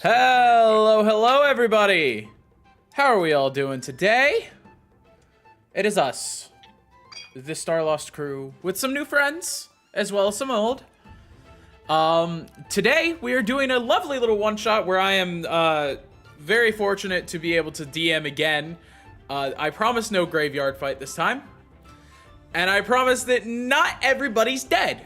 Hello, everybody. How are we all doing today? It is us, the Starlost crew, with some new friends, as well as some old. Today, we are doing a lovely little one-shot where I am very fortunate to be able to DM again. I promise no graveyard fight this time. And I promise that not everybody's dead.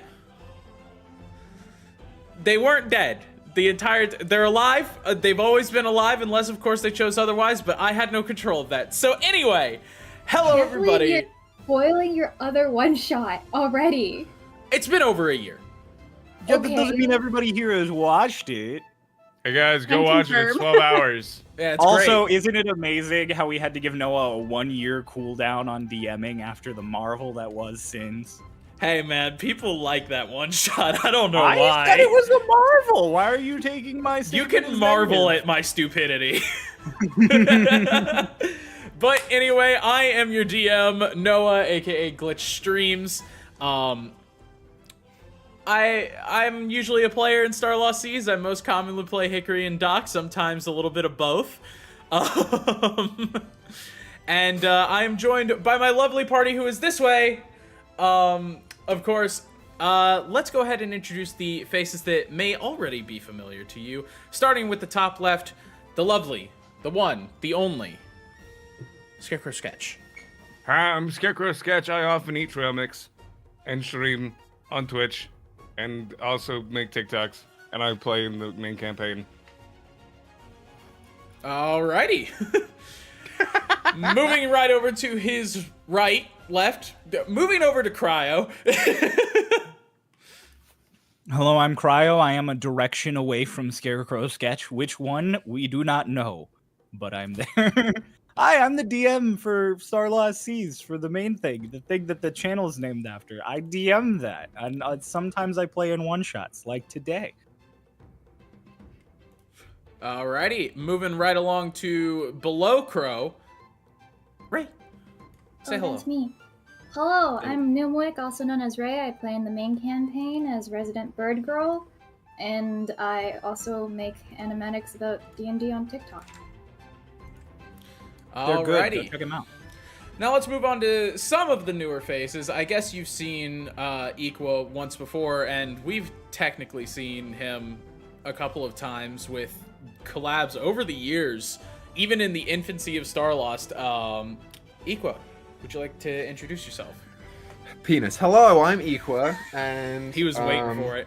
They weren't dead. They're alive. They've always been alive, unless, of course, they chose otherwise, but I had no control of that. So anyway, hello, everybody. You're spoiling your other one-shot already. It's been over a year. Yeah, okay. That doesn't mean everybody here has watched it. Hey guys, go watch it. It's 12 hours. Yeah, it's also, great. Isn't it amazing how we had to give Noah a 1-year cooldown on DMing after the marvel that was Sins? Hey man, people like that one shot. I don't know why. I said it was a marvel. Why are you taking my? You can marvel at my stupidity. But anyway, I am your DM, Noah, aka GlitchedStreams. I'm usually a player in Starlost Seas. I most commonly play Hickory and Doc, sometimes a little bit of both. And I am joined by my lovely party who is this way. Of course, let's go ahead and introduce the faces that may already be familiar to you. Starting with the top left, the lovely, the one, the only, Scarecrow Sketch. Hi, I'm Scarecrow Sketch. I often eat trail mix and stream on Twitch and also make TikToks, and I play in the main campaign. Alrighty. Moving right over to his right, left, moving over to Cryo. Hello, I'm Cryo. I am a direction away from Scarecrow Sketch. Which one, we do not know, but I'm there. Hi, I'm the DM for Starlost Seas, for the main thing, the thing that the channel is named after. I DM that, and sometimes I play in one-shots, like today. Alrighty, moving right along to below Crow. Ray, say hello. That's me. Hello, I'm Nimwick, also known as Ray. I play in the main campaign as Resident Bird Girl, and I also make animatics about D&D on TikTok. They're good. Go Alrighty. check them out. Now let's move on to some of the newer faces. I guess you've seen Equa once before, and we've technically seen him a couple of times with collabs over the years, even in the infancy of Starlost. Equa, would you like to introduce yourself? Penis. Hello, I'm Equa, and He was waiting for it.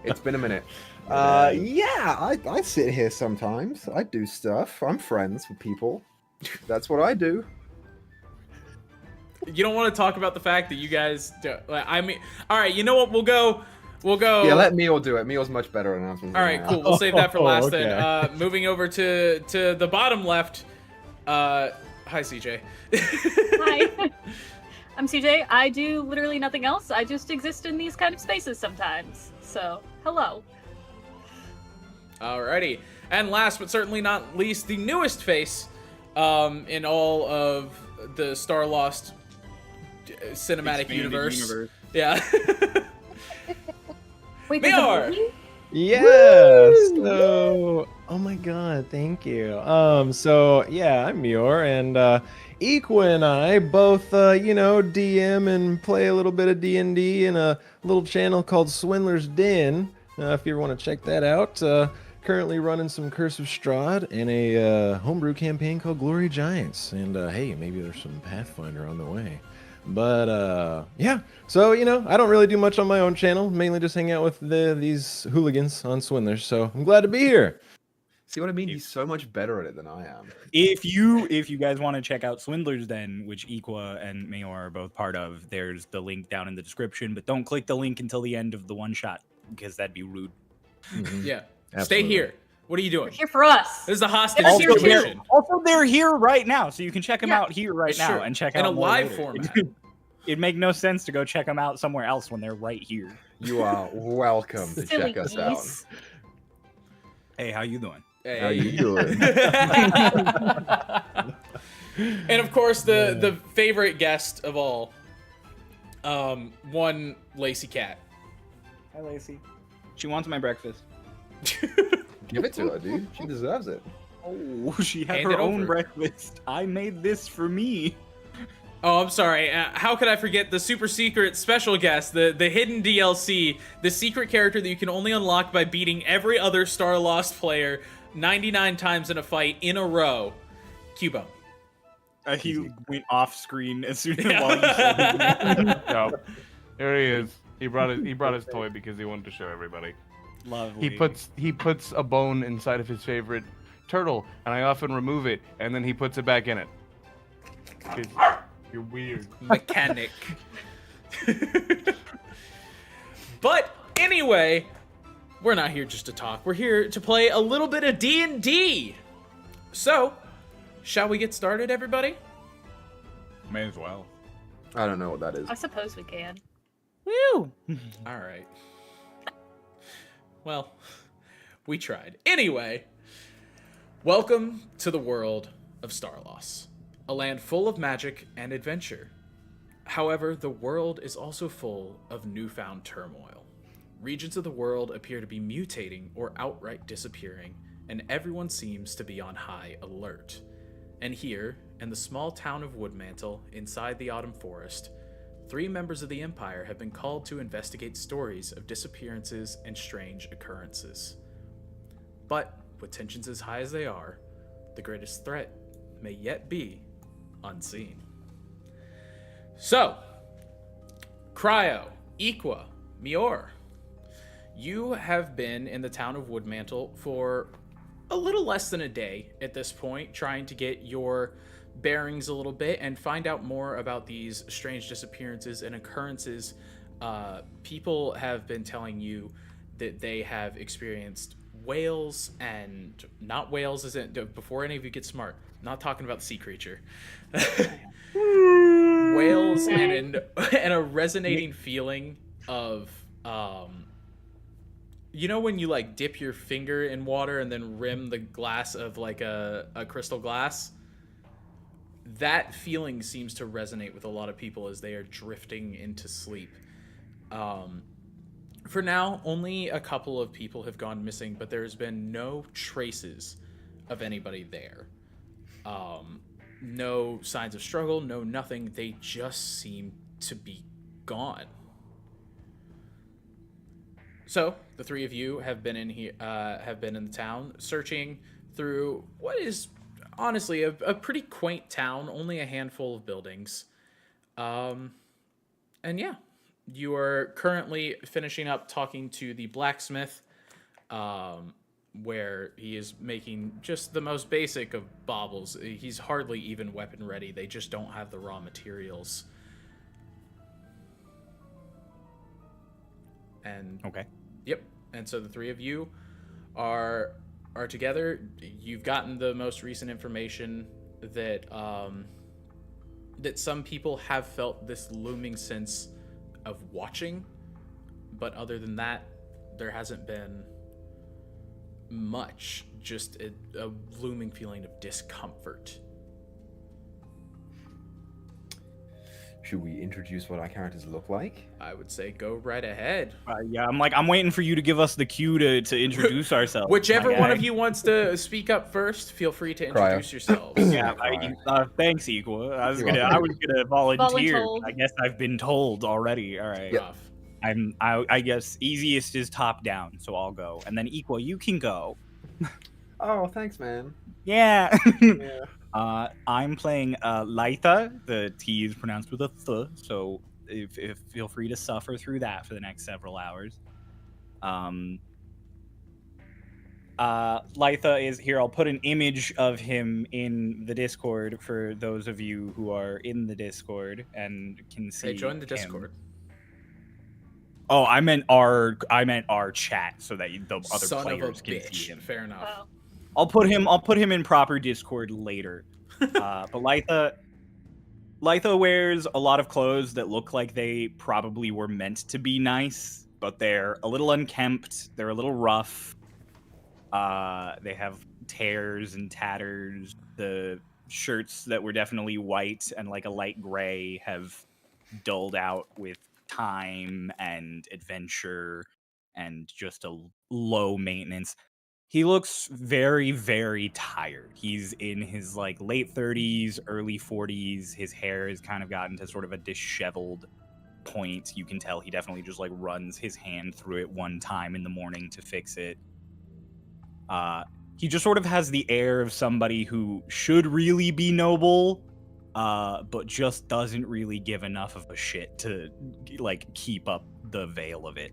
It's been a minute. Yeah, I sit here sometimes. I do stuff. I'm friends with people. That's what I do. You don't want to talk about the fact that you guys do, I mean, all right, you know what? We'll go. Yeah, let Meal do it. Meal's much better at announcements. All right, cool. We'll save that for last okay. then. Moving over to the bottom left. Hi, CJ. Hi. I'm CJ. I do literally nothing else. I just exist in these kind of spaces sometimes. So, hello. Alrighty. And last but certainly not least, the newest face in all of the Starlost cinematic Expanded universe. Yeah. Wait, there's a Mayor! movie? Yeah. So, oh my god, thank you. So yeah, I'm Mior, and Equa and I both, DM and play a little bit of D&D in a little channel called Swindler's Den. If you ever want to check that out, currently running some Curse of Strahd and a homebrew campaign called Glory Giants. And hey, maybe there's some Pathfinder on the way. But yeah, so I don't really do much on my own channel. Mainly just hang out with these hooligans on Swindlers. So I'm glad to be here. See what I mean? He's so much better at it than I am. If you guys want to check out Swindler's Den, which Equa and Mayor are both part of, there's the link down in the description. But don't click the link until the end of the one shot, because that'd be rude. Yeah. Stay Absolutely. here. What are you doing? You're here for us. This is a hostage They're here situation. Also, they're here right now, so you can check them Yeah. out here right Sure. now and check In out a more live later. format. It'd make no sense to go check them out somewhere else when they're right here. You are welcome to Silly check us out. geese. Hey, how you doing? Hey. How you doing? And of course, the favorite guest of all, one Lacey Cat. Hi, Lacey. She wants my breakfast. Give it to her, dude. She deserves it. Oh, she had Hand her it own over. breakfast. I made this for me. Oh, I'm sorry. How could I forget the super secret special guest, the hidden DLC, the secret character that you can only unlock by beating every other Starlost player 99 times in a fight in a row, Cubone. He went off screen as soon as while you said his name. No, there he is. He brought his toy because he wanted to show everybody. Lovely. He puts a bone inside of his favorite turtle, and I often remove it, and then he puts it back in it. 'Cause you're weird. Mechanic. But anyway, we're not here just to talk. We're here to play a little bit of D&D. So, shall we get started, everybody? May as well. I don't know what that is. I suppose we can. Woo! All right. Well, we tried. Anyway, welcome to the world of Starloss, a land full of magic and adventure. However, the world is also full of newfound turmoil. Regions of the world appear to be mutating or outright disappearing, and everyone seems to be on high alert. And here, in the small town of Woodmantle, inside the Autumn Forest, 3 members of the Empire have been called to investigate stories of disappearances and strange occurrences. But, with tensions as high as they are, the greatest threat may yet be unseen. So, Cryo, Equa, Mior, you have been in the town of Woodmantle for a little less than a day at this point, trying to get your bearings a little bit and find out more about these strange disappearances and occurrences. People have been telling you that they have experienced whales, and not whales isn't, before any of you get smart, not talking about the sea creature. Whales and a resonating feeling of you know when you like dip your finger in water and then rim the glass of like a crystal glass? That feeling seems to resonate with a lot of people as they are drifting into sleep. For now, only a couple of people have gone missing, but there's been no traces of anybody there. No signs of struggle, no nothing. They just seem to be gone. So the 3 of you have been in here, have been in the town, searching through what is honestly a pretty quaint town, only a handful of buildings. And yeah, you are currently finishing up talking to the blacksmith, where he is making just the most basic of baubles. He's hardly even weapon ready. They just don't have the raw materials. And Okay. yep. And so the 3 of you are together. You've gotten the most recent information that that some people have felt this looming sense of watching, but other than that, there hasn't been much, just a looming feeling of discomfort. Should we introduce what our characters look like? I would say go right ahead. Yeah, I'm waiting for you to give us the cue to introduce ourselves. Whichever my one guy. of you wants to speak up first, feel free to Cryo. introduce yourselves. Yeah, Cryo. thanks, Equal. I was You're gonna volunteer. Voluntold. I guess I've been told already. All right. Rough. I guess easiest is top down, so I'll go, and then Equal, you can go. Oh, thanks, man. Yeah. Yeah. I'm playing Litha. The T is pronounced with a th, so if feel free to suffer through that for the next several hours. Litha is here. I'll put an image of him in the Discord for those of you who are in the Discord and can see. Hey, join the him. Discord. Oh, I meant our chat so that the other Son of a players can see bitch. him. Fair enough. Oh. I'll put him in proper Discord later. But Litha wears a lot of clothes that look like they probably were meant to be nice, but they're a little unkempt. They're a little rough. They have tears and tatters. The shirts that were definitely white and like a light gray have dulled out with time and adventure and just a low maintenance. He looks very, very tired. He's in his like late 30s, early 40s. His hair has kind of gotten to sort of a disheveled point. You can tell he definitely just like runs his hand through it one time in the morning to fix it. He just sort of has the air of somebody who should really be noble, but just doesn't really give enough of a shit to like keep up the veil of it.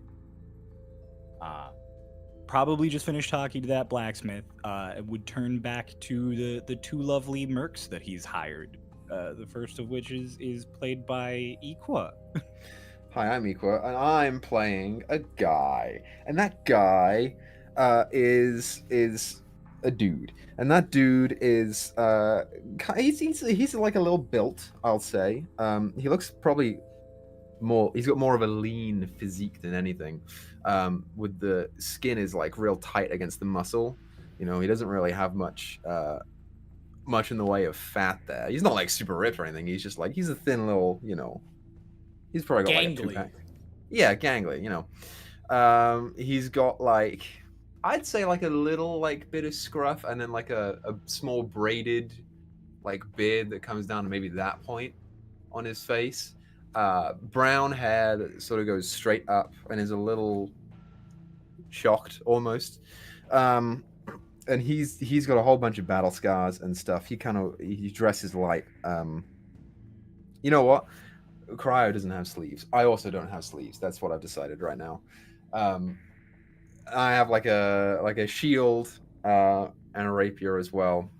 Probably just finished talking to that blacksmith. Would turn back to the two lovely mercs that he's hired. The first of which is played by Equa. Hi, I'm Equa, and I'm playing a guy, and that guy is a dude, and that dude is he's like a little built, I'll say. He looks probably he's got more of a lean physique than anything. With the skin is like real tight against the muscle. You know, he doesn't really have much in the way of fat there. He's not like super ripped or anything. He's just like he's a thin little, you know. He's probably got like a 2-pack. Yeah, gangly, you know. He's got like I'd say like a little like bit of scruff and then like a small braided like beard that comes down to maybe that point on his face. Brown hair that sort of goes straight up and is a little shocked almost. And he's got a whole bunch of battle scars and stuff. He dresses light. You know what? Cryo doesn't have sleeves. I also don't have sleeves. That's what I've decided right now. I have like a shield and a rapier as well.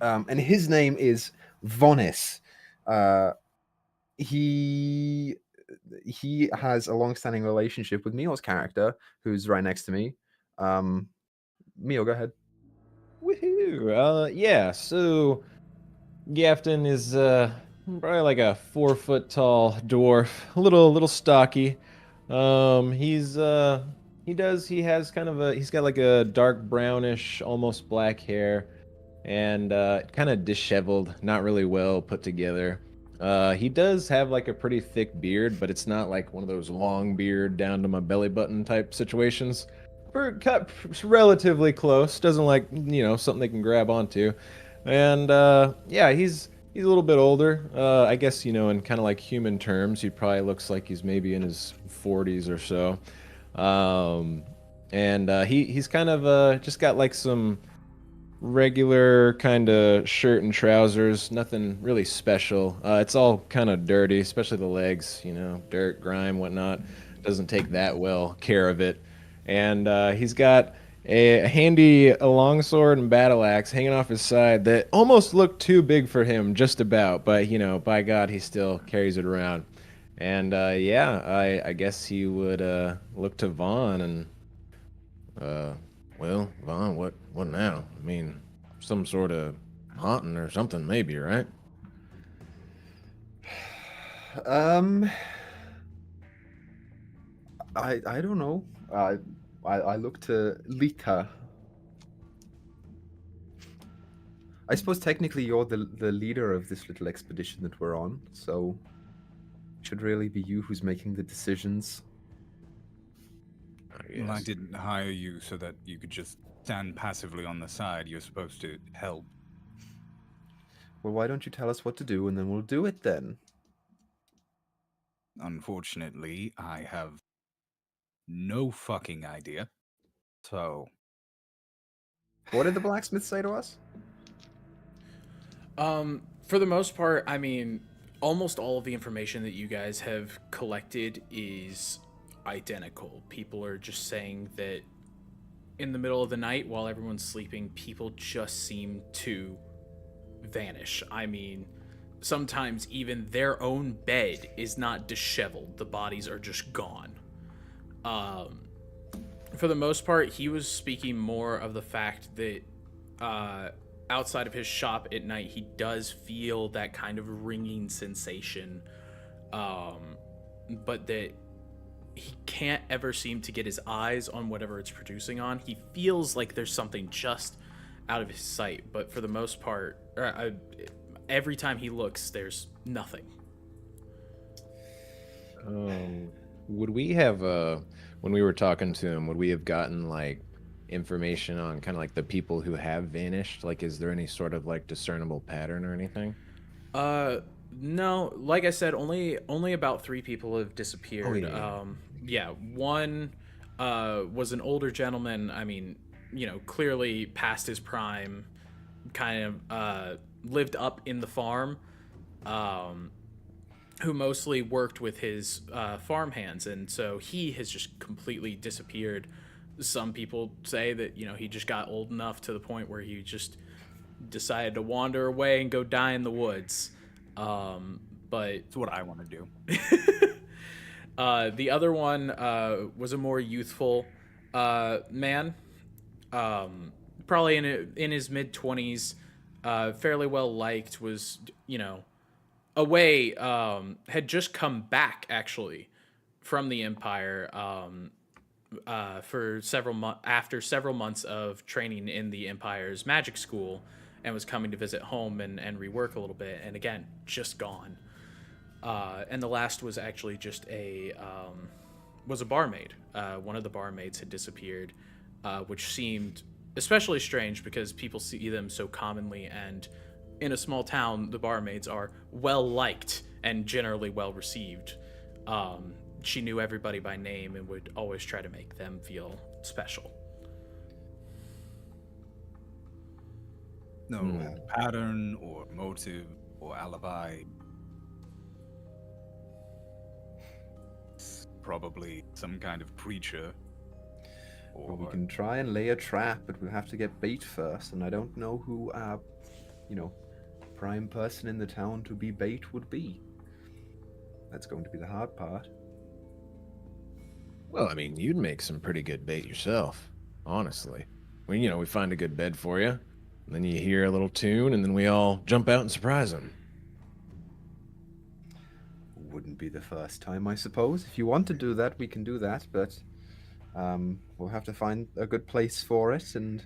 And his name is Vonis. He has a long-standing relationship with Mio's character, who's right next to me. Mio, go ahead. Woohoo! Yeah, so Gafton is probably like a 4-foot tall dwarf, a little stocky. He's got like a dark brownish, almost black hair, and kind of disheveled, not really well put together. He does have like a pretty thick beard, but it's not like one of those long beard down to my belly button type situations. Cut relatively close, doesn't like, you know, something they can grab onto. And yeah, he's a little bit older. I guess, you know, in kind of like human terms, he probably looks like he's maybe in his 40s or so. And he's kind of just got like some regular kind of shirt and trousers, nothing really special. It's all kind of dirty, especially the legs, you know, dirt, grime, whatnot. Doesn't take that well care of it. And he's got a handy longsword and battle axe hanging off his side that almost looked too big for him, just about. But, you know, by God, he still carries it around. And yeah, I guess he would look to Vaughn and, well, Vaughn, what now? I mean, some sort of haunting or something, maybe, right? I don't know. I look to Lita I suppose technically you're the leader of this little expedition that we're on, so it should really be you who's making the decisions. Well, I didn't hire you so that you could just stand passively on the side. You're supposed to help. Well, why don't you tell us what to do, and then we'll do it then. Unfortunately, I have no fucking idea. So, What did the blacksmith say to us? For the most part, I mean, almost all of the information that you guys have collected is identical. People are just saying that in the middle of the night, while everyone's sleeping, people just seem to vanish. I mean, sometimes even their own bed is not disheveled. The bodies are just gone. For the most part, he was speaking more of the fact that outside of his shop at night, he does feel that kind of ringing sensation, but that he can't ever seem to get his eyes on whatever it's producing on. He feels like there's something just out of his sight, but for the most part, every time he looks, there's nothing. Would we have, when we were talking to him, would we have gotten like information on kind of like the people who have vanished? Like, is there any sort of like discernible pattern or anything? No, like I said, only about 3 people have disappeared. Oh, yeah. One was an older gentleman. I mean, you know, clearly past his prime, kind of lived up in the farm, who mostly worked with his farm hands, and so he has just completely disappeared. Some people say that, you know, he just got old enough to the point where he just decided to wander away and go die in the woods. But it's what I want to do. The other one was a more youthful man, probably in his mid-20s, fairly well liked, was, you know, away, had just come back actually from the Empire for after several months of training in the Empire's magic school, and was coming to visit home and rework a little bit, and again, just gone. And the last was actually just was a barmaid. One of the barmaids had disappeared, which seemed especially strange because people see them so commonly, and in a small town, the barmaids are well liked and generally well received. She knew everybody by name and would always try to make them feel special. No pattern or motive or alibi. It's probably some kind of creature. Well, we can try and lay a trap, but we'll have to get bait first, and I don't know who our, prime person in the town to be bait would be. That's going to be the hard part. Well, I mean, you'd make some pretty good bait yourself, honestly. When, we find a good bed for you, and then you hear a little tune, and then we all jump out and surprise them. Wouldn't be the first time, I suppose. If you want to do that, we can do that, but we'll have to find a good place for it, and,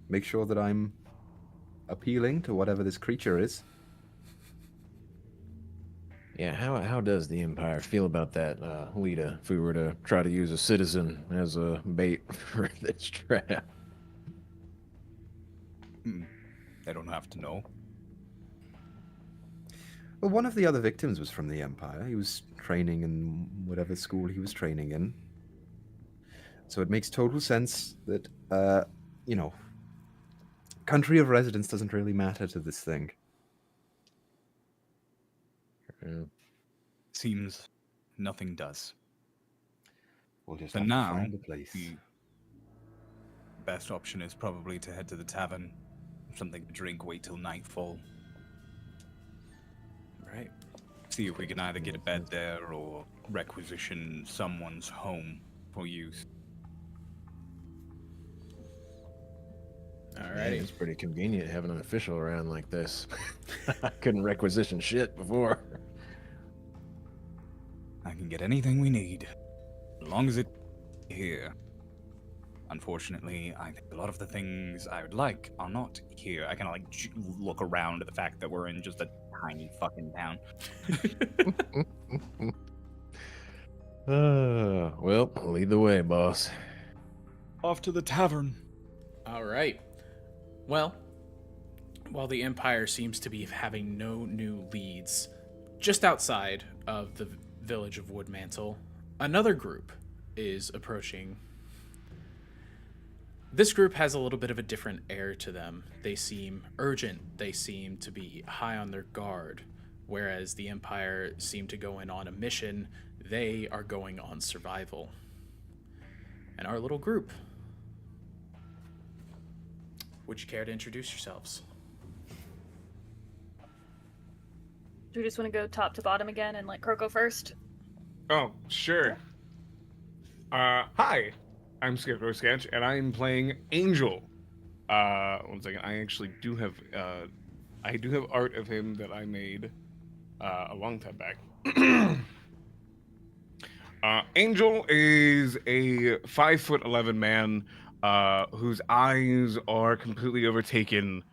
make sure that I'm appealing to whatever this creature is. Yeah, how does the Empire feel about that, Lita, if we were to try to use a citizen as a bait for this trap? They don't have to know. Well, one of the other victims was from the Empire. He was training in whatever school he was training in. So it makes total sense that, country of residence doesn't really matter to this thing. Seems nothing does. We'll just For have now, to find a place. the best option is probably to head to the tavern. Something to drink, wait till nightfall. Right. See if we can either get a bed there or requisition someone's home for use. Alrighty. It's pretty convenient having an official around like this. I couldn't requisition shit before. I can get anything we need, as long as it's here. unfortunately, I think a lot of the things I would like are not here. I kind of like look around at the fact that we're in just a tiny fucking town. Well, lead the way, boss. Off to the tavern. All right. Well, while the Empire seems to be having no new leads, just outside of the village of Woodmantle, another group is approaching. This group has a little bit of a different air to them. They seem urgent. They seem to be high on their guard. Whereas the Empire seem to go in on a mission, they are going on survival. And our little group. Would you care to introduce yourselves? Do we just want to go top to bottom again and let Crow go first? Oh, sure. Hi, I'm Scarecrow Sketch, and I'm playing Angel. One second, I actually do have, art of him that I made, a long time back. Angel is a 5'11" man, whose eyes are completely overtaken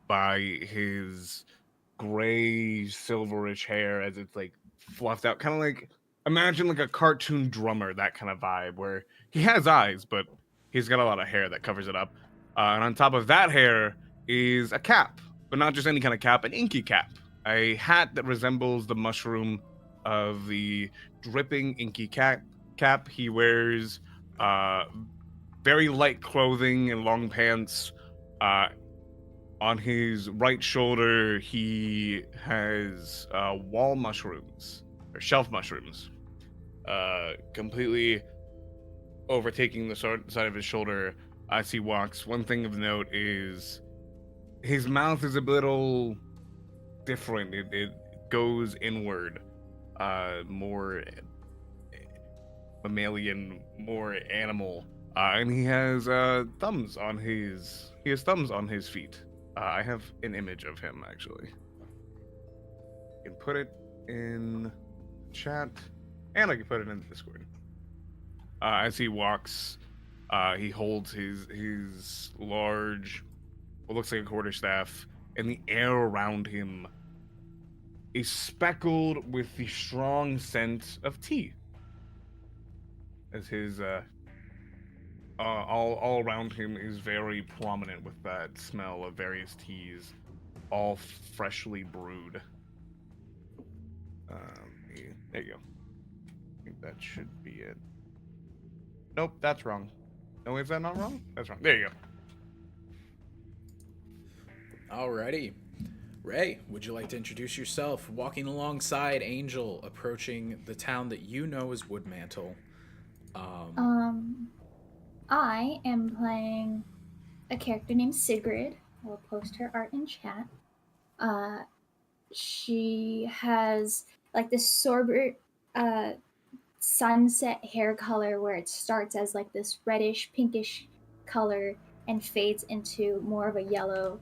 by his gray, silverish hair as it's like fluffed out, kind of like, imagine like a cartoon drummer, that kind of vibe, where he has eyes, but he's got a lot of hair that covers it up. And on top of that hair is a cap, but not just any kind of cap, an inky cap. A hat that resembles the mushroom of the dripping inky cap. He wears very light clothing and long pants. On his right shoulder, he has wall mushrooms, or shelf mushrooms, completely overtaking the side of his shoulder as he walks. One thing of note is his mouth is a little different. It goes inward, more mammalian, more animal, and he has thumbs on his feet. I have an image of him, actually. I can put it in chat, and I can put it in Discord. As he walks, he holds his large, what looks like a quarterstaff, and the air around him is speckled with the strong scent of tea. As his all around him is very prominent with that smell of various teas, all freshly brewed. There you go. I think that should be it. Nope, that's wrong. No, is that not wrong? That's wrong. There you go. Alrighty. Ray, would you like to introduce yourself? Walking alongside Angel, approaching the town that you know as Woodmantle. I am playing a character named Sigrid. I will post her art in chat. She has like this sorbet sunset hair color where it starts as like this reddish pinkish color and fades into more of a yellow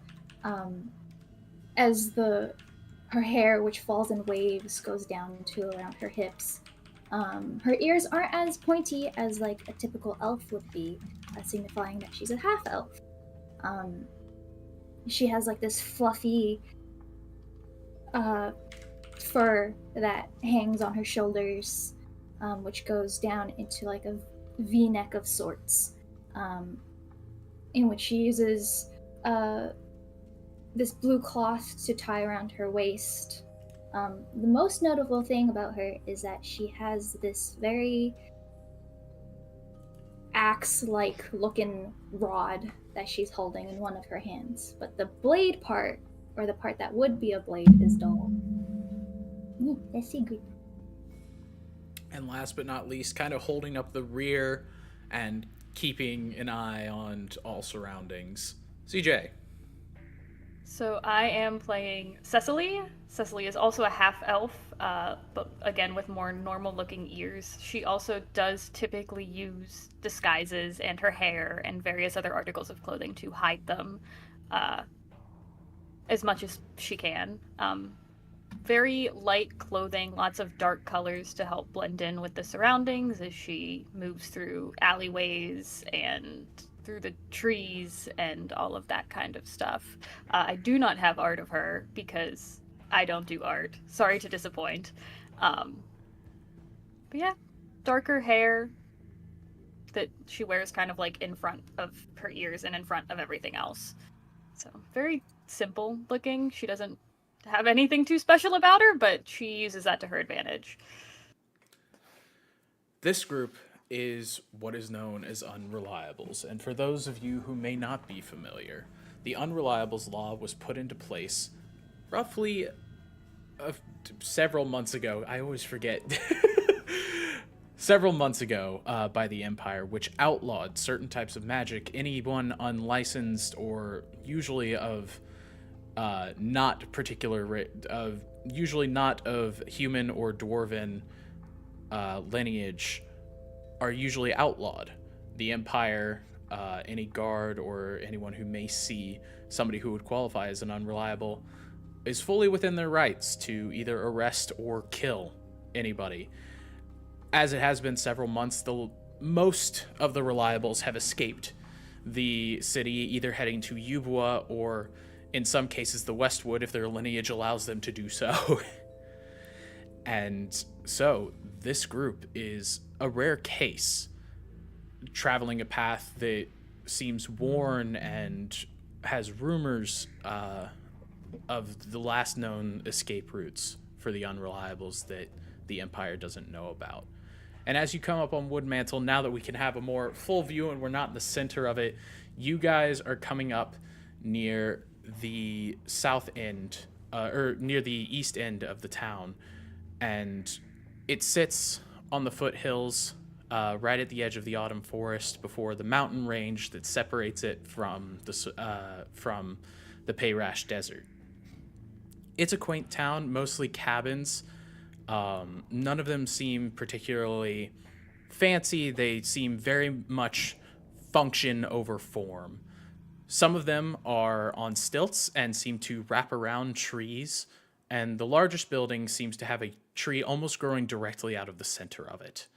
as her hair, which falls in waves, goes down to around her hips. Her ears aren't as pointy as like a typical elf would be, signifying that she's a half elf. She has like this fluffy fur that hangs on her shoulders, which goes down into like a V-neck of sorts, in which she uses this blue cloth to tie around her waist. The most notable thing about her is that she has this very axe-like looking rod that she's holding in one of her hands. But the blade part, or the part that would be a blade, is dull. That's Sigrid. And last but not least, kind of holding up the rear and keeping an eye on all surroundings, CJ. So I am playing Cecily. Cecily is also a half-elf, but again with more normal-looking ears. She also does typically use disguises and her hair and various other articles of clothing to hide them as much as she can. very light clothing, lots of dark colors to help blend in with the surroundings as she moves through alleyways and through the trees and all of that kind of stuff. I do not have art of her because I don't do art. Sorry to disappoint. But yeah, darker hair that she wears kind of like in front of her ears and in front of everything else. So very simple looking. She doesn't have anything too special about her, but she uses that to her advantage. This group is what is known as unreliables, and for those of you who may not be familiar, the unreliables law was put into place roughly several months ago. I always forget. Several months ago by the Empire, which outlawed certain types of magic. Anyone unlicensed or usually of usually not of human or dwarven lineage are usually outlawed. The Empire, any guard or anyone who may see somebody who would qualify as an unreliable is fully within their rights to either arrest or kill anybody. As it has been several months, most of the reliables have escaped the city, either heading to Ubwa or, in some cases, the Westwood, if their lineage allows them to do so. And so, this group is a rare case, traveling a path that seems worn and has rumors of the last known escape routes for the unreliables that the Empire doesn't know about. And as you come up on Woodmantle, now that we can have a more full view and we're not in the center of it, you guys are coming up near the south end, or near the east end of the town. And it sits on the foothills, right at the edge of the autumn forest before the mountain range that separates it from the Payrash Desert. It's a quaint town, mostly cabins. None of them seem particularly fancy. They seem very much function over form. Some of them are on stilts and seem to wrap around trees, and the largest building seems to have a tree almost growing directly out of the center of it.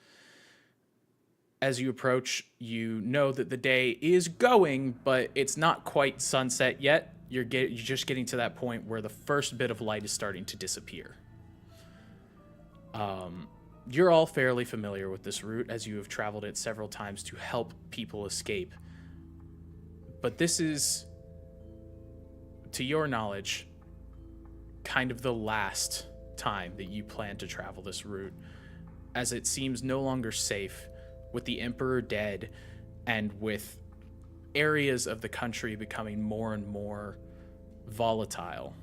As you approach, you know that the day is going, but it's not quite sunset yet. You're just getting to that point where the first bit of light is starting to disappear. You're all fairly familiar with this route, as you have traveled it several times to help people escape. But this is, to your knowledge, kind of the last time that you plan to travel this route, as it seems no longer safe, with the Emperor dead, and with areas of the country becoming more and more volatile.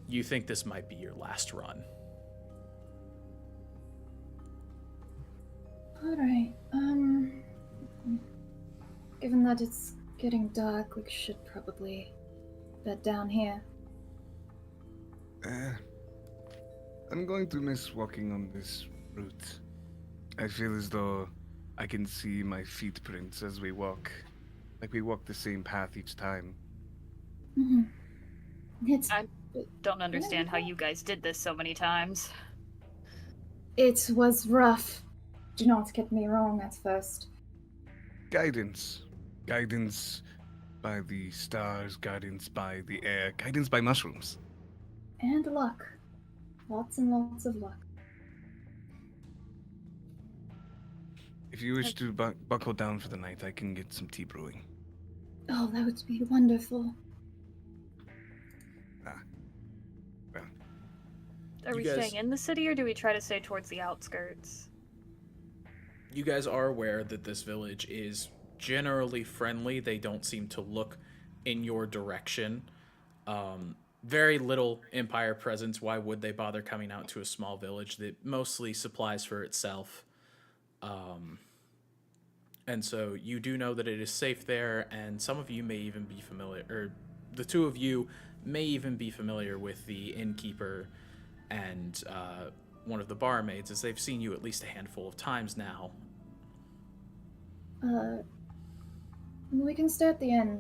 You think this might be your last run. Alright, given that it's getting dark, we should probably bed down here. I'm going to miss walking on this route. I feel as though I can see my footprints as we walk. Like we walk the same path each time. I don't understand how you guys did this so many times. It was rough. Do not get me wrong at first. Guidance. Guidance by the stars, guidance by the air, guidance by mushrooms. And luck. Lots and lots of luck. If you wish to buckle down for the night, I can get some tea brewing. Oh, that would be wonderful. Well. Are we staying in the city, or do we try to stay towards the outskirts? You guys are aware that this village is generally friendly. They don't seem to look in your direction. Very little Empire presence. Why would they bother coming out to a small village that mostly supplies for itself? And so you do know that it is safe there, and some of you may even be familiar, or the two of you may even be familiar with the innkeeper and one of the barmaids, as they've seen you at least a handful of times now. We can stay at the inn.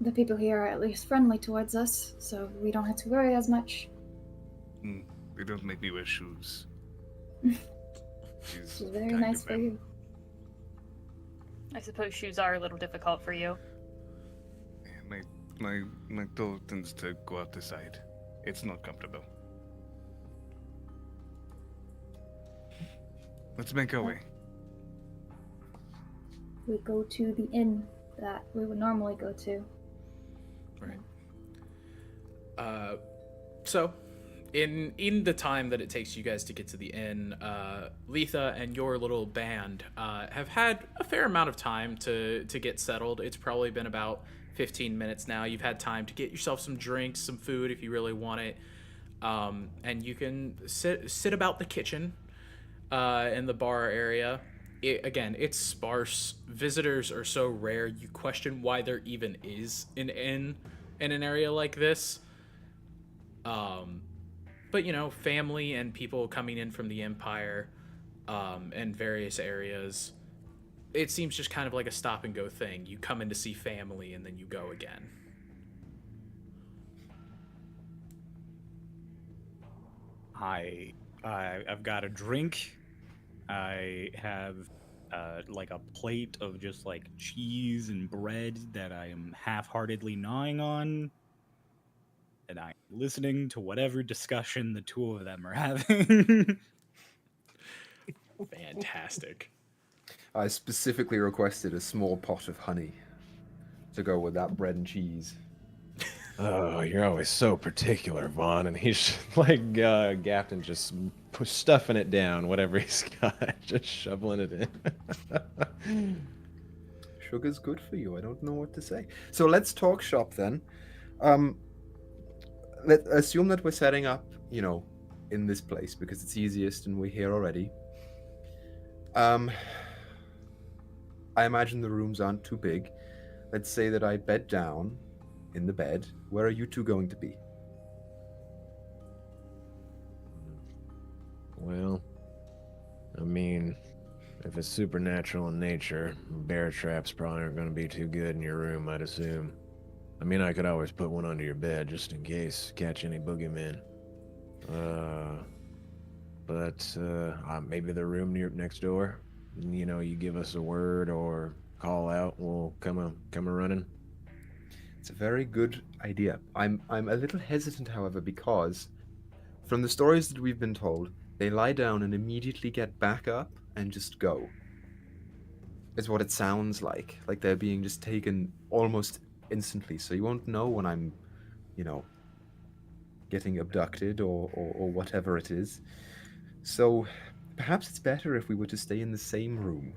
the people here are at least friendly towards us, so we don't have to worry as much. They don't make me wear shoes. It's very nice for you. I suppose shoes are a little difficult for you. My toe tends to go out the side. It's not comfortable. Let's make our way. We go to the inn that we would normally go to. Right. So, in the time that it takes you guys to get to the inn, Letha and your little band have had a fair amount of time to get settled. It's probably been about 15 minutes now. You've had time to get yourself some drinks, some food if you really want it, and you can sit about the kitchen in the bar area. Again, it's sparse. Visitors are so rare, you question why there even is an inn in an area like this. But, you know, family and people coming in from the Empire and various areas, it seems just kind of like a stop-and-go thing. You come in to see family, and then you go again. I've got a drink. I have like a plate of just like cheese and bread that I am half-heartedly gnawing on, and I'm listening to whatever discussion the two of them are having. Fantastic. I specifically requested a small pot of honey to go with that bread and cheese. Oh, you're always so particular, Vaughn. And he's like Gafton just stuffing it down, whatever he's got, just shoveling it in. Sugar's good for you. I don't know what to say. So let's talk shop then. Let's assume that we're setting up, you know, in this place because it's easiest and we're here already. I imagine the rooms aren't too big. Let's say that I bed down in the bed. Where are you two going to be? Well, I mean, if it's supernatural in nature, bear traps probably aren't going to be too good in your room, I'd assume. I mean, I could always put one under your bed just in case, catch any boogeymen. But maybe the room next door. You know, you give us a word or call out, we'll come a running. It's a very good idea. I'm a little hesitant, however, because from the stories that we've been told, they lie down and immediately get back up and just go. It's what it sounds like they're being just taken almost instantly. So you won't know when I'm, you know, getting abducted or whatever it is. So perhaps it's better if we were to stay in the same room.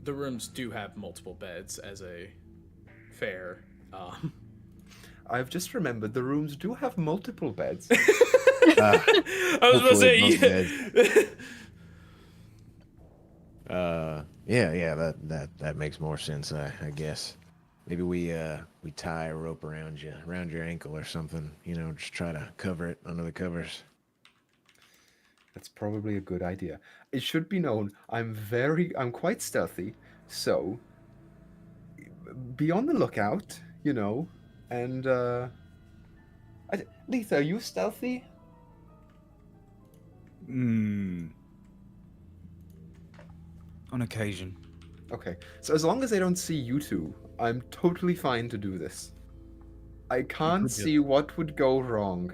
The rooms do have multiple beds as a fair. I've just remembered the rooms do have multiple beds. I was about to say, yeah, that makes more sense, I guess. Maybe we tie a rope around your ankle or something, you know, just try to cover it under the covers. That's probably a good idea. It should be known I'm quite stealthy, so be on the lookout, you know, and Letha, are you stealthy? On occasion. Okay, so as long as I don't see you two, I'm totally fine to do this. I can't see what would go wrong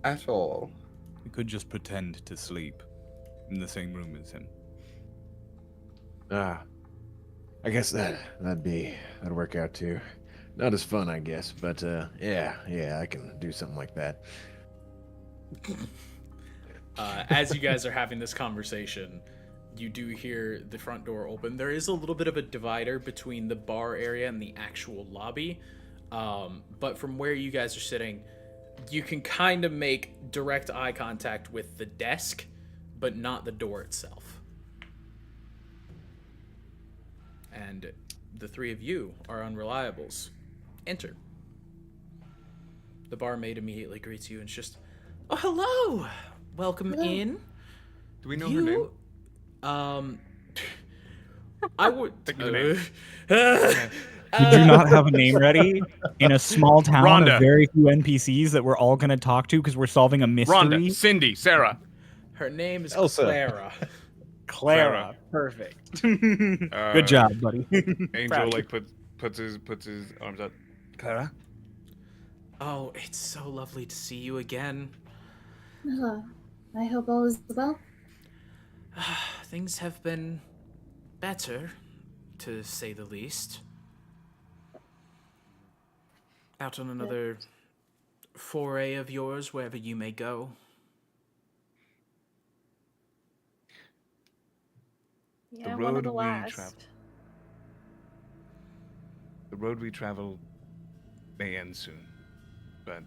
at all. You could just pretend to sleep in the same room as him. I guess that'd work out too. Not as fun, I guess, but yeah, I can do something like that. As you guys are having this conversation, you do hear the front door open. There is a little bit of a divider between the bar area and the actual lobby, but from where you guys are sitting, you can kind of make direct eye contact with the desk, but not the door itself. And the three of you are unreliables. Enter. The barmaid immediately greets you and just, "Oh, hello! Welcome in." Do we know her name? I would. Take the name. Did you not have a name ready in a small town Rhonda. of very few NPCs that we're all going to talk to because we're solving a mystery? Rhonda, Cindy, Sarah. Her name is Elsa. Clara. Clara. Perfect. Good Uh, job, buddy. Angel Proud of like puts his arms out. Clara. Oh, it's so lovely to see you again. I hope all is well. Things have been better, to say the least. Out on another foray of yours, wherever you may go. Yeah, The one of road the we last. travel. The road we travel may end soon, but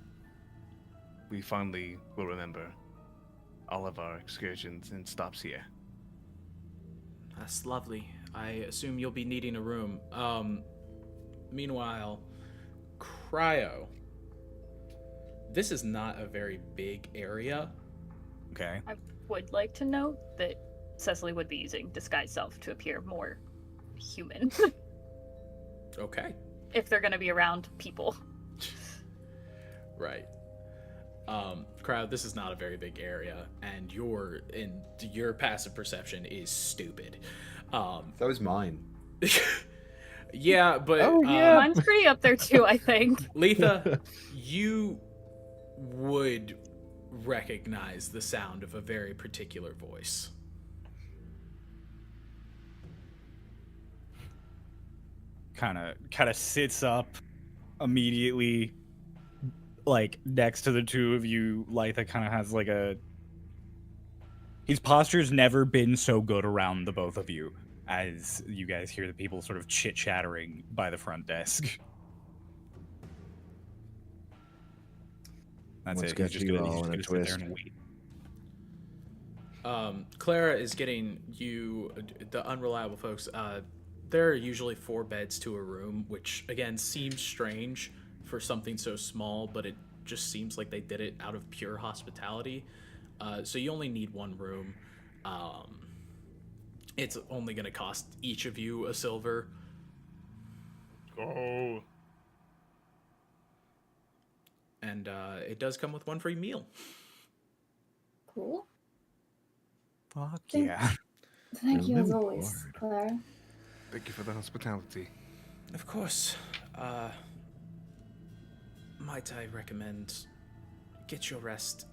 we fondly will remember all of our excursions and stops here. That's lovely. I assume you'll be needing a room. Meanwhile, Cryo. This is not a very big area. Okay. I would like to note that Cecily would be using disguise self to appear more human Okay. if they're going to be around people. Right. Crowd, this is not a very big area, and your passive perception is stupid. So is mine. Yeah, but Oh, yeah. Mine's pretty up there too, I think. Letha, you would recognize the sound of a very particular voice. Kind of sits up immediately, like next to the two of you. Litha kind of has like his posture's never been so good around the both of you as you guys hear the people sort of chit-chattering by the front desk. That's One it. He's sketchy just gonna, roll and a sit there twist. and wait. Clara is getting you, the unreliable folks. There are usually 4 beds to a room, which again seems strange for something so small, but it just seems like they did it out of pure hospitality. So you only need 1 room. It's only going to cost each of you a silver. Oh. And it does come with 1 free meal. Cool. Fuck Thank- yeah. Thank you as Remember. always, Clara. Thank you for the hospitality. Of course. Might I recommend get your rest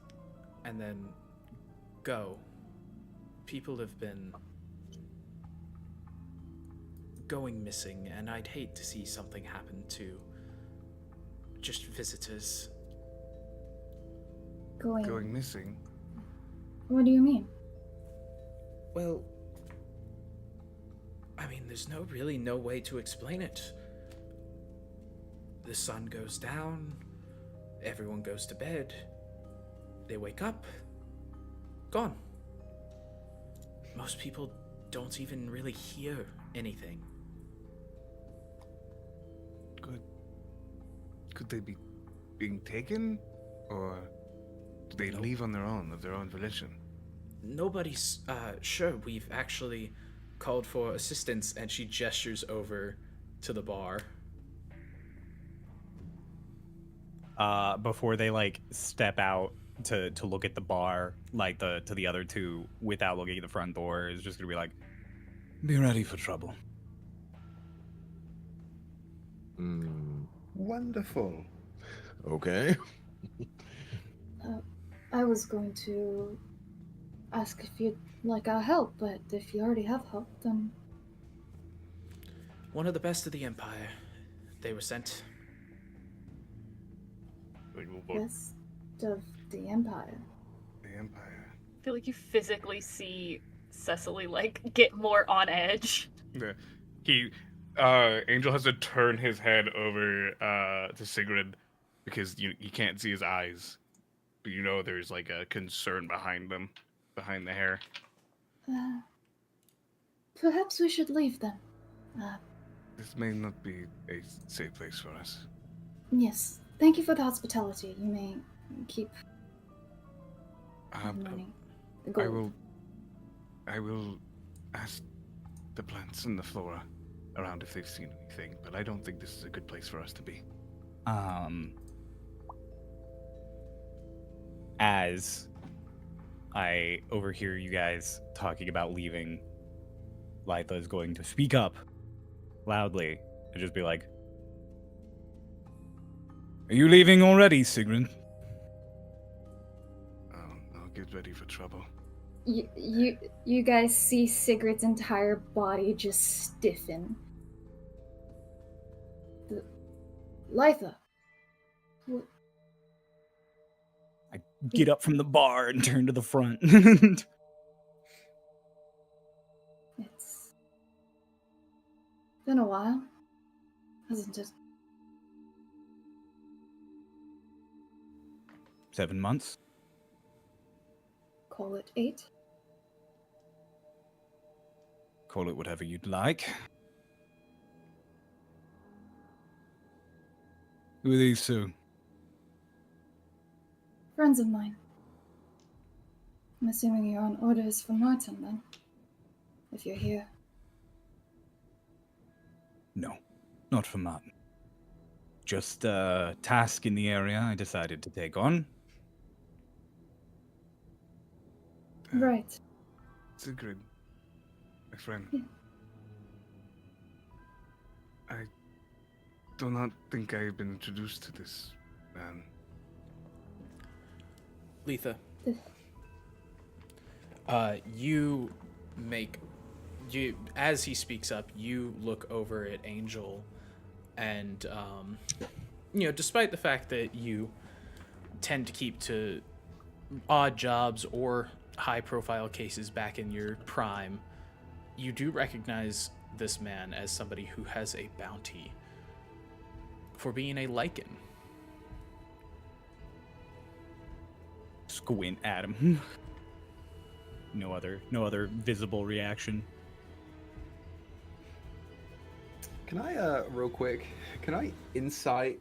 and then go. People have been going missing, and I'd hate to see something happen to just visitors. Going missing. What do you mean? Well, I mean, there's no way to explain it. The sun goes down, everyone goes to bed, they wake up, gone. Most people don't even really hear anything. Could they be being taken, or do they Nope. leave on their own of their own volition? Nobody's sure. We've actually called for assistance, and she gestures over to the bar. Before they like step out to look at the bar, like to the other two without looking at the front door, is just gonna be like, be ready for trouble. Wonderful. Okay. I was going to ask if you'd like our help, but if you already have help, then One of the best of the Empire. They were sent. best of the Empire. The Empire. I feel like you physically see Cecily like get more on edge. Yeah. Angel has to turn his head over to Sigrid because you can't see his eyes, but you know there's like a concern behind them, behind the hair. Perhaps we should leave them. This may not be a safe place for us. Yes. Thank you for the hospitality. You may keep the money. The gold. I will ask the plants and the flora around if they've seen anything, but I don't think this is a good place for us to be. As I overhear you guys talking about leaving, Lytha is going to speak up loudly and just be like, "Are you leaving already, Sigrun?" I'll get ready for trouble. You guys see Sigrid's entire body just stiffen. Lytha. I get up from the bar and turn to the front. It's been a while, hasn't it? 7 months. Call it 8. Call it whatever you'd like. Who are these two? Friends of mine. I'm assuming you're on orders from Martin, then. If you're here. No, not for Martin. Just a task in the area I decided to take on. Right. Sigrid, my friend. Yeah. I do not think I have been introduced to this man. Letha. As he speaks up, you look over at Angel, and despite the fact that you tend to keep to odd jobs or high-profile cases back in your prime, you do recognize this man as somebody who has a bounty for being a Lycan. Squint at him. No other visible reaction. Can I, real quick, can I insight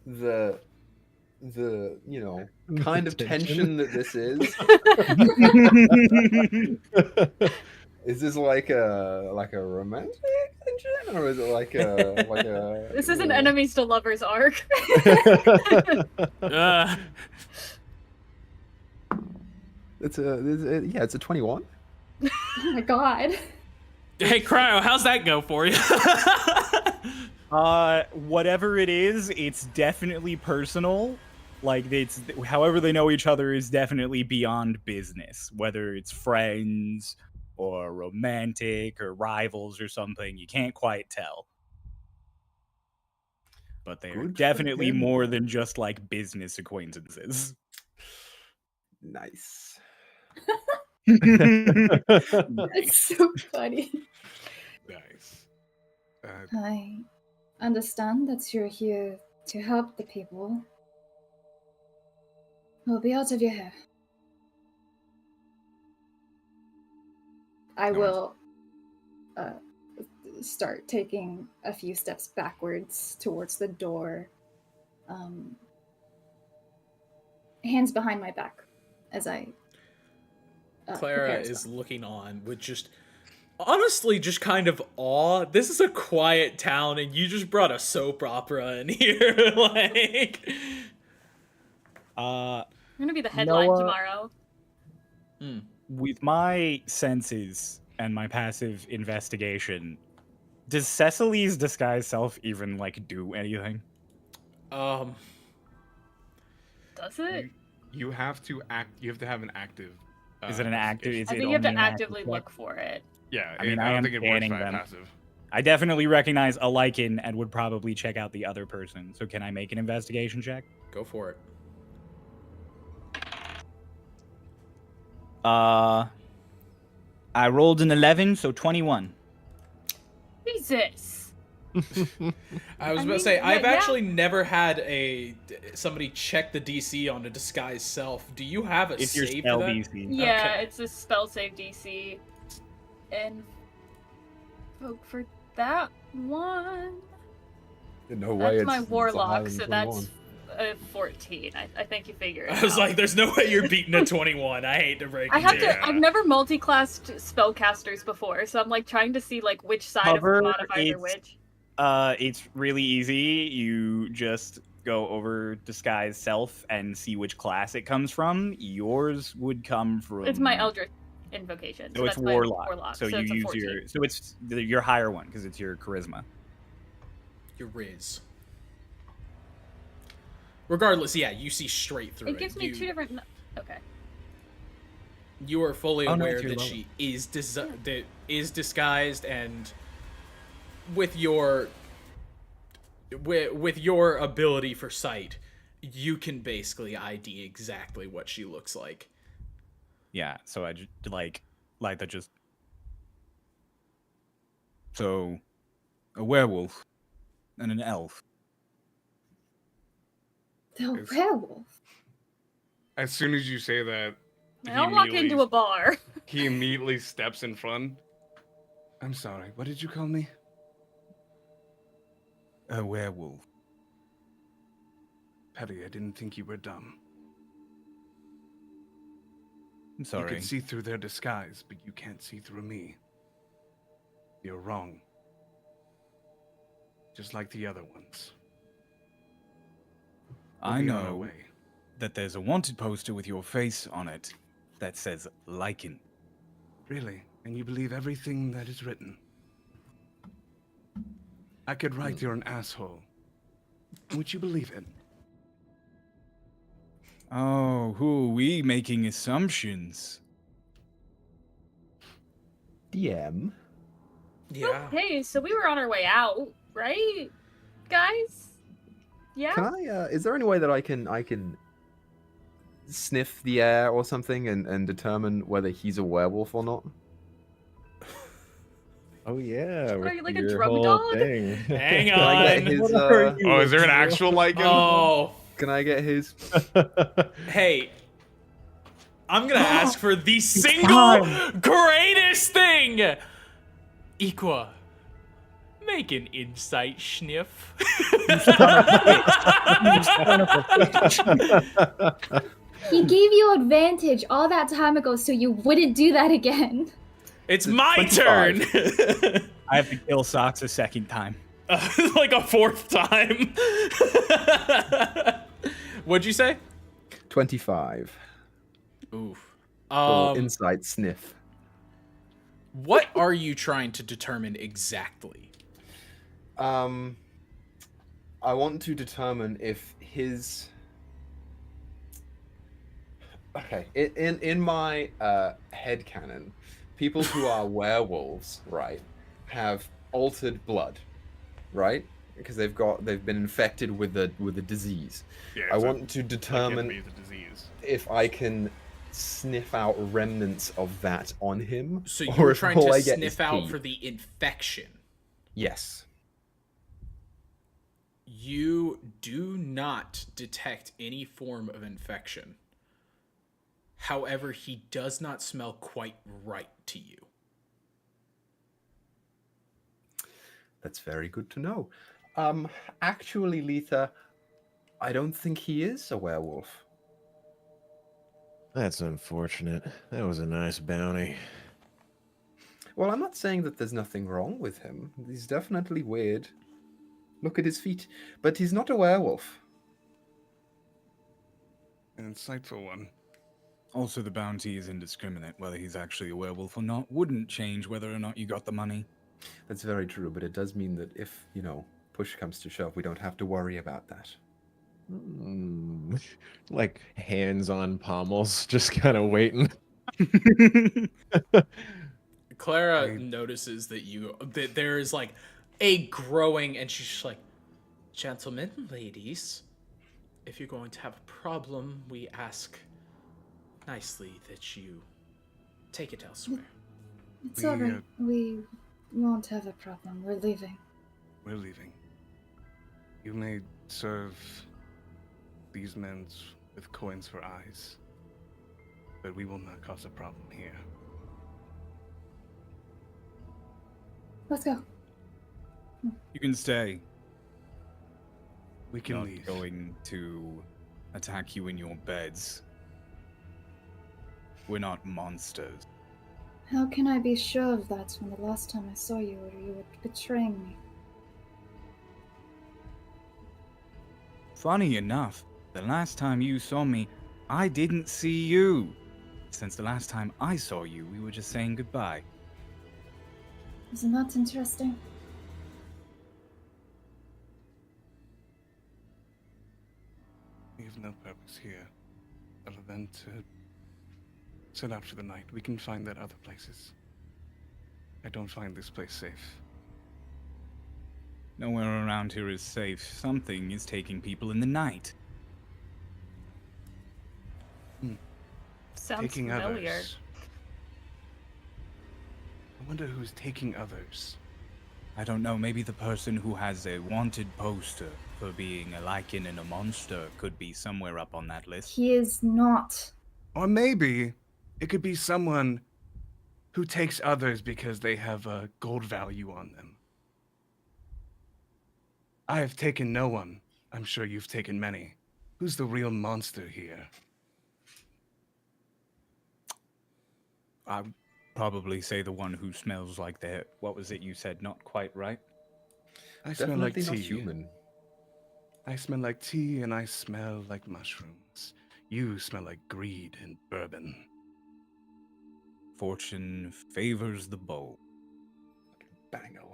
the kind of tension that this is? Is this like a romantic tension, or is it like a This is an enemies to lovers arc. It's a 21. Oh my god. Hey, Cryo, how's that go for you? Whatever it is, it's definitely personal. Like, it's however they know each other is definitely beyond business. Whether it's friends or romantic or rivals or something, you can't quite tell. But they are Good for definitely him. more than just like business acquaintances. Nice. That's so funny. Nice. I understand that you're here to help the people. We'll be out of your hair. I No will start taking a few steps backwards towards the door. Hands behind my back as I Clara prepare is stuff. looking on with just kind of awe. This is a quiet town, and you just brought a soap opera in here. Like, I'm gonna be the headline Noah- tomorrow. With my senses and my passive investigation, does Cecily's disguise self even like do anything? Does it? You have to act. You have to have an active. Is it an active? investigation. Is I it think you have to only an active actively check? look for it. Yeah, I mean, I I don't am think it works scanning by them. passive. I definitely recognize a Lycan and would probably check out the other person. So can I make an investigation check? go for it. I rolled an 11, so 21. Jesus. I was about to mean, say, yeah, I've yeah. actually never had somebody check the DC on a disguise self. Do you have a If your save spell for that? DC. Yeah, Okay. it's a spell save DC. And vote for that one. No way. That's my it's higher warlock, than so 21. that's a 14. I think you figure it I was out. like, there's no way you're beating a 21. I hate to break I it have to to. you. I've never multi-classed spellcasters before, so I'm like trying to see like which side of Cover, the modifiers are it's- which. It's really easy. You just go over disguise self and see which class it comes from. Yours would come from. It's my Eldritch invocation. So it's that's my warlock. So you it's a use 14. your. So it's your higher one because it's your charisma. Your Riz. Regardless, yeah, you see straight through it. It gives me two different. Okay. You are fully Oh, no, aware it's your that lower. she is disguised, and with your ability for sight, you can basically ID exactly what she looks like. Yeah. So I just like that just. So, a werewolf and an elf. The It's- werewolf. As soon as you say that, I don't walk immediately- into a bar. he immediately steps in front. I'm sorry, what did you call me? A werewolf. Petty, I didn't think you were dumb. I'm You sorry. can see through their disguise, but you can't see through me. You're wrong. Just like the other ones. We'll I be on our know way. that there's a wanted poster with your face on it that says Lycan. Really? And you believe everything that is written? I could write you're an asshole. Would you believe it? Oh, who are we making assumptions? DM. Yeah. Hey, so we were on our way out, right, guys? Yeah. Can I? Is there any way that I can sniff the air or something and determine whether he's a werewolf or not? Oh yeah. What, with are you like a your drug whole dog? Thing. Hang Can I on. get his? Oh, is there an actual Lycan? Oh, Can I get his? hey. I'm gonna ask for the single greatest thing! Equa, make an insight sniff. He gave you advantage all that time ago, so you wouldn't do that again. It's my 25. turn! I have to kill Socks a second time. Like a fourth time. What'd you say? 25. Oof. For insight sniff. What are you trying to determine exactly? I want to determine if his. Okay, in my headcanon, people who are werewolves, right, have altered blood, right? Because they've been infected with a disease. Yeah, I it's want to like determine the disease. if I can sniff out remnants of that on him. So or you're if trying all to I get is sniff out pee. for the infection. Yes. You do not detect any form of infection. However, he does not smell quite right to you. That's very good to know. Actually, Letha, I don't think he is a werewolf. That's unfortunate. That was a nice bounty. Well, I'm not saying that there's nothing wrong with him. He's definitely weird. Look at his feet. But he's not a werewolf. An insightful one. Also, the bounty is indiscriminate. Whether he's actually a werewolf or not wouldn't change whether or not you got the money. That's very true, but it does mean that if, push comes to shove, we don't have to worry about that. Like hands on pommels, just kind of waiting. Clara notices that there is like a growing, and she's just like, gentlemen, ladies, if you're going to have a problem, we ask nicely that you take it elsewhere. It's alright. We won't have a problem. We're leaving. We're leaving. You may serve these men with coins for eyes, but we will not cause a problem here. Let's go. You can stay. We can Not leave. going to attack you in your beds. We're not monsters. How can I be sure of that when the last time I saw you were betraying me? Funny enough, the last time you saw me, I didn't see you. Since the last time I saw you, we were just saying goodbye. Isn't that interesting? We have no purpose here other than to set out for the night. We can find that other places. I don't find this place safe. Nowhere around here is safe. Something is taking people in the night. Sounds Taking familiar. others. I wonder who's taking others. I don't know, maybe the person who has a wanted poster for being a lichen and a monster could be somewhere up on that list. He is not. Or maybe it could be someone who takes others because they have a gold value on them. I have taken no one. I'm sure you've taken many. Who's the real monster here? I'd probably say the one who smells like they're, what was it you said, not quite right? I smell like Definitely tea. not human. I smell like tea and I smell like mushrooms. You smell like greed and bourbon. Fortune favors the bold. Bang a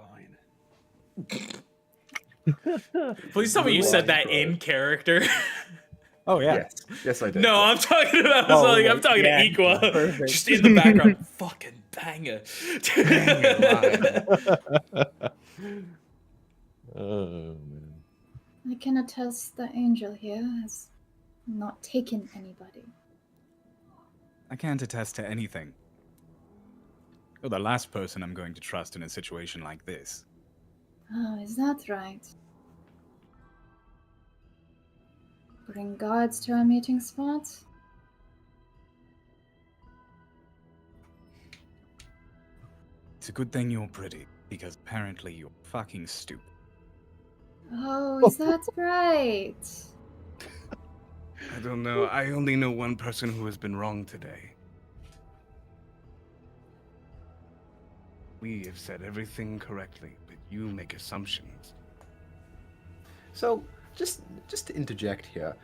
line. Please tell me you said that in character. Oh yeah. Yes. Yes, I did. No, I'm talking about. Oh, I'm right, talking yeah, to Equa. perfect. Just in the background, fucking banger. Oh man. I can attest the angel here has not taken anybody. I can't attest to anything. You're the last person I'm going to trust in a situation like this. Oh, is that right? Bring guards to our meeting spot? It's a good thing you're pretty, because apparently you're fucking stupid. Oh, is that right? I don't know. I only know one person who has been wrong today. We have said everything correctly, but you make assumptions. So, just to interject here,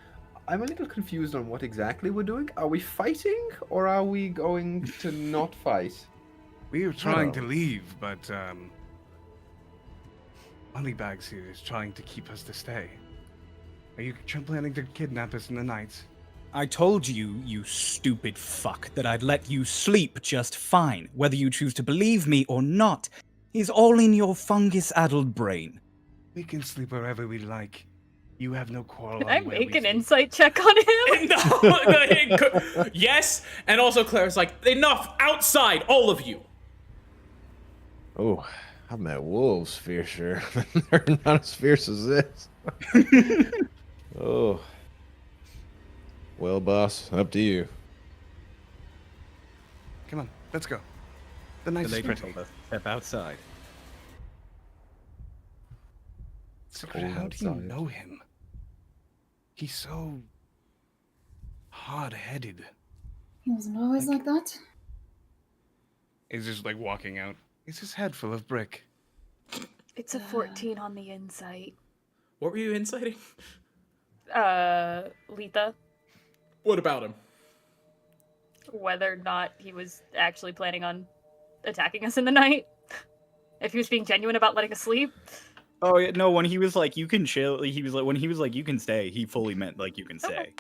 I'm a little confused on what exactly we're doing. Are we fighting, or are we going to not fight? We are trying to Oh. leave, but Moneybags here is trying to keep us to stay. Are you planning to kidnap us in the night? I told you, you stupid fuck, that I'd let you sleep just fine. Whether you choose to believe me or not is all in your fungus-addled brain. We can sleep wherever we like. You have no quarrel. Can on I where make we an sleep. insight check on him? No, yes, and also Claire's like, enough, outside, all of you. Oh, I've met wolves fiercer. They're not as fierce as this. Oh. Well, boss, up to you. Come on, let's go. The The night's lady pretty. told us, step outside. Secret, Cold how do you outside. know him? He's so hard-headed. He wasn't always like that. He's just like walking out. He's his head full of brick. It's a 14 on the insight. What were you inciting? Letha, What about him? whether or not he was actually planning on attacking us in the night. If he was being genuine about letting us sleep. Oh yeah, no, when he was like, you can chill, he was like, when he was like, you can stay, he fully meant like, you can stay. Okay.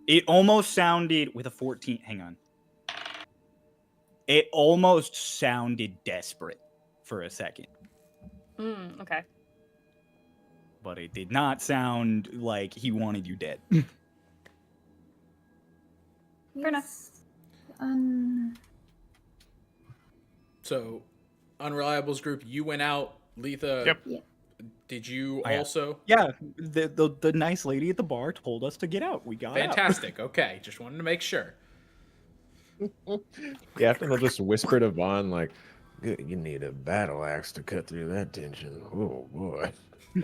It almost sounded, with a 14, hang on. It almost sounded desperate for a second. Okay. But it did not sound like he wanted you dead. Fair enough. So, Unreliables group, you went out. Letha, Yep. Yeah. Did you I- also? Yeah, the nice lady at the bar told us to get out. We got out. Fantastic. Okay, just wanted to make sure. Yeah, I think they'll just whisper to Vaughn, like, Good, you need a battle axe to cut through that tension. Oh boy.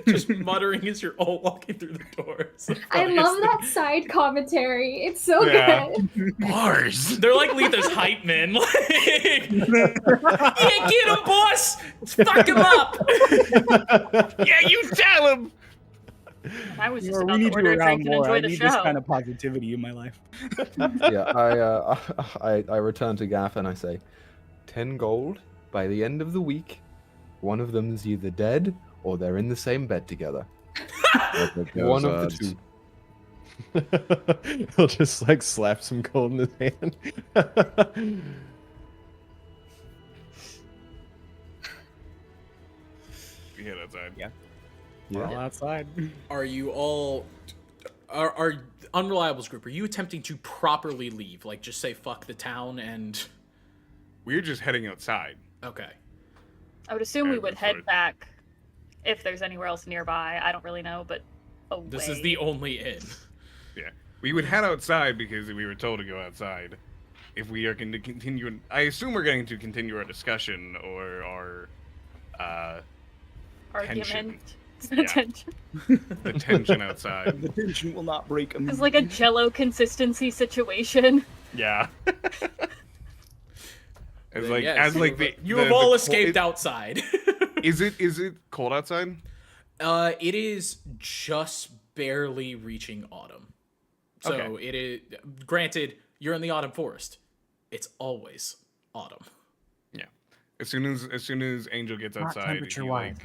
Just muttering as you're all walking through the doors. I love that side commentary. It's so Yeah. good. Bars. They're like Letha's hype men. Like, yeah, get him, boss! Fuck him up! Yeah, you tell him. I was just We about to need you order a around drink and more. enjoy I the need show. this kind of positivity in my life. Yeah, I return to Gaff and I say, 10 gold. By the end of the week, one of them's either dead or they're in the same bed together. One of the two. He'll just like slap some gold in his hand. We head outside. Yeah. Yeah. All outside. Are you all... Are Unreliables group, are you attempting to properly leave? Like, just say fuck the town and... We're just heading outside. Okay. I would assume we Okay, would that's head fine. back if there's anywhere else nearby. I don't really know, but away. This is the only inn. Yeah. We would head outside because we were told to go outside. If we are going to continue... I assume we're going to continue our discussion or our... argument. tension. The Yeah. tension. the tension outside. The tension will not break. It's like a Jello consistency situation. Yeah. As Then like yes, as you like have- the you the- have all the escaped cold, outside. Is it cold outside? It is just barely reaching autumn. So Okay. it is, granted, you're in the autumn forest. It's always autumn. Yeah. As soon as Angel gets Not outside, temperature-wise.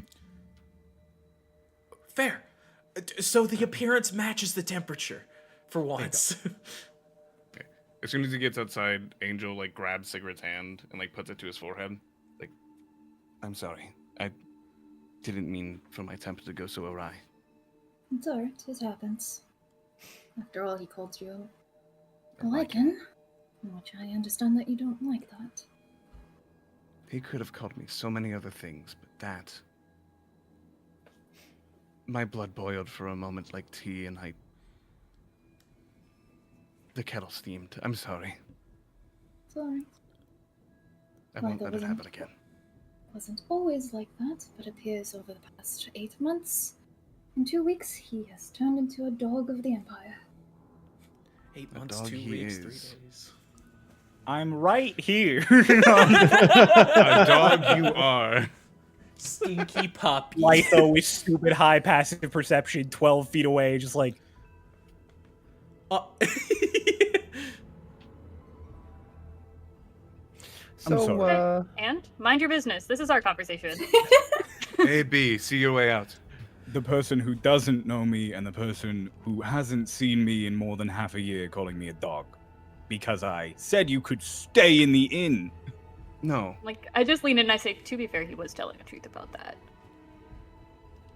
Fair. So the appearance matches the temperature for once. as soon as he gets outside, Angel like grabs Sigrid's hand and like puts it to his forehead. Like, I'm sorry. I didn't mean for my temper to go so awry. It's alright, it happens. After all, he called you a I like lichen, which I understand that you don't like that. He could have called me so many other things, but that... My blood boiled for a moment like tea, and the kettle steamed. I'm sorry. It's alright. I Well, won't that let it wasn't- happen again. Wasn't always like that, but appears over the past 8 months. In 2 weeks, he has turned into a dog of the Empire. 8 The months, dog 2 he weeks, 3 is. days. I'm right here. A dog you are. Stinky puppy. Litho with stupid high passive perception, 12 feet away, just like, Oh. I'm So, sorry. And mind your business. This is our conversation. A, B, see your way out. the person who doesn't know me and the person who hasn't seen me in more than half a year calling me a dog. Because I said you could stay in the inn. No. Like, I just lean in and I say, to be fair, he was telling the truth about that.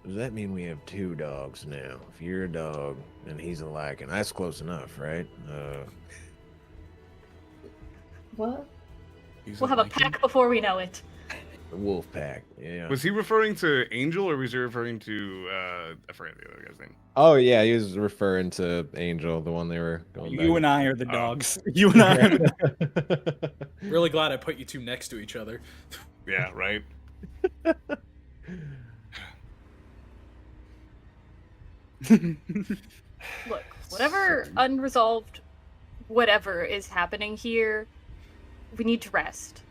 Does that mean we have 2 dogs now? If you're a dog and he's a lichen, that's close enough, right? What? He's We'll have a lichen? pack before we know it. The wolf pack. Yeah. Was he referring to Angel or was he referring to I forget the other guy's name? Oh yeah, he was referring to Angel, the one they were going back. You and I are the Oh. dogs. You and I are the Really glad I put you two next to each other. Yeah, right. Look, whatever unresolved whatever is happening here, we need to rest.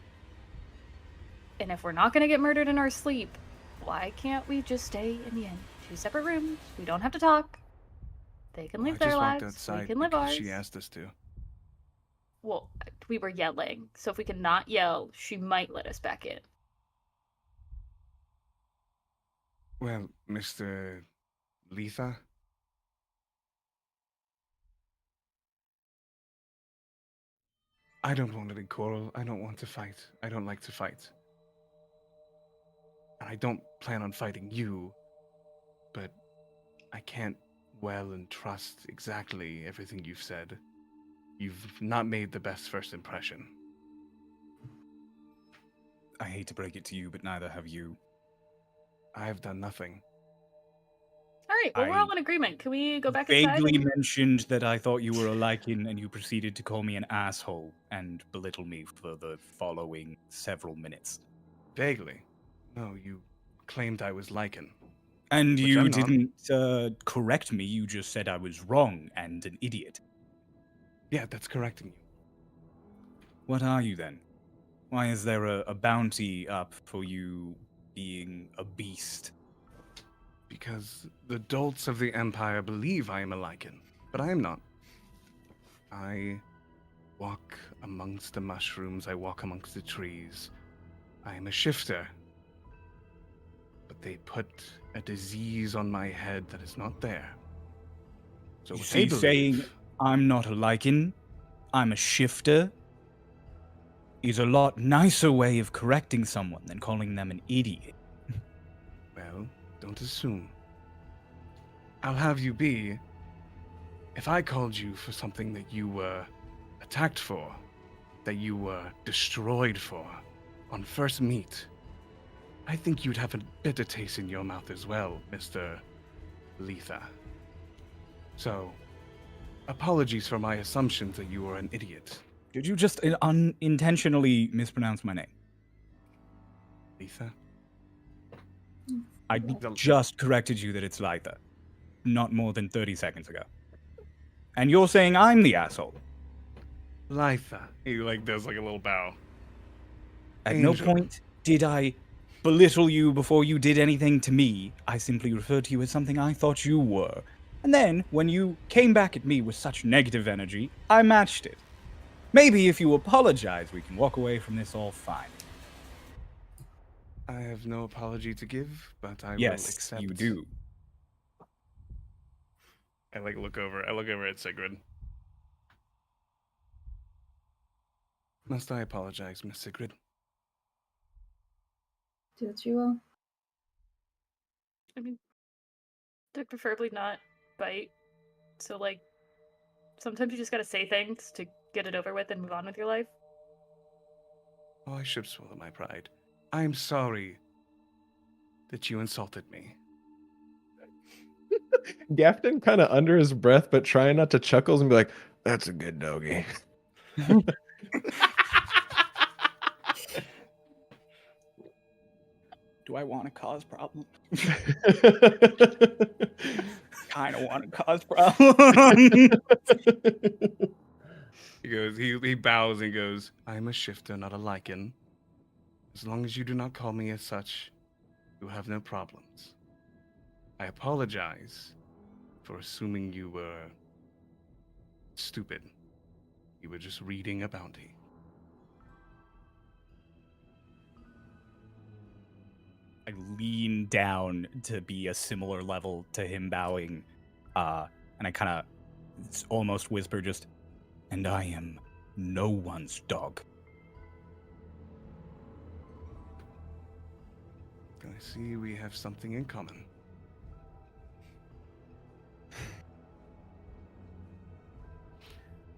And if we're not going to get murdered in our sleep, why can't we just stay in the inn? 2 separate rooms. We don't have to talk. They can live I their just walked lives. outside We can live because ours. she asked us to. Well, we were yelling, so if we can not yell, she might let us back in. Well, Mr. Letha? I don't want any quarrel. I don't want to fight. I don't like to fight. And I don't plan on fighting you, but I can't well and trust exactly everything you've said. You've not made the best first impression. I hate to break it to you, but neither have you. I have done nothing. All right, well, we're all I in agreement. Can we go back inside? Vaguely mentioned that I thought you were a lichen, and you proceeded to call me an asshole and belittle me for the following several minutes. Vaguely. No, you claimed I was lichen. And Which you I'm not. didn't correct me. You just said I was wrong and an idiot. Yeah, that's correcting you. What are you then? Why is there a bounty up for you being a beast? Because the dolts of the Empire believe I am a lichen, but I am not. I walk amongst the mushrooms, I walk amongst the trees. I am a shifter. But they put a disease on my head that is not there. So You what see, they saying believe, I'm not a lichen, I'm a shifter, is a lot nicer way of correcting someone than calling them an idiot. well, don't assume. I'll have you be, if I called you for something that you were attacked for, that you were destroyed for, on first meet, I think you'd have a bitter taste in your mouth as well, Mr. Letha. So, apologies for my assumptions that you were an idiot. Did you just unintentionally mispronounce my name? Letha? I just corrected you that it's Litha, not more than 30 seconds ago. And you're saying I'm the asshole. Litha. He does a little bow. At Angel. no point did I belittle you before you did anything to me. I simply referred to you as something I thought you were. And then, when you came back at me with such negative energy, I matched it. Maybe if you apologize, we can walk away from this all fine. I have no apology to give, but I will Yes, accept. you do. I look over at Sigrid. Must I apologize, Miss Sigrid? Do what you will. I mean, they'd preferably not bite. So, sometimes you just gotta say things to get it over with and move on with your life. Oh, I should swallow my pride. I am sorry that you insulted me. Gafton kind of under his breath, but trying not to chuckles and be like, "That's a good doggy." Do I want to cause problems? Kind of want to cause problems. He bows and goes, I am a shifter, not a lichen. As long as you do not call me as such, you have no problems. I apologize for assuming you were stupid. You were just reading a bounty. I lean down to be a similar level to him bowing, and I kind of almost whisper just, and I am no one's dog. I see we have something in common.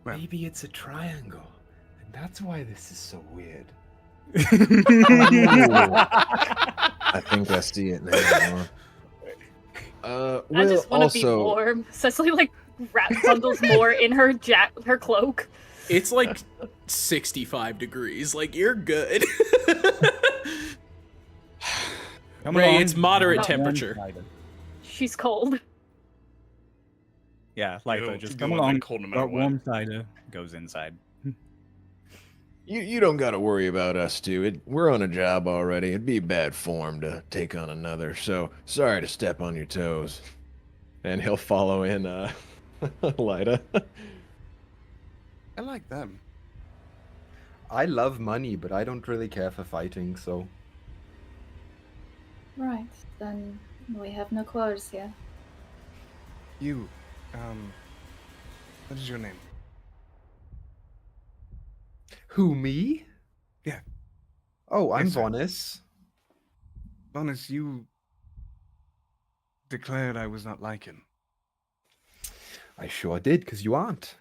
Well, Maybe it's a triangle, and that's why this is so weird. I think I see it now. I Will just want to be also warm. Cecily bundles more in her her cloak. It's 65 degrees. You're good. Come Ray, along. it's moderate No. temperature. She's cold. Yeah, It'll just go come in along. cold no matter Got what. warm cider goes inside. You don't got to worry about us two. We're on a job already. It'd be bad form to take on another. So sorry to step on your toes. And he'll follow in Lyda. I like them. I love money, but I don't really care for fighting, so. Right, then we have no quarrels here. You, what is your name? Who, me? Yeah. Oh, I'm Yes, sir. Vonis. Bonus, you declared I was not lichen. I sure did, because you aren't.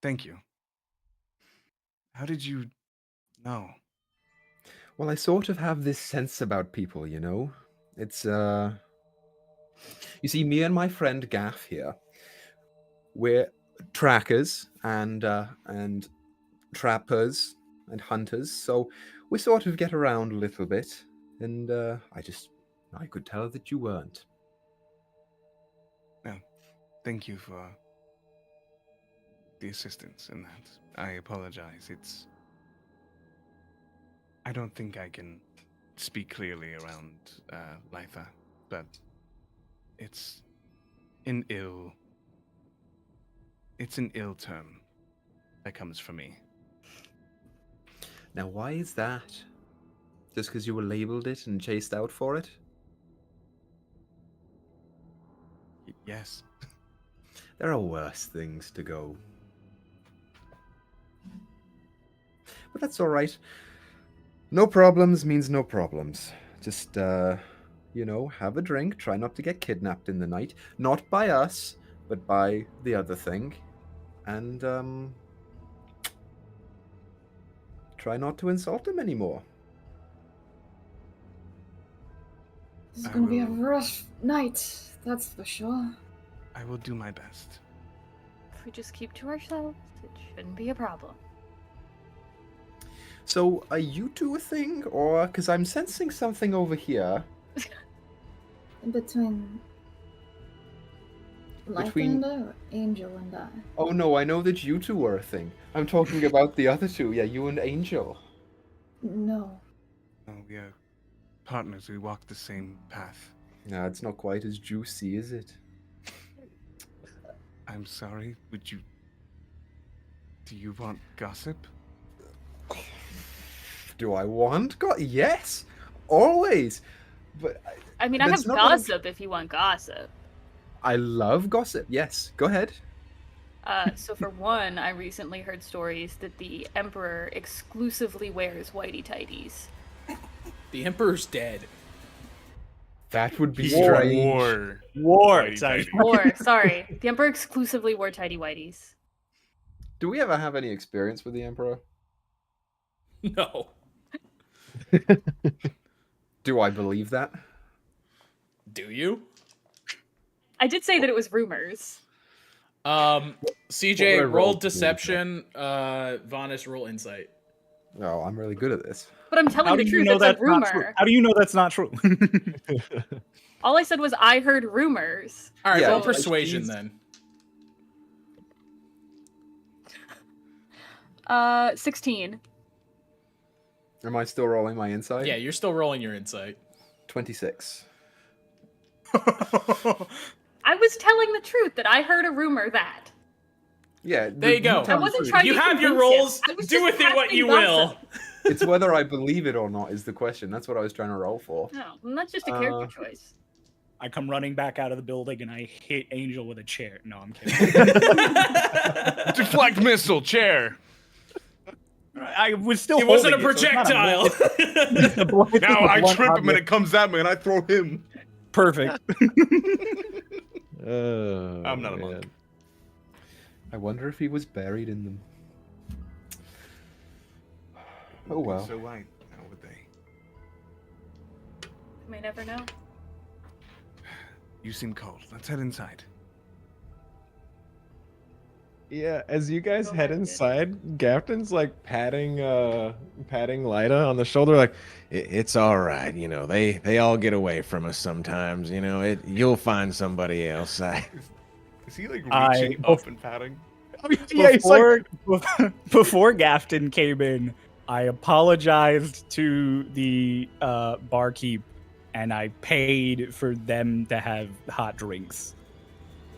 Thank you. How did you know? Well, I sort of have this sense about people, you know? It's, You see, me and my friend Gaff here, we're trackers and trappers and hunters, so we sort of get around a little bit. And I could tell that you weren't. Well, thank you for the assistance in that. I apologize. I don't think I can speak clearly around Litha, but it's an ill term that comes from me. Now, why is that? Just because you were labeled it and chased out for it? Yes. There are worse things to go. But that's all right. No problems means no problems. Just, have a drink. Try not to get kidnapped in the night. Not by us, but by the other thing. And, try not to insult him anymore. This is gonna be a rough night, that's for sure. I will do my best. If we just keep to ourselves, it shouldn't be a problem. So, are you two a thing, or because I'm sensing something over here? Between Life and I, or Angel and I? Oh no, I know that you two were a thing. I'm talking about the other two. Yeah, you and Angel. No. Oh, we are partners. We walk the same path. Nah, it's not quite as juicy, is it? I'm sorry. Do you want gossip? Do I want yes, always. But I mean, I have gossip if you want gossip. I love gossip. Yes, go ahead. So for one, I recently heard stories that the Emperor exclusively wears whitey tighties. The Emperor's dead. That would be strange. War. War. Sorry, the Emperor exclusively wore tighty whities. Do we ever have any experience with the Emperor? No. Do I believe that? Do you? I did say that it was rumors. CJ, roll deception. Vanis, roll insight. No, I'm really good at this. But I'm telling the truth, it's a rumor. How do you know that's not true? All I said was I heard rumors. All right, Yeah, roll persuasion then. 16. Am I still rolling my insight? Yeah, you're still rolling your insight. 26. I was telling the truth that I heard a rumor that. Yeah, there you go. I wasn't trying you to have your convince rolls. him. Do with it what you will. It's whether I believe it or not is the question. That's what I was trying to roll for. No, well, that's just a character choice. I come running back out of the building and I hit Angel with a chair. No, I'm kidding. Deflect missile, chair. I was still. It wasn't a holding it, projectile. Now I trip him and it comes at me and I throw him. Perfect. I'm not a monk. I wonder if he was buried in them. Oh well. So why? How would they? You may never know. You seem cold. Let's head inside. Yeah, as you guys head inside, Gafton's like patting Lyda on the shoulder, like it's all right, they all get away from us sometimes, you'll find somebody else. Is he like reaching up and patting? Yeah, before Gafton came in, I apologized to the barkeep and I paid for them to have hot drinks.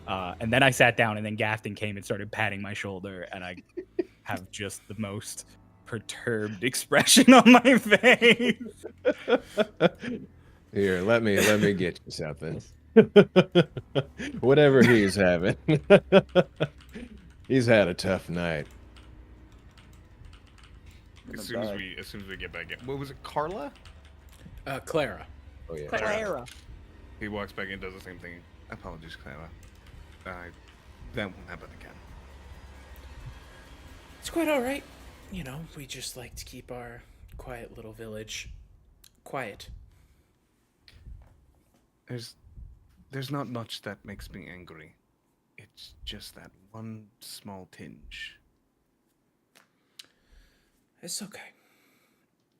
And then I sat down, and then Gafton came and started patting my shoulder, and I have just the most perturbed expression on my face. Here, let me get you something. Whatever he's having. He's had a tough night. As soon as we get back in. What was it, Carla? Clara. Oh yeah. Clara. He walks back in, does the same thing. Apologies, Clara. That won't happen again. It's quite all right. We just like to keep our quiet little village quiet. There's not much that makes me angry. It's just that one small tinge. It's okay.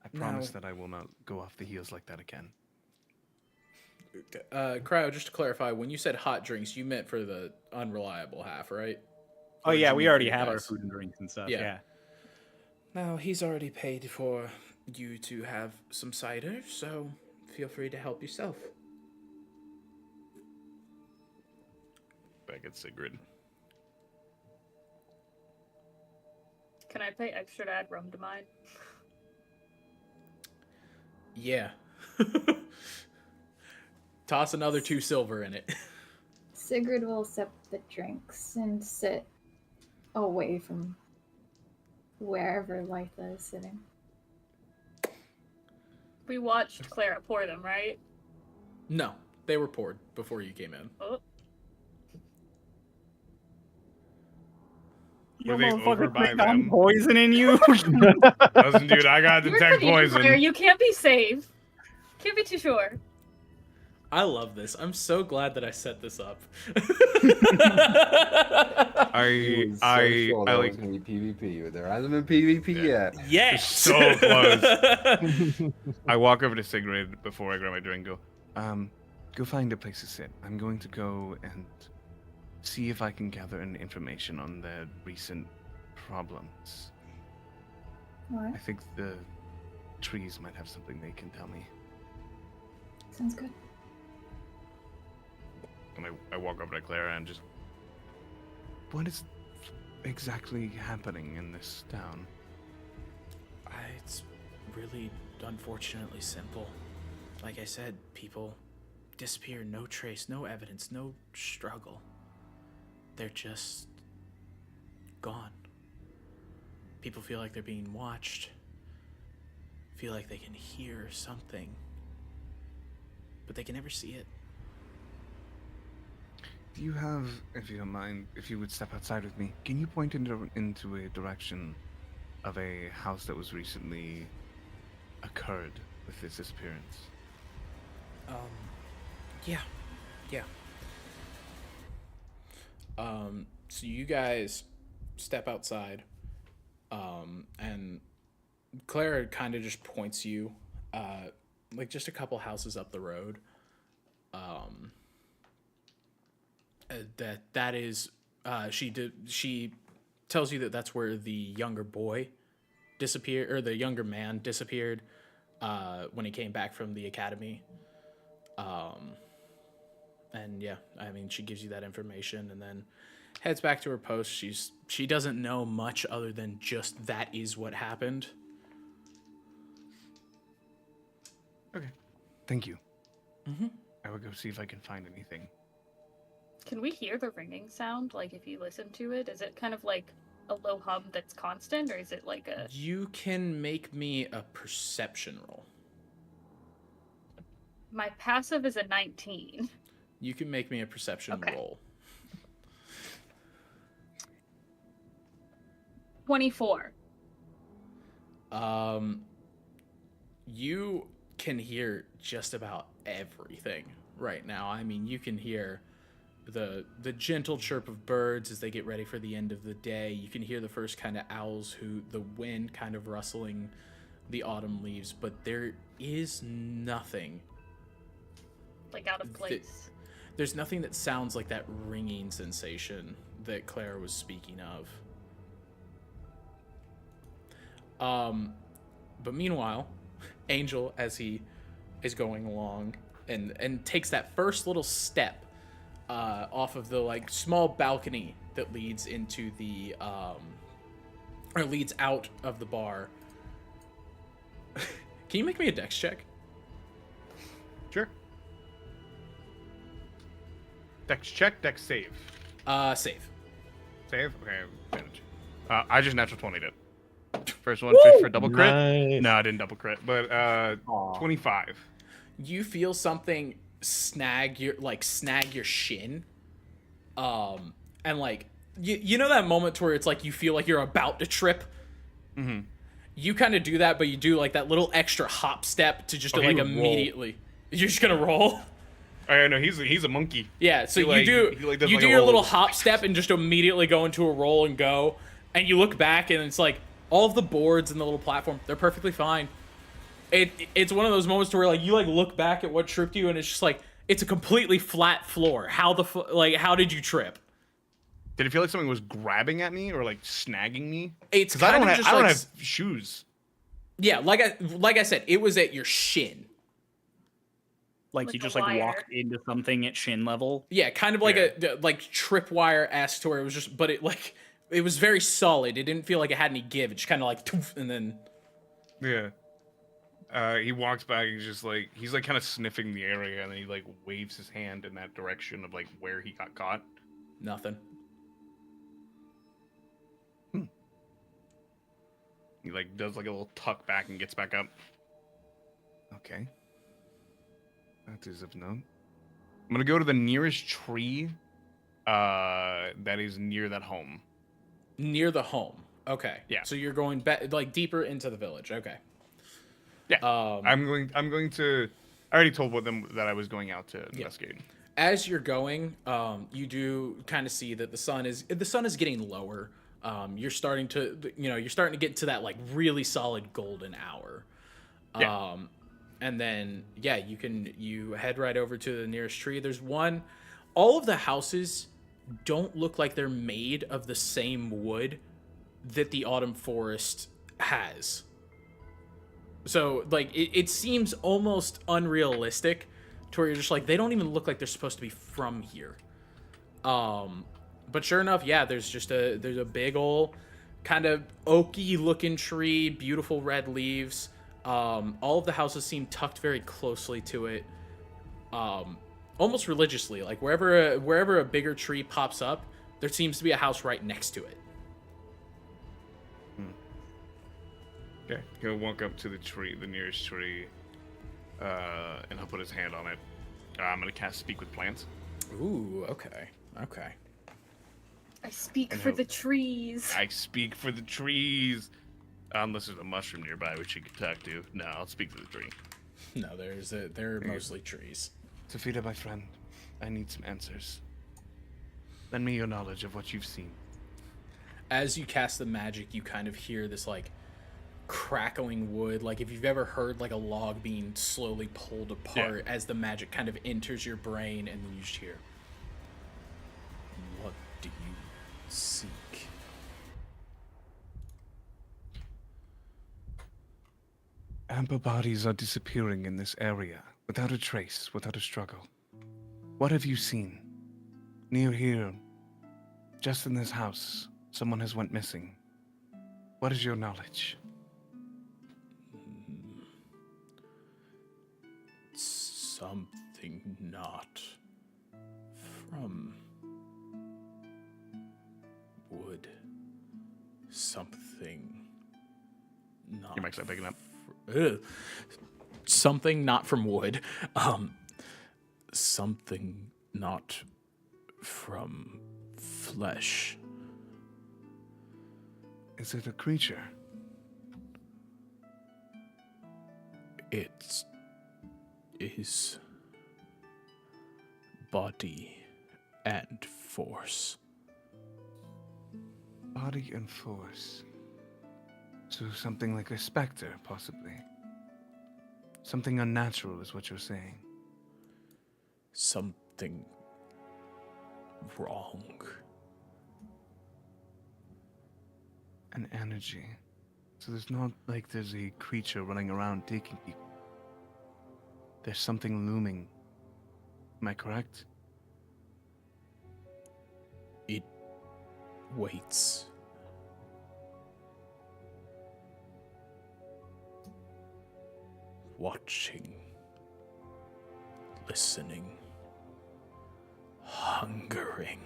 I promise No. that I will not go off the heels like that again. Cryo, just to clarify, when you said hot drinks, you meant for the unreliable half, right? Oh Or did yeah, you we mean for already you have our guys? food and drinks and stuff. Yeah. Yeah. Now, he's already paid for you to have some cider, so feel free to help yourself. Back at Sigrid. Can I pay extra to add rum to mine? Yeah. Toss another 2 silver in it. Sigrid will sip the drinks and sit away from wherever Litha is sitting. We watched Clara pour them, right? No, they were poured before you came in. Oh. Were they over by I'm them? poisoning you. Listen, dude, I got You're detect Canadian player, poison. you can't be safe. Can't be too sure. I love this. I'm so glad that I set this up. I was so sure there was gonna be PvP, but there hasn't been PvP yet. Yes! So close. I walk over to Sigrid before I grab my drink and go, go find a place to sit. I'm going to go and see if I can gather any information on their recent problems. Alright, I think the trees might have something they can tell me. sounds good. And I walk over to Clara and just, what is exactly happening in this town? It's really unfortunately simple. Like I said, people disappear, no trace, no evidence, no struggle. They're just gone. People feel like they're being watched, feel like they can hear something, but they can never see it. Do you have, if you don't mind, if you would step outside with me, can you point into a direction of a house that was recently occurred with this disappearance? Yeah. So you guys step outside, and Clara kind of just points you, like just a couple houses up the road. That is, she tells you that that's where the younger boy disappeared, or the younger man disappeared, when he came back from the academy. And yeah, I mean, she gives you that information and then heads back to her post. She doesn't know much other than just that is what happened. Okay. Thank you. Mm-hmm. I will go see if I can find anything. Can we hear the ringing sound? Like, if you listen to it, is it kind of like a low hum that's constant, or is it like a... You can make me a perception roll. My passive is a 19. You can make me a perception roll. 24. You can hear just about everything right now. I mean, you can hear the gentle chirp of birds as they get ready for the end of the day. You can hear the first kind of owls hoot, the wind kind of rustling the autumn leaves, but there is nothing Like out of place. There's nothing that sounds like that ringing sensation that Clara was speaking of. But meanwhile, Angel, as he is going along and takes that first little step off of the like small balcony that leads into the or leads out of the bar. Can you make me a dex check? Sure. Dex check, dex save. Save. Save? Okay, advantage. I just natural 20'd it. First one for double crit. Nice. No, I didn't double crit, but 25. You feel something snag your shin, and like you know that moment where it's like you feel like you're about to trip. Mm-hmm. You kind of do that, but you do like that little extra hop step to just Oh, to, he like would immediately. You're just gonna roll. I know he's a monkey. Yeah, so He, like, you he, like, does, you like, do a your roll. little hop step and just immediately go into a roll and go, and you look back and it's like All of the boards and the little platform, they're perfectly fine. It's one of those moments where like you like look back at what tripped you, and it's just like it's a completely flat floor. How did you trip? Did it feel like something was grabbing at me or like snagging me? It's Because I kind don't of have just I don't like have shoes. yeah, like I said, it was at your shin. Like Like you a just like wire. walked into something at shin level. Yeah, kind of like a like tripwire-esque to where it was just, but it was very solid. It didn't feel like it had any give. It just kind of like toof, and then Yeah. He walks back and he's like kind of sniffing the area, and then he like waves his hand in that direction of like where he got caught. nothing. He like does like a little tuck back and gets back up. Okay. That is of note. I'm gonna go to the nearest tree that is near that home. Near the home. Okay. Yeah. So you're going like deeper into the village. Okay. Yeah. I'm going to I already told them that I was going out to investigate. As you're going, you do kind of see that the sun is getting lower. You're starting to get to that like really solid golden hour. Yeah. And then you head right over to the nearest tree. There's one. All of the houses don't look like they're made of the same wood that the autumn forest has. So like it seems almost unrealistic to where you're just like, they don't even look like they're supposed to be from here. But sure enough, yeah, there's a big ol' kind of oaky looking tree, beautiful red leaves. All of the houses seem tucked very closely to it, almost religiously. Like wherever a bigger tree pops up, there seems to be a house right next to it. Okay. He'll walk up to the nearest tree, and he'll put his hand on it. I'm gonna cast Speak with Plants. Ooh, okay. I speak for the trees. I speak for the trees. Unless there's a mushroom nearby which you could talk to. No, I'll speak to the tree. No, they're mostly trees. Tafida, my friend, I need some answers. Lend me your knowledge of what you've seen. As you cast the magic, you kind of hear this like crackling wood, like if you've ever heard like a log being slowly pulled apart as the magic kind of enters your brain, and then you just hear, "What do you seek?" Amber bodies are disappearing in this area, without a trace, without a struggle. What have you seen? Near here, just in this house, someone has went missing. What is your knowledge? Something not from wood. Something not. Your mic's not picking up. Something not from wood. Something not from flesh. Is it a creature? It is body and force. Body and force. So something like a specter, possibly. Something unnatural is what you're saying. Something wrong. An energy. So there's not like there's a creature running around taking people. There's something looming. Am I correct? It waits. Watching. Listening. Hungering.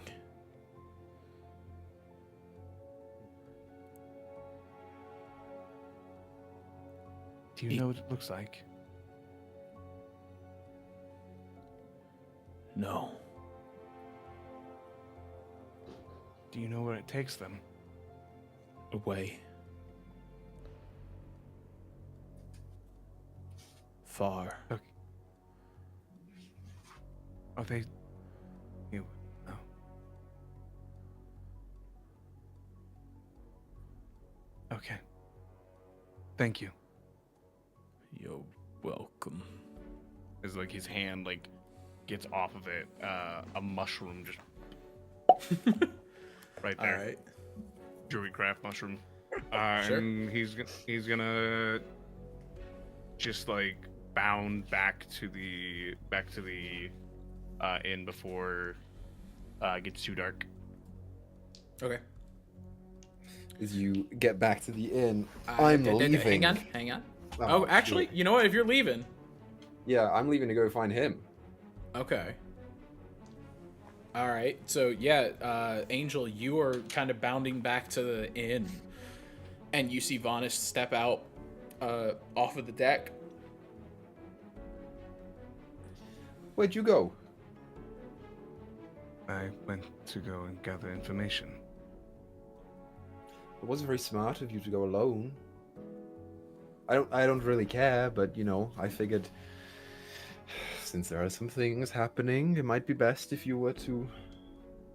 Do you know what it looks like? No. Do you know where it takes them? Away. Far. Okay. Are they... You... No. Okay. Thank you. You're welcome. As like his hand like gets off of it, a mushroom just right there. All right. Druidcraft mushroom. Sure. And he's gonna just like bound back to the inn before it gets too dark. Okay. As you get back to the inn, I'm leaving. Hang on. Oh, actually, shit. you know what? If you're leaving, Yeah, I'm leaving to go find him. okay. All right. So yeah, Angel, you are kind of bounding back to the inn, and you see Vonis step out off of the deck. Where'd you go? I went to go and gather information. It wasn't very smart of you to go alone. I don't really care, but you know, I figured since there are some things happening, it might be best if you were to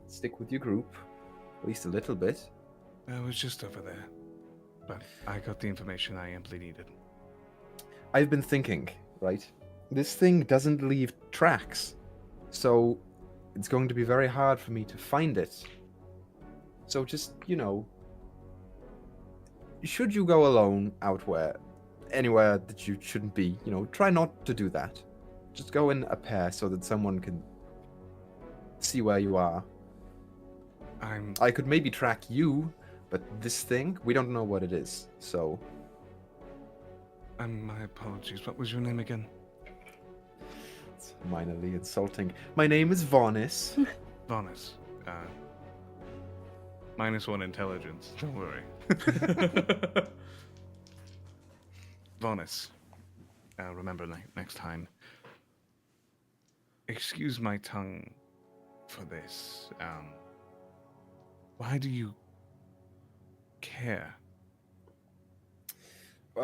stick with your group, at least a little bit. I was just over there, but I got the information I amply needed. I've been thinking, right? This thing doesn't leave tracks, so it's going to be very hard for me to find it. So just, you know, should you go alone out anywhere that you shouldn't be, you know, try not to do that. Just go in a pair so that someone can see where you are. I could maybe track you, but this thing, we don't know what it is, so... My apologies. What was your name again? It's minorly insulting. My name is Vonis. Vonis. -1 intelligence. Don't worry. Vonis. Remember next time. Excuse my tongue for this. Why do you care?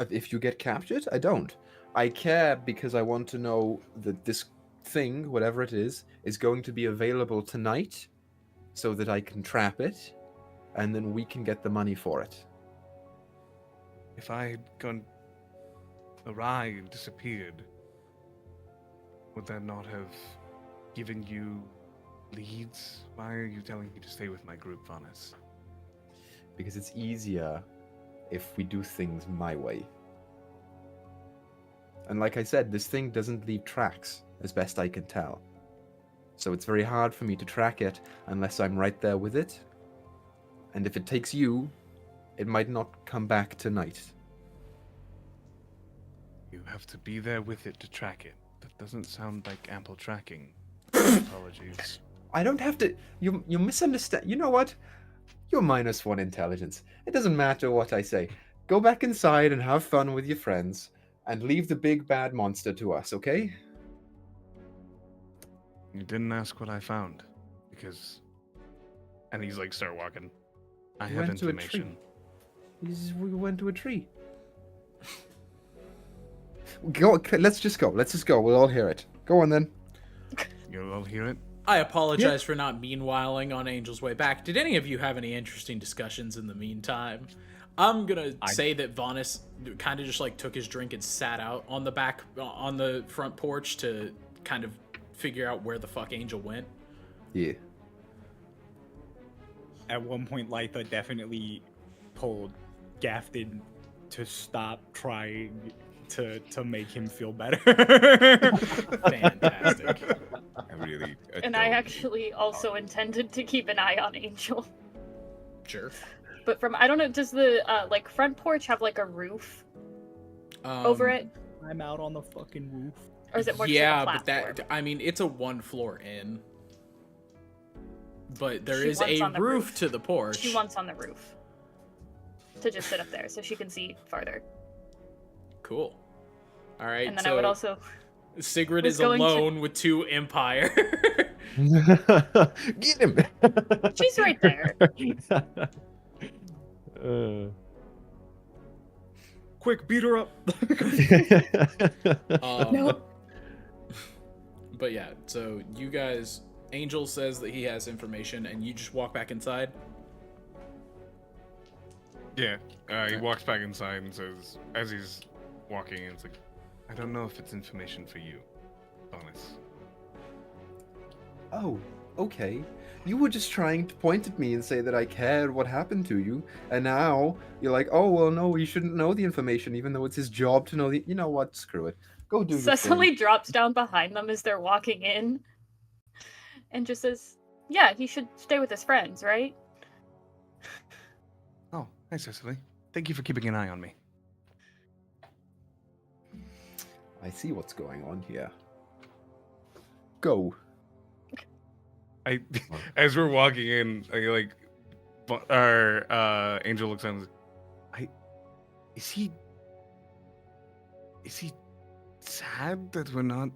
If you get captured, I don't. I care because I want to know that this thing, whatever it is going to be available tonight so that I can trap it, and then we can get the money for it. If I had gone awry and disappeared, would that not have given you leads? Why are you telling me to stay with my group, Vonis? Because it's easier if we do things my way. And like I said, this thing doesn't leave tracks, as best I can tell. So it's very hard for me to track it unless I'm right there with it. And if it takes you, it might not come back tonight. You have to be there with it to track it. That doesn't sound like ample tracking. Apologies. I don't have to... You misunderstand. You know what? You're -1 intelligence. It doesn't matter what I say. Go back inside and have fun with your friends, and leave the big bad monster to us, okay? You didn't ask what I found, because... And he's like, start walking. I We have went to a information. We went to a tree. Go. Let's just go. Let's just go. We'll all hear it. Go on then. You'll all hear it? I apologize for not meanwhiling on Angel's way back. Did any of you have any interesting discussions in the meantime? I'm gonna say that Vonis kind of just like took his drink and sat out on the front porch to kind of figure out where the fuck Angel went. Yeah. At one point, Litha definitely told Gafton to stop trying to make him feel better. Fantastic. I really And I actually also intended to keep an eye on Angel. Sure. But I don't know, does the like front porch have like a roof over it? I'm out on the fucking roof. Or is it more Yeah, just like a but that, platform? I mean, it's a 1-floor inn. But there She is wants a on the roof roof. to the porch. She wants on the roof. To just sit up there so she can see farther. Cool. All right. And then so I would also... Sigrid was is going to- alone with 2 Empire. Get him! She's right there. Quick, beat her up. Nope. But yeah, so you guys, Angel says that he has information, and you just walk back inside. Yeah. He walks back inside and says, as he's walking in, it's like, I don't know if it's information for you, Bonus. Oh, okay. You were just trying to point at me and say that I cared what happened to you, and now you're like, oh, well, no, you shouldn't know the information, even though it's his job to know the... You know what? Screw it. Go do your Cecily thing. drops down behind them as they're walking in and just says, yeah, he should stay with his friends, right? Oh, hi, Cecily. Thank you for keeping an eye on me. I see what's going on here. Go. As we're walking in, our Angel looks at him. Is he sad that we're not?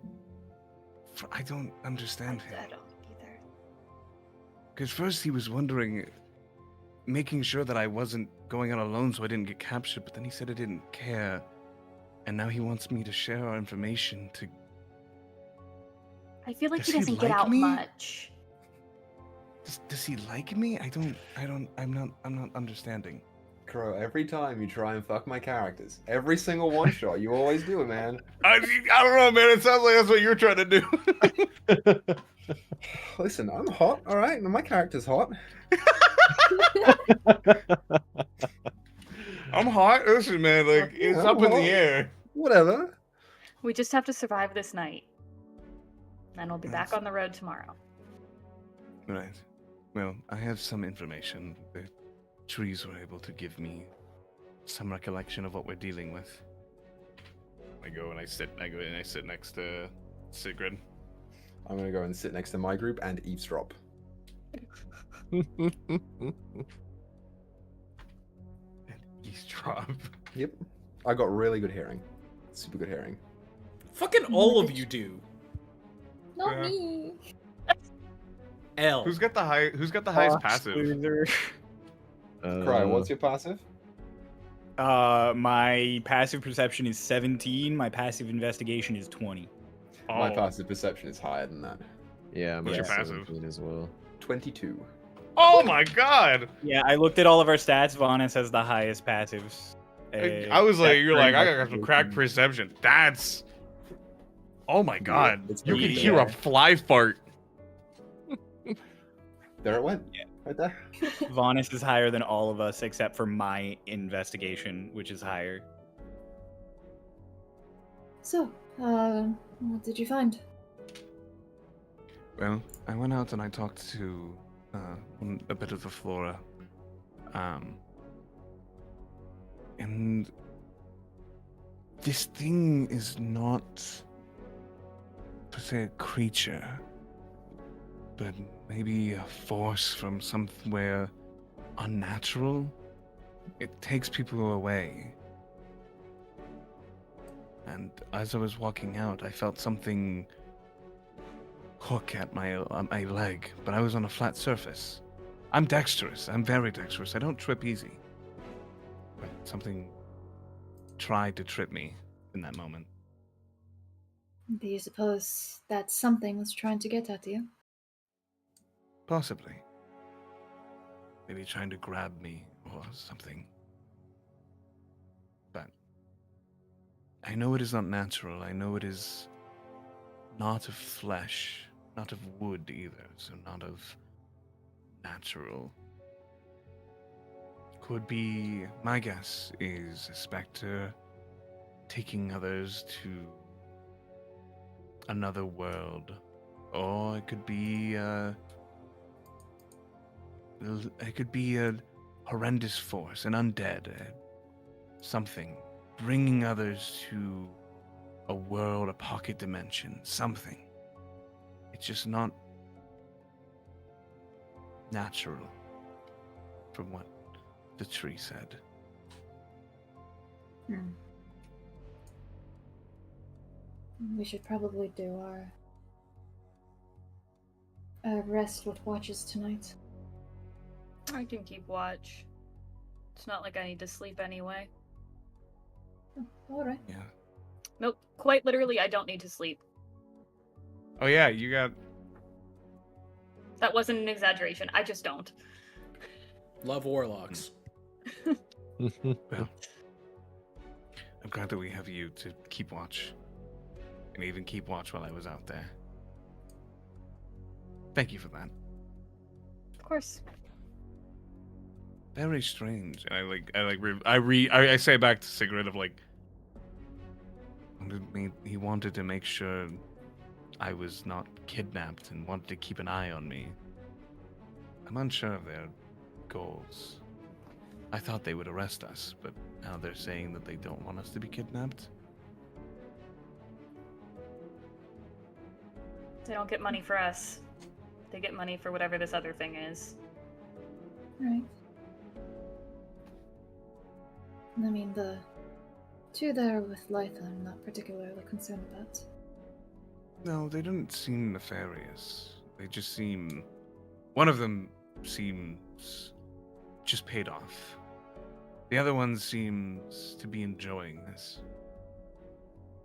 I don't understand him. I don't either. Because first he was wondering, making sure that I wasn't going out alone so I didn't get captured, but then he said I didn't care, and now he wants me to share our information to. I feel like Does he he doesn't get like out me? much. Does he like me? I'm not understanding. Crow, every time you try and fuck my characters, every single one shot, you always do it, man. I don't know, man. It sounds like that's what you're trying to do. Listen, I'm hot, alright? My character's hot. I'm hot. Listen, man. Like it's I'm up in the hot. air. Whatever. We just have to survive this night. Then we'll be back Yes. on the road tomorrow. Right. Well, I have some information. The trees were able to give me some recollection of what we're dealing with. I go and I sit next to Sigrid. I'm gonna go and sit next to my group and eavesdrop. Eavesdrop. Yep. I got really good hearing. Super good hearing. Fucking all of you do. Not Yeah. me. L. Who's got the highest passive? Loser. Cry, what's your passive? My passive perception is 17. My passive investigation is 20. My Oh. passive perception is higher than that. Yeah, What's your mine's passive? 17 as well. 22. Oh my god! Yeah, I looked at all of our stats. Vanis has the highest passives. I was like, That's you're like, I got some investigation. crack perception. That's. Oh my god! it's You can pretty hear bad. a fly fart. There it went. Yeah. Right there. Vanis is higher than all of us except for my investigation, which is higher. So, what did you find? Well, I went out and I talked to a bit of the flora, and this thing is not per se a creature, but maybe a force from somewhere unnatural. It takes people away. And as I was walking out, I felt something hook at my leg, but I was on a flat surface. I'm dexterous. I'm very dexterous. I don't trip easy. But something tried to trip me in that moment. Do you suppose that something was trying to get at you? Possibly. Maybe trying to grab me or something. But I know it is not natural. I know it is not of flesh, not of wood either, so not of natural. Could be, my guess is a specter taking others to another world. Or it could be a horrendous force, an undead, something, bringing others to a world, a pocket dimension, something. It's just not natural, from what the tree said. We should probably do our rest with watches tonight. I can keep watch. It's not like I need to sleep anyway. Oh, alright. Yeah. Nope, quite literally, I don't need to sleep. Oh yeah, you got. That wasn't an exaggeration. I just don't. Love warlocks. Well, I'm glad that we have you to keep watch. And even keep watch while I was out there. Thank you for that. Of course. Very strange. And I say back to Sigrid of like, he wanted to make sure I was not kidnapped and wanted to keep an eye on me. I'm unsure of their goals. I thought they would arrest us, but now they're saying that they don't want us to be kidnapped. They don't get money for us. They get money for whatever this other thing is. Right. I mean, the two there with Litha I'm not particularly concerned about. No, they didn't seem nefarious. They just seem... One of them seems just paid off. The other one seems to be enjoying this.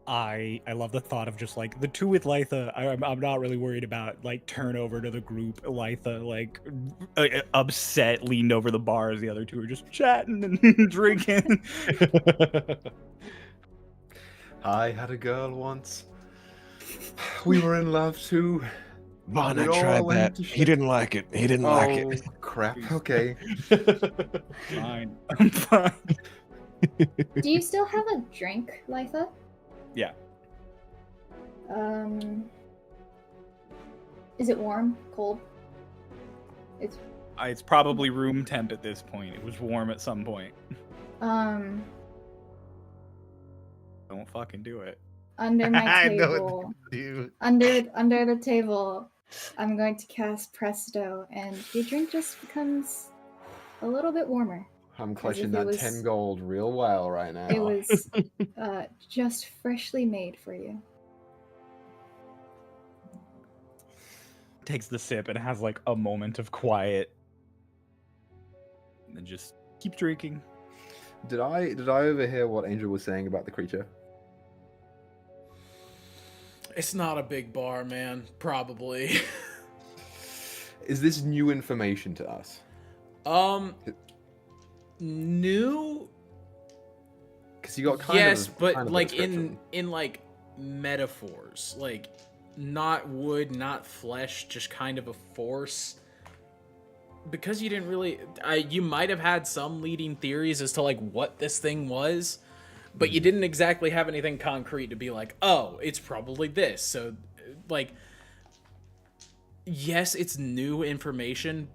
I love the thought of just like the two with Litha. I'm not really worried about like turnover to the group. Litha like upset, leaned over the bar as the other two are just chatting and drinking. I had a girl once. We were in love too. Vaughn, I We all tried went that. to He shit. didn't like it. He didn't like Oh it. crap. Okay. Fine. I'm fine. Do you still have a drink, Litha? Yeah. Is it warm? Cold? It's probably room temp at this point. It was warm at some point. Um, Don't fucking do it. under my I know table. Dude. Under the table, I'm going to cast Presto, and your drink just becomes a little bit warmer. I'm if clutching it that was- 10 gold real well right now. It was just freshly made for you. Takes the sip and has like a moment of quiet. And then just keep drinking. Did I overhear what Angel was saying about the creature? It's not a big bar, man. Probably. Is this new information to us? New. Because you got kind Yes, of but kind of a like description. in like metaphors, like not wood, not flesh, just kind of a force. Because you didn't really, you might have had some leading theories as to like what this thing was, but you didn't exactly have anything concrete to be like, oh, it's probably this. So, like, yes, it's new information,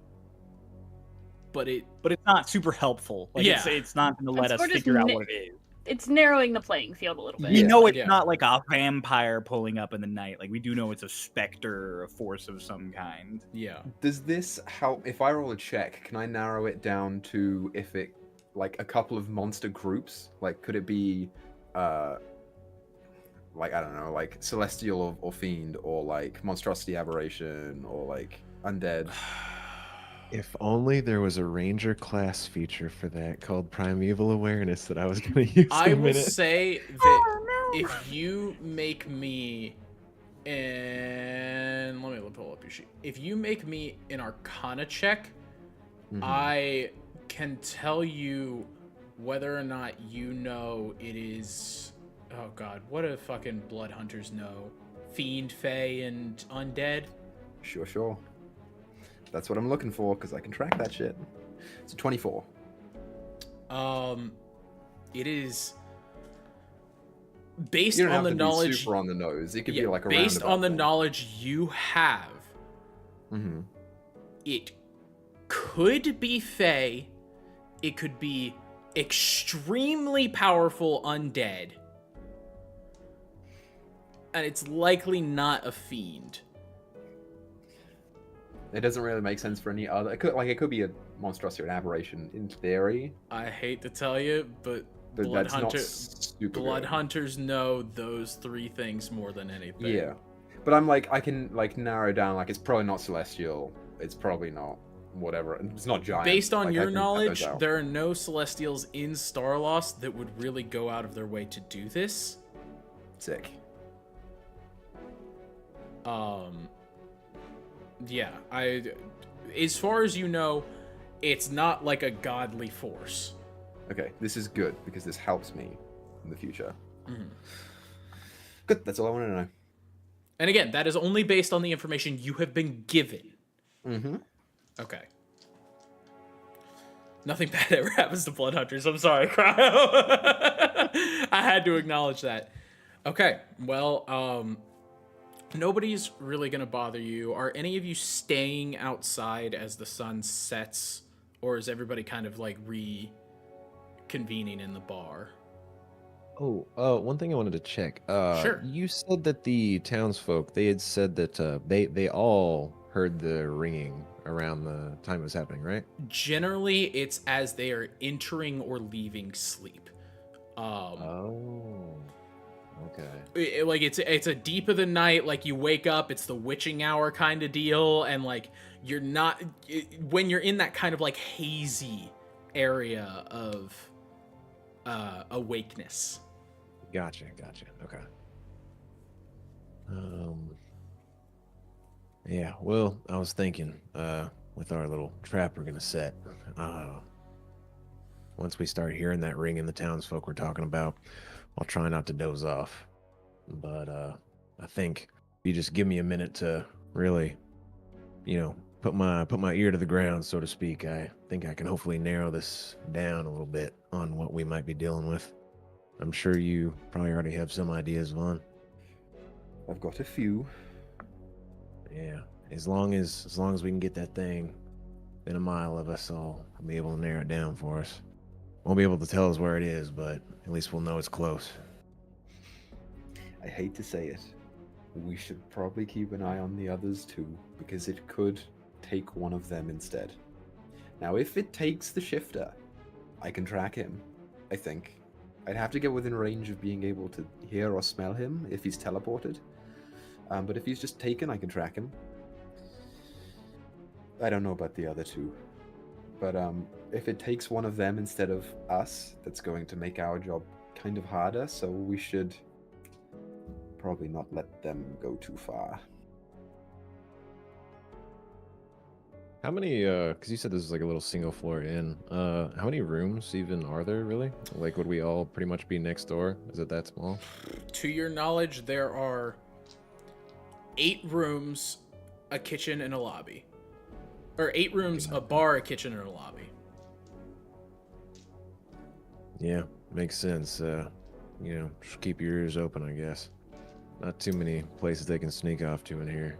but it's not super helpful. Like Yeah. it's not going to let It's us more just figure out ni- what it is. It's narrowing the playing field a little bit. We Yeah. know it's Yeah. not like a vampire pulling up in the night. Like we do know it's a specter or a force of some kind. yeah. Does this help? If I roll a check, can I narrow it down to if it, like, a couple of monster groups? Like, could it be, like, I don't know, like celestial or fiend, or like monstrosity aberration, or like undead? If only there was a ranger class feature for that called primeval awareness that I was going to use. I in a will minute. say that if you make me let me pull up your sheet. If you make me an Arcana check, Mhm. I can tell you whether or not you know it is. Oh God, what do fucking blood hunters know? Fiend, Fae, and undead. Sure. That's what I'm looking for, because I can track that shit. It's a 24. It is based You don't on have the to knowledge. be super on the nose. It could Yeah, be like a based on the roundabout knowledge you have, thing. Mhm. it could be Fae. It could be extremely powerful undead. And it's likely not a fiend. It doesn't really make sense for any other. It could be a monstrosity or an aberration in theory, I hate to tell you, but but blood that's not hunter super blood good. hunters know those three things more than anything. Yeah, but I'm like, I can like narrow down. Like, it's probably not celestial. It's probably not whatever. It's not giant. Based on Like, I your can cut those knowledge, out. there are no Celestials in Starlost that would really go out of their way to do this. Sick. Yeah, as far as you know, it's not like a godly force. Okay, this is good because this helps me in the future. Mhm. Good, that's all I want to know. And again, that is only based on the information you have been given. Mm-hmm. Okay. Nothing bad ever happens to blood hunters. I'm sorry, Cryo. I had to acknowledge that. Okay, well, nobody's really gonna bother you. Are any of you staying outside as the sun sets, or is everybody kind of like reconvening in the bar? Oh, one thing I wanted to check. Sure. You said that the townsfolk, they had said that they all heard the ringing around the time it was happening, right? Generally, it's as they are entering or leaving sleep. Oh, okay. It's a deep of the night, like you wake up, it's the witching hour kind of deal, and like you're not when you're in that kind of like hazy area of awakeness. Gotcha. Okay. Yeah, well, I was thinking, with our little trap we're gonna set, once we start hearing that ring in the townsfolk we're talking about, I'll try not to doze off. But I think if you just give me a minute to really, put my ear to the ground, so to speak, I think I can hopefully narrow this down a little bit on what we might be dealing with. I'm sure you probably already have some ideas, Vaughn. I've got a few. Yeah, as long as we can get that thing within a mile of us, I'll be able to narrow it down for us. Won't be able to tell us where it is, but at least we'll know it's close. I hate to say it. We should probably keep an eye on the others too, because it could take one of them instead. Now, if it takes the shifter, I can track him, I think. I'd have to get within range of being able to hear or smell him if he's teleported. But if he's just taken, I can track him. I don't know about the other two. But if it takes one of them instead of us, that's going to make our job kind of harder, so we should probably not let them go too far. How many, because you said this is like a little single floor inn, how many rooms even are there, really? Like, would we all pretty much be next door? Is it that small? To your knowledge, there are 8 rooms, a kitchen, and a lobby. Or 8 rooms, a bar, a kitchen, and a lobby. Yeah, makes sense. Just keep your ears open, I guess. Not too many places they can sneak off to in here.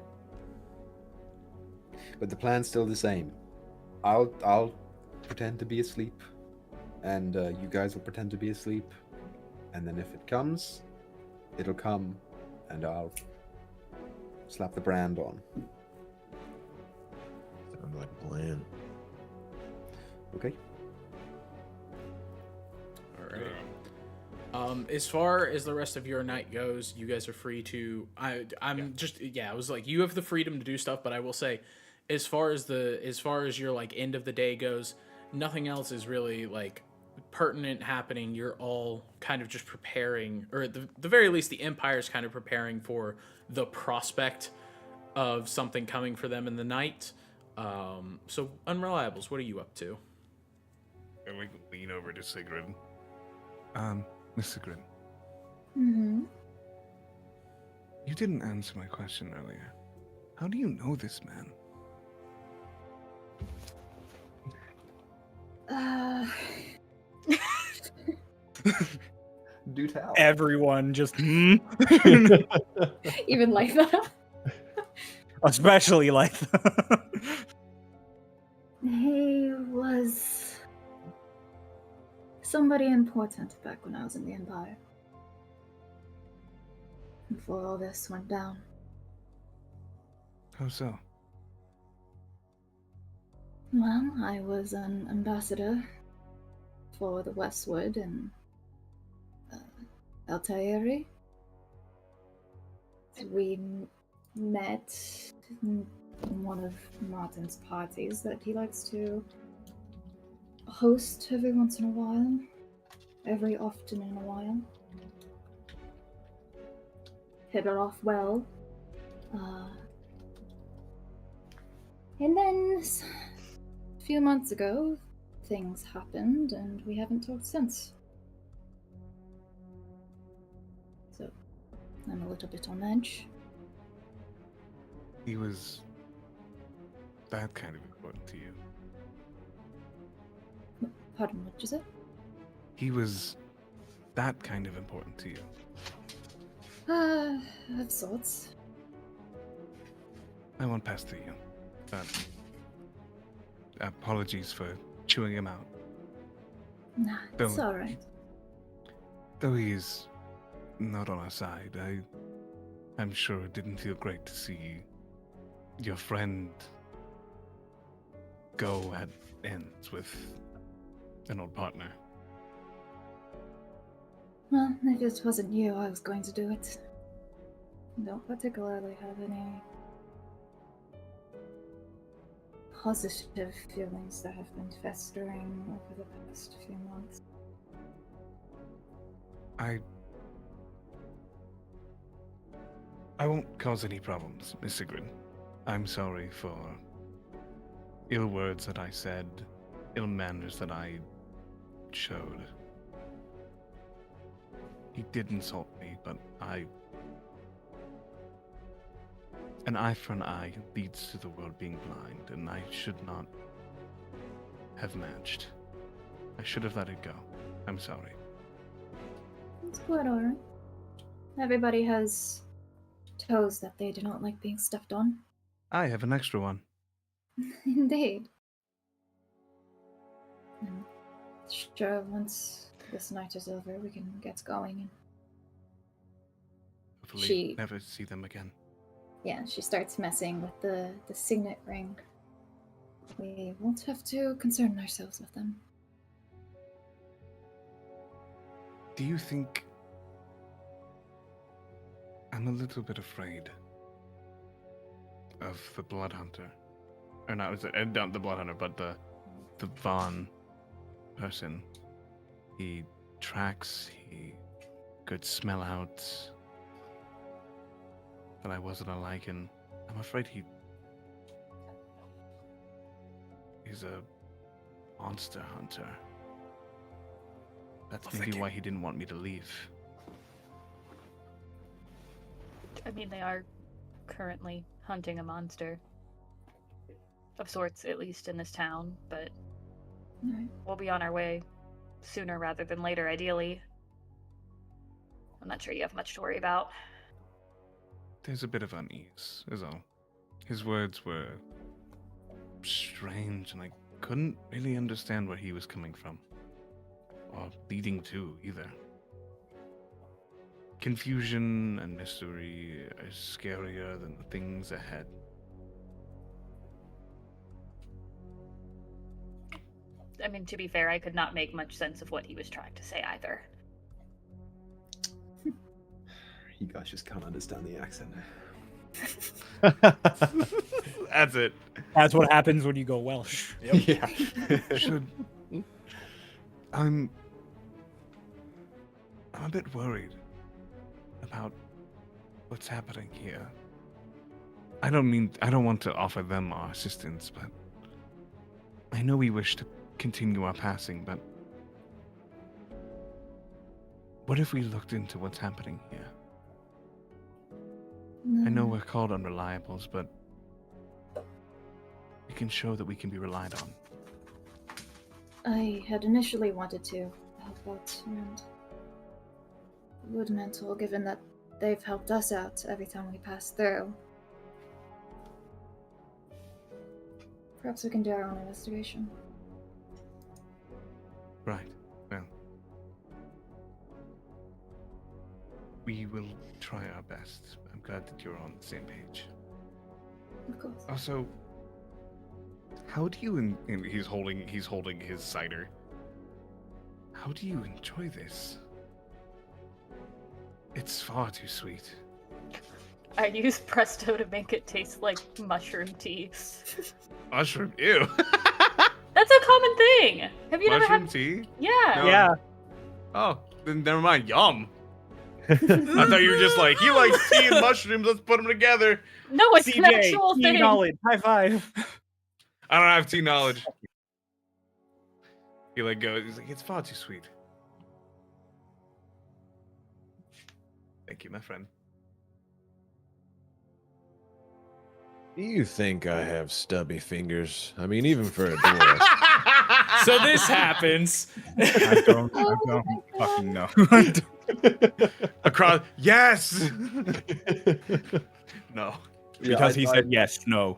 But the plan's still the same. I'll pretend to be asleep, and you guys will pretend to be asleep, and then if it comes, it'll come, and I'll slap the brand on. Sounds like a plan. Okay. All right. As far as the rest of your night goes, you guys are free to. I was like, you have the freedom to do stuff, but I will say, as far as your like end of the day goes, nothing else is really like pertinent happening. You're all kind of just preparing, or at the very least, the Empire's kind of preparing for the prospect of something coming for them in the night. So, Unreliables, what are you up to? I like lean over to Sigrid. Miss Sigrid, Mm-hmm. you didn't answer my question earlier. How do you know this man? Do tell. Everyone just, Even like that. especially like, He was somebody important back when I was in the Empire. Before all this went down. How so? Well, I was an ambassador for the Westwood and Altairi. We met in one of Martin's parties that he likes to host every once in a while. Every often in a while. Hit it off well. And then, a few months ago, things happened, and we haven't talked since. So, I'm a little bit on edge. He was that kind of important to you. Pardon, what did you say? He was that kind of important to you. Of sorts. I won't pass through you. Apologies for chewing him out. Nah, it's Don't- alright. Though he's not on our side, I'm sure it didn't feel great to see your friend go at ends with an old partner. Well, if it wasn't you, I was going to do it. Don't particularly have any positive feelings that have been festering over the past few months. I won't cause any problems, Miss Sigrid. I'm sorry for ill words that I said, ill manners that I showed. He did insult me, but an eye for an eye leads to the world being blind, and I should not have matched. I should have let it go. I'm sorry. It's quite alright. Everybody has toes that they do not like being stepped on. I have an extra one. Indeed. And sure, once this night is over, we can get going. And Hopefully She- never see them again. yeah, she starts messing with the signet ring. We won't have to concern ourselves with them. Do you think... I'm a little bit afraid of the Blood Hunter. Or not the Blood Hunter, but the Vaughn person. He tracks, he could smell out that I wasn't a lichen. I'm afraid he's a monster hunter. That's maybe why he didn't want me to leave. I mean, they are currently hunting a monster. Of sorts, at least in this town, but Alright. we'll be on our way sooner rather than later, ideally. I'm not sure you have much to worry about. There's a bit of unease, is all. His words were strange, and I couldn't really understand where he was coming from. Or leading to, either. Confusion and mystery are scarier than the things ahead. I mean, to be fair, I could not make much sense of what he was trying to say either. You guys just can't understand the accent. That's it. That's what happens when you go Welsh. Yeah. Should... I'm a bit worried about what's happening here. I don't want to offer them our assistance, but I know we wish to continue our passing, but what if we looked into what's happening here? I know we're called unreliables, but we can show that we can be relied on. I had initially wanted to help out around Woodmantle, given that they've helped us out every time we pass through. Perhaps we can do our own investigation. Right. Well, we will try our best. I'm glad that you're on the same page. Of course. Also, how do you? And he's holding his cider. How do you enjoy this? It's far too sweet. I use Presto to make it taste like mushroom tea. Mushroom, ew. That's a common thing. Have you never Mushroom had? tea? Yeah. No. Yeah. Oh, then never mind. Yum. I thought you were just like, he likes tea and mushrooms. Let's put them together. No, it's an CJ, actual tea thing. knowledge. High five. I don't have tea knowledge. He like goes. He's like, it's far too sweet. Thank you, my friend. Do you think I have stubby fingers? I mean, even for a dwarf. So this happens. I don't fucking know. Across. Yes. No. Because he said yes, no.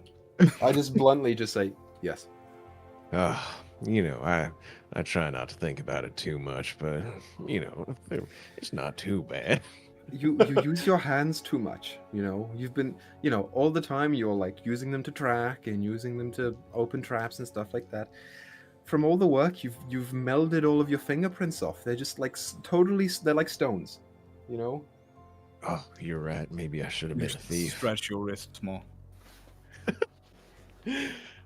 I just bluntly just say yes. You know, I try not to think about it too much, but you know, it's not too bad. You use your hands too much, you know. You've been, you know, all the time you're like using them to track and using them to open traps and stuff like that. From all the work, you've melded all of your fingerprints off. They're just like they're like stones, you know. Oh, you're right. Maybe I should have been a thief. Stretch your wrists more.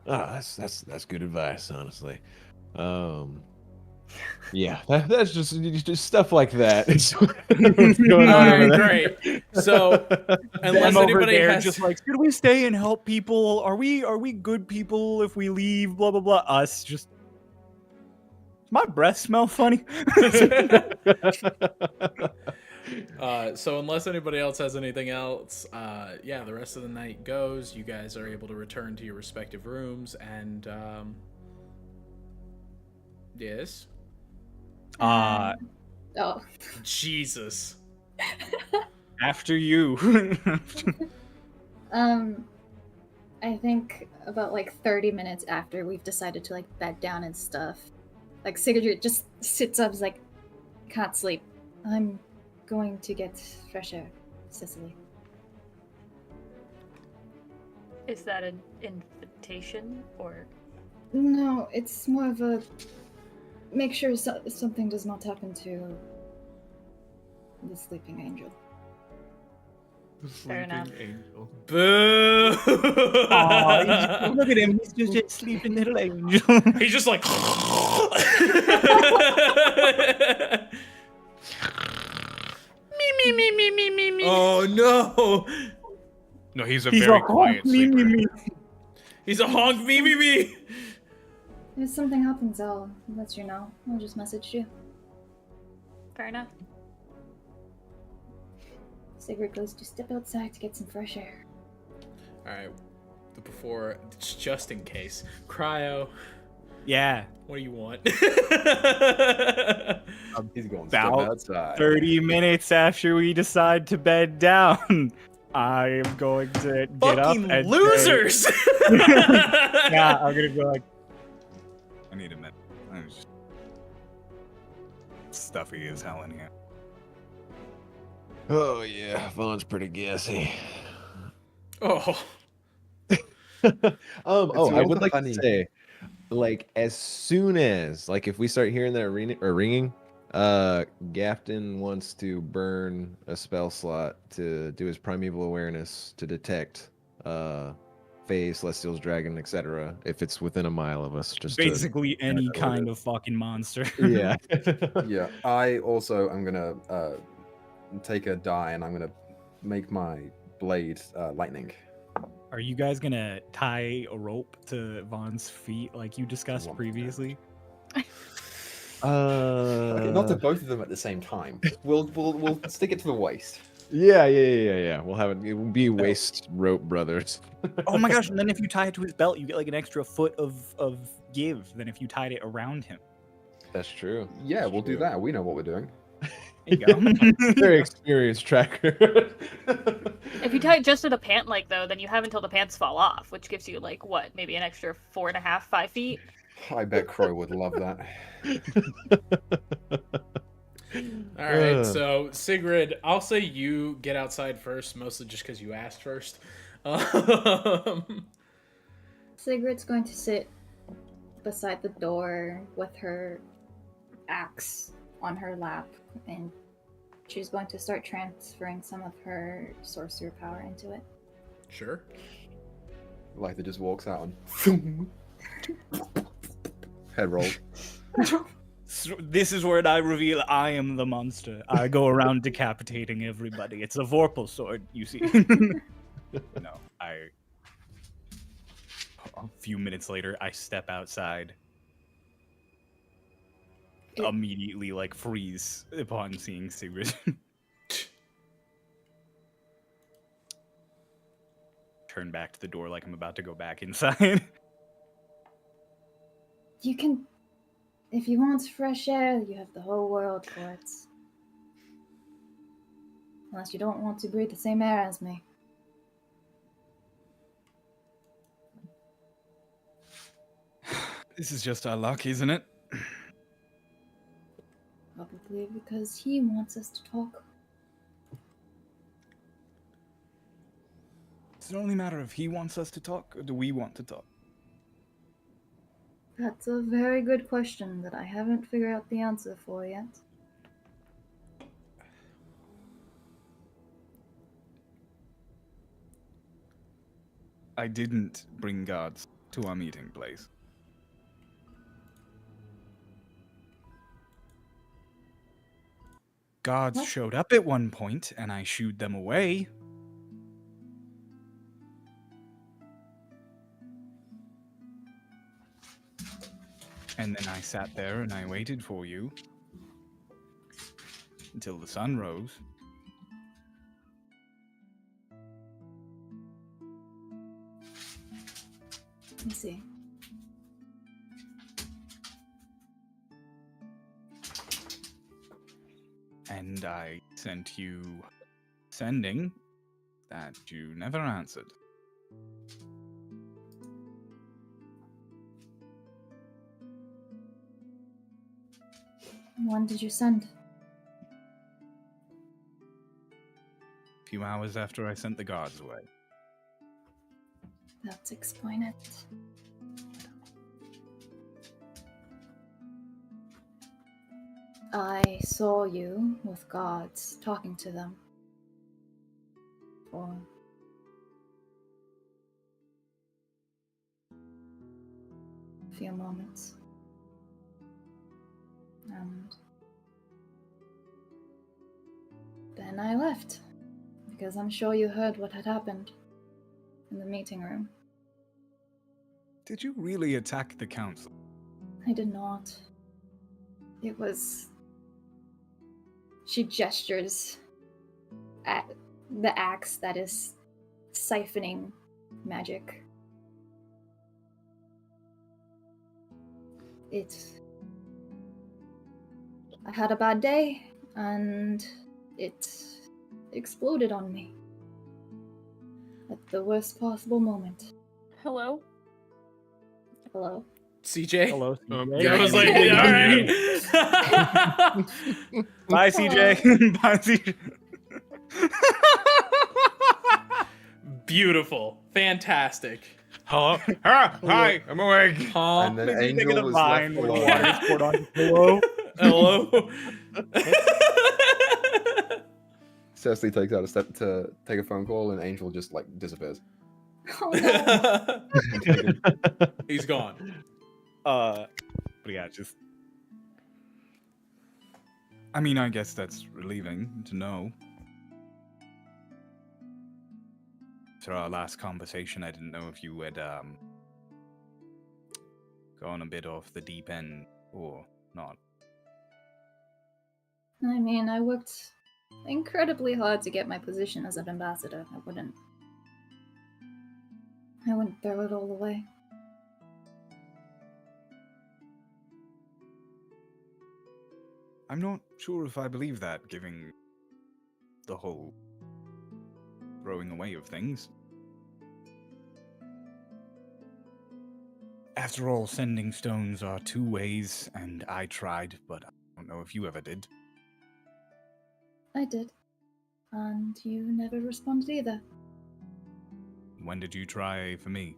That's good advice, honestly. Yeah, that's just stuff like that. What's going on over there? Great. So, unless I'm over anybody there has, just like, should we stay and help people? Are we good people if we leave? Blah blah blah. Us just. Does my breath smell funny? So unless anybody else has anything else, yeah, the rest of the night goes. You guys are able to return to your respective rooms, and yes. Oh. Jesus. After you. I think about like 30 minutes after we've decided to like bed down and stuff, like Sigurd just sits up, is like, can't sleep. I'm going to get fresh air, Cicely. Is that an invitation or? No, it's more of a make sure something does not happen to the sleeping angel. Fair enough. Angel. Boo! Aw, look at him. He's just a sleeping little angel. He's just like. me. Oh no! No, he's a He's very a quiet honk, me, sleeper. me. He's a honk me. If something happens, I'll let you know. I'll just message you. Fair enough. Sigurd goes to step outside to get some fresh air. Alright, before, just in case, Cryo, Yeah. what do you want? He's going to step About outside. 30 minutes after we decide to bed down, I am going to get up Fucking and losers! say, yeah, I'm gonna go like, I need a minute. I'm just stuffy as hell in here. Oh yeah, Vaughn's pretty gassy. Oh. I all would the like honey. to say, like, as soon as, like, if we start hearing that ringing, Gafton wants to burn a spell slot to do his primeval awareness to detect Fae, Celestials, Dragon, etc. If it's within a mile of us, just Basically any that kind order. of fucking monster. yeah. Yeah, I also am gonna take a die and I'm gonna make my blade lightning. Are you guys gonna tie a rope to Vaughn's feet like you discussed Want previously? Okay, not to both of them at the same time. We'll stick it to the waist. Yeah. We'll have it will be waist rope brothers. Oh my gosh, and then if you tie it to his belt, you get like an extra foot of give than if you tied it around him. That's true. Yeah, we'll do that. We know what we're doing. There you go. Very experienced tracker. If you tie it just to the pant leg, though, then you have until the pants fall off, which gives you, like, what, maybe an extra 4.5, 5 feet? I bet Crow would love that. Alright, so Sigrid, I'll say you get outside first, mostly just because you asked first. Sigrid's going to sit beside the door with her axe on her lap, and she's going to start transferring some of her sorcerer power into it. Sure. Like that just walks out and head roll. So this is where I reveal I am the monster. I go around decapitating everybody. It's a Vorpal sword, you see. No, a few minutes later, I step outside. immediately like freeze upon seeing Sigrid. Turn back to the door like I'm about to go back inside. You can, if you want fresh air, you have the whole world for it. Unless you don't want to breathe the same air as me. This is just our luck, isn't it? Probably because he wants us to talk. Does it only matter if he wants us to talk, or do we want to talk? That's a very good question that I haven't figured out the answer for yet. I didn't bring guards to our meeting place. Guards What? showed up at one point, and I shooed them away. And then I sat there and I waited for you until the sun rose. Let me see. And I sent you sending that you never answered. When did you send? A few hours after I sent the guards away. Let's explain it. I saw you with guards talking to them for a few moments. And then I left, because I'm sure you heard what had happened in the meeting room. Did you really attack the council? I did not. It was... She gestures at the axe that is siphoning magic. I had a bad day, and it exploded on me. At the worst possible moment. Hello? Hello? CJ? Hello, CJ. I was like, all right. Bye, CJ. Bye, CJ. Beautiful. Fantastic. Hello? Hi, I'm awake. Huh? And then Maybe think of Angel the was vine left where the alone. water is poured on the pillow. Hello? Cecily takes out a step to take a phone call, and Angel just like disappears. Oh no! He's gone. But yeah, just... I mean, I guess that's relieving to know. After our last conversation, I didn't know if you had, gone a bit off the deep end or not. I mean, I worked incredibly hard to get my position as an ambassador. I wouldn't throw it all away. I'm not sure if I believe that, given the whole throwing away of things. After all, sending stones are two ways, and I tried, but I don't know if you ever did. I did. And you never responded either. When did you try for me?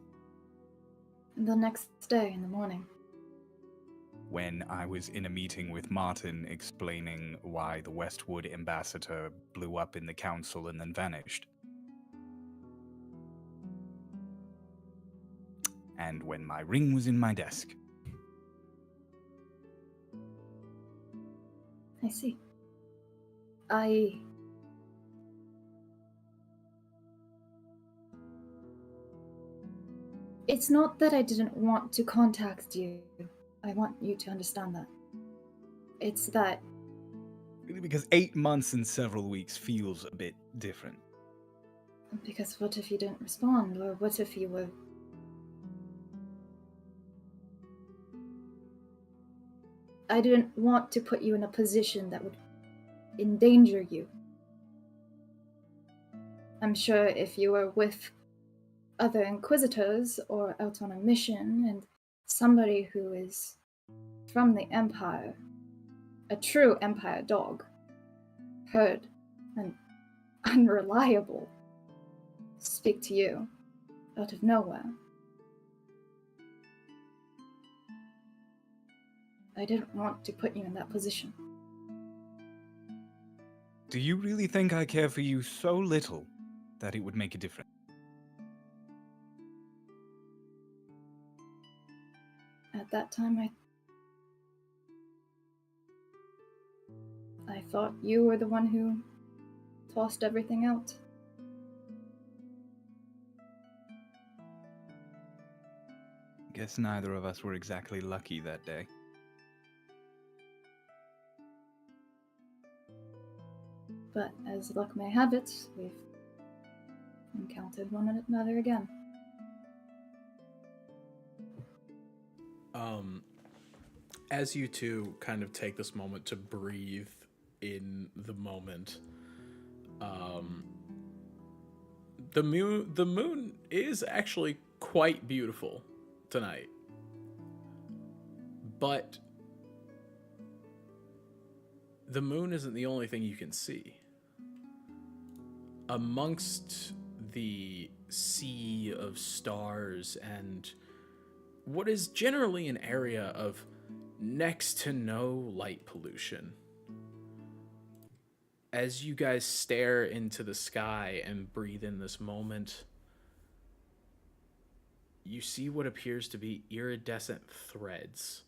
The next day in the morning. When I was in a meeting with Martin explaining why the Westwood ambassador blew up in the council and then vanished. And when my ring was in my desk. I see. It's not that I didn't want to contact you. I want you to understand that. It's that Because 8 months and several weeks feels a bit different. because what if you didn't respond, or what if you were... I didn't want to put you in a position that would endanger you. I'm sure if you were with other Inquisitors or out on a mission and somebody who is from the Empire, a true Empire dog, heard an unreliable speak to you out of nowhere, I didn't want to put you in that position. Do you really think I care for you so little that it would make a difference? At that time, I thought you were the one who tossed everything out. Guess neither of us were exactly lucky that day. But as luck may have it, we've encountered one another again. As you two kind of take this moment to breathe in the moment, the moon is actually quite beautiful tonight. But the moon isn't the only thing you can see. Amongst the sea of stars and what is generally an area of next to no light pollution, as you guys stare into the sky and breathe in this moment, you see what appears to be iridescent threads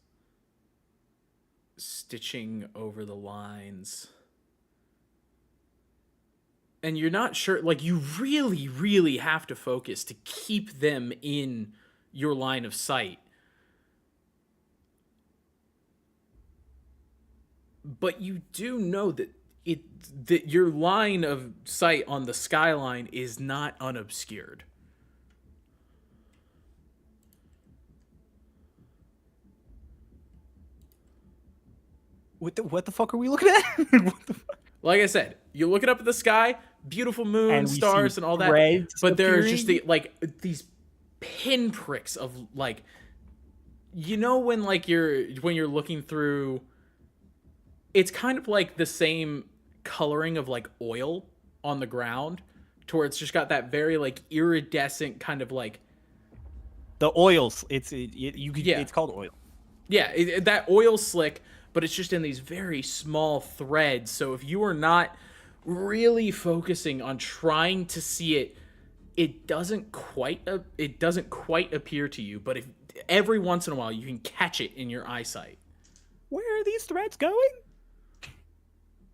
stitching over the lines. And you're not sure, like, you really, really have to focus to keep them in your line of sight. But you do know that that your line of sight on the skyline is not unobscured. What the fuck are we looking at? What the fuck? Like I said, you're looking up at the sky, beautiful moon, And we stars, see and all that. threads But there are just appearing? these pinpricks of, like, you know, when you're looking through, it's kind of like the same coloring of like oil on the ground, to where it's just got that very like iridescent kind of like, The oils. It's called oil. yeah, that oil slick, but it's just in these very small threads. So if you are not really focusing on trying to see it, it doesn't quite appear to you. But if every once in a while you can catch it in your eyesight. Where are these threads going?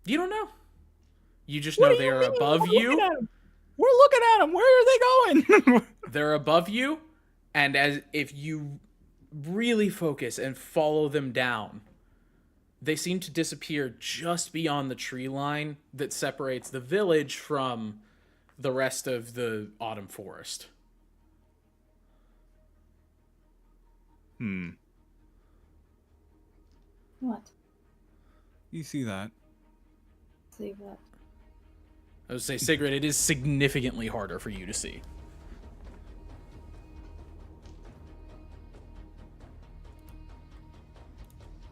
You don't know. You just know they are above you. We're looking at them. Where are they going? They're above you, and as if you really focus and follow them down, they seem to disappear just beyond the tree line that separates the village from the rest of the autumn forest. What? You see that? See what? I would say, Sigrid, it is significantly harder for you to see.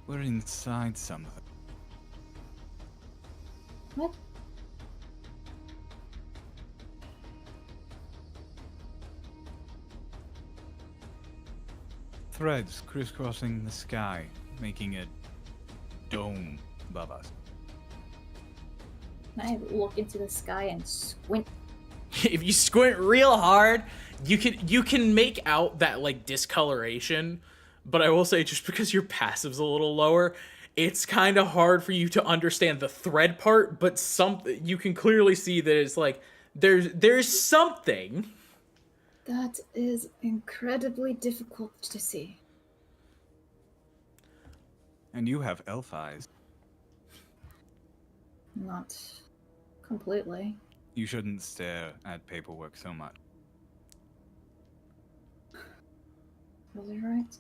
We're inside something. What? Threads crisscrossing the sky, making a dome above us. Can I look into the sky and squint? If you squint real hard, you can make out that like discoloration, but I will say, just because your passive's a little lower, it's kind of hard for you to understand the thread part, but you can clearly see that it's like there's something. That is incredibly difficult to see. And you have elf eyes. Not completely. You shouldn't stare at paperwork so much. Was it right?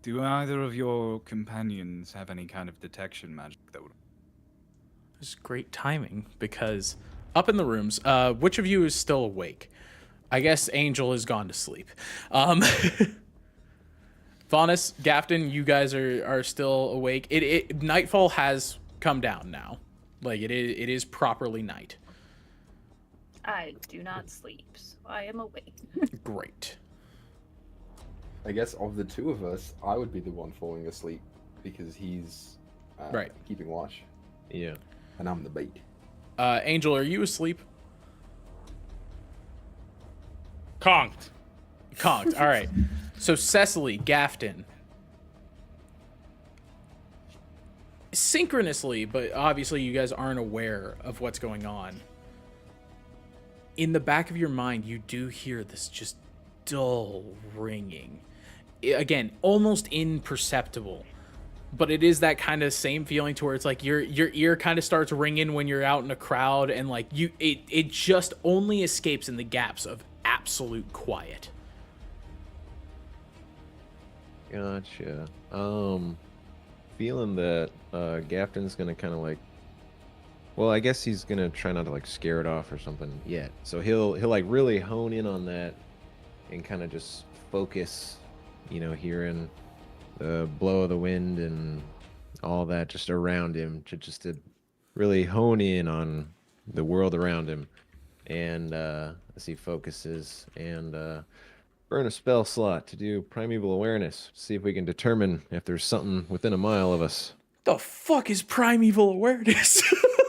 Do either of your companions have any kind of detection magic that would... It's great timing, because up in the rooms, which of you is still awake? I guess Angel has gone to sleep. Faunus, Gafton, you guys are still awake. Nightfall has come down now. Like, it is properly night. I do not sleep, so I am awake. Great. I guess of the two of us, I would be the one falling asleep because he's Right. keeping watch, Yeah. and I'm the bait. Angel, are you asleep? Conked. Conked. All right. So Cecily, Gafton, synchronously, but obviously you guys aren't aware of what's going on. In the back of your mind, you do hear this just dull ringing. Again, almost imperceptible, but it is that kind of same feeling to where it's like your ear kind of starts ringing when you're out in a crowd, and like it just only escapes in the gaps of absolute quiet. Gotcha. Feeling that Gafton's gonna kind of like, well, I guess he's gonna try not to like scare it off or something yet. So he'll like really hone in on that and kind of just focus, you know, hearing the blow of the wind and all that just around him, to really hone in on the world around him. And as he focuses and burn a spell slot to do primeval awareness, see if we can determine if there's something within a mile of us. The fuck is primeval awareness?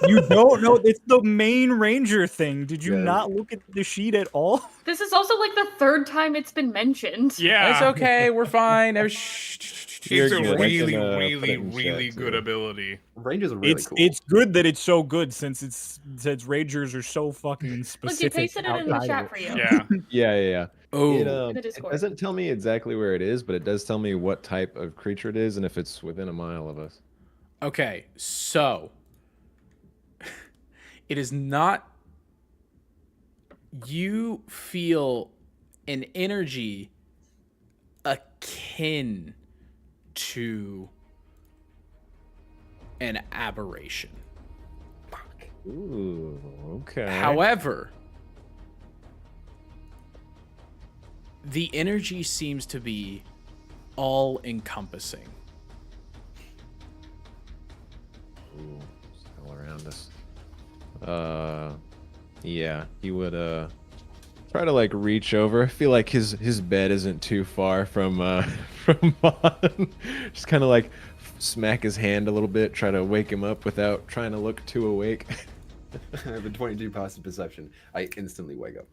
You don't know? It's the main ranger thing. Did you Yeah. not look at the sheet at all? This is also like the third time it's been mentioned. Yeah. It's okay. We're fine. You're It's a good. I really, can, put really, it in chat, really too. good ability. Rangers are really It's cool. it's good that it's so good since rangers are so fucking Look, you specific. pasted it in the outside chat of for you. Yeah. Yeah. Oh, It, In the it Discord. doesn't tell me exactly where it is, but it does tell me what type of creature it is and if it's within a mile of us. okay. So it is not. You feel an energy akin to an aberration. Ooh, okay. However, the energy seems to be all encompassing. Ooh, it's all around us. Yeah, he would try to like reach over. I feel like his bed isn't too far from from Vaughn. Just kind of like smack his hand a little bit, try to wake him up without trying to look too awake. I have a 22 passive perception. I instantly wake up.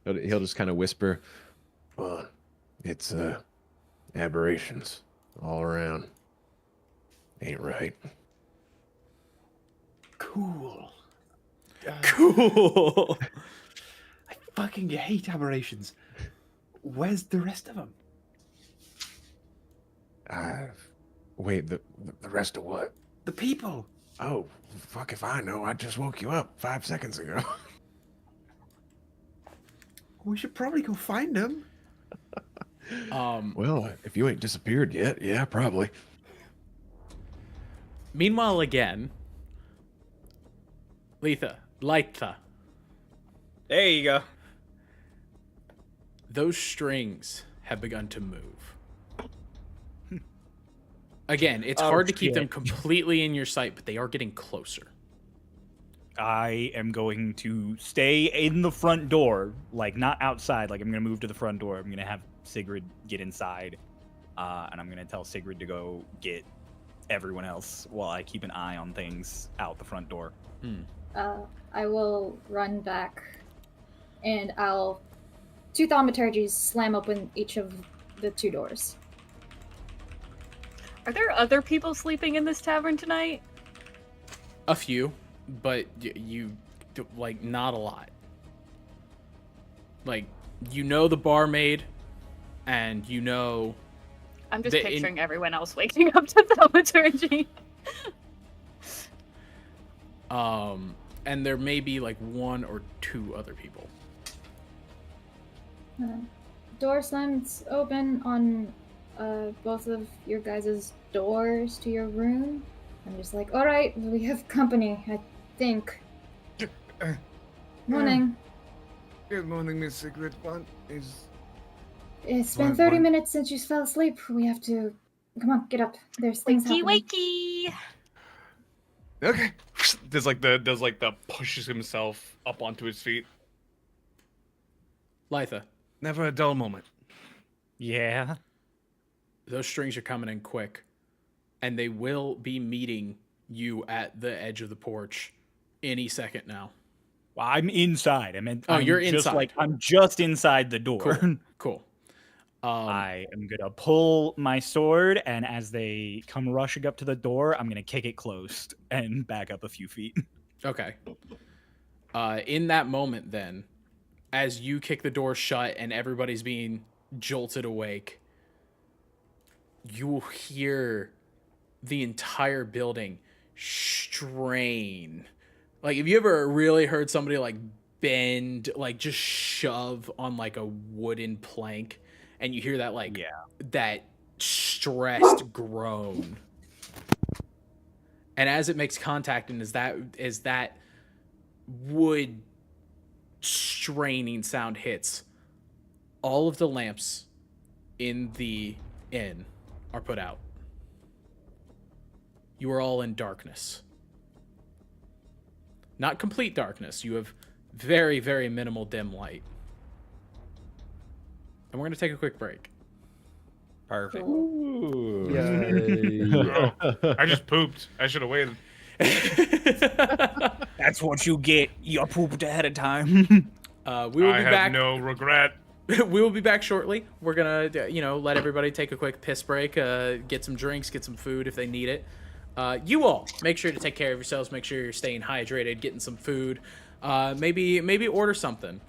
He'll just kind of whisper, "Well, it's aberrations all around. Ain't right." Cool. Cool. I fucking hate aberrations. Where's the rest of them? Wait, the rest of what? The people. Oh, fuck if I know. I just woke you up 5 seconds ago. We should probably go find them. Well, if you ain't disappeared yet, yeah, probably. Meanwhile, again, Litha, There you go. those strings have begun to move. Again, it's Oh, hard to keep them shit. completely in your sight, but they are getting closer. I am going to stay in the front door, like not outside. Like I'm going to move to the front door. I'm going to have Sigrid get inside, and I'm going to tell Sigrid to go get everyone else while I keep an eye on things out the front door. I will run back, and I'll two thaumaturgies slam open each of the two doors. Are there other people sleeping in this tavern tonight? A few, but like not a lot. Like, you know the barmaid, and you know I'm just The- picturing everyone else waking up to thaumaturgy. And there may be like 1 or 2 other people. Door slams open on both of your guys' doors to your room. I'm just like, all right, we have company, I think. Morning. Good morning, Miss Secret. What is... It's been 30 minutes since you fell asleep. We have to... Come on, get up. There's things happening. Wakey! Okay. Does like the pushes himself up onto his feet. Litha. Never a dull moment. Yeah. Those strings are coming in quick. And they will be meeting you at the edge of the porch any second now. Well, I'm inside. You're just inside. I'm just inside the door. Cool. I am gonna pull my sword, and as they come rushing up to the door, I'm gonna kick it closed and back up a few feet. Okay. In that moment, then, as you kick the door shut and everybody's being jolted awake, you will hear the entire building strain. Like, have you ever really heard somebody like bend, like just shove on like a wooden plank, and you hear that like that stressed groan, and as it makes contact, and as that wood straining sound hits, all of the lamps in the inn are put out. You are all in darkness. Not complete darkness. You have very, very minimal dim light. And we're going to take a quick break. Perfect. Ooh. Yay. I just pooped. I should have waited. That's what you get. You pooped ahead of time. We will be have back. no regret. We will be back shortly. We're going to, let everybody take a quick piss break, get some drinks, get some food if they need it. You all, make sure to take care of yourselves. Make sure you're staying hydrated, getting some food. Maybe order something.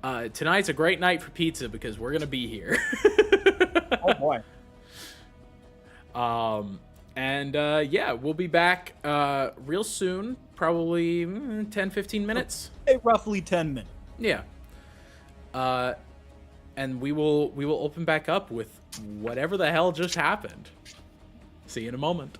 Tonight's a great night for pizza because we're going to be here. Oh, boy. We'll be back real soon. Probably 10, 15 minutes. Roughly 10 minutes. Yeah. And we will open back up with whatever the hell just happened. See you in a moment.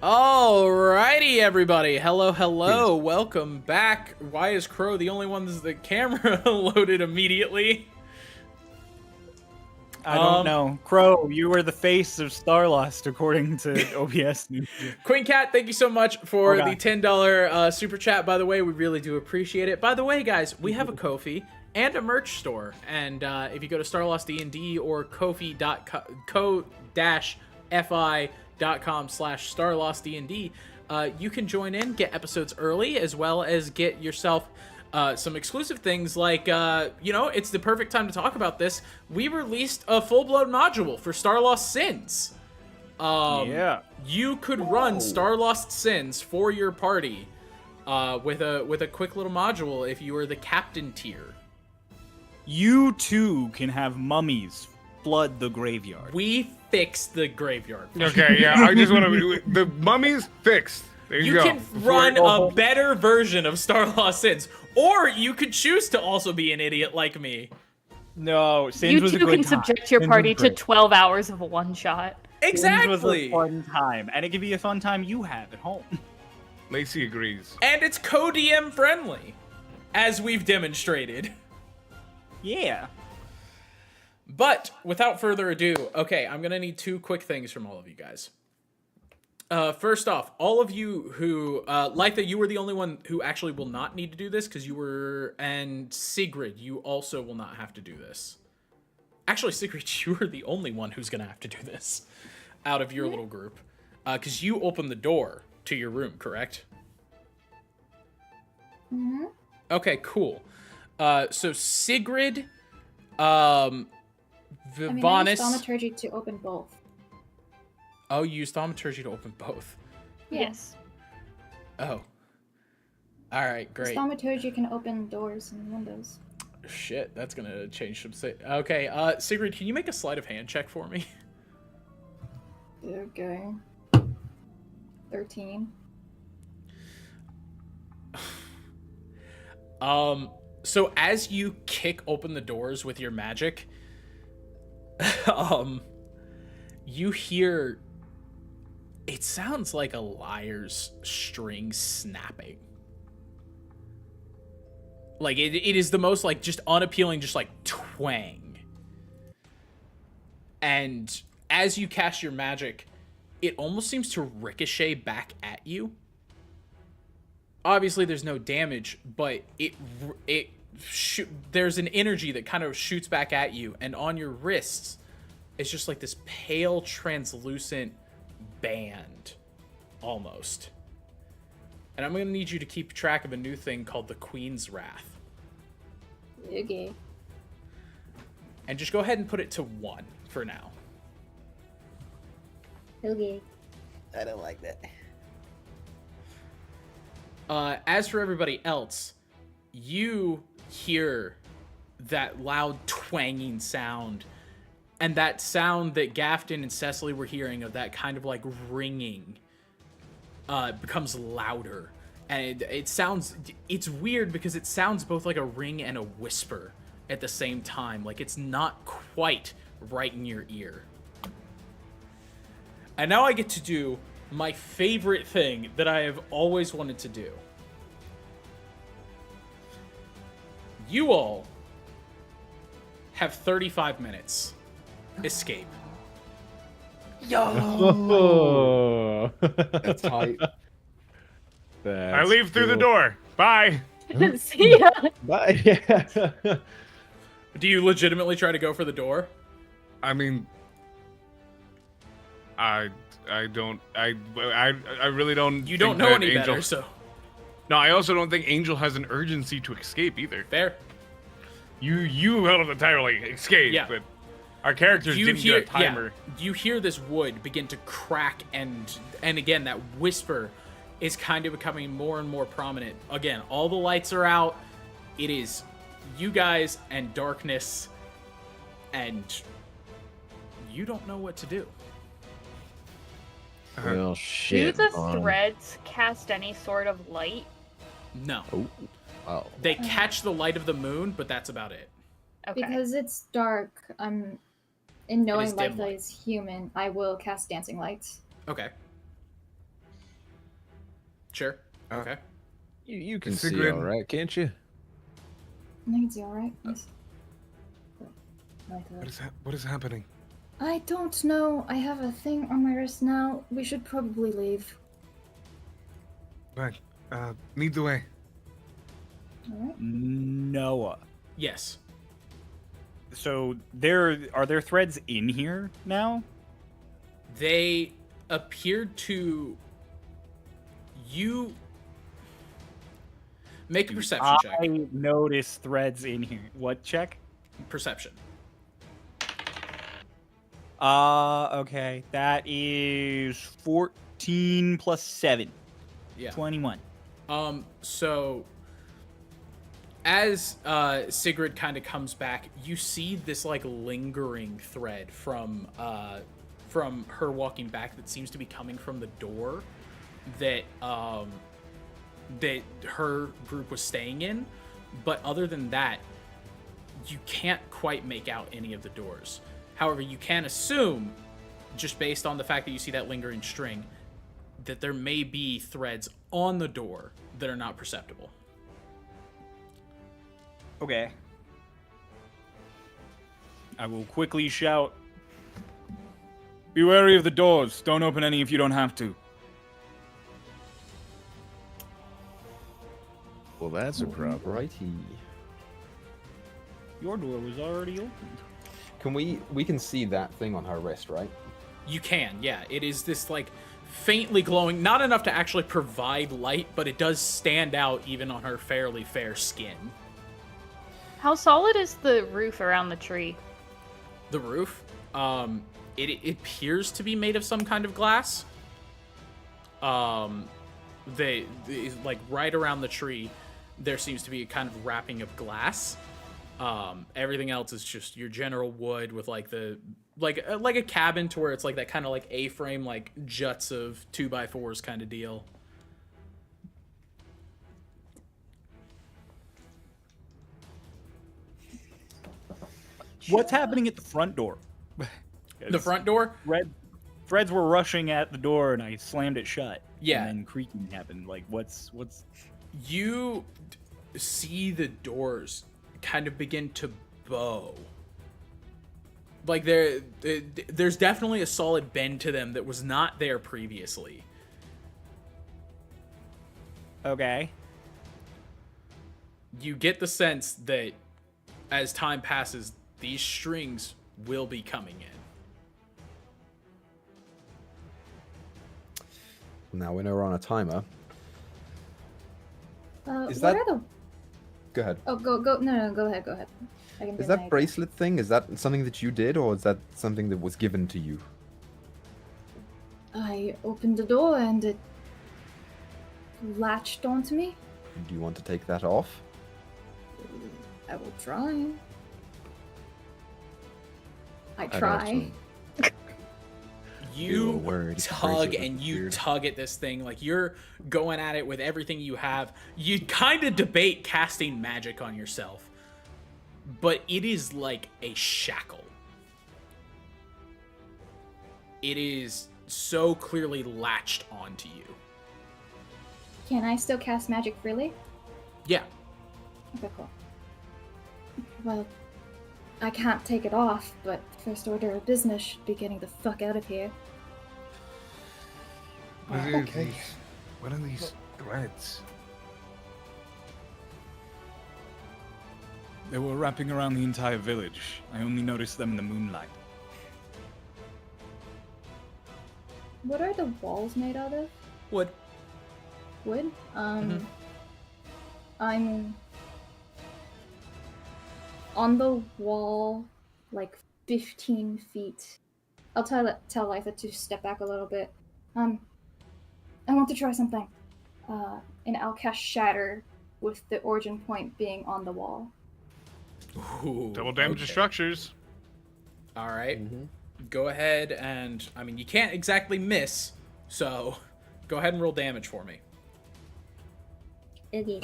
Alrighty, everybody. Hello, hello. Welcome back. Why is Crow the only one that's the camera loaded immediately? I don't know. Crow, you were the face of Starlost, according to OBS News. Queen Cat, thank you so much for the $10 super chat. By the way, we really do appreciate it. By the way, guys, we have a Ko-fi and a merch store. And if you go to Starlost D&D or ko-fi.com/StarlostDND, you can join in, get episodes early, as well as get yourself some exclusive things like, it's the perfect time to talk about this. We released a full-blown module for Starlost Sins. You could run Starlost Sins for your party with a quick little module if you were the captain tier. You too can have mummies flood the graveyard. We fixed the graveyard. Okay, yeah, I just want to... The mummies fixed. There you go. You can run a better version of Starlost Sins. Or you could choose to also be an idiot like me. No, Sins You was a two good can time. subject your Sins party was to great. 12 hours of one shot. Exactly. Sins was a fun time, and it can be a fun time you have at home. Lacey agrees. And it's co-DM friendly, as we've demonstrated. Yeah. But without further ado, okay, I'm gonna need two quick things from all of you guys. First off, all of you who, Litha, you were the only one who actually will not need to do this because you were, and Sigrid, you also will not have to do this. Actually, Sigrid, you are the only one who's gonna have to do this out of your little group, because you opened the door to your room, correct? Mm-hmm. Okay, cool. So Sigrid, I used Vivanis. thaumaturgy to open both. Oh, you used thaumaturgy to open both. Yes. Oh. Alright, great. Thaumaturgy can open doors and windows. Shit, that's gonna change some... Okay, Sigrid, can you make a sleight of hand check for me? Okay. 13. So as you kick open the doors with your magic, you hear... It sounds like a lyre's string snapping. Like, it is the most, like, just unappealing, just, like, twang. And as you cast your magic, it almost seems to ricochet back at you. Obviously, there's no damage, but there's an energy that kind of shoots back at you, and on your wrists, it's just like this pale, translucent band, almost. And I'm going to need you to keep track of a new thing called the Queen's Wrath. Okay. And just go ahead and put it to 1 for now. Okay. I don't like that. As for everybody else, you hear that loud twanging sound, and that sound that Gafton and Cecily were hearing of that kind of like ringing becomes louder. And it sounds, it's weird because it sounds both like a ring and a whisper at the same time. Like it's not quite right in your ear. And now I get to do my favorite thing that I have always wanted to do. You all have 35 minutes. Escape. Oh. That's tight. I leave through the door. Bye. See ya. Bye. Yeah. Do you legitimately try to go for the door? I mean, I really don't. You don't think know that any Angel... better, so No, I also don't think Angel has an urgency to escape either. fair. You held up the timer like escape, Yeah. but our characters didn't do a timer. Yeah, you hear this wood begin to crack, and again that whisper is kind of becoming more and more prominent. Again, all the lights are out. It is you guys and darkness, and you don't know what to do. Well, Do shit. the threads cast any sort of light? No. Oh. They catch the light of the moon, but that's about it. Okay. Because it's dark, in knowing is dim Litha light. is human, I will cast dancing lights. Okay. Sure. Uh, Okay. You can see Sigrid. all right, can't you? I think it's alright. Yes. What is happening? I don't know. I have a thing on my wrist now. We should probably leave. Right. Lead the way. Alright. Noah. Yes. So are there threads in here now? They appeared to you make a perception check. I noticed threads in here. What check? Perception. Okay. That is 14 plus 7. Yeah. 21. So as Sigrid kind of comes back, you see this like lingering thread from her walking back that seems to be coming from the door that that her group was staying in. But other than that, you can't quite make out any of the doors. However, you can assume, just based on the fact that you see that lingering string, that there may be threads on the door that are not perceptible. Okay. I will quickly shout, "Be wary of the doors. Don't open any if you don't have to." Well, that's a problem. Righty. Your door was already opened. Can we can see that thing on her wrist, right? You can, yeah. It is this, like, faintly glowing, not enough to actually provide light, but it does stand out even on her fairly fair skin. How solid is the roof around the tree? The roof, it appears to be made of some kind of glass. They like, right around the tree, there seems to be a kind of wrapping of glass. Everything else is just your general wood with like like a cabin to where it's like that kind of like A-frame, like juts of 2x4s kind of deal. What's happening at the front door? The front door? Threads were rushing at the door and I slammed it shut. Yeah. And then creaking happened. Like, what's... You see the doors kind of begin to bow. Like, there's definitely a solid bend to them that was not there previously. Okay. You get the sense that as time passes, these strings will be coming in. Now we know we're on a timer. Is what that- are the... Go ahead. Oh, go. No, go ahead. I can Is do that my- bracelet thing? Is that something that you did, or is that something that was given to you? I opened the door and it latched onto me. Do you want to take that off? I will try. I I don't try. know. You Ew, word. It's tug crazy. and you Weird. tug at this thing like you're going at it with everything you have. You kind of debate casting magic on yourself, but it is like a shackle. It is so clearly latched onto you. Can I still cast magic freely? Yeah. Okay, cool. Well, I can't take it off, but first order of business should be getting the fuck out of here. What are these threads? They were wrapping around the entire village. I only noticed them in the moonlight. What are the walls made out of? Wood. Wood? Mhm. I'm on the wall, like 15 feet. I'll tell Litha to step back a little bit. I want to try something. And I'll cast Shatter with the origin point being on the wall. Ooh, Double damage to okay. structures. All right. Mm-hmm. Go ahead and, I mean, you can't exactly miss, so go ahead and roll damage for me. Okay.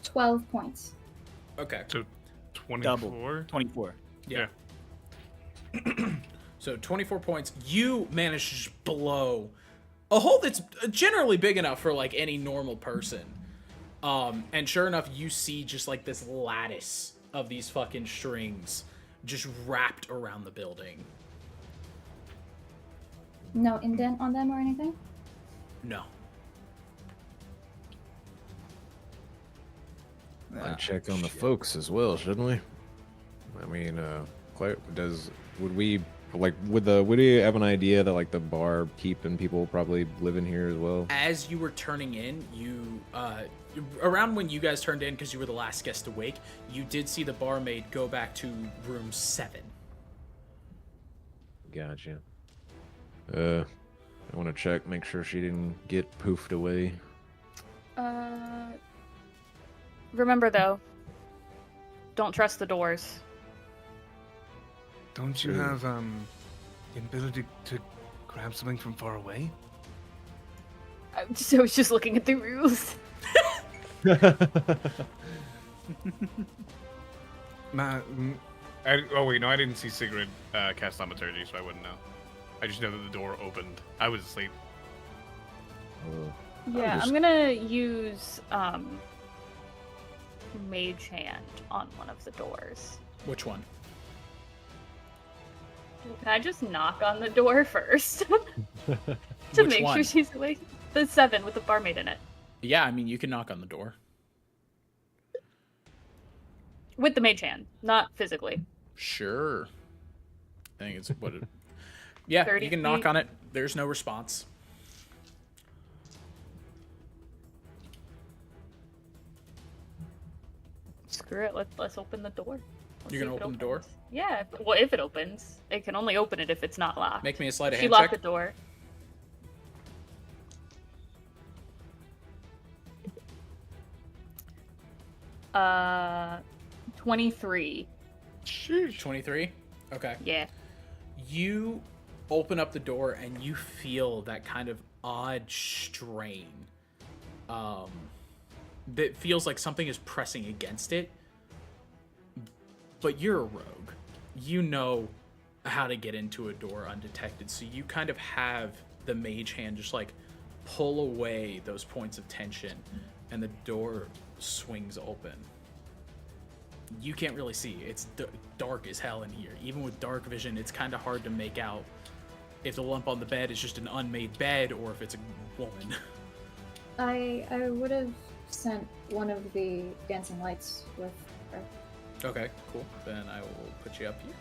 12 points. Okay. So 24. Double. 24. Yeah. So 24 points. You manage to just blow a hole that's generally big enough for like any normal person. And sure enough, you see just like this lattice of these fucking strings just wrapped around the building. No indent on them or anything? No. I'd check on the folks as well, shouldn't we? I mean, would we have an idea that like the bar keeping people probably live in here as well? As you were turning in, you around when you guys turned in, because you were the last guest awake, you did see the barmaid go back to room 7. Gotcha. I want to check, make sure she didn't get poofed away. Remember though, don't trust the doors. Don't you have the ability to grab something from far away? I was just looking at the rules. Oh wait, no, I didn't see Sigrid cast thaumaturgy, so I wouldn't know. I just know that the door opened. I was asleep. Yeah, I'm gonna use Mage Hand on one of the doors. Which one? Can I just knock on the door first? to Which make one? sure she's awake? The 7 with the barmaid in it. Yeah, I mean, you can knock on the door. With the Mage Hand, not physically. Sure. I think it's what it... Yeah, 30 you can knock feet. on it. There's no response. Screw it, let's open the door. You're gonna see if it open the door? opens. Yeah, well, if it opens. It can only open it if it's not locked. Make me a sleight of She hand locked check. the door. Uh, 23. 23? Okay. Yeah. You open up the door and you feel that kind of odd strain. That feels like something is pressing against it. But you're a rogue. You know how to get into a door undetected, so you kind of have the mage hand just like pull away those points of tension, and the door swings open. You can't really see. It's dark as hell in here. Even with dark vision, it's kind of hard to make out if the lump on the bed is just an unmade bed or if it's a woman. I would have sent one of the dancing lights with her. Okay, cool. Then I will put you up here.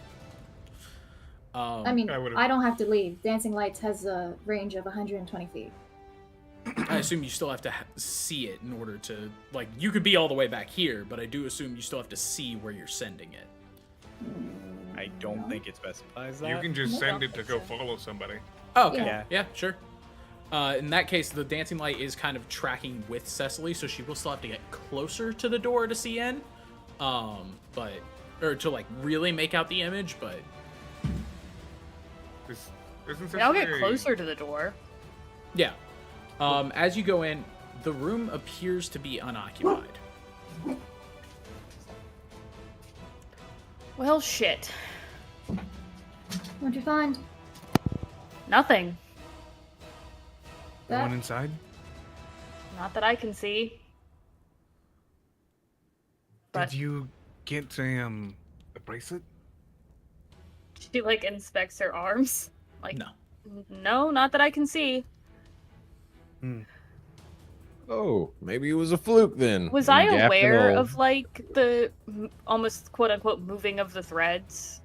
I mean, I would've- I don't have to leave. Dancing lights has a range of 120 feet. I assume you still have to see it in order to, like, you could be all the way back here, but I do assume you still have to see where you're sending it. I don't think it specifies that. You can just No, send don't it to think go so. follow somebody. Oh, okay. Yeah. Yeah, sure. In that case, the dancing light is kind of tracking with Cecily, so she will still have to get closer to the door to see in. Or to, like, really make out the image, but... Isn't I'll get Cecily- closer to the door. Yeah. As you go in, the room appears to be unoccupied. Well, shit. What'd you find? Nothing. No That- one inside? Not that I can see. But Did you get a bracelet? she, like, inspects her arms. Like, No. No, not that I can see. Oh, maybe it was a fluke then. Was And I Gaffin aware will- of, like, the almost quote-unquote moving of the threads?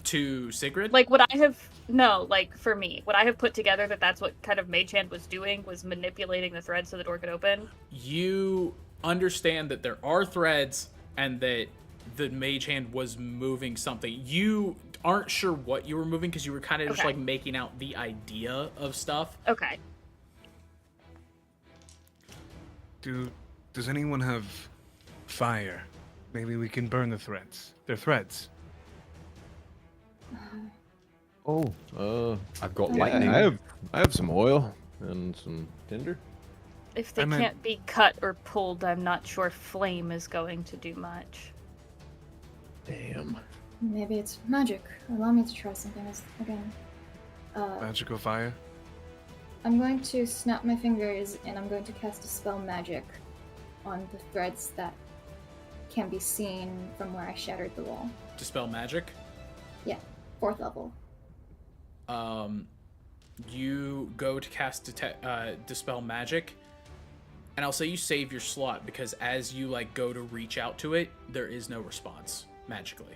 To Sigrid? Like, would I have... No, like, for me. Would I have put together that that's what kind of Mage Hand was doing, was manipulating the threads so the door could open? You understand that there are threads and that the mage hand was moving something. You aren't sure what you were moving because you were kind of just Okay. like making out the idea of stuff. Okay. Does anyone have fire? Maybe we can burn the threads. They're threads. Oh, I've got yeah, lightning. I have some oil and some tinder. If they I meant- can't be cut or pulled, I'm not sure flame is going to do much. Damn. Maybe it's magic. Allow me to try something again. Magical fire. I'm going to snap my fingers and I'm going to cast a spell magic on the threads that can be seen from where I shattered the wall. Dispel magic? Yeah, 4th level. You go to cast Dispel Magic, and I'll say you save your slot because as you like go to reach out to it, there is no response magically.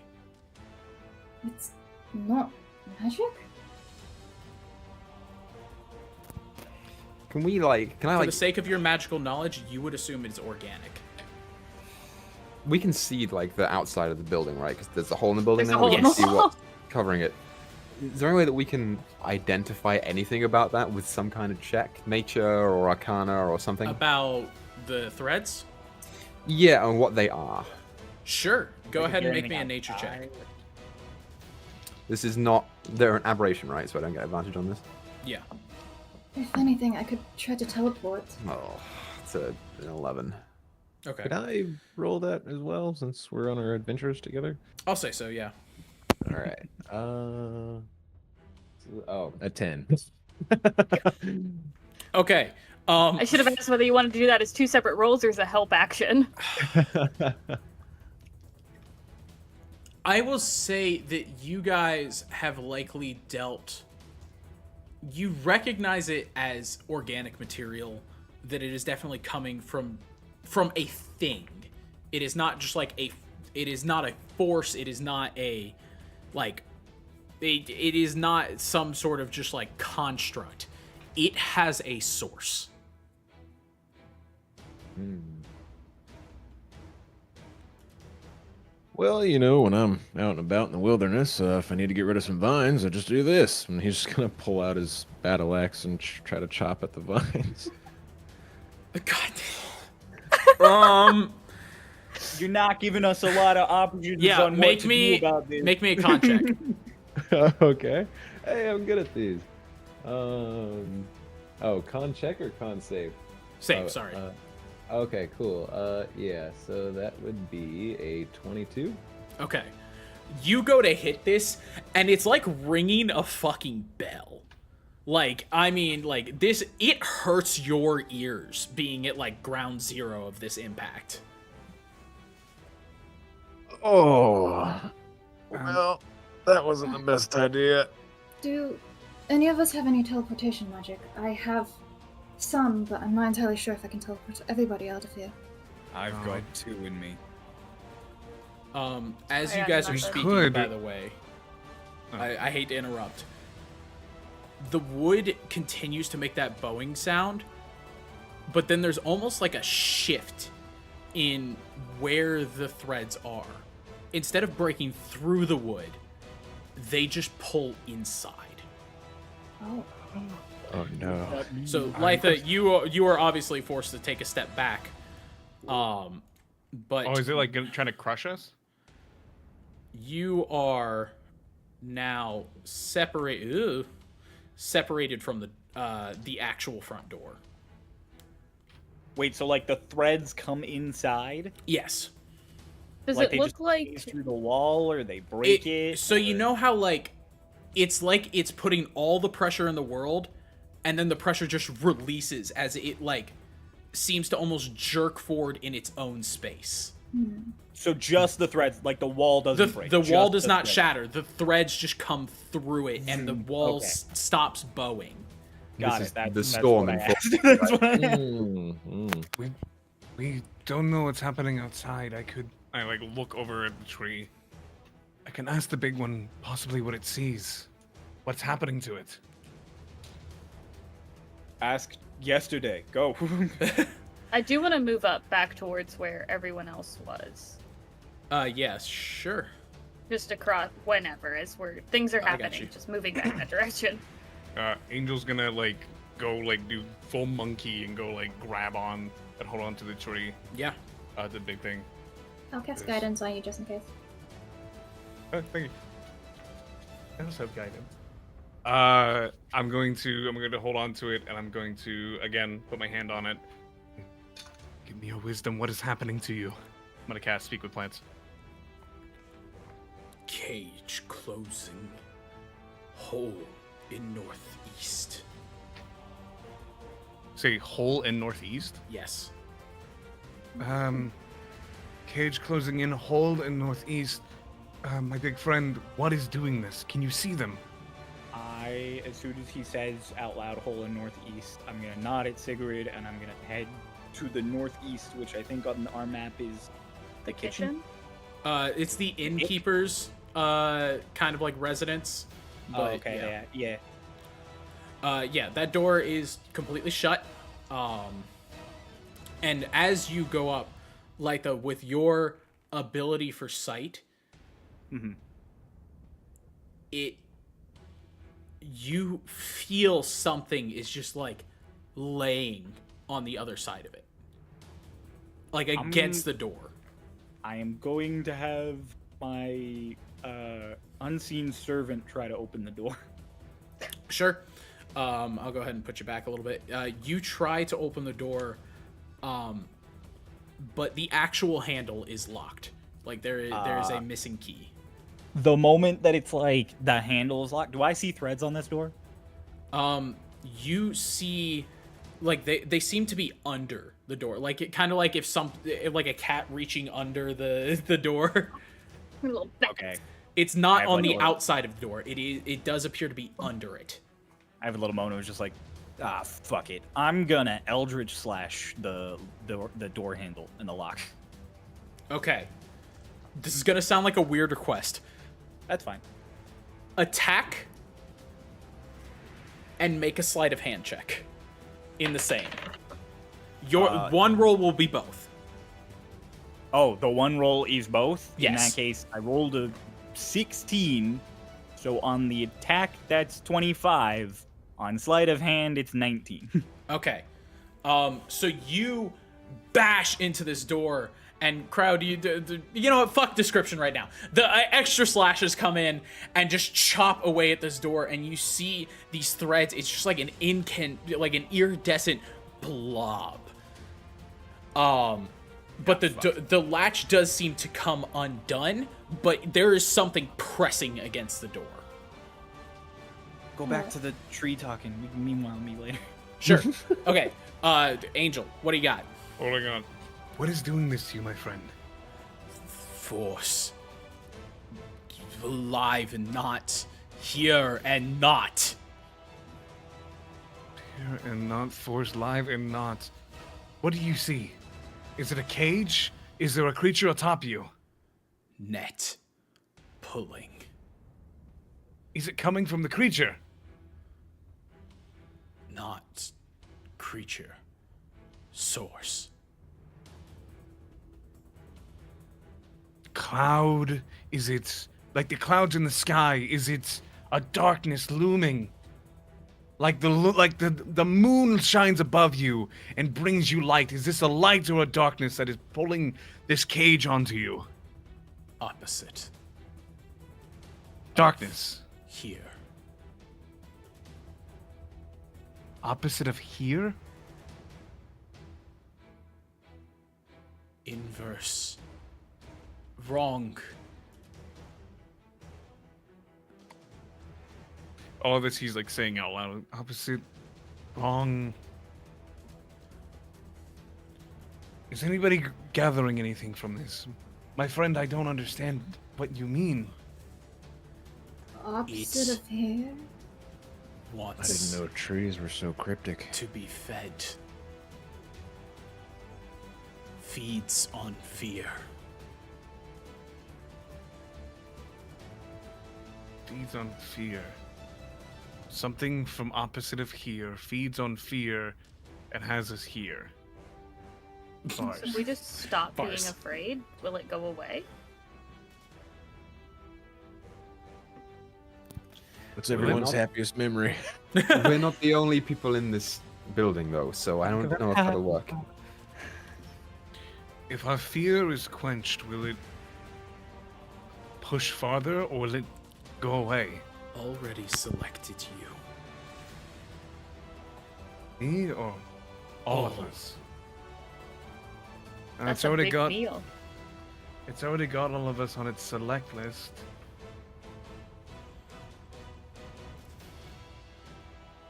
It's not magic? Can we like? Can I For like? the sake of your magical knowledge, you would assume it's organic. We can see like the outside of the building, right? Because there's a hole in the building There's a now. hole We in can the see wall. what's covering it. Is there any way that we can identify anything about that with some kind of check, nature or arcana or something? About the threads? Yeah, and what they are. Sure. Go Like ahead and if make they're me a nature check. outside. This is not. They're an aberration, right? So I don't get advantage on this. Yeah. If anything, I could try to teleport. Oh, it's an 11. Okay. Could I roll that as well, since we're on our adventures together? I'll say so, yeah. All right. Oh, a 10. Okay. I should have asked whether you wanted to do that as 2 separate rolls or as a help action. I will say that you guys have likely dealt. You recognize it as organic material, that it is definitely coming from a thing. It is not just like it is not a force, it is not a like it is not some sort of just like construct. It has a source. Well, you know, when I'm out and about in the wilderness, if I need to get rid of some vines, I just do this. And he's just gonna pull out his battle axe and try to chop at the vines. God. You're not giving us a lot of options Yeah, on what to do about this. make me a con check. Okay. Hey, I'm good at these. Oh, con check or con save? Save, Oh, sorry. Okay, cool. Yeah, so that would be a 22. Okay. You go to hit this, and it's like ringing a fucking bell. Like, I mean, like, this, it hurts your ears being at, like, ground zero of this impact. Oh, well, that wasn't the best idea. Do any of us have any teleportation magic? I have some, but I'm not entirely sure if I can teleport everybody out of here. I've got 2 in me. As I you got guys are nothing. speaking, Could. by the way, I hate to interrupt. The wood continues to make that bowing sound, but then there's almost like a shift in where the threads are. Instead of breaking through the wood, they just pull inside. Oh. Oh no. So, Lytha, you are obviously forced to take a step back. But Oh, is it like trying to crush us? you are now separated from the actual front door. Wait, so like the threads come inside? Yes. Does Like it they look just like phase through the wall, or they break it? So you or- know how like it's putting all the pressure in the world, and then the pressure just releases as it like seems to almost jerk forward in its own space. So just the threads, like the wall doesn't break. The wall just does the not threads. shatter. The threads just come through it, and the wall Okay. stops bowing. Got This it. is That's the that's storm what I in full asked. That's what I- We don't know what's happening outside. I like look over at the tree. I can ask the big one possibly what it sees. What's happening to it? Ask yesterday. Go. I do want to move up back towards where everyone else was. Yes, sure. Just across whenever, as where things are I got happening, you. just moving back in that direction. Angel's gonna like go like do full monkey and go like grab on and hold on to the tree. Yeah. The big thing. I'll cast Yes. guidance on you just in case. Oh, thank you. I also have guidance. I'm going to hold on to it, and I'm going to again put my hand on it. Give me your wisdom. What is happening to you? I'm gonna cast Speak with Plants. Cage closing. Hole in northeast. Say hole in northeast. Yes. Cage closing in, hole in northeast. My big friend, what is doing this? Can you see them? As soon as he says out loud hole in northeast, I'm gonna nod at Sigrid and I'm gonna head to the northeast, which I think on our map is the kitchen. It's the innkeeper's kind of like residence. Oh, okay, yeah. Yeah, that door is completely shut. And as you go up, Lytha, with your ability for sight, you feel something is just like laying on the other side of it, like against the door. I am going to have my unseen servant try to open the door. Sure. I'll go ahead and put you back a little bit. You try to open the door, but the actual handle is locked. Like there is a missing key. The moment that it's like the handle is locked, do I see threads on this door? You see, like they seem to be under the door, like it kind of like if like a cat reaching under the door. Okay. It's not on the outside of the door. It does appear to be under it. I have a little moment. It was just like, fuck it. I'm gonna Eldritch Slash the door handle and the lock. Okay. This is gonna sound like a weird request. That's fine. Attack and make a sleight of hand check in the same. Your one roll will be both. Oh, the one roll is both? Yes. In that case, I rolled a 16. So on the attack, that's 25. On sleight of hand, it's 19. Okay. So you bash into this door, and crowd, you know what? Fuck description right now. The extra slashes come in and just chop away at this door, and you see these threads. It's just like an iridescent blob. But the latch does seem to come undone, but there is something pressing against the door. Go back to the tree talking. We can meanwhile me later. Sure. Okay. Angel, what do you got? Holding on. What is doing this to you, my friend? Force. Alive and not. Here and not. Here and not, force, live and not. What do you see? Is it a cage? Is there a creature atop you? Net. Pulling. Is it coming from the creature? Not. Creature. Source. Cloud? Is it like the clouds in the sky? Is it a darkness looming? Like the moon shines above you and brings you light. Is this a light or a darkness that is pulling this cage onto you? Opposite. Darkness. Here. Opposite of here? Inverse. Wrong. All this he's like saying out loud. Opposite. Wrong. Is anybody gathering anything from this? My friend, I don't understand what you mean. Opposite of hair? I Wants didn't know trees were so cryptic. to be fed. Feeds on fear. Feeds on fear. Something from opposite of here feeds on fear and has us here. Bars. If we just stop being Bars. afraid, will it go away? What's everyone's not- happiest memory? We're not the only people in this building, though, so I don't know if that'll work. If our fear is quenched, will it push farther or will it go away? Already selected you. Me or all of All. us? That's It's a already big got meal. it's already got all of us on its select list.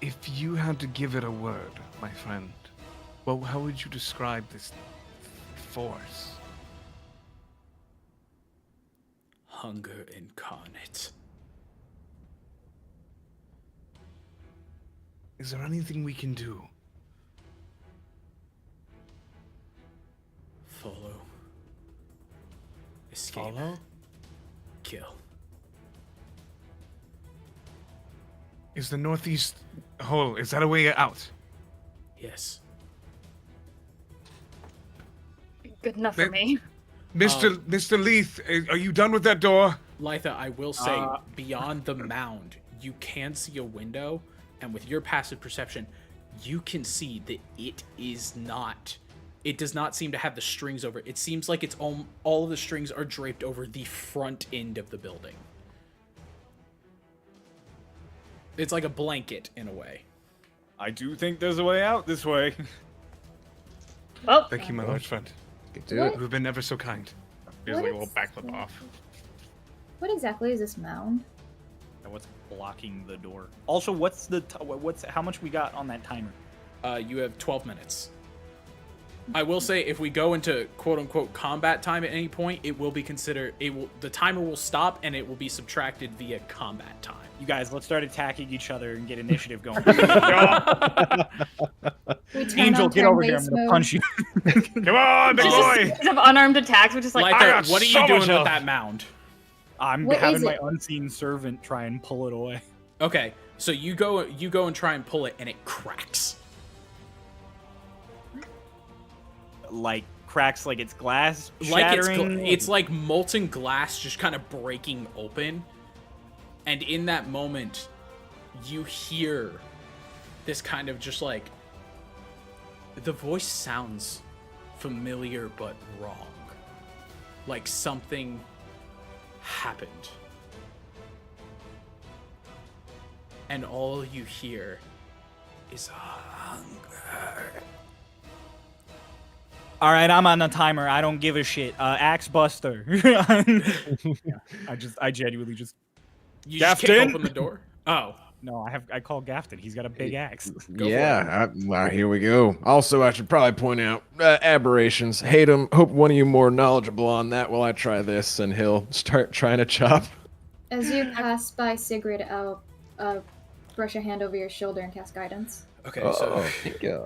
If you had to give it a word, my friend, well, how would you describe this force? Hunger incarnate. Is there anything we can do? Follow. Escape. Follow? Kill. Is the northeast hole, is that a way out? Yes. Good enough for me. Mr. Leith, are you done with that door? Litha, I will say, beyond the mound, you can see a window, and with your passive perception, you can see that it does not seem to have the strings over it. It seems like all of the strings are draped over the front end of the building. It's like a blanket in a way. I do think there's a way out this way. Well, Thank you, my large friend. Get to it. Who've been ever so kind. Here's What like a little is backflip that? off. What exactly is this mound? And what's blocking the door? Also, what's how much we got on that timer? You have 12 minutes. I will say, if we go into quote-unquote combat time at any point, it will be considered. The timer will stop, and it will be subtracted via combat time. You guys, let's start attacking each other and get initiative going. We turn Angel, on get over here. I'm turn-based gonna mode. punch you. Come on, big just boy! a series of unarmed attacks, which is like, Litha, got what are so you doing much with health. that mound? I'm What having is my it? unseen servant try and pull it away. Okay, so you go and try and pull it, and it cracks. Like cracks, like it's glass Like shattering. it's like molten glass just kind of breaking open. And in that moment, you hear this kind of just like, the voice sounds familiar but wrong. Like something happened. And all you hear is hunger. All right, I'm on the timer. I don't give a shit. Axe Buster. I genuinely just You just kick Gafton? open the door? Oh. no. I call Gafton. He's got a big axe. Well, here we go. Also, I should probably point out aberrations. Hate them. Hope one of you more knowledgeable on that while I try this, and he'll start trying to chop. As you pass by Sigrid, I'll brush a hand over your shoulder and cast guidance. Okay, Oh, so yeah.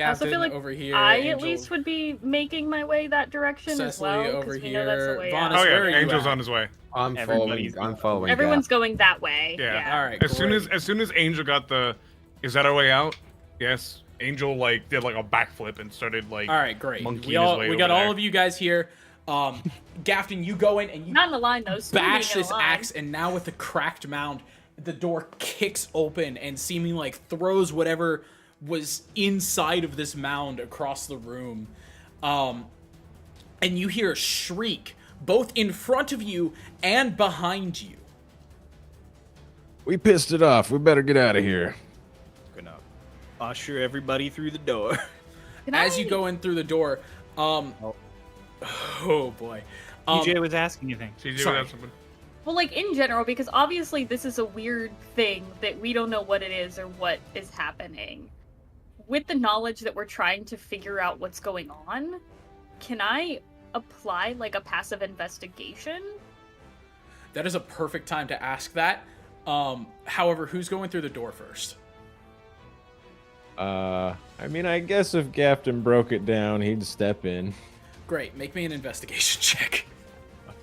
I also Gafton feel like over here. I Angel, at least would be making my way that direction as Cecily well, over because we know that's the here. way Vaughn out. is Oh where are yeah, you Angel's at? on his way. I'm Everybody's following. Everyone's Gav. going that way. Yeah. All right. As soon as Angel got the, is that our way out? Yes. Angel like did like a backflip and started like. All right, great. monkeying We his way got over all there. of you guys here. Gafton, you go in and you Not in a line though. Speedy bash in a this line. axe, and now with the cracked mound, the door kicks open and seeming like throws whatever was inside of this mound across the room. And you hear a shriek both in front of you and behind you. We pissed it off. We better get out of here. Gonna usher everybody through the door. Can As I- you go in through the door, oh boy. DJ was asking you things. CJ, Sorry. that's something. Well, like in general, because obviously this is a weird thing that we don't know what it is or what is happening. With the knowledge that we're trying to figure out what's going on, can I apply like a passive investigation? That is a perfect time to ask that. However, who's going through the door first? I mean, I guess if Gafton broke it down, he'd step in. Great, make me an investigation check.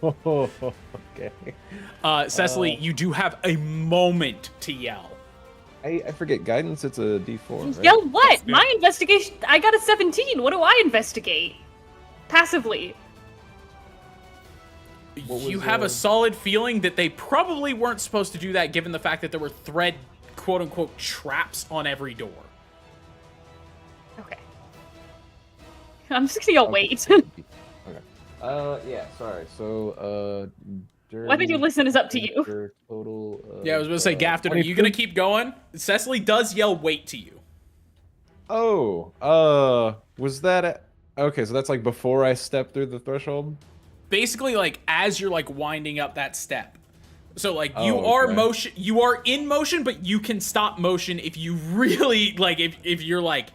Okay. Cecily, you do have a moment to yell. I forget guidance. It's a D4. Right? Yell what? My investigation. I got a 17. What do I investigate? Passively. What You was, have a solid feeling that they probably weren't supposed to do that, given the fact that there were thread, quote unquote, traps on every door. Okay. I'm just gonna yell wait. Yeah. Sorry. So, Whether you listen is up to you. Total. Yeah, I was gonna say, Gafton, are you gonna keep going? Cecily does yell wait to you. Oh. Was that? Okay, so that's like before I step through the threshold. Basically, like, as you're, like, winding up that step. So like you are in motion, but you can stop motion if you really like if you're like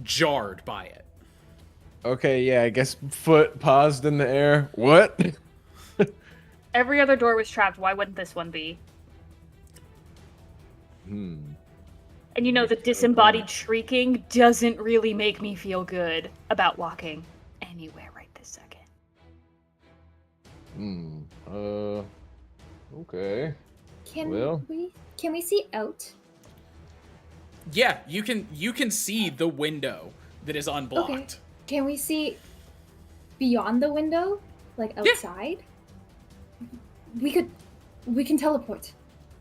jarred by it. Okay, yeah, I guess foot paused in the air. What? Every other door was trapped. Why wouldn't this one be? And you know, the disembodied shrieking doesn't really make me feel good about walking anywhere right this second. Okay. Can Well. we see out? Yeah, you can see the window that is unblocked. Okay. Can we see beyond the window, like outside? Yeah. We can teleport.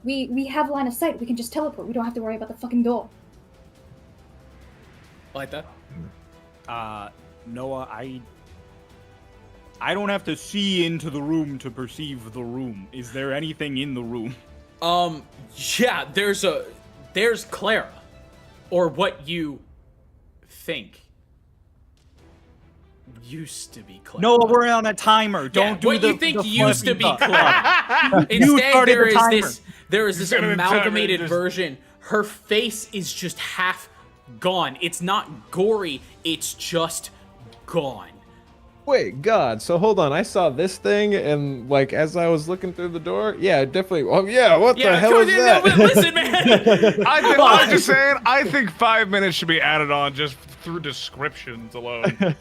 We have line of sight. We can just teleport. We don't have to worry about the fucking door. Like that? Noah, I don't have to see into the room to perceive the room. Is there anything in the room? Yeah, there's Clara. Or what you think used to be Clara. Noah, we're on a timer. Don't do what the you think the used to be fluffy Clara. You Instead, started the timer. there is this started the timer, amalgamated just- version. Her face is just half gone. It's not gory, it's just gone. Wait, God. So hold on. I saw this thing, and like as I was looking through the door, yeah, definitely. Well, yeah. What the hell is that? But listen, man. I'm just saying, I think 5 minutes should be added on just through descriptions alone.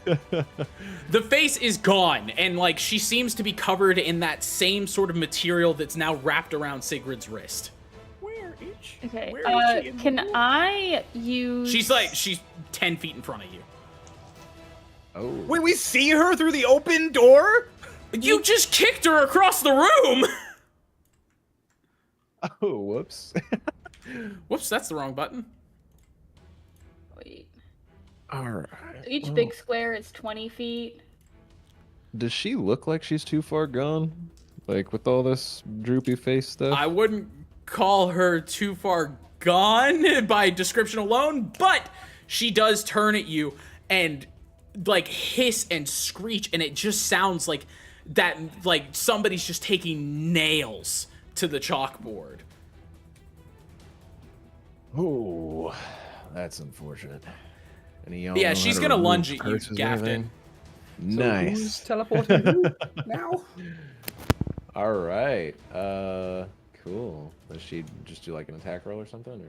The face is gone, and like she seems to be covered in that same sort of material that's now wrapped around Sigrid's wrist. Where is she? Okay. Where is she in the Can room? I use? She's 10 feet in front of you. Oh. Wait, we see her through the open door? You just kicked her across the room. Oh, whoops. Whoops, that's the wrong button. Wait. All right. Each big square is 20 feet. Does she look like she's too far gone? Like with all this droopy face stuff? I wouldn't call her too far gone by description alone, but she does turn at you and like hiss and screech, and it just sounds like that, like somebody's just taking nails to the chalkboard. Oh, that's unfortunate. And y'all Yeah, know she's how to gonna remove lunge at you, curses and Gafton. everything? So Nice. who's teleporting who now? All right. Cool. Does she just do like an attack roll or something,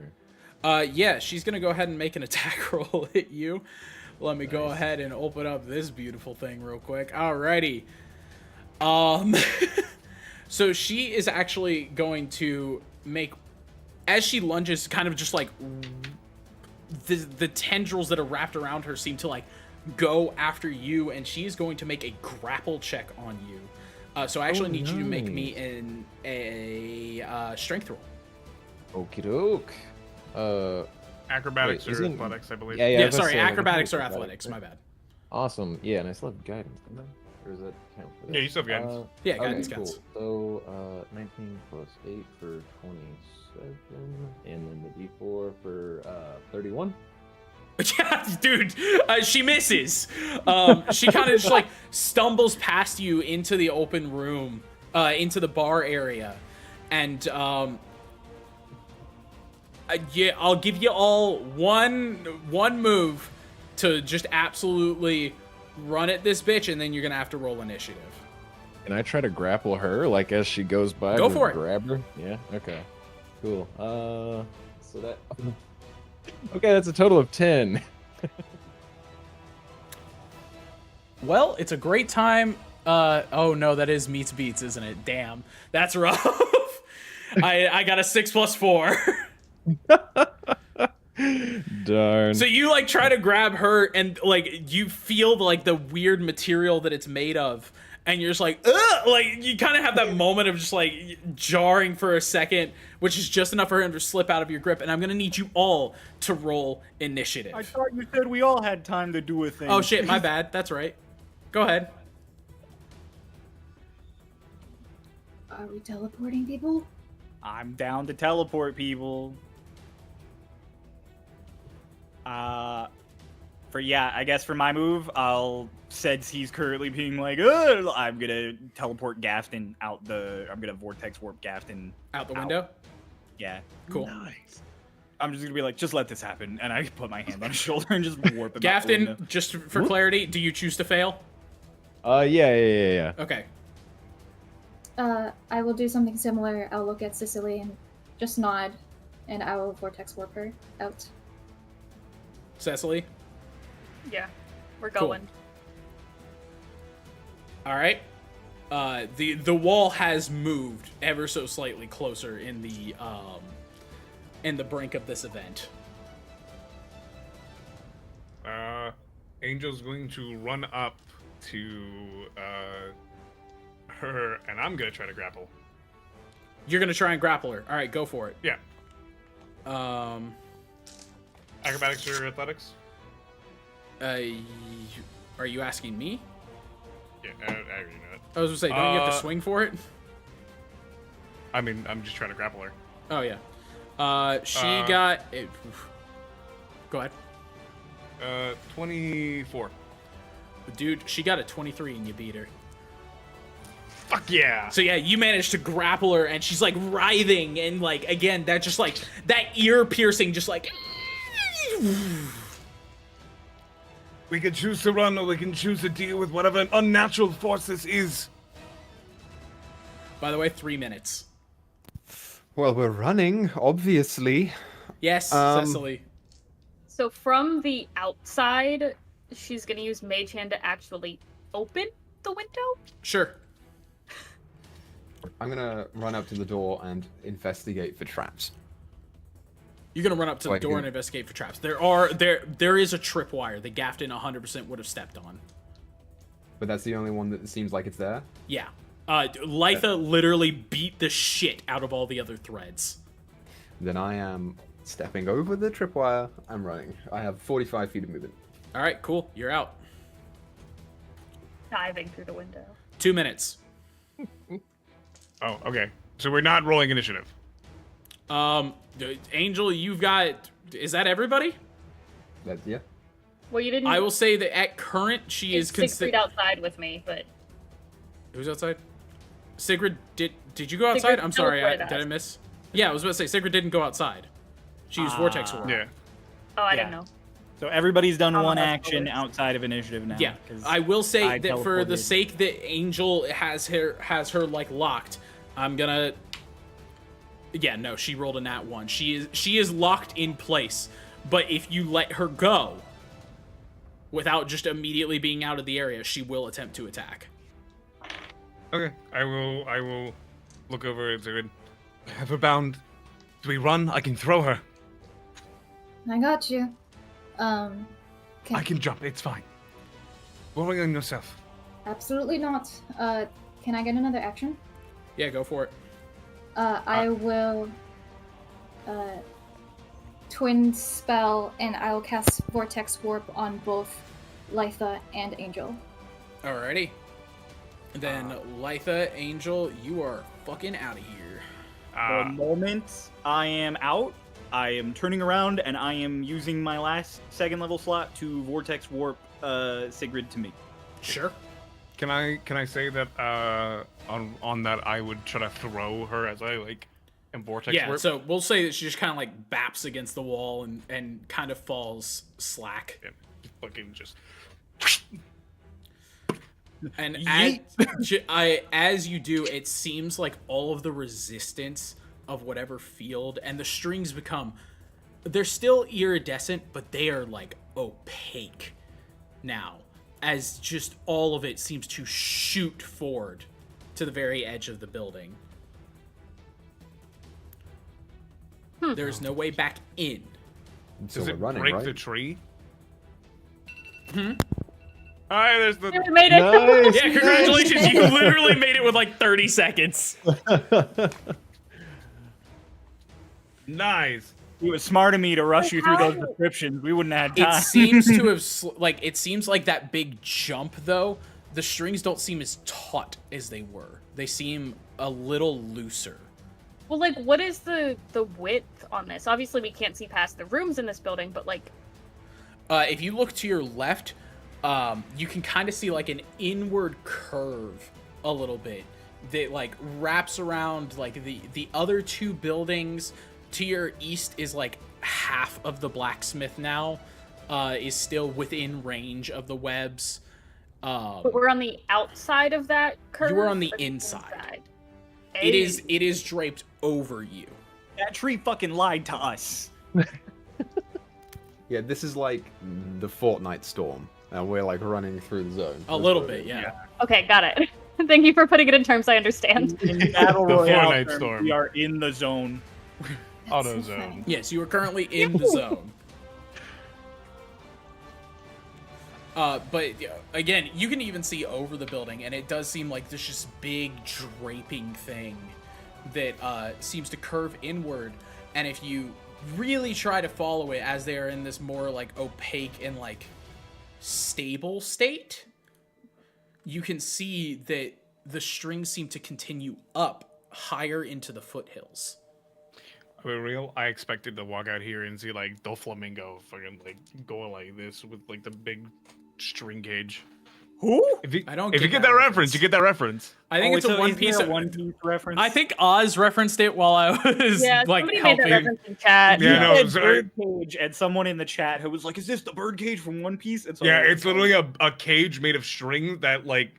or? Yeah, she's gonna go ahead and make an attack roll at you. Let me go ahead and open up this beautiful thing real quick. Alrighty. So she is actually going to make, as she lunges, kind of just like the tendrils that are wrapped around her seem to like go after you, and she is going to make a grapple check on you. So I actually need you to make me a strength roll. Okie doke. Acrobatics Wait, or isn't- athletics, I believe. Yeah, I Yeah, was gonna sorry, say, like, acrobatics or acrobatics, athletics, right? my bad. Awesome. Yeah, and I still have guidance, don't I? Or does that count for that? Yeah, you still have guidance. Yeah, okay, guidance cool. counts. So, 19 plus 8 for 27, and then the D4 for 31. Yeah, dude, she misses. She kind of just like stumbles past you into the open room, into the bar area, and yeah, I'll give you all one move to just absolutely run at this bitch, and then you're gonna have to roll initiative. Can I try to grapple her, like as she goes by? Go just for it. Grab her. Yeah. Okay. Cool. So that. Okay, that's a total of 10. Well, it's a great time. Oh no, that is meets beats, isn't it? Damn, that's rough. I got a 6 plus 4. Darn. So you like try to grab her, and like you feel like the weird material that it's made of, and you're just like, ugh! Like you kind of have that moment of just like jarring for a second, which is just enough for him to slip out of your grip. And I'm gonna need you all to roll initiative. I thought you said we all had time to do a thing. Oh shit, my bad. That's right. Go ahead. Are we teleporting people? I'm down to teleport people. I guess for my move, since he's currently being like, I'm gonna teleport Gafton out I'm gonna vortex warp Gafton Out the window? Yeah. Cool. Nice. I'm just gonna be like, just let this happen, and I put my hand on his shoulder and just warp him out the window. Gafton, just for clarity, do you choose to fail? Yeah. Okay. I will do something similar. I'll look at Cicely and just nod, and I will vortex warp her out. Cecily? Yeah, we're Cool. going. All right. The wall has moved ever so slightly closer in the brink of this event. Angel's going to run up to her, and I'm gonna try to grapple. You're gonna try and grapple her. All right, go for it. Yeah. Acrobatics or athletics? Are you asking me? Yeah, I already know it. I was gonna say, don't you have to swing for it? I mean, I'm just trying to grapple her. Oh yeah. She got it. Go ahead. 24. Dude, she got a 23 and you beat her. Fuck yeah! So yeah, you managed to grapple her and she's like writhing and like, again, that just like, that ear piercing just like... We can choose to run or we can choose to deal with whatever an unnatural force this is. By the way, 3 minutes. Well, we're running, obviously. Yes, Cecily. So from the outside, she's gonna use Mage Hand to actually open the window? Sure. I'm gonna run up to the door and investigate for traps. You're gonna run up to the door and investigate for traps. There is a tripwire that Gafton 100% would have stepped on. But that's the only one that seems like it's there? Yeah. Litha literally beat the shit out of all the other threads. Then I am stepping over the tripwire. I'm running. I have 45 feet of movement. All right, cool. You're out. Diving through the window. 2 minutes. Oh, okay. So we're not rolling initiative. Angel, you've got... Is that everybody? Yeah. Well, you didn't... I will say that at current, she is... Sigrid outside with me, but... Who's outside? Sigrid, did you go outside? I'm sorry, did I miss? Yeah, I was about to say, Sigrid didn't go outside. She used Vortex Sword. Yeah. Oh, I didn't know. So everybody's done one action outside of initiative now. Yeah, I will say that for the sake that Angel has her like locked, I'm gonna... Yeah, no, she rolled a nat 1. She is locked in place, but if you let her go, without just immediately being out of the area, she will attempt to attack. Okay, I will look over at Sigrid. Have her bound. Do we run? I can throw her. I got you. I can jump. It's fine. Worry on yourself. Absolutely not. Can I get another action? Yeah, go for it. I will twin spell and I'll cast Vortex Warp on both Litha and Angel. Alrighty. Then Litha, Angel, you are fucking out of here. For a moment, I am out. I am turning around and I am using my last second level slot to Vortex Warp Sigrid to me. Sure. Can I say that on that I would try to throw her as I like am vortex Yeah, warp? so we'll say that she just kind of like baps against the wall and kind of falls slack. Yeah, fucking just. And as you do, it seems like all of the resistance of whatever field and the strings become, they're still iridescent, but they are like opaque now, as just all of it seems to shoot forward to the very edge of the building. There's no way back in. So Does we're it running, break right? the tree? Alright, there's the... We made it! Nice. Yeah, congratulations, you literally made it with like 30 seconds. Nice. It was smart of me to rush you through those descriptions. We wouldn't have had time. It seems to have it seems like that big jump though, the strings don't seem as taut as they were. They seem a little looser. Well, like, what is the width on this? Obviously, we can't see past the rooms in this building, but like... If you look to your left, you can kind of see like an inward curve a little bit that like wraps around like the other two buildings. To your east is like half of the blacksmith now, is still within range of the webs. But we're on the outside of that curve. You are on the or inside. Hey. It is draped over you. That tree fucking lied to us. Yeah, this is like the Fortnite storm, and we're like running through the zone. A little bit, yeah. Okay, got it. Thank you for putting it in terms I understand. In Battle The Royale Fortnite terms, storm. we are in the zone. Auto zone. Yes, you are currently in the zone. But again, you can even see over the building, and it does seem like there's just big draping thing that seems to curve inward. And if you really try to follow it as they are in this more like opaque and like stable state, you can see that the strings seem to continue up higher into the foothills. I mean, real. I expected to walk out here and see like Doflamingo fucking like going like this with like the big string cage. Who? If you, I don't if get you get that that reference. reference, you get that reference. I think it's a One Piece. One Piece reference. I think Oz referenced it while I was Yeah, like somebody made that helping. reference in chat. Yeah, no, said sorry. birdcage, and someone in the chat who was like, "Is this the birdcage from One Piece?" And so Yeah, I was it's like, literally a cage made of string that like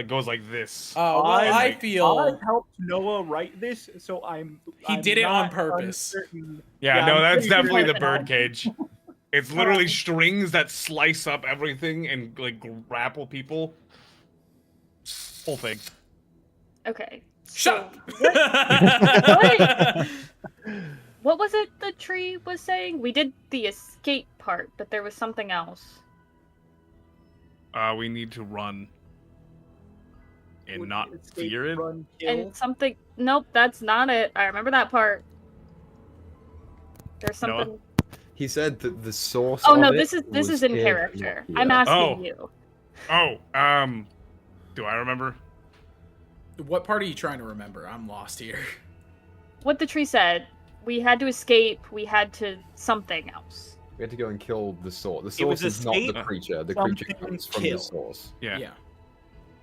goes like this. Well, I feel I helped Noah write this, so I'm. He I'm did it on not purpose. uncertain. Yeah, no, I'm that's pretty sure definitely the that- bird cage. It's literally strings that slice up everything and like grapple people. Whole thing. Okay. Shut so up. What was it the tree was saying? We did the escape part, but there was something else. We need to run and not Escape, fear it. run, kill. And something. Nope, that's not it. I remember that part. There's Noah? something. He said that the source. Oh of no, it this was is in here. character. Yeah. I'm asking Oh. you. Oh, do I remember? What part are you trying to remember? I'm lost here. What the tree said. We had to escape. We had to something else. We had to go and kill the source. The It source was is not the escape, creature. The creature something, comes from kill. the source. Yeah.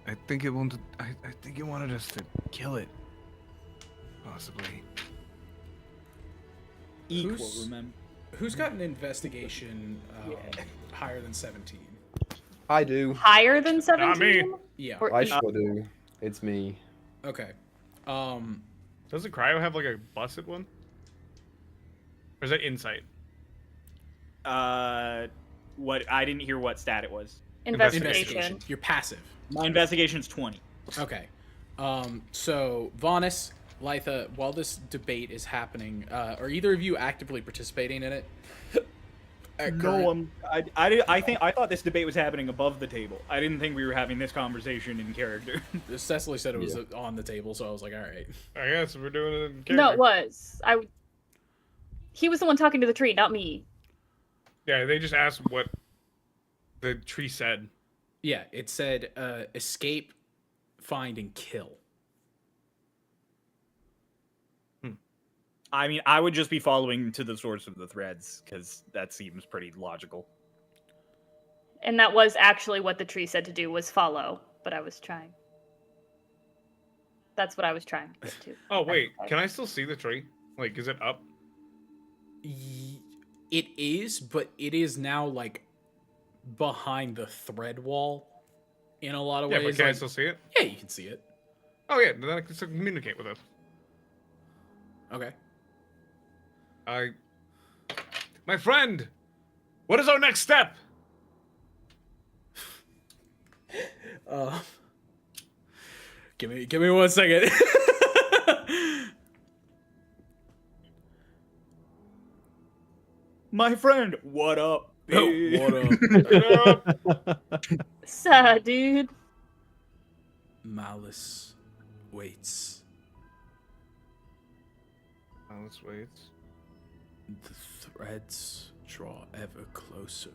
I think it wanted. I think it wanted us to kill it. Possibly. Equal, Who's- remember? Who's got an investigation higher than 17? I do. Higher than 17? Not me. Yeah. Or I equal? sure do. It's me. Okay. Doesn't Cryo have like a busted one? Or is that insight? What? I didn't hear what stat it was. Investigation. You're passive. My investigation's 20. Okay. So Vonis, Litha, while this debate is happening, are either of you actively participating in it? No, I thought this debate was happening above the table. I didn't think we were having this conversation in character. Cecily said it was on the table, so I was like, all right. I guess we're doing it in character. No, it was. He was the one talking to the tree, not me. Yeah, they just asked what the tree said. Yeah, it said escape, find, and kill. I mean, I would just be following to the source of the threads, because that seems pretty logical. And that was actually what the tree said to do, was follow. But I was trying. That's what I was trying to get to. Oh wait, can I still see the tree? Like, is it up? It is, but it is now like behind the thread wall in a lot of Yeah, ways. but can I like- still see it? Yeah, you can see it. Oh yeah, then I can still communicate with us. Okay. My friend, what is our next step? Give me 1 second. My friend, what up? Oh, bitch? what up? Suh, dude. Malice waits. Oh, let's wait. The threads draw ever closer.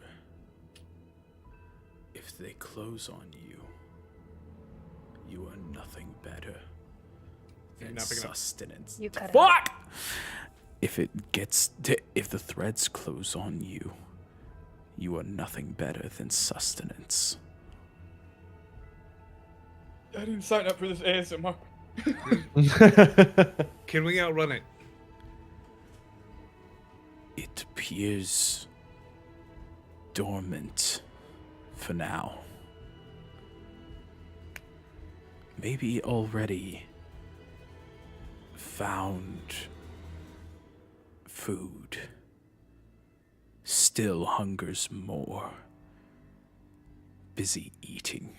If they close on you, you are nothing better than not picking up. sustenance. You cut out. Fuck! If the threads close on you, you are nothing better than sustenance. I didn't sign up for this ASMR. Can we outrun it? It appears dormant for now. Maybe already found food. Still hungers more. Busy eating.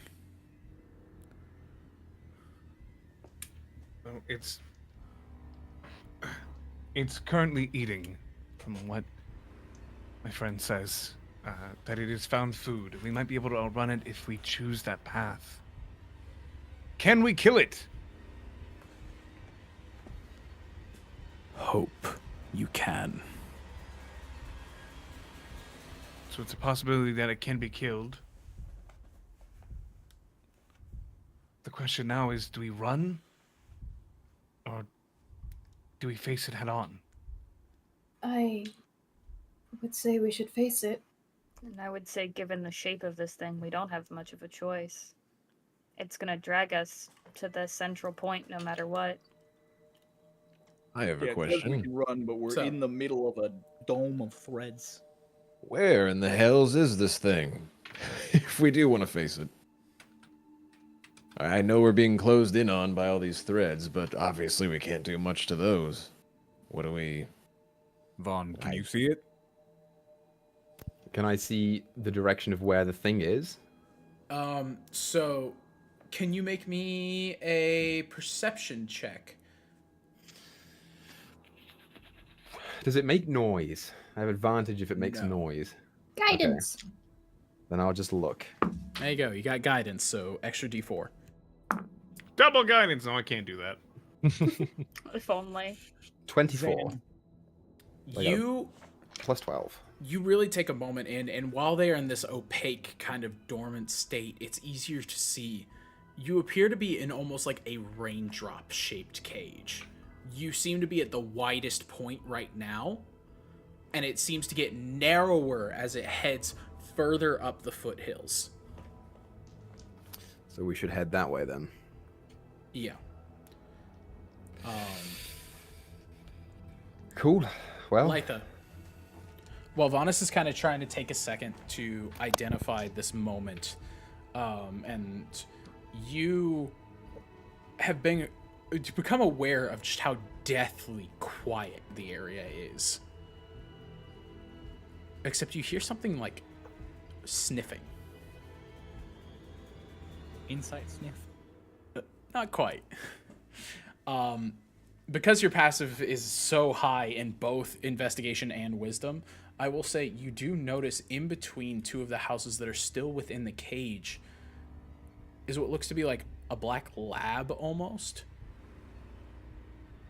Well, it's currently eating, from what my friend says, that it has found food. We might be able to outrun it if we choose that path. Can we kill it? Hope you can. So it's a possibility that it can be killed. The question now is, do we run? Or do we face it head on? I would say we should face it. And I would say, given the shape of this thing, we don't have much of a choice. It's gonna drag us to the central point no matter what. I have a We question. can run, but we're So- in the middle of a dome of threads. Where in the hells is this thing? If we do want to face it. I know we're being closed in on by all these threads, but obviously we can't do much to those. What do we... Vaughn, can I- you see it? Can I see the direction of where the thing is? So can you make me a perception check? Does it make noise? I have advantage if it makes No. noise. Guidance. Then I'll just look. There you go. You got guidance, so extra D4. Double guidance! No, I can't do that. If only. 24 You plus 12. you really take a moment in, and while they are in this opaque kind of dormant state, it's easier to see. You appear to be in almost like a raindrop shaped cage. You seem to be at the widest point right now, and it seems to get narrower as it heads further up the foothills. So we should head that way then. Yeah. Cool. Well, Litha. While Vanis is kind of trying to take a second to identify this moment, and you have become aware of just how deathly quiet the area is. Except you hear something like sniffing. Insight sniff. Not quite. Because your passive is so high in both investigation and wisdom, I will say you do notice in between two of the houses that are still within the cage is what looks to be like a black lab almost.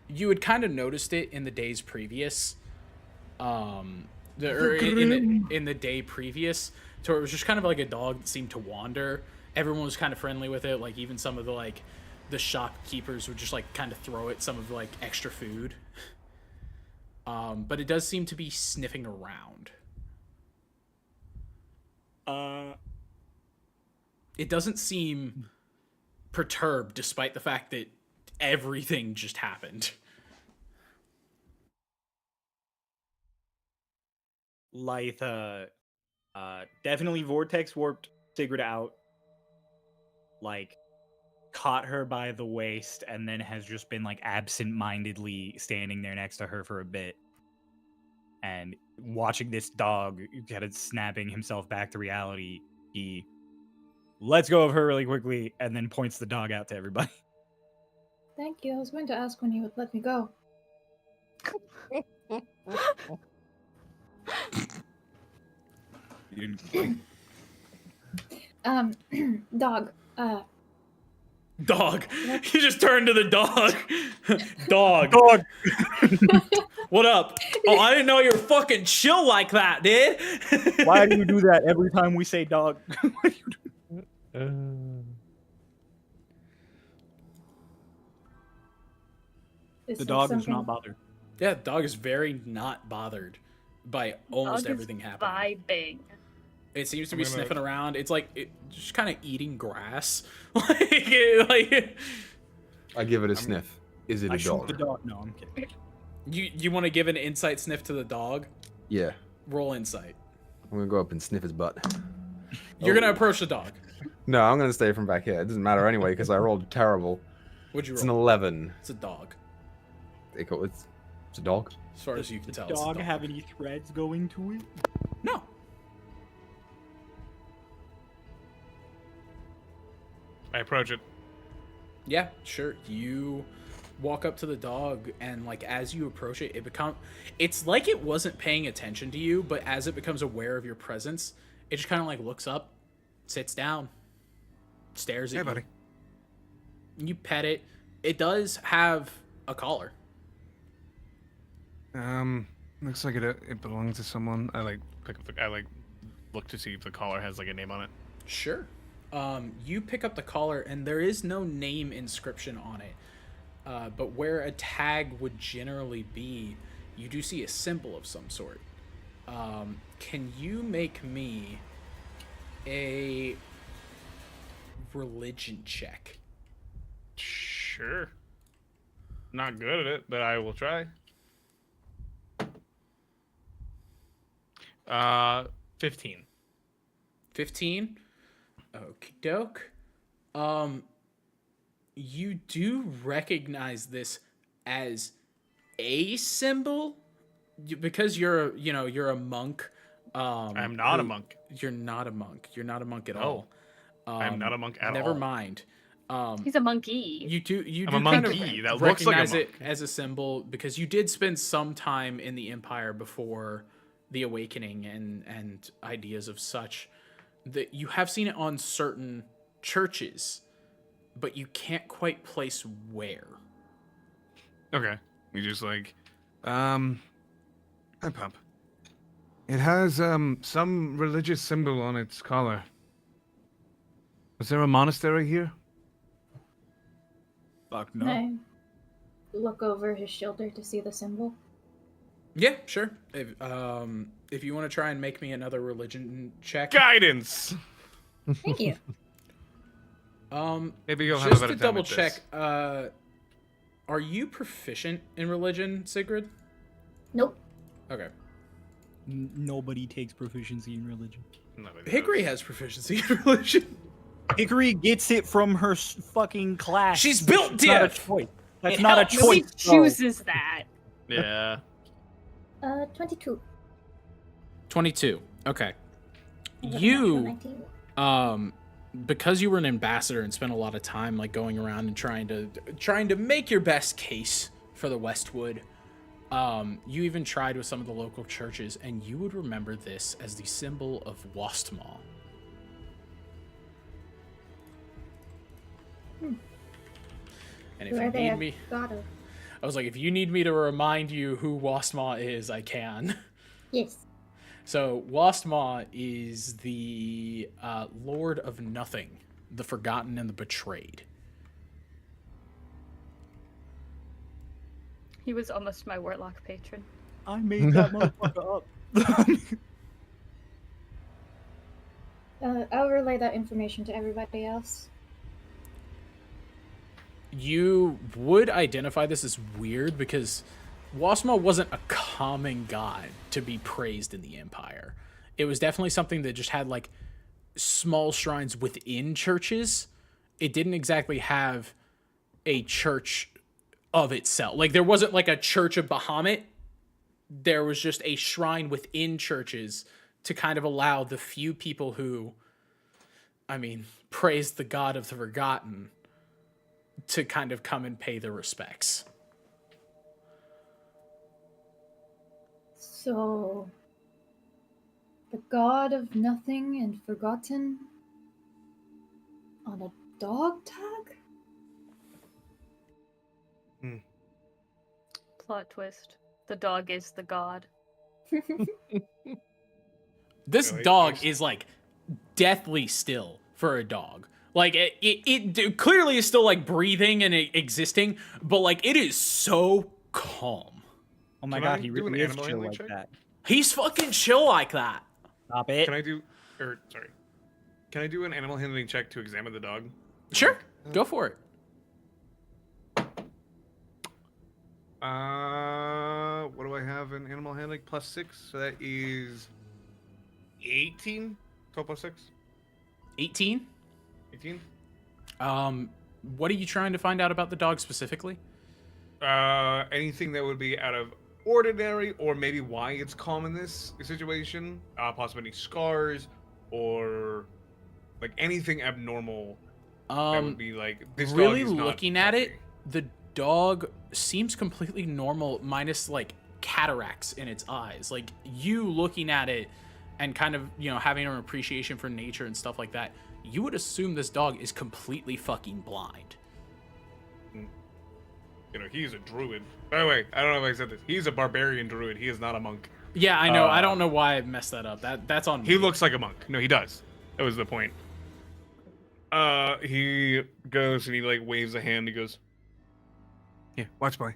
You had kind of noticed it in the days previous. In the day previous, so it was just kind of like a dog that seemed to wander. Everyone was kind of friendly with it, like even some of the shopkeepers would just like kind of throw it some of like extra food. But it does seem to be sniffing around. It doesn't seem perturbed despite the fact that everything just happened. Litha definitely vortex warped Sigrid out, like caught her by the waist, and then has just been like absent-mindedly standing there next to her for a bit and watching this dog kind of snapping himself back to reality. He lets go of her really quickly and then points the dog out to everybody. Thank you. I was going to ask when you would let me go. You didn't- Dog. Dog. You just turned to the dog. Dog. Dog. What up? Oh, I didn't know you were fucking chill like that, dude. Why do you do that every time we say dog? Why do you do- Is The there dog is something- not bothered. Yeah, the dog is very not bothered by almost Dog is everything happening. vibing. It seems to I'm be gonna- sniffing around. It's like just kind of eating grass. like I give it a sniff. Is it I a shoot dog? the dog. No, I'm kidding. you want to give an insight sniff to the dog? Yeah. Roll insight. I'm gonna go up and sniff his butt. You're gonna approach the dog. No, I'm gonna stay from back here. It doesn't matter anyway because I rolled terrible. What'd you It's an roll? 11. It's a dog. It's a dog. As far as you can tell. Does it's a dog dog. have any threads going to it? No. I approach it. Yeah, sure. You walk up to the dog, and like as you approach it, it's like it wasn't paying attention to you, but as it becomes aware of your presence, it just kind of like looks up, sits down, stares at Hey, you. buddy. You pet it. It does have a collar. Looks like it belongs to someone. I like pick up I like look to see if the collar has like a name on it. Sure. You pick up the collar, and there is no name inscription on it. But where a tag would generally be, you do see a symbol of some sort. Can you make me a religion check? Sure. Not good at it, but I will try. 15. 15? Okie doke. You do recognize this as a symbol because you're a monk. I'm not a monk. You're not a monk. You're not a monk at No. all. I'm not a monk at all. Never mind. He's a monkey. You do I'm a kind monkey. of That looks like a recognize it monk. as a symbol because you did spend some time in the Empire before the Awakening and ideas of such. That you have seen it on certain churches, but you can't quite place where. Okay. You just like, hi, pup. It has some religious symbol on its collar. Was there a monastery here? Fuck Can I look over his shoulder to see the symbol? Yeah, sure. If you want to try and make me another religion check. Guidance. Thank you. Maybe you'll have a Just better to time double at check, this. are you proficient in religion, Sigrid? Nope. Okay. Nobody takes proficiency in religion. Nobody Hickory knows. has proficiency in religion. Hickory gets it from her fucking class. She's built That's not a diff. choice. That's It not a helps. Nobody choice. though. chooses that. Yeah. 22. 22. Okay. I got a You, natural 19. because you were an ambassador and spent a lot of time like going around and trying to make your best case for the Westwood, you even tried with some of the local churches, and you would remember this as the symbol of Wastmaw. And if Who you are they need a me, god of? I was like, if you need me to remind you who Wastmaw is, I can. Yes. So Wastmaw is the Lord of Nothing, the Forgotten and the Betrayed. He was almost my warlock patron. I made that motherfucker up. I'll relay that information to everybody else. You would identify this as weird because Wastmaw wasn't a common god to be praised in the Empire. It was definitely something that just had like small shrines within churches. It didn't exactly have a church of itself. Like there wasn't like a church of Bahamut. There was just a shrine within churches to kind of allow the few people who, praised the god of the forgotten to kind of come and pay their respects. So, the god of nothing and forgotten on a dog tag? Plot twist. The dog is the god. This Really? dog is like deathly still for a dog. Like it clearly is still like breathing and existing, but like it is so calm. Oh my Can god, I he do an really is animal chill handling like check? that. He's fucking chill like that. Stop it. Can I do Sorry. Can I do an animal handling check to examine the dog? Sure, go for it. What do I have in animal handling? +6, so that is 18. 12 plus 6. 18. 18. What are you trying to find out about the dog specifically? Anything that would be out of ordinary, or maybe why it's calm in this situation. Possibly any scars, or like anything abnormal. That would be like this really dog is not looking at it, healthy. the dog seems completely normal, minus like cataracts in its eyes. Like you looking at it and kind of, you know, having an appreciation for nature and stuff like that, you would assume this dog is completely fucking blind. You know, he's a druid. By the way, I don't know if I said this. He's a barbarian druid. He is not a monk. Yeah, I know. I don't know why I messed that up. That's on me. He looks like a monk. No, he does. That was the point. He goes and he like waves a hand. He goes, "Yeah, watch play."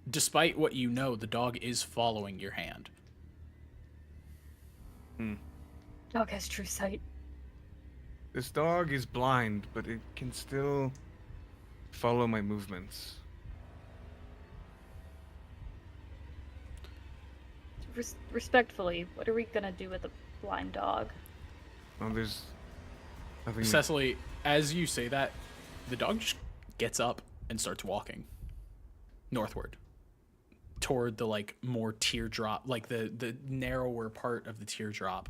Despite what you know, the dog is following your hand. Dog has true sight. This dog is blind, but it can still follow my movements. Respectfully, what are we gonna do with a blind dog? Well, there's nothing. Cecily, as you say that, the dog just gets up and starts walking northward toward the like more teardrop, like the narrower part of the teardrop.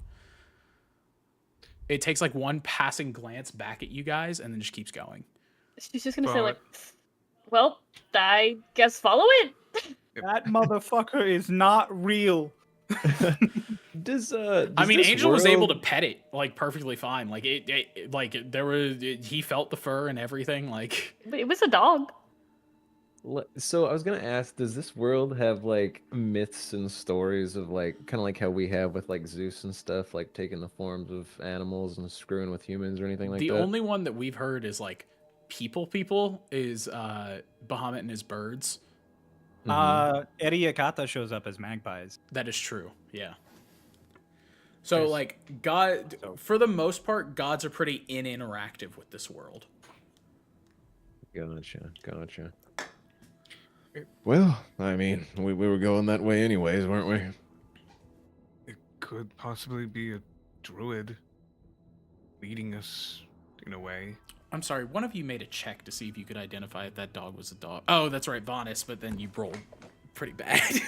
It takes like one passing glance back at you guys and then just keeps going. She's just gonna say like, well, I guess follow it. That motherfucker is not real. Does I mean, this Angel was able to world- pet it like perfectly fine. Like he felt the fur and everything. Like But it was a dog. So I was gonna ask, does this world have like myths and stories of like kind of like how we have with like Zeus and stuff, like taking the forms of animals and screwing with humans or anything like the that? only one that we've heard is like people is Bahamut and his birds. Eddie Akata shows up as magpies. That is true. Yeah. So like God, for the most part, gods are pretty interactive with this world. Gotcha. Well, I mean, we were going that way anyways, weren't we? It could possibly be a druid leading us in a way. I'm sorry, one of you made a check to see if you could identify if that dog was a dog. Oh, that's right, Vanis, but then you rolled pretty bad.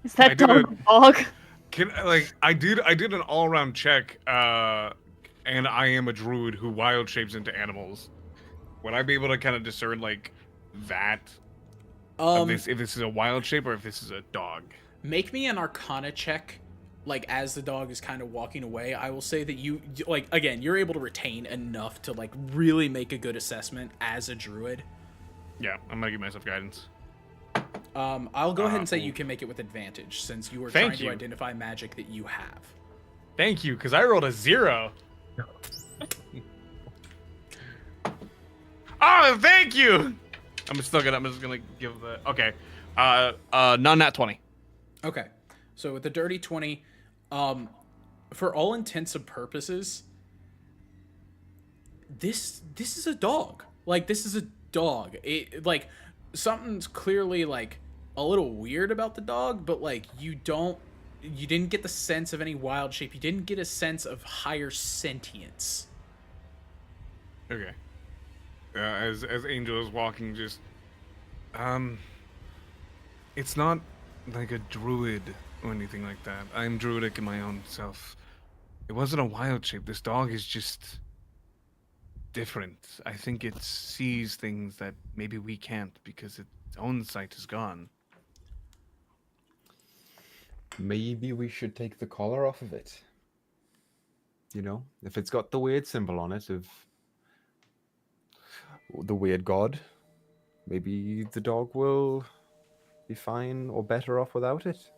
Is that dog a dog? I did an all-around check, and I am a druid who wild shapes into animals. Would I be able to kind of discern like that? If this is a wild shape or if this is a dog? Make me an Arcana check. Like as the dog is kind of walking away, I will say that you like again, you're able to retain enough to like really make a good assessment as a druid. Yeah, I'm gonna give myself guidance. I'll go ahead and say you can make it with advantage since you are trying to identify magic that you have. Thank you, because I rolled a 0. Oh, thank you. I'm just gonna give the non-nat 20. Okay, so with the dirty 20, for all intents and purposes, this is a dog. Like this is a dog. It like something's clearly like a little weird about the dog, but like you didn't get the sense of any wild shape. You didn't get a sense of higher sentience. Okay. As Angel is walking, just it's not like a druid or anything like that. I'm druidic in my own self. It wasn't a wild shape. This dog is just different. I think it sees things that maybe we can't because its own sight is gone. Maybe we should take the collar off of it. You know, if it's got the weird symbol on it of the weird god, maybe the dog will be fine or better off without it.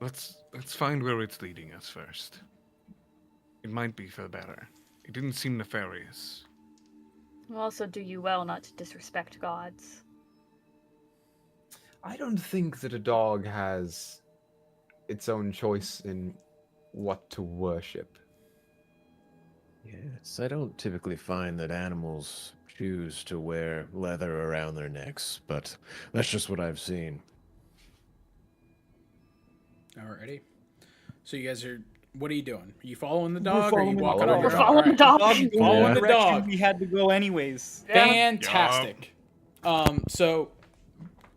Let's find where it's leading us first. It might be for the better. It didn't seem nefarious. Will also do you well not to disrespect gods. I don't think that a dog has its own choice in what to worship. Yes, I don't typically find that animals choose to wear leather around their necks, but that's just what I've seen. Alrighty. So you guys are. What are you doing? Are you following the We're dog? Or are you following walking the on your dog. own? We're following the dog. Alright. Dog going Following the the direction dog. we had to go anyways. Yeah. Fantastic. So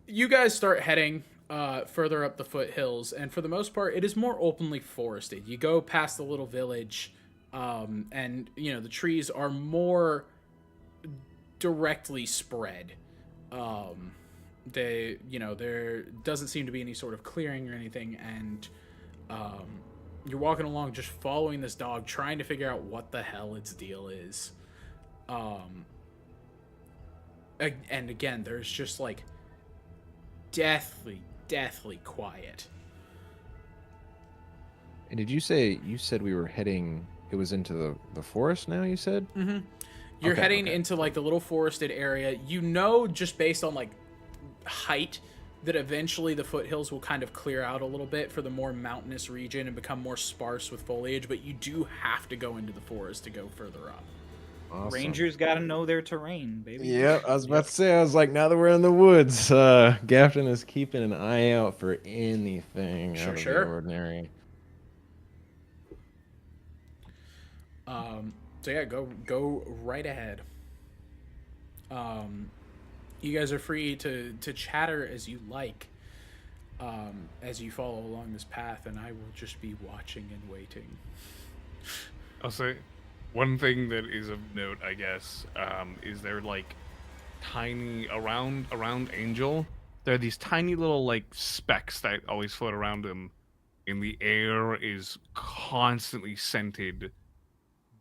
you guys start heading further up the foothills, and for the most part, it is more openly forested. You go past the little village, and the trees are more directly spread. There doesn't seem to be any sort of clearing or anything, and you're walking along just following this dog, trying to figure out what the hell its deal is. And again, there's just like deathly quiet. And did you said we were heading, it was into the forest now, you said? Mm-hmm. You're Okay, heading okay. into like the little forested area. Just based on like height, that eventually the foothills will kind of clear out a little bit for the more mountainous region and become more sparse with foliage, but you do have to go into the forest to go further up. Awesome. Rangers gotta know their terrain, baby. Yeah, I was about to say, I was like, now that we're in the woods, Gafton is keeping an eye out for anything out of the ordinary. So yeah, go right ahead. You guys are free to chatter as you like, as you follow along this path, and I will just be watching and waiting. I'll say one thing that is of note, I guess, is there like tiny around Angel. There are these tiny little like specks that always float around him, and the air is constantly scented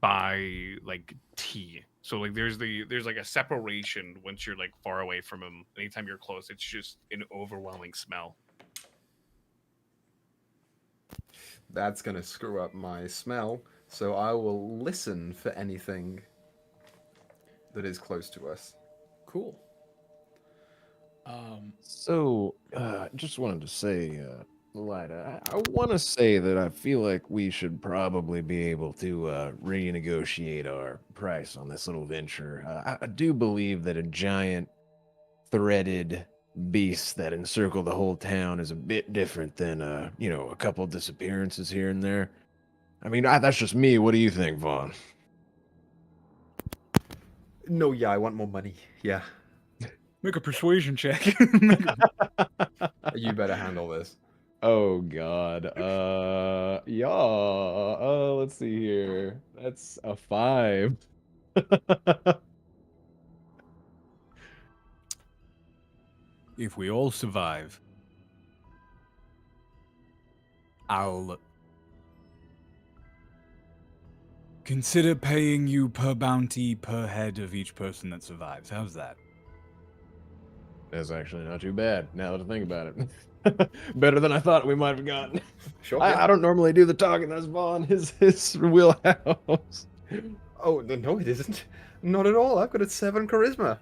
by like tea. So like there's like a separation once you're like far away from him. Anytime you're close, it's just an overwhelming smell. That's gonna screw up my smell, so I will listen for anything that is close to us. Cool. So, just wanted to say, Lida, I want to say that I feel like we should probably be able to renegotiate our price on this little venture. I do believe that a giant threaded beast that encircle the whole town is a bit different than, a couple disappearances here and there. I mean, that's just me. What do you think, Vaughn? No, yeah, I want more money. Yeah. Make a persuasion check. You better handle this. Oh God. Yeah. Let's see here. That's a 5. If we all survive, I'll consider paying you per bounty per head of each person that survives. How's that? That's actually not too bad, now that I think about it. Better than I thought we might have gotten. Sure. I don't normally do the talking, that's Vaughn, his wheelhouse. Oh, no, it isn't. Not at all. I've got a 7 charisma.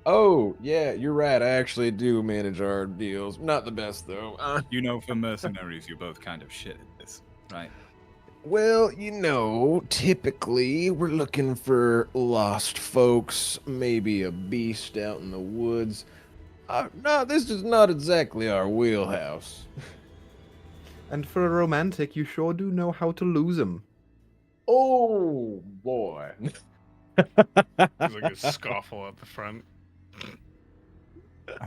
Oh, yeah, you're right. I actually do manage our deals. Not the best, though. You know, for mercenaries, you're both kind of shit at this, right? Well, typically we're looking for lost folks, maybe a beast out in the woods. No, this is not exactly our wheelhouse. And for a romantic, you sure do know how to lose them. Oh, boy. There's like a scoffle at the front.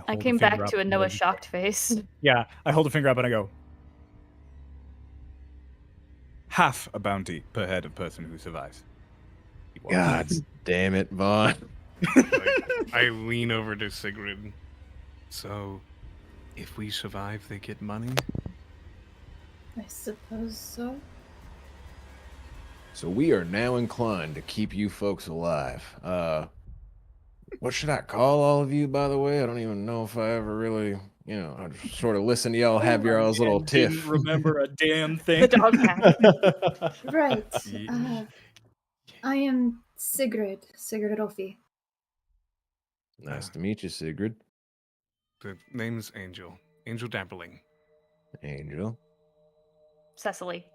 I came back to a Noah shocked face. Yeah, I hold a finger up and I go, Half a bounty per head of person who survives. God damn it, Vaughn. I lean over to Sigrid. So, if we survive, they get money? I suppose so. So we are now inclined to keep you folks alive. What should I call all of you, by the way? I don't even know if I ever really, I just sort of listen to y'all have your all's little tiff. Didn't remember a damn thing. The dog pack. Right. I am Sigrid Rolfi. Nice to meet you, Sigrid. The name's Angel. Angel Dapperling. Angel. Cecily.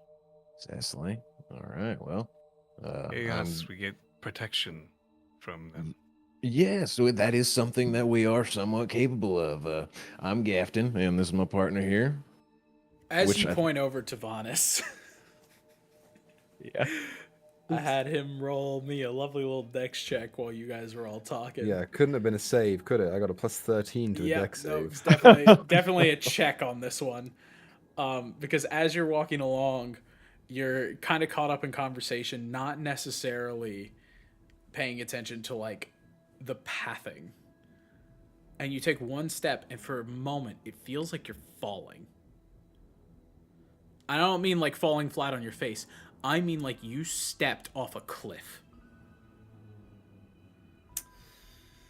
Cecily. All right. Well, Yes, we get protection from them. yeah, so that is something that we are somewhat capable of. I'm Gafton, and this is my partner here. As you point over to Vanis, Yeah. I had him roll me a lovely little dex check while you guys were all talking. Yeah, couldn't have been a save, could it? I got a plus 13 to a Yeah, dex no, save. it's definitely a check on this one. Because as you're walking along, you're kind of caught up in conversation, not necessarily paying attention to like the pathing. And you take one step, and for a moment, it feels like you're falling. I don't mean like falling flat on your face. I mean like you stepped off a cliff.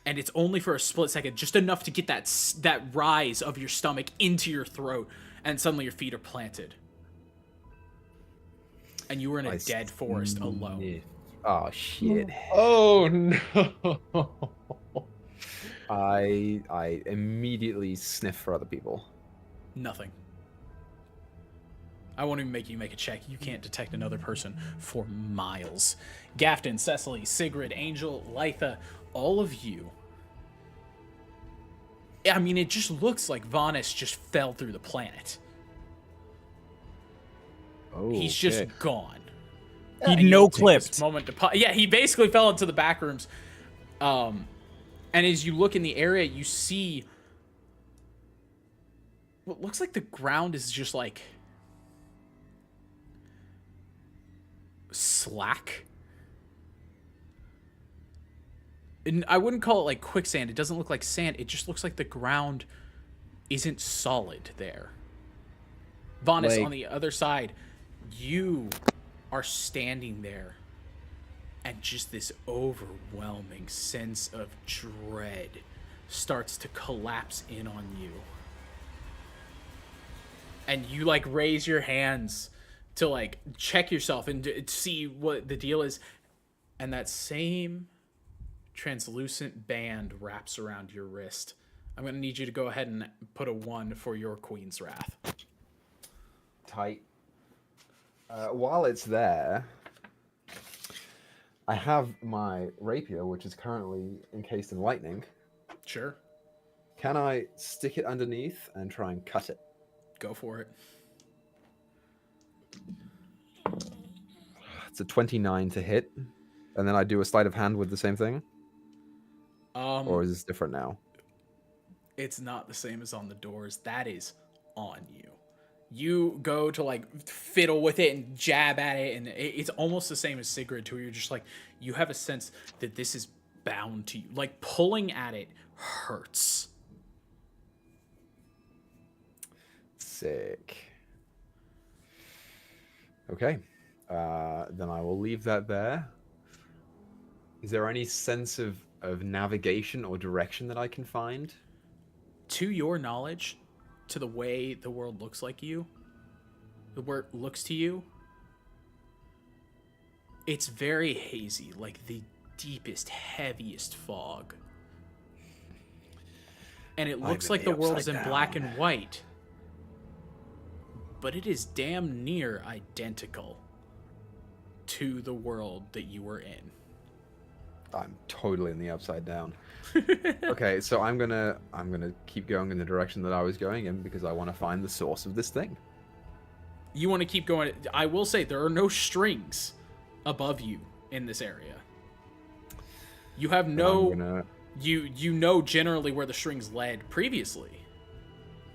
And it's only for a split second, just enough to get that rise of your stomach into your throat, and suddenly your feet are planted. And you were in a dead forest alone. Oh shit. Oh no. I immediately sniff for other people. Nothing. I won't even make you make a check. You can't detect another person for miles. Gafton, Cecily, Sigrid, Angel, Litha, all of you. I mean, it just looks like Vanis just fell through the planet. Oh, He's just gone. He no-clipped. Moment to yeah, he basically fell into the back rooms. And as you look in the area, you see what looks like the ground is just like slack. And I wouldn't call it like quicksand. It doesn't look like sand. It just looks like the ground isn't solid there. Vanis, on the other side, you are standing there, and just this overwhelming sense of dread starts to collapse in on you. And you like raise your hands to like check yourself and to see what the deal is. And that same translucent band wraps around your wrist. I'm going to need you to go ahead and put a 1 for your Queen's Wrath. Tight. While it's there, I have my rapier, which is currently encased in lightning. Sure. Can I stick it underneath and try and cut it? Go for it. It's a 29 to hit, and then I do a sleight of hand with the same thing? Or is this different now? It's not the same as on the doors. That is on you. You go to like fiddle with it and jab at it, and it's almost the same as Sigrid, where you're just like, you have a sense that this is bound to you. Like pulling at it hurts. Sick. Okay. Then I will leave that there. Is there any sense of navigation or direction that I can find? To your knowledge, to the way the world looks like you, the way it looks to you, it's very hazy, like the deepest, heaviest fog. And it looks like the world is in black and white. But it is damn near identical to the world that you were in. I'm totally in the upside down. Okay, so I'm gonna keep going in the direction that I was going in because I want to find the source of this thing. You want to keep going. I will say there are no strings above you in this area. You have no. You know generally where the strings led previously.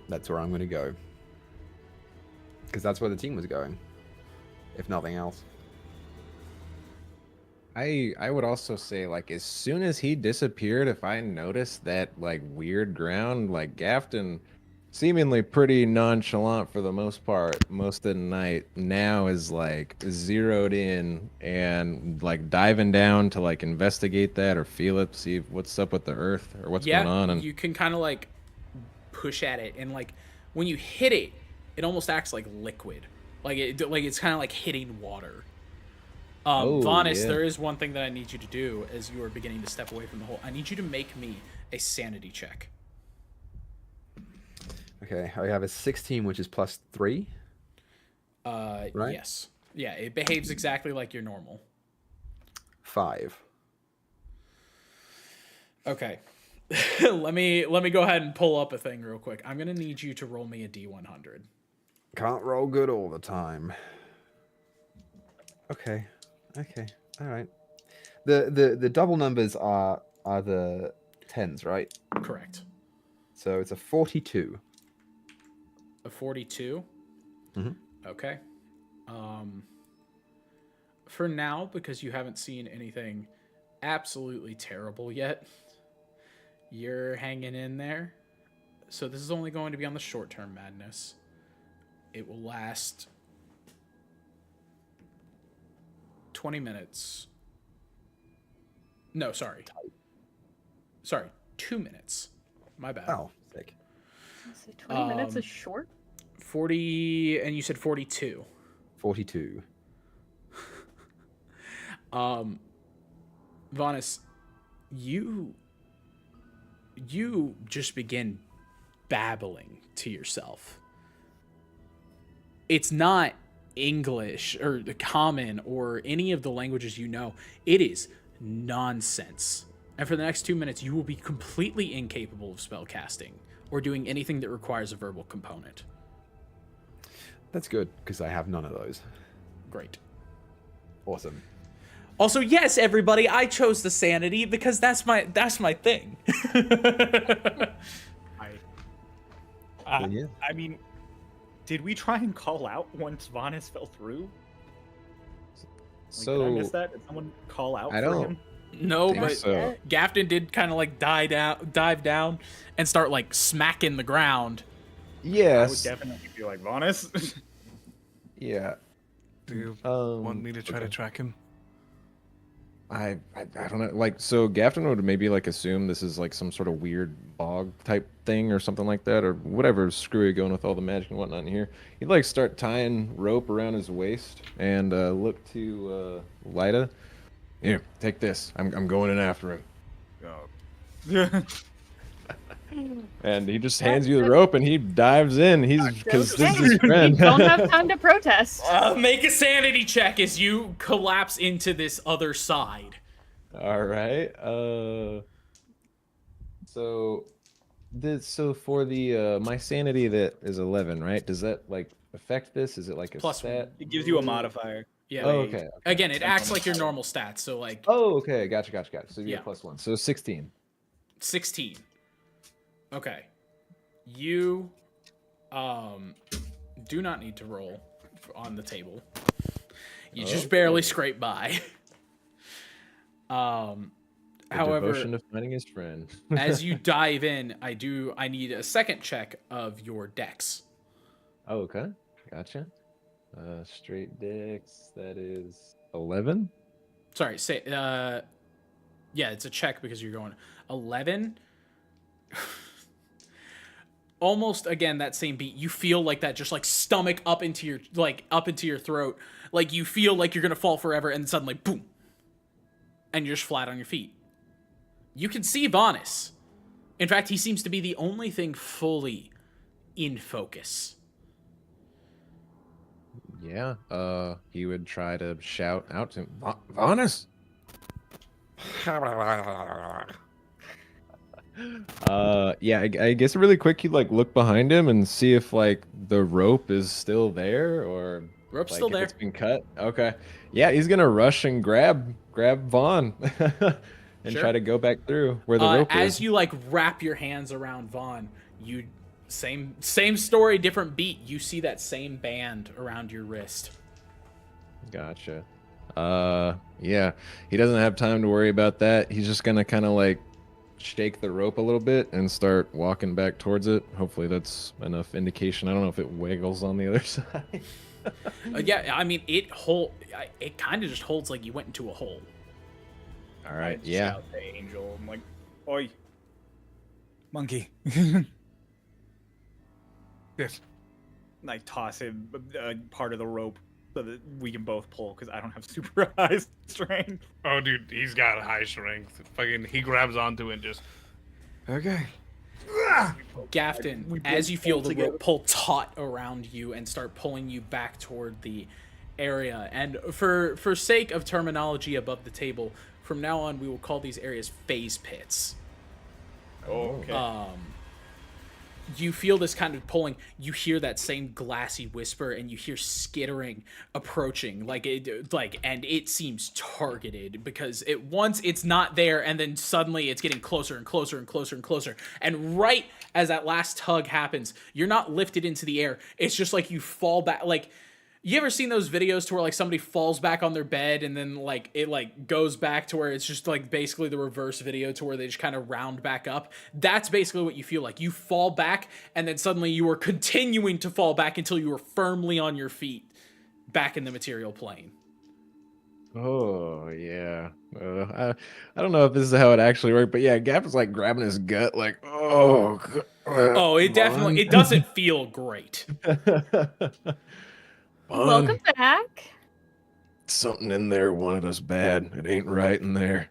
That's where I'm gonna go. Because that's where the team was going, if nothing else. I would also say, like, as soon as he disappeared, if I noticed that, like, weird ground, like, Gafton, seemingly pretty nonchalant for the most part, most of the night, now is, like, zeroed in and, like, diving down to, like, investigate that or feel it, see what's up with the earth or what's going on. And you can kind of, like, push at it, and, like, when you hit it, it almost acts like liquid. Like, it's kind of like hitting water. Vanis, there is one thing that I need you to do as you are beginning to step away from the hole. I need you to make me a sanity check. Okay, I have a 16, which is +3. Right? Yes. Yeah, it behaves exactly like your normal. 5. Okay. let me go ahead and pull up a thing real quick. I'm gonna need you to roll me a D100. Can't roll good all the time. Okay. All right. The double numbers are the 10s, right? Correct. So it's a 42. A 42. Mhm. Okay. For now, because you haven't seen anything absolutely terrible yet, you're hanging in there. So this is only going to be on the short-term madness. It will last 20 minutes. No, sorry. Sorry, 2 minutes. My bad. Oh, sick. So 20 minutes is short? 40, and you said 42. 42. Vanis, you just begin babbling to yourself. It's not English or common or any of the languages you know. It is nonsense. And for the next 2 minutes, you will be completely incapable of spell casting or doing anything that requires a verbal component. That's good, because I have none of those. Great. Awesome. Also, yes, everybody, I chose the sanity because that's my thing. Yeah. I mean, did we try and call out once Vanis fell through? Like, did I miss that? Did someone call out I for don't him? No, think but so. Gafton did kind of like dive down and start like smacking the ground. I would Yes. definitely be like, Vanis. Yeah. Do you Um, want me to try to track him? I don't know. Like, so Gafton would maybe like assume this is like some sort of weird bog type thing or something like that, or whatever screwy going with all the magic and whatnot in here. He'd like start tying rope around his waist and look to Lyda. Here, take this. I'm going in after him. Yeah. And he just hands you the rope and he dives in. He's because this is his friend. You don't have time to protest. Make a sanity check as you collapse into this other side. All right. So for the my sanity that is 11, right? Does that like affect this? Is it like a Plus stat? It gives you a modifier. Yeah. Oh, okay. Again, it acts like your normal stats. So like Oh, okay. Gotcha. So you Yeah. get +1. So 16. 16. Okay. You do not need to roll on the table. You just barely scrape by. The However, devotion of finding his friend. as you dive in, I need a second check of your dex. Oh, okay. Gotcha. Straight dex, that is 11. Sorry, say yeah, it's a check because you're going 11. Almost again that same beat. You feel like that just like stomach up into your throat. Like you feel like you're gonna fall forever, and suddenly boom, and you're just flat on your feet. You can see Vanis. In fact, he seems to be the only thing fully in focus. Yeah. He would try to shout out to him, Vanis. Yeah, I guess really quick he'd like look behind him and see if like the rope is still there or Rope's like, still if there. it's been cut. Okay. Yeah, he's gonna rush and grab Vaughn and Sure. try to go back through where the rope As is. you like wrap your hands around Vaughn, you same story, different beat. You see that same band around your wrist. Gotcha. Yeah, he doesn't have time to worry about that. He's just gonna kind of like shake the rope a little bit and start walking back towards it. Hopefully that's enough indication. I don't know if it wiggles on the other side. Yeah, I mean it kind of just holds like you went into a hole. All right. I Yeah. shout to Angel. I'm like, oi, monkey. Yes. And I toss him part of the rope so that we can both pull because I don't have super high strength. Oh, dude, he's got high strength. Fucking, he grabs onto it and just. Okay. Gafton, as you feel the rope pull taut around you and start pulling you back toward the area, and for sake of terminology above the table, from now on we will call these areas phase pits. Okay. You feel this kind of pulling. You hear that same glassy whisper, and you hear skittering approaching, and it seems targeted because once it's not there, and then suddenly it's getting closer and closer and closer and closer. And right as that last tug happens, you're not lifted into the air. It's just like you fall back. Like, you ever seen those videos to where like somebody falls back on their bed and then like it like goes back to where it's just like basically the reverse video to where they just kind of round back up? That's basically what you feel like. You fall back and then suddenly you are continuing to fall back until you are firmly on your feet back in the material plane. Oh yeah. I don't know if this is how it actually worked, but yeah, Gap is like grabbing his gut, like Oh, it definitely it doesn't feel great. Welcome back. Something in there wanted us bad. It ain't right in there.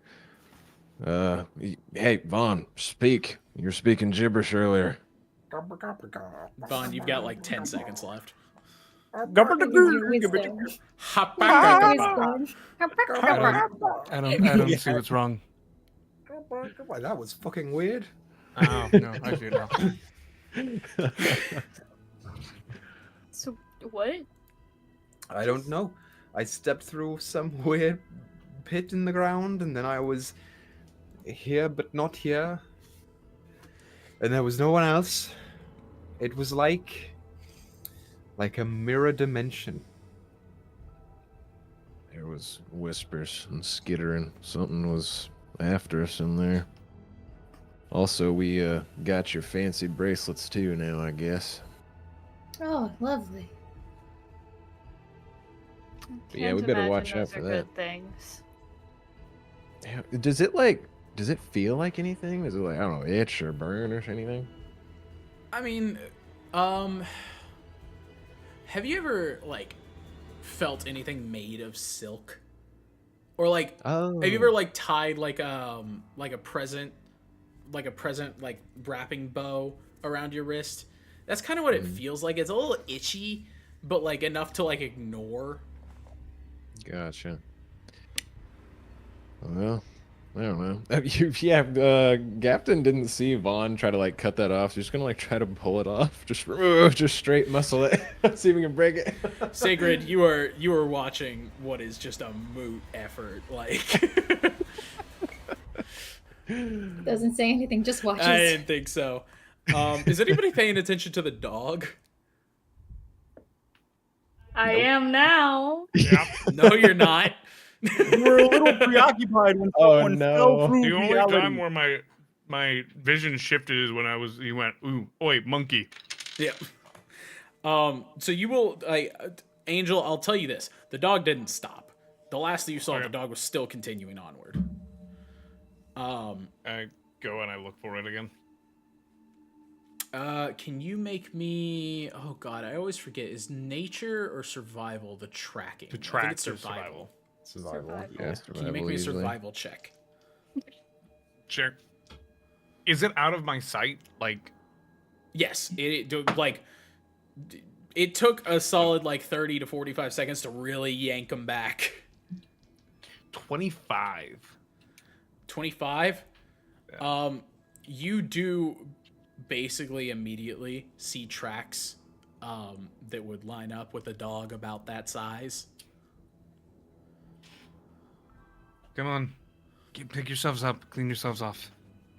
Hey, Vaughn, speak. You were speaking gibberish earlier. Vaughn, you've got like 10 seconds left. Use your wisdom. I don't see what's wrong. That was fucking weird. Oh, no, I see it now. So, what? I don't know. I stepped through some weird pit in the ground, and then I was here but not here. And there was no one else. It was like a mirror dimension. There was whispers and skittering. Something was after us in there. Also, we got your fancy bracelets too now, I guess. Oh, lovely. Yeah, we better watch out for that. Good things. Yeah, does it feel like anything? Is it like, I don't know, itch or burn or anything? I mean, have you ever like felt anything made of silk? Or like have you ever like tied like a present like wrapping bow around your wrist? That's kind of what it feels like. It's a little itchy, but like enough to like ignore. Gotcha. Well, I don't know. Gapton didn't see Vaughn try to like cut that off. He's just gonna like try to pull it off. Just straight muscle it. See if we can break it. Sacred, you are watching what is just a moot effort. Like Doesn't say anything, just watches. I didn't think so. Is anybody paying attention to the dog? I am now. Yeah. No, you're not. We're a little preoccupied when someone fell through The only reality. time where my vision shifted is when he went, ooh, oi, monkey. Yeah. So you will, Angel, I'll tell you this. The dog didn't stop. The last that you saw, the dog was still continuing onward. I go and I look for it again. Can you make me, oh god, I always forget, is nature or survival the tracking? To track I think it's is survival. Survival. Yeah, survival. Can you make me a usually. survival check? Check. Is it out of my sight? Like, Yes, it took a solid like 30 to 45 seconds to really yank him back. 25. 25? Yeah. You do basically immediately see tracks that would line up with a dog about that size. Come on. Pick yourselves up. Clean yourselves off.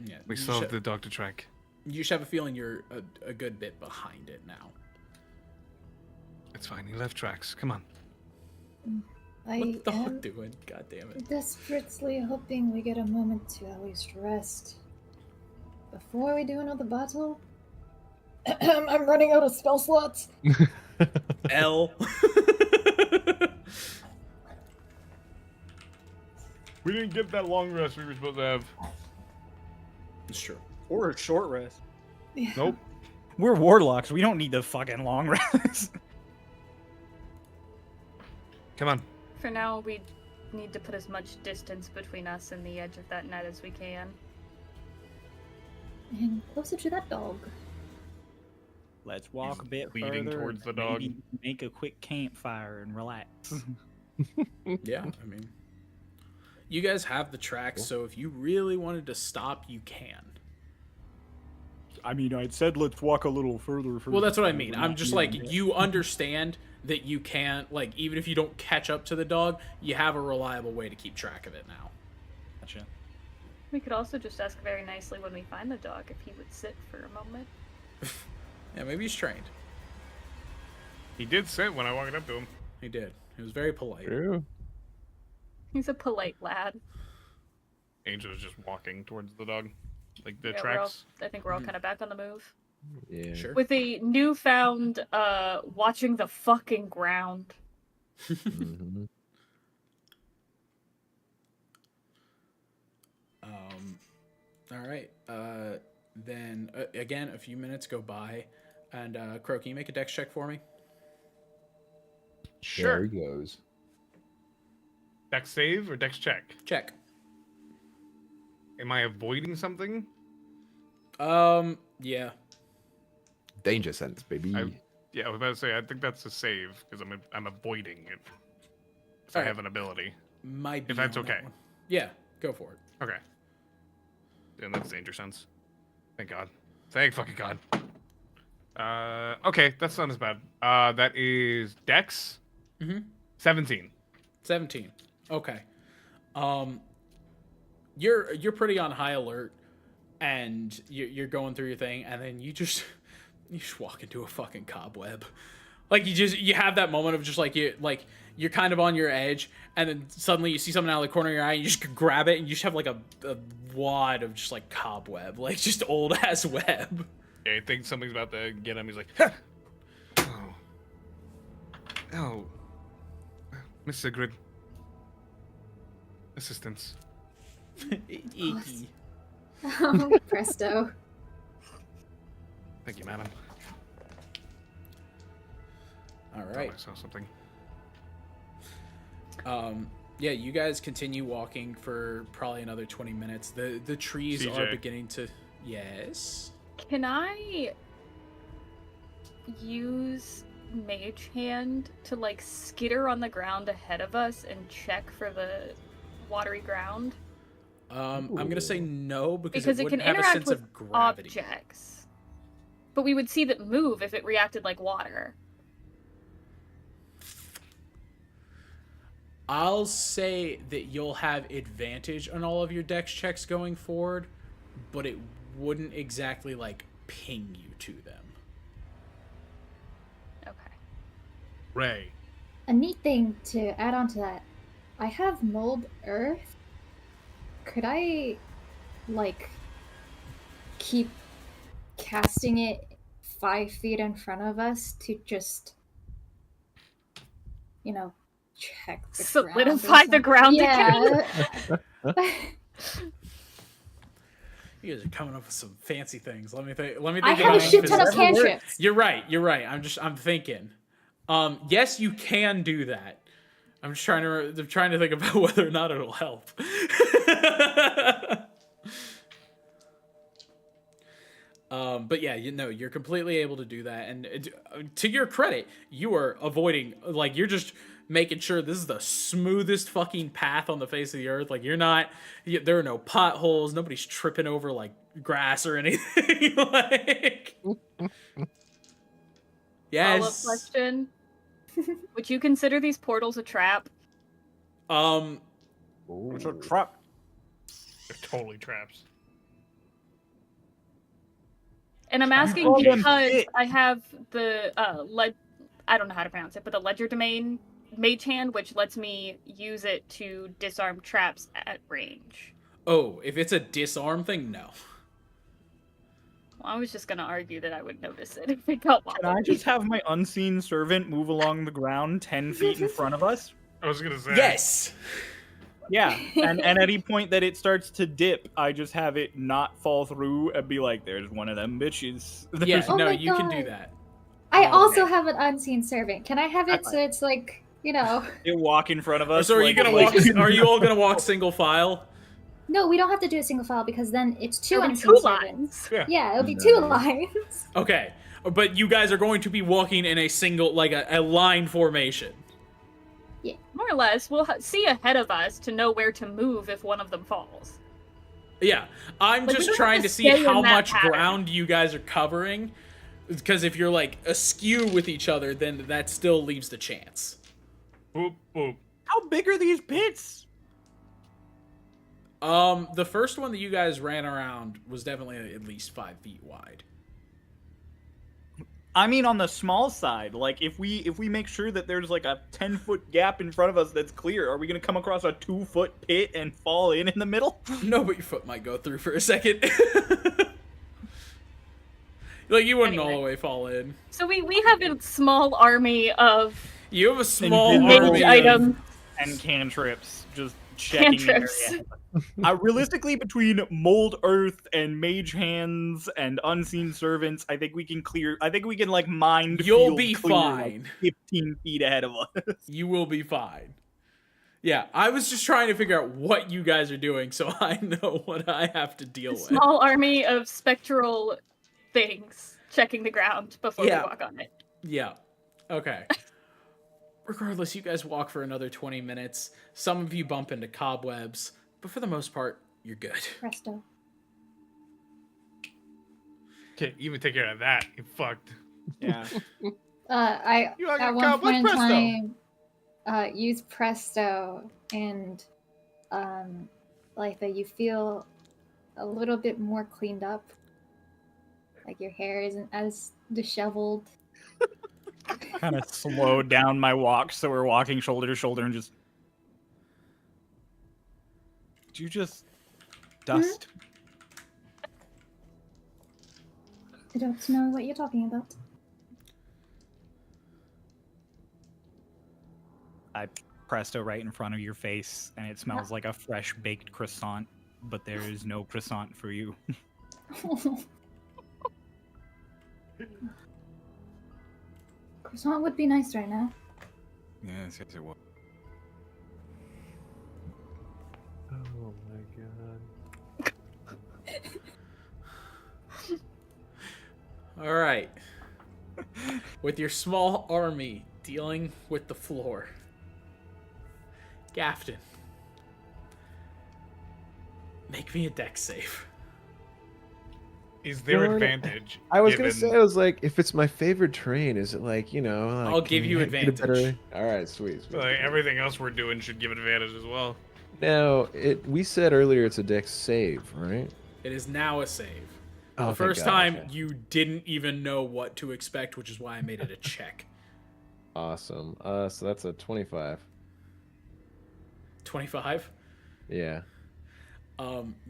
Yeah, We you still have should- the dog to track. You should have a feeling you're a good bit behind it now. It's fine. He left tracks. Come on. I What's the dog am doing? God damn it. desperately hoping we get a moment to at least rest. Before we do another battle, I'm running out of spell slots. L. We didn't get that long rest we were supposed to have. It's true. Or a short rest. Yeah. Nope. We're warlocks. We don't need the fucking long rest. Come on. For now, we need to put as much distance between us and the edge of that net as we can. And closer to that dog. Let's walk a bit leading further. towards the maybe dog. Make a quick campfire and relax. Yeah, I mean, you guys have the tracks, so if you really wanted to stop, you can. I mean, I'd said let's walk a little further. Well, that's what I mean. We're I'm not just near like, it. you understand that you can't, like, even if you don't catch up to the dog, you have a reliable way to keep track of it now. Gotcha. We could also just ask very nicely when we find the dog if he would sit for a moment. Yeah, maybe he's trained. He did sit when I walked up to him. He did. He was very polite. True. He's a polite lad. Angel was just walking towards the dog, like the Yeah, tracks. I think we're all kind of back on the move. Yeah. Sure. With a newfound watching the fucking ground. Mhm. All right. Then again, a few minutes go by, and Crow, can you make a dex check for me? There he goes. Dex save or dex check? Check. Am I avoiding something? Yeah. Danger sense, baby. Yeah, I was about to say I think that's a save because I'm avoiding it. So I Alright. have an ability. Might be If that's on that okay. one. Yeah, go for it. Okay. And that's danger sense. Thank God. Thank fucking God. Okay, that's not as bad. That is Dex. Mm-hmm. 17. 17. Okay. You're pretty on high alert, and you're going through your thing, and then you just walk into a fucking cobweb. Like you have that moment of just you're kind of on your edge, and then suddenly you see something out of the corner of your eye, and you just grab it, and you just have like a wad of just like cobweb, like just old ass web. Yeah, he thinks something's about to get him. He's like, "Ha!" Oh, Miss Sigrid. Assistance. Icky. Oh, presto. Thank you, madam. All Thought right. I saw something. Yeah, you guys continue walking for probably another 20 minutes. The trees are CJ. beginning to... Yes? Can I use Mage Hand to like skitter on the ground ahead of us and check for the watery ground? I'm going to say no because Because it it can wouldn't have a interact sense with of gravity. objects. But we would see that move if it reacted like water. I'll say that you'll have advantage on all of your dex checks going forward, but it wouldn't exactly like ping you to them. Okay. Ray. A neat thing to add on to that, I have mold earth. Could I, like, keep casting it 5 feet in front of us to just, check the Solidify the ground again? Yeah. You guys are coming up with some fancy things. Let me think. I have a shit ton of cantrips. You're right. I'm thinking. Yes, you can do that. I'm trying to think about whether or not it'll help. But yeah, you're completely able to do that, and to your credit, you are avoiding, like, you're just making sure this is the smoothest fucking path on the face of the earth. Like, there are no potholes, nobody's tripping over like grass or anything. Like, yes. Follow-up question. Would you consider these portals a trap? It's a trap. They're totally traps. And I'm asking Oh, yeah. because I have the I don't know how to pronounce it, but the Ledger Domain Mage Hand, which lets me use it to disarm traps at range. Oh, if it's a disarm thing, no. Well, I was just gonna argue that I would notice it if it got Can I just have my unseen servant move along the ground 10 feet in front of us? I was gonna say. Yes. Yeah, and at any point that it starts to dip, I just have it not fall through and be like, there's one of them bitches. Yeah, Oh no, my you can do God. that. I Oh, also okay. have an unseen servant. Can I have it so it's like, It walk in front of us. So are you like- gonna like- walk? Are you all gonna walk single file? No, we don't have to do a single file because then it's two It'll be unseen two servants. lines. Yeah, it'll be two lines. Okay, but you guys are going to be walking in a single, like a line formation. Yeah. More or less, we'll see ahead of us to know where to move if one of them falls. Yeah, I'm Like, we just don't trying have to to see stay how in that much pattern. ground you guys are covering. Because if you're, like, askew with each other, then that still leaves the chance. Boop, boop. How big are these pits? The first one that you guys ran around was definitely at least 5 feet wide. I mean, on the small side, like if we make sure that there's like a 10-foot gap in front of us that's clear, are we gonna come across a 2-foot pit and fall in the middle? No, but your foot might go through for a second. Like, you wouldn't all the way fall in. So we have a small army of You have a small Invisible army items. And cantrips, just checking the Cantrips. area. Realistically, between mold earth and mage hands and unseen servants, I think we can clear. I think we can like mind. You'll field be clear, fine. Like, 15 feet ahead of us. You will be fine. Yeah, I was just trying to figure out what you guys are doing so I know what I have to deal with. Small army of spectral things checking the ground before Yeah. we walk on it. Yeah. Okay. Regardless, you guys walk for another 20 minutes. Some of you bump into cobwebs, but for the most part, you're good. Presto. Can't even take care of that. You fucked. Yeah. I You are at gonna one come point in with Presto. time use Presto and like that you feel a little bit more cleaned up. Like your hair isn't as disheveled. Kind of slowed down my walk, so we're walking shoulder to shoulder and just. Did you just dust? I don't know what you're talking about. I presto right in front of your face, and it smells like a fresh baked croissant, but there is no croissant for you. Croissant would be nice right now. Yes, yes, it was. Oh my god. All right. With your small army dealing with the floor. Gafton. Make me a dex save. Is there Darn it. advantage? I was gonna given- say, I was like, if it's my favorite terrain, is it like, you know? Like, I'll give can you I get a better- advantage. All right, sweet. sweet. Like, everything else we're doing should give advantage as well. Now, we said earlier it's a dex save, right? It is now a save. Oh, The thank first God, time okay. you didn't even know what to expect, which is why I made it a check. Awesome. So that's a 25. 25. Yeah.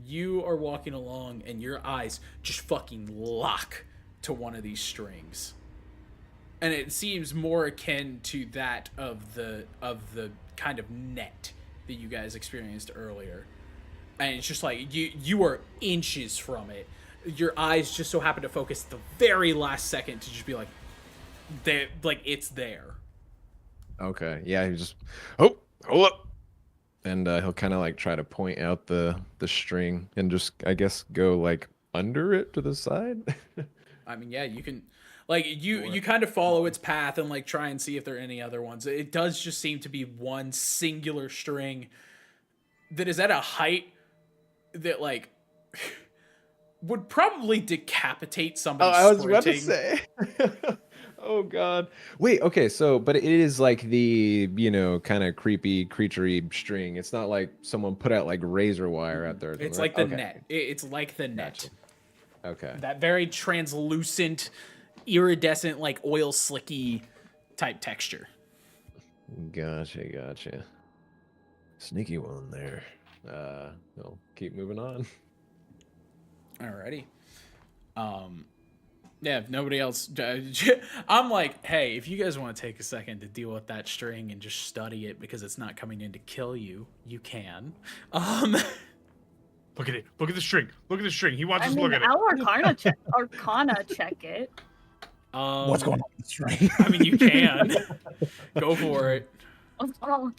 You are walking along and your eyes just fucking lock to one of these strings. And it seems more akin to that of the kind of net that you guys experienced earlier. And it's just like you are inches from it. Your eyes just so happen to focus the very last second to just be like it's there. Okay. Yeah. He just, oh, hold up, and he'll kind of like try to point out the string and just, I guess, go like under it to the side. I mean, yeah, you can, like, you kind of follow its path and, like, try and see if there are any other ones. It does just seem to be one singular string that is at a height that, like, would probably decapitate somebody I was sprinting. about to say. Oh god. Wait, okay, so but it is like the, you know, kind of creepy, creaturey string. It's not like someone put out like razor wire out there. It's right? like the Okay. net. It's like the net. Gotcha. Okay. That very translucent, iridescent, like oil slicky type texture. Gotcha. Sneaky one there. We'll keep moving on. Alrighty. Yeah, if nobody else, I'm like, hey, if you guys want to take a second to deal with that string and just study it because it's not coming in to kill you, you can. Look at it. Look at the string. Look at the string. He wants I us to mean, look at it. I'll Arcana check it. What's going on with the string? I mean, you can. Go for it. Oh,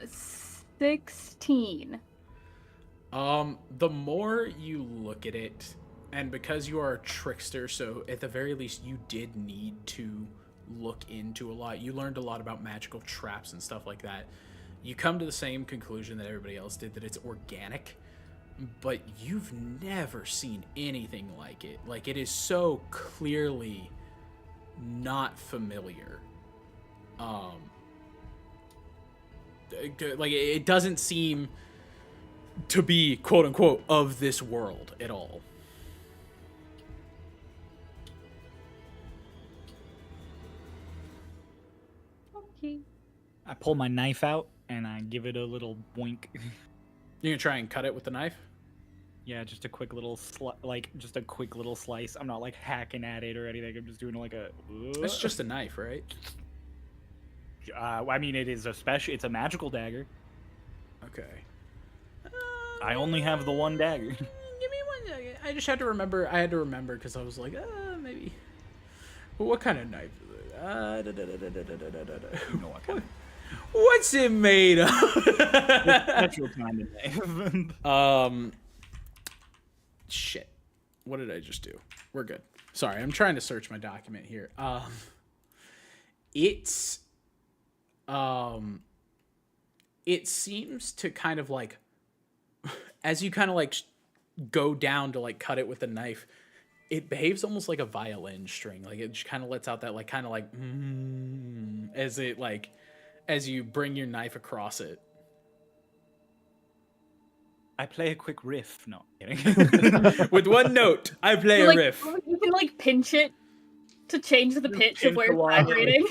16. The more you look at it, and because you are a trickster, so at the very least you did need to look into a lot. You learned a lot about magical traps and stuff like that. You come to the same conclusion that everybody else did, that it's organic, but you've never seen anything like it. Like, it is so clearly not familiar. Like, it doesn't seem to be, quote unquote, of this world at all. Okay. I pull my knife out and I give it a little boink. You're gonna try and cut it with the knife? Yeah, just a quick little slice. I'm not like hacking at it or anything. I'm just doing like a. It's just a knife, right? I mean, it is it's a magical dagger. Okay. I only have the one dagger. Give me one second. I just had to remember. I had to remember because I was like, maybe. Well, what kind of knife is it? You know what kind of. What's it made of? Natural kind of knife. Shit. What did I just do? We're good. Sorry, I'm trying to search my document here. It's it seems to kind of like, as you kind of like go down to like cut it with a knife, it behaves almost like a violin string. Like, it just kind of lets out that like kind of like as it like as you bring your knife across it. I play a quick riff. No, kidding. With one note, I play a riff. You can like pinch it to change the pitch of where it's vibrating.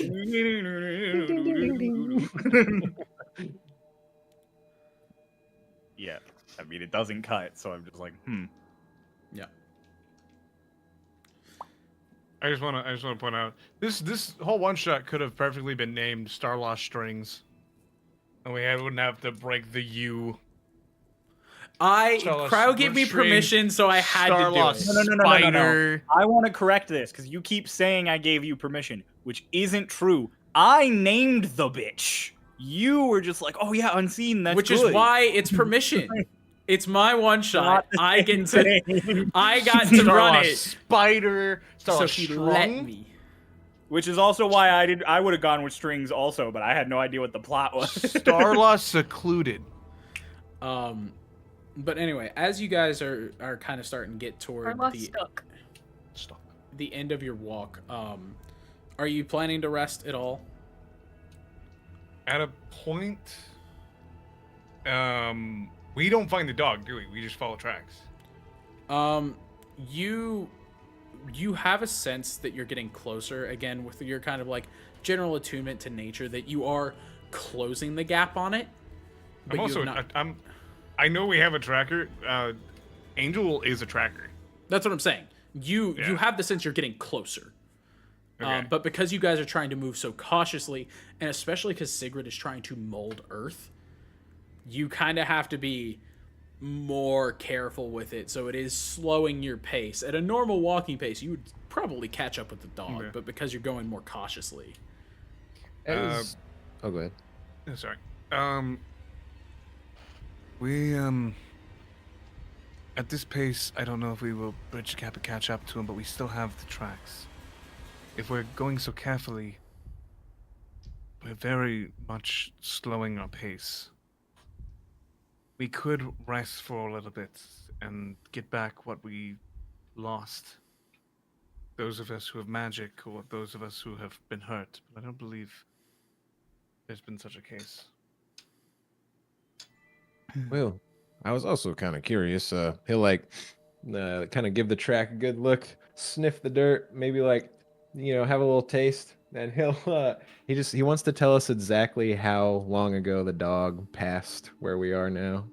Yeah, I mean, it doesn't cut, so I'm just like, Yeah. I just want to point out this whole one shot could have perfectly been named Starlost Strings, and we wouldn't have to break the U. Cryo gave me permission, so I had to do it. No. I want to correct this because you keep saying I gave you permission, which isn't true. I named the bitch. You were just like, oh yeah, unseen. That's which good. is why it's permission. It's my one shot. I got to run it. Spider. So she let me. Which is also why I would have gone with strings also, but I had no idea what the plot was. Starlost secluded. But anyway, as you guys are kind of starting to get toward the end of your walk, are you planning to rest at all? At a point, we don't find the dog, do we? We just follow tracks. You have a sense that you're getting closer again with your kind of like general attunement to nature, that you are closing the gap on it. But I know we have a tracker. Angel is a tracker. That's what I'm saying. You have the sense you're getting closer. Okay. But because you guys are trying to move so cautiously, and especially because Sigrid is trying to mold Earth, you kind of have to be more careful with it. So it is slowing your pace. At a normal walking pace, you would probably catch up with the dog, but because you're going more cautiously. Oh, go ahead. Sorry. We, at this pace, I don't know if we will bridge the gap and catch up to him, but we still have the tracks. If we're going so carefully, we're very much slowing our pace. We could rest for a little bit and get back what we lost. Those of us who have magic, or those of us who have been hurt. But I don't believe there's been such a case. Well, I was also kind of curious. He'll like kind of give the track a good look, sniff the dirt, maybe like, have a little taste. And he wants to tell us exactly how long ago the dog passed where we are now,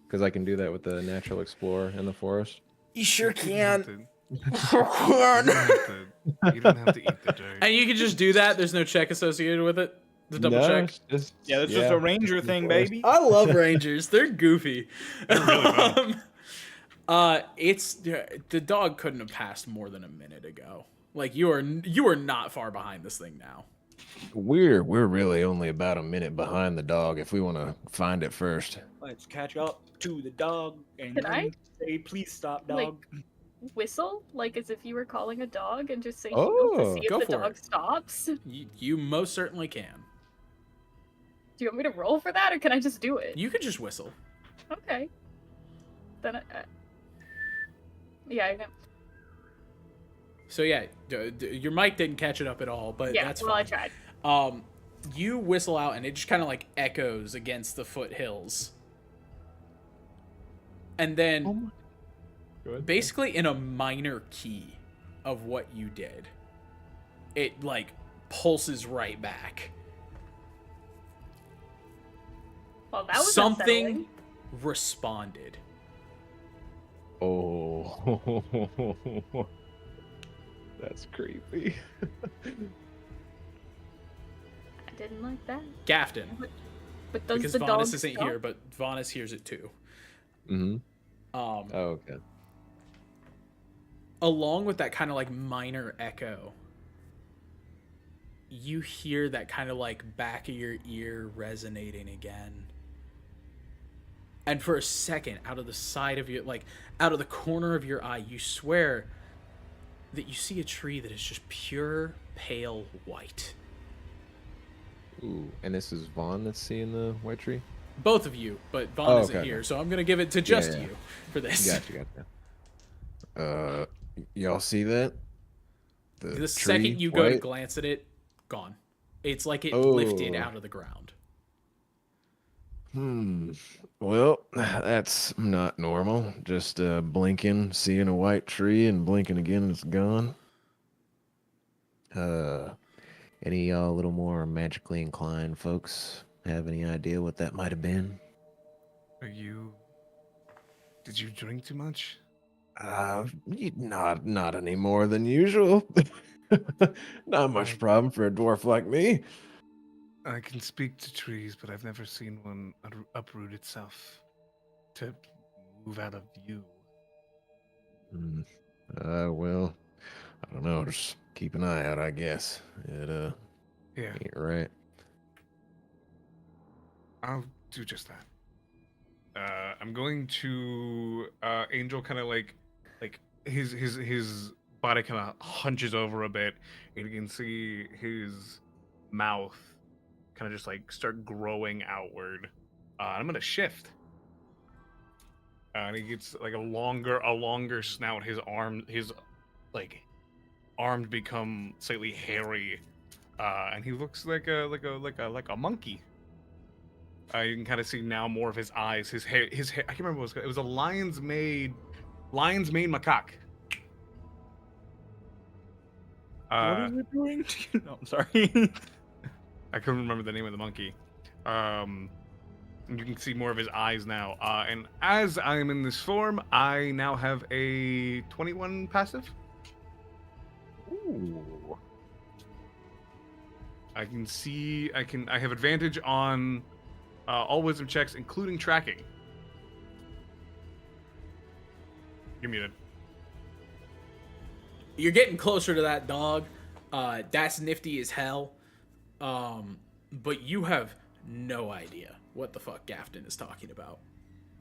because I can do that with the natural explorer in the forest. You sure can. You don't have to eat the dirt. And you can just do that. There's no check associated with it. The double check. That's just a ranger thing, baby. I love rangers. They're goofy. They're really fun. It's the dog couldn't have passed more than a minute ago. Like, you are not far behind this thing now. We're really only about a minute behind the dog if we want to find it first. Let's catch up to the dog and Can I? then say, please stop, Like, dog. whistle, like as if you were calling a dog, and just say heel to Oh, see if go the for dog it. stops? You most certainly can. Do you want me to roll for that, or can I just do it? You could just whistle. Okay. Then yeah, I can. So yeah, your mic didn't catch it up at all, but Yeah, that's well, I fine. tried. You whistle out, and it just kind of like echoes against the foothills, and then basically in a minor key of what you did, it like pulses right back. Well, that was Something unsettling. responded. Oh, that's creepy. I didn't like that. Gafton, But does because the dog Vonis isn't stop? here, but Vonis hears it too. Mm-hmm. Oh, okay. Along with that kind of like minor echo, you hear that kind of like back of your ear resonating again. And for a second, out of the side of your, like, out of the corner of your eye, you swear that you see a tree that is just pure pale white. Ooh, and this is Vaughn that's seeing the white tree? Both of you, but Vaughn isn't okay. here, so I'm going to give it to just yeah. you for this. Gotcha. Y'all see that? The tree, second you go to white? glance at it, gone. It's like it Oh. lifted out of the ground. Well, that's not normal. Just blinking, seeing a white tree, and blinking again, and it's gone. Any a little more magically inclined folks have any idea what that might have been? Did you drink too much? Not any more than usual. Not much problem for a dwarf like me. I can speak to trees, but I've never seen one uproot itself to move out of you. Well, I don't know. Just keep an eye out, I guess. It Yeah, ain't right. I'll do just that. I'm going to Angel kind of like his body kind of hunches over a bit, and you can see his mouth kind of just like start growing outward. I'm gonna shift, and he gets like a longer snout. His like arms become slightly hairy, and he looks like a monkey. You can kind of see now more of his eyes, his hair. I can't remember what it was. It was a lion's mane macaque. What is it doing? No, I'm sorry. I couldn't remember the name of the monkey. And you can see more of his eyes now. And as I am in this form, I now have a 21 passive. Ooh. I can see. I have advantage on all wisdom checks, including tracking. You're muted. You're getting closer to that dog. That's nifty as hell. But you have no idea what the fuck Gafton is talking about.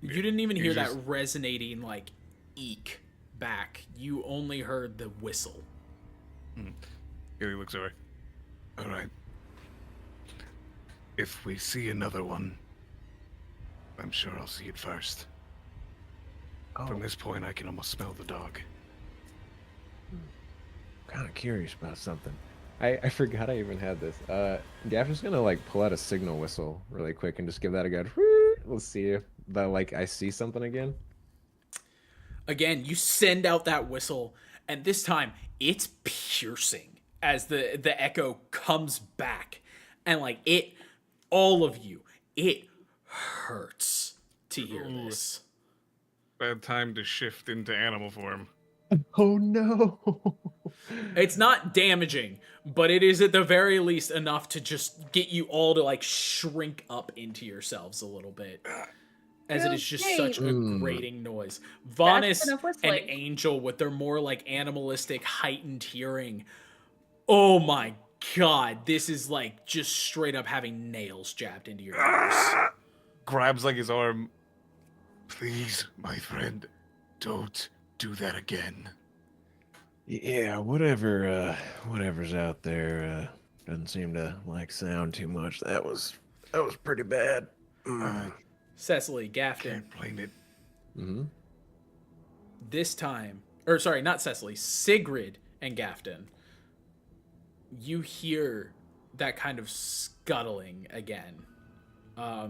You didn't even hear that resonating, like, eek back. You only heard the whistle. Here he looks over. All right. If we see another one, I'm sure I'll see it first. From this point, I can almost smell the dog. Kind of curious about something. I forgot I even had this. Gaffin's gonna like pull out a signal whistle really quick and just give that a go. Let's see if I see something again. Again, you send out that whistle, and this time it's piercing as the echo comes back, and like all of you, it hurts to hear this. Bad time to shift into animal form. Oh no! It's not damaging, but it is at the very least enough to just get you all to like shrink up into yourselves a little bit. As it is just such a grating noise. Vonis and Angel with their more like animalistic heightened hearing. Oh my God, this is like just straight up having nails jabbed into your ears. Grabs like his arm. Please, my friend, don't do that again. Yeah, whatever's out there doesn't seem to like sound too much. That was pretty bad. Cecily, Gafton, Can't blame it. Mm-hmm. this time, or sorry, not Cecily, Sigrid and Gafton, you hear that kind of scuttling again.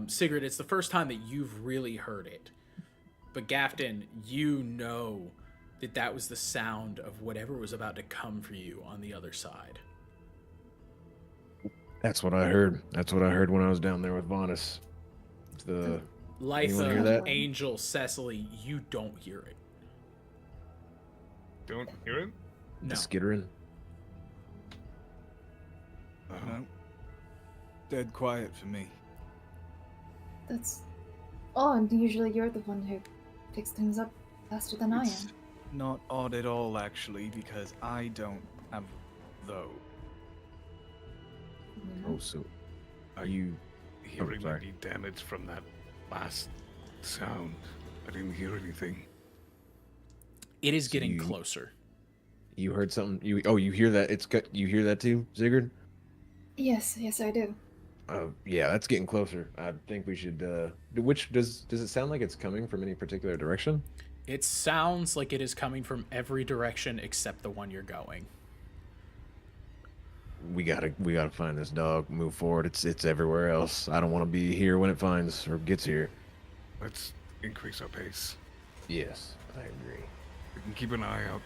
Sigrid, it's the first time that you've really heard it. But Gafton, you know that that was the sound of whatever was about to come for you on the other side. That's what I heard. That's what I heard when I was down there with Vonus. Anyone hear Litha, that? Angel, Cecily, you don't hear it. Don't hear it? No. The skittering. No. Dead quiet for me. That's odd. Usually you're the one who picks things up faster than I It's am. not odd at all, actually, because I don't have those. Oh, so are you Hearing sorry. any damage from that last sound. I didn't hear anything. It is So getting you- closer. You heard something? You hear that? You hear that too, Sigurd? Yes, I do. Yeah, that's getting closer. I think we should. Which does it sound like it's coming from any particular direction? It sounds like it is coming from every direction except the one you're going. We gotta find this dog. Move forward. It's everywhere else. I don't want to be here when it finds or gets here. Let's increase our pace. Yes, I agree. We can keep an eye out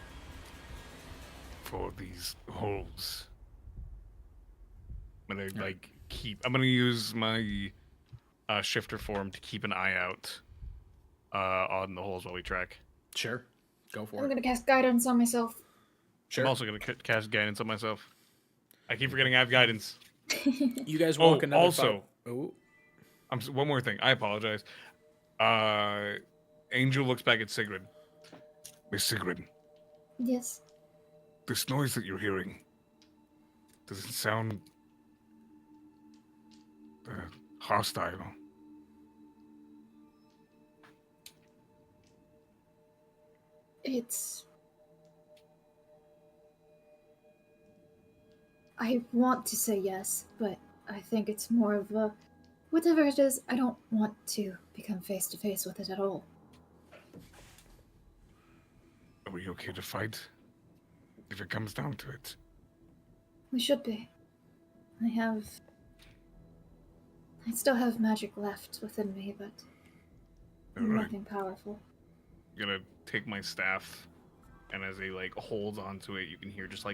for these holes. I'm gonna use my shifter form to keep an eye out on the holes while we track. Sure. Go for I'm it. gonna cast guidance on myself. Sure. I'm also gonna cast guidance on myself. I keep forgetting I have guidance. You guys walk another also, Oh, one more thing. I apologize. Angel looks back at Sigrid. Miss Sigrid, Yes. this noise that you're hearing, does it sound hostile? It's... I want to say yes, but I think it's more of a... Whatever it is, I don't want to become face to face with it at all. Are we okay to fight? If it comes down to it. We should be. I still have magic left within me, but Alright. nothing powerful. I'm gonna take my staff, and as he holds onto it, you can hear just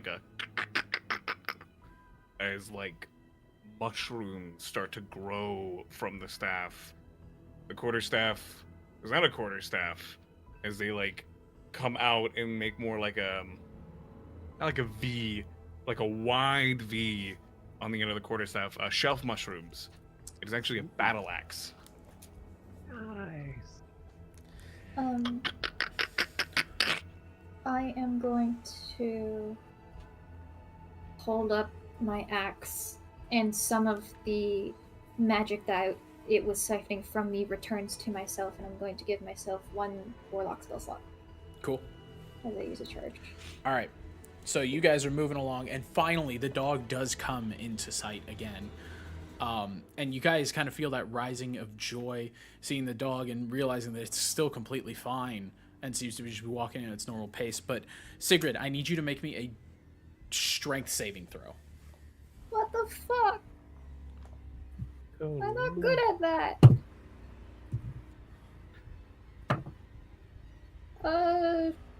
as mushrooms start to grow from the staff. The quarterstaff is not a quarterstaff, as they come out and make more not like a V, like a wide V on the end of the quarterstaff. Shelf mushrooms. It is actually a battle axe. Nice. I am going to hold up my axe, and some of the magic that it was siphoning from me returns to myself, and I'm going to give myself one warlock spell slot cool. as I use a charge. All right. So you guys are moving along, and finally the dog does come into sight again. And you guys kind of feel that rising of joy seeing the dog and realizing that it's still completely fine and seems to be just walking at its normal pace. But Sigrid, I need you to make me a strength saving throw. What the fuck? I'm not good at that.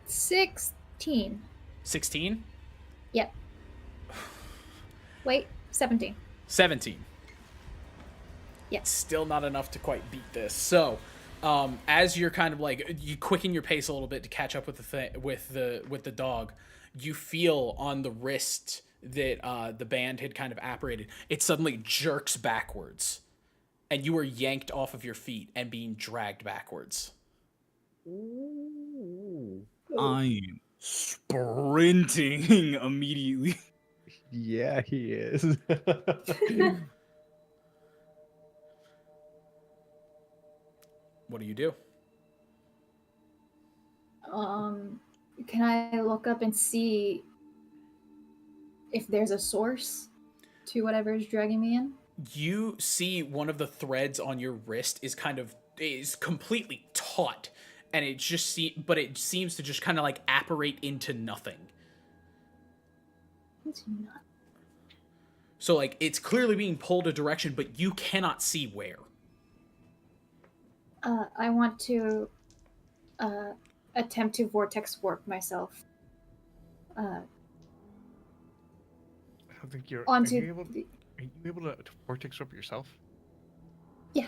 16. 16? Yep. Wait, 17. 17. Yeah. Still not enough to quite beat this. So, as you're kind of you quicken your pace a little bit to catch up with the dog, you feel on the wrist that the band had kind of apparated. It suddenly jerks backwards, and you are yanked off of your feet and being dragged backwards. I'm sprinting immediately. Yeah, he is. What do you do? Can I look up and see if there's a source to whatever is dragging me in? You see one of the threads on your wrist is completely taut, and it seems to just kind of like apparate into nothing. It's not. So like it's clearly being pulled a direction, but you cannot see where. I want to attempt to vortex warp myself. I don't think you're. Onto are you able to vortex up yourself? Yeah.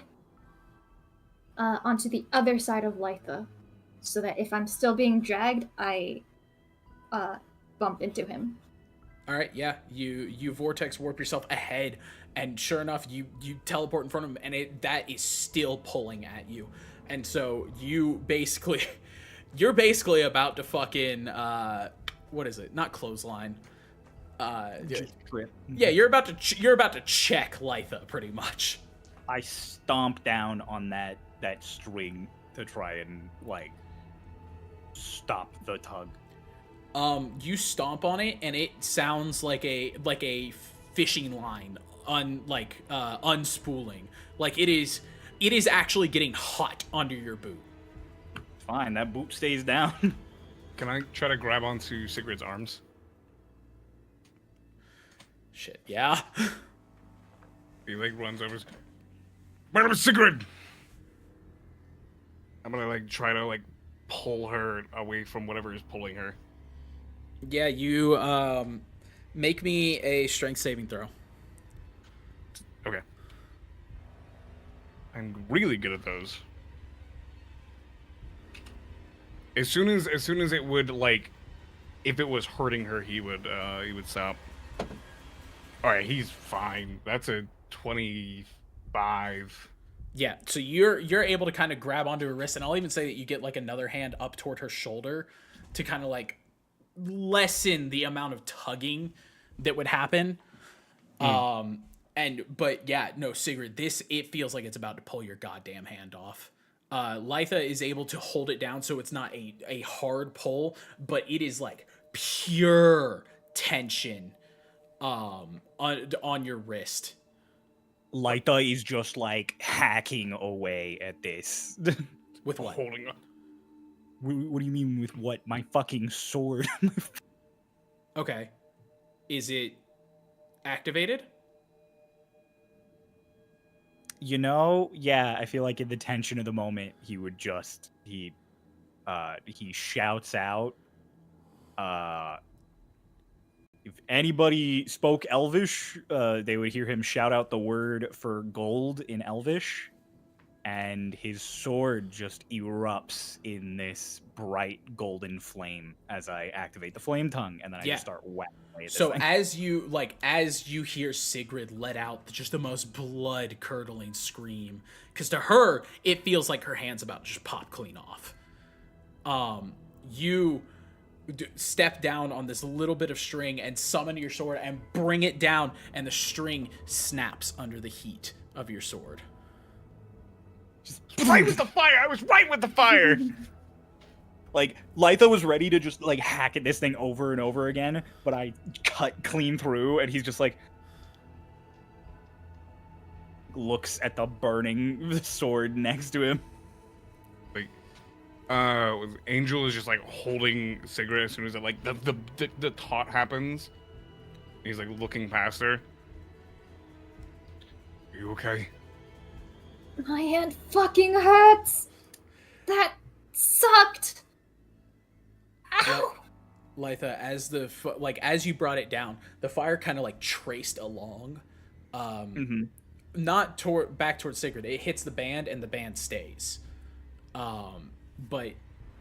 Onto the other side of Litha, so that if I'm still being dragged, I bump into him. All right, yeah, you vortex warp yourself ahead, and sure enough, you teleport in front of him, and that is still pulling at you, and so you're basically about to fucking what is it? Not clothesline. Yeah, you're about to check Litha pretty much. I stomp down on that string to try and like stop the tug. You stomp on it, and it sounds like a fishing line unspooling. Like it is actually getting hot under your boot. Fine, that boot stays down. Can I try to grab onto Sigrid's arms? Shit, yeah. He like runs over. My name is Sigrid. I'm gonna like try to like pull her away from whatever is pulling her. Yeah, you make me a strength saving throw. Okay. I'm really good at those. As soon as it would like, if it was hurting her, he would stop. All right, he's fine. That's a 25. Yeah, so you're able to kind of grab onto her wrist, and I'll even say that you get like another hand up toward her shoulder to kind of like lessen the amount of tugging that would happen. But yeah, no, Sigrid, it feels like it's about to pull your goddamn hand off. Litha is able to hold it down so it's not a hard pull, but it is like pure tension on your wrist. Litha is just like hacking away at this. With what? Holding up. What do you mean with what? My fucking sword. Okay. Is it activated? You know, yeah, I feel like in the tension of the moment, he shouts out. If anybody spoke Elvish, they would hear him shout out the word for gold in Elvish, and his sword just erupts in this bright golden flame as I activate the flame tongue, and then I just start whacking away at this So thing. as you hear Sigrid let out just the most blood curdling scream, because to her it feels like her hand's about to just pop clean off. You step down on this little bit of string and summon your sword and bring it down, and the string snaps under the heat of your sword. Right with the fire! I was right with the fire! Like, Litha was ready to just, like, hack at this thing over and over again, but I cut clean through, and he's just, like, looks at the burning sword next to him. Like, Angel is just, like, holding Sigrid as soon as it, like, the taunt happens. He's, like, looking past her. Are you okay? My hand fucking hurts! That sucked! Ow! Litha, as you brought it down, the fire kind of like traced along, not back towards Sigrid. It hits the band and the band stays, but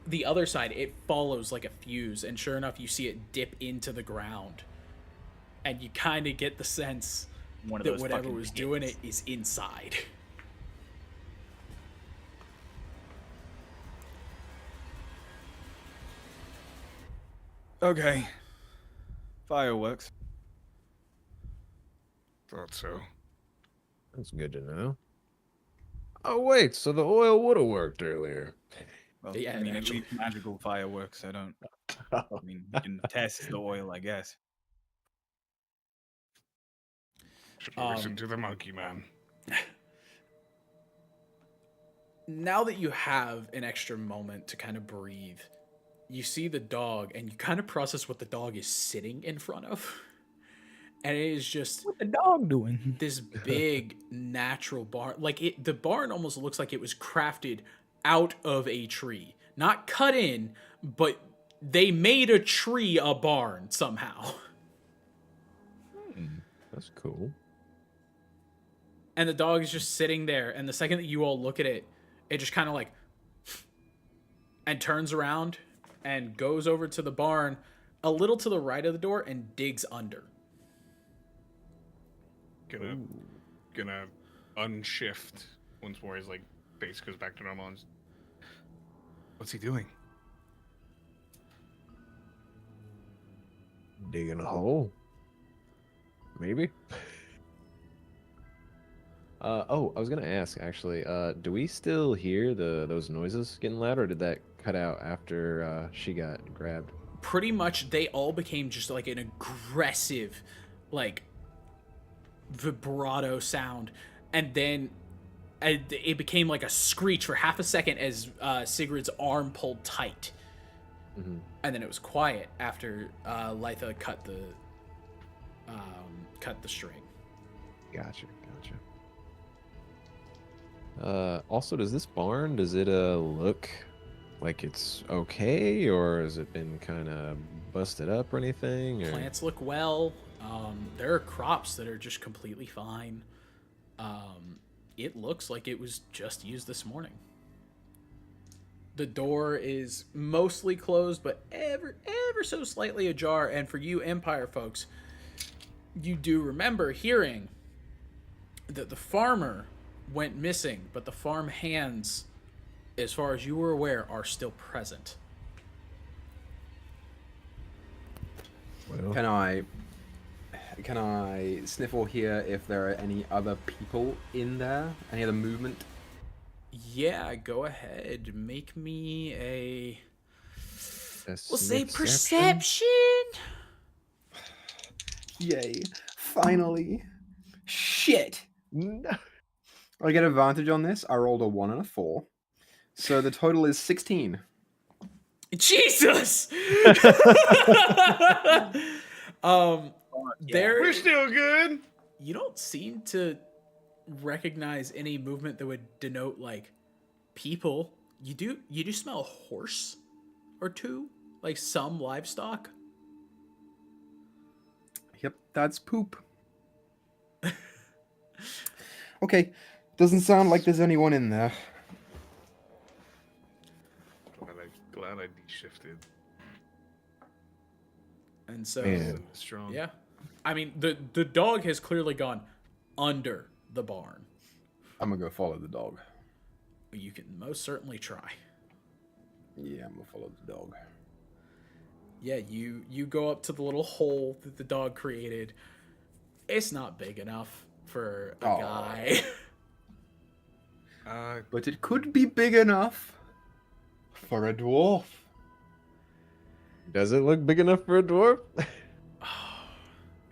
the other side it follows like a fuse, and sure enough, you see it dip into the ground, and you kind of get the sense that whatever was doing it is inside. Okay. Fireworks. Thought so. That's good to know. Oh wait, so the oil would have worked earlier. Well, Yeah, I mean, at actually. least magical fireworks. I don't. I mean, we can test the oil, I guess. Should listen to the monkey man. Now that you have an extra moment to kind of breathe, you see the dog and you kind of process what the dog is sitting in front of. And it is just What the dog doing? this big natural barn. Like the barn almost looks like it was crafted out of a tree. Not cut in, but they made a tree a barn somehow. That's cool. And the dog is just sitting there, and the second that you all look at it, it just kind of like and turns around and goes over to the barn a little to the right of the door and digs under. Gonna unshift once more. His like face goes back to normal. And... What's he doing? Digging a hole. Maybe. Oh, I was gonna ask actually. Do we still hear those noises getting louder, or did that cut out after she got grabbed? Pretty much, they all became just like an aggressive, like vibrato sound, and then it became like a screech for half a second as Sigrid's arm pulled tight, and then it was quiet after Litha cut the string. Gotcha. Also, does this barn, does it look like it's okay, or has it been kind of busted up or anything? Or... Plants look well. There are crops that are just completely fine. It looks like it was just used this morning. The door is mostly closed, but ever so slightly ajar. And for you Empire folks, you do remember hearing that the farmer went missing, but the farm hands, as far as you were aware, are still present. Well, Can I sniffle here if there are any other people in there? Any other movement? Yeah, go ahead. Make me a... a We'll say perception? perception. Yay. Finally. Shit. No. I get advantage on this. I rolled a 1 and a 4. So the total is 16. Jesus! There... We're still good. You don't seem to recognize any movement that would denote like people. You do smell a horse or two, like some livestock. Yep, that's poop. Okay, doesn't sound like there's anyone in there. Glad I de-shifted. And so, Man. Strong. yeah. I mean, the dog has clearly gone under the barn. I'm gonna go follow the dog. You can most certainly try. Yeah, I'm gonna follow the dog. Yeah, you go up to the little hole that the dog created. It's not big enough for a guy. But it could be big enough for a dwarf. Does it look big enough for a dwarf?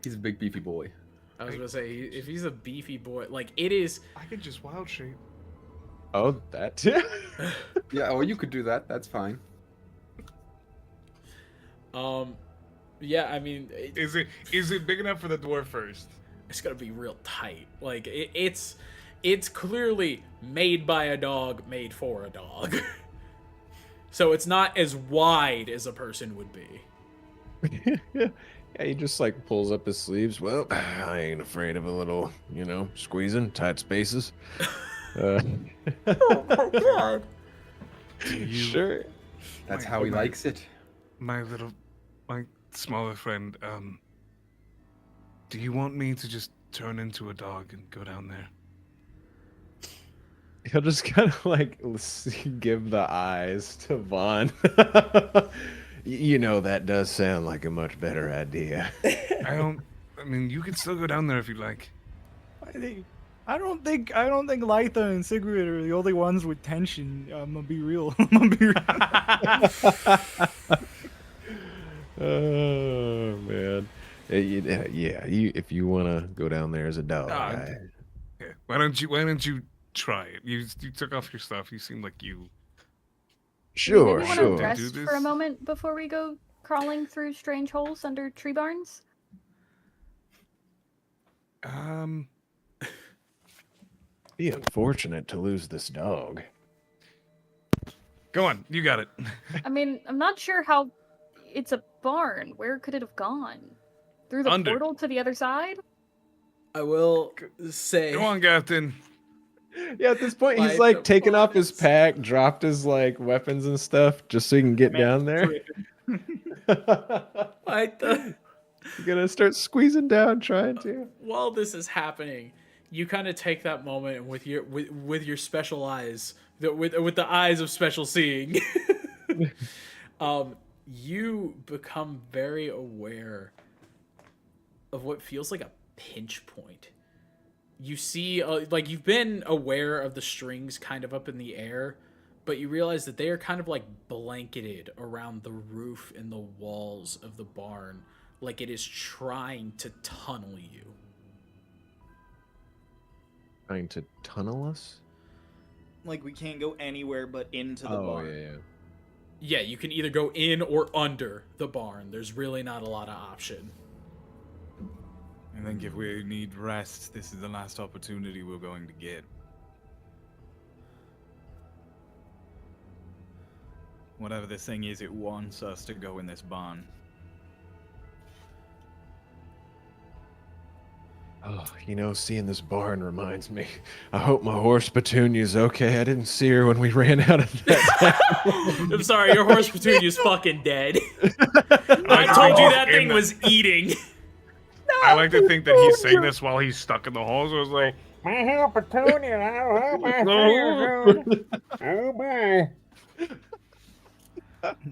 He's a big beefy boy. I was gonna say, if he's a beefy boy, like it is. I could just wild shape. Oh, that too. Yeah, or you could do that. That's fine. Yeah, I mean, Is it big enough for the dwarf first? it's gonna be real tight. Like it's clearly made by a dog, made for a dog. So it's not as wide as a person would be. Yeah, he just like pulls up his sleeves. Well, I ain't afraid of a little, squeezing, tight spaces. Oh my god. Sure. That's how he likes it. My smaller friend, do you want me to just turn into a dog and go down there? He'll just kind of like give the eyes to Vaughn. That does sound like a much better idea. I mean, you can still go down there if you like. I don't think Lytha and Sigrid are the only ones with tension. I'm gonna be real. I'm gonna be real. Oh man. If you want to go down there as a dog. Yeah. Why don't you try it? You took off your stuff. You seem like you. Sure, Maybe sure. want to rest for a moment before we go crawling through strange holes under tree barns? Be unfortunate to lose this dog. Go on, you got it. I mean, I'm not sure how. It's a barn. Where could it have gone? Through the Under. portal to the other side? I will say. Go on, Captain. Yeah, at this point, he's Like like the taking off his planets. pack, dropped his like weapons and stuff, just so he can get down there. Like the. You're gonna start squeezing down, trying to. While this is happening, you kind of take that moment and with your special eyes, with the eyes of special seeing, you become very aware of what feels like a pinch point. You see, like you've been aware of the strings kind of up in the air, but you realize that they are kind of like blanketed around the roof and the walls of the barn, like it is trying to tunnel you. Trying to tunnel us? Like we can't go anywhere but into the barn. Yeah. Yeah, you can either go in or under the barn. There's really not a lot of option. I think if we need rest, this is the last opportunity we're going to get. Whatever this thing is, it wants us to go in this barn. Oh, seeing this barn reminds me. I hope my horse Petunia's okay. I didn't see her when we ran out of that. I'm sorry, your horse Petunia's fucking dead. I told you that thing was eating. I like to think that he's saying this while he's stuck in the hole. So it was like, my help, Petunia. I hope my oh my.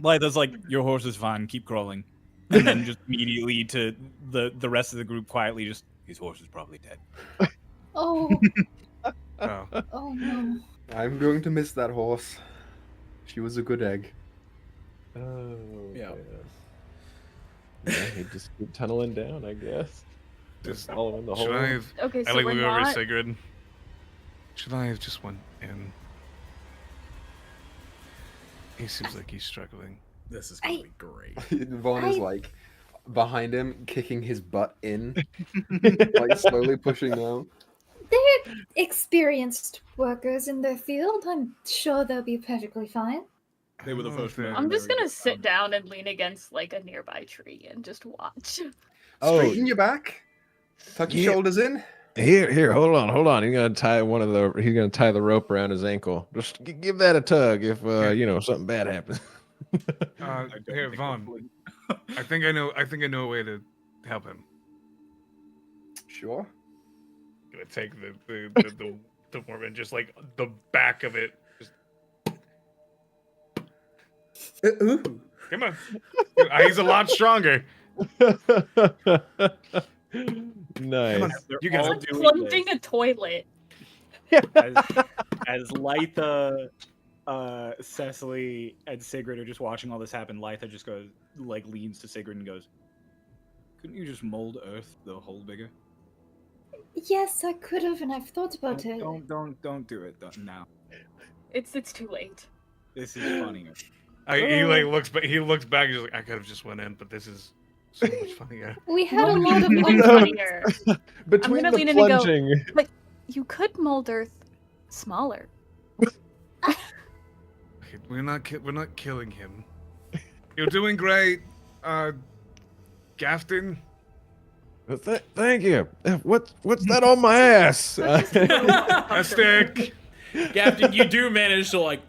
Lytha's like, your horse is fine, keep crawling. And then just immediately to the rest of the group quietly just, his horse is probably dead. Oh. Oh. Oh no. I'm going to miss that horse. She was a good egg. Oh, Yeah. Yeah, he'd just keep tunneling down, I guess. Just following the Should hole. I have? Okay, so I like we're move over to not... Sigrid. Should I have just went in? He seems like he's struggling. This is gonna be great. Vaughn is like behind him, kicking his butt in, like slowly pushing down. They're experienced workers in their field. I'm sure they'll be perfectly fine. They were the first men. I'm just gonna sit down and lean against like a nearby tree and just watch. Straighten your back. Tuck your shoulders in. Here, hold on. He's gonna tie the rope around his ankle. Just give that a tug if something bad happens. Here, Vaughn. I think I know a way to help him. Sure. I'm gonna take the worm and just like the back of it. Just... Ooh. Come on. He's a lot stronger. Nice. You It's guys like plunging a toilet. as Lytha, Cecily, and Sigrid are just watching all this happen, Lytha just goes, like, leans to Sigrid and goes, "Couldn't you just mold Earth the hole bigger?" Yes, I could have, and I've thought about it. Don't do it now. It's too late. This is funnier. He looks back. He's just like, I could have just went in, but this is so much funnier. We had a lot of It's funnier. Between I'm gonna the lean in and go, plunging. but you could mold Earth smaller. Okay, we're not killing him. You're doing great, Gafton. Thank you. What's that on my ass? A stick. Captain, you do manage to like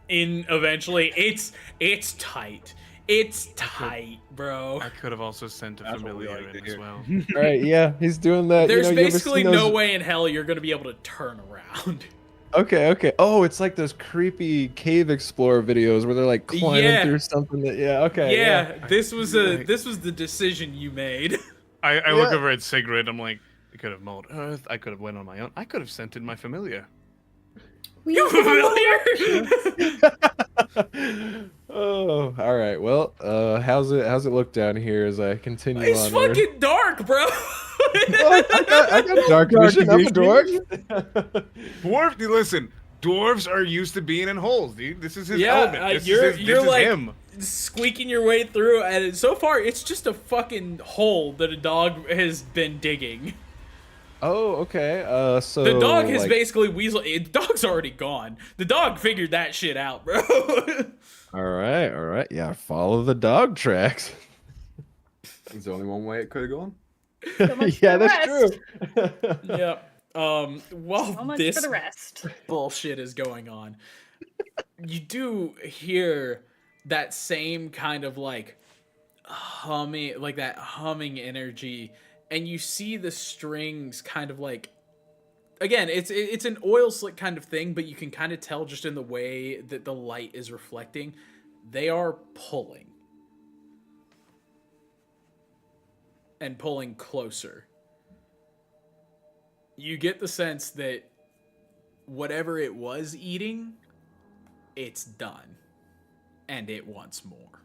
in eventually. It's tight. It's tight, bro. I could have also sent a familiar in as well. All right, yeah, he's doing that. There's you ever basically seen no those- way in hell you're gonna be able to turn around. Okay. Oh, it's like those creepy cave explorer videos where they're like climbing through something that. Yeah. Okay. Yeah, this was the decision you made. I look over at Sigrid. I'm like, I could have mauled Earth. I could have went on my own. I could have scented my familiar. You familiar? Oh, all right. Well, how's it look down here as I continue It's on? fucking dark, bro. I got dark vision. I'm a dwarf. Dwarf, listen. Dwarves are used to being in holes, dude. This is his Yeah, element. This you're is like him. squeaking your way through, and so far it's just a fucking hole that a dog has been digging. Oh, okay. So The dog has like, basically the dog's already gone. The dog figured that shit out, bro. All right. Yeah, follow the dog tracks. There's only one way it could have gone. Yeah, that's true. Yeah. While So much this for the rest. bullshit is going on, you do hear that same kind of like humming, like that humming energy, and you see the strings kind of like, again, it's an oil slick kind of thing, but you can kind of tell just in the way that the light is reflecting, they are pulling and pulling closer. You get the sense that whatever it was eating, it's done. And it wants more.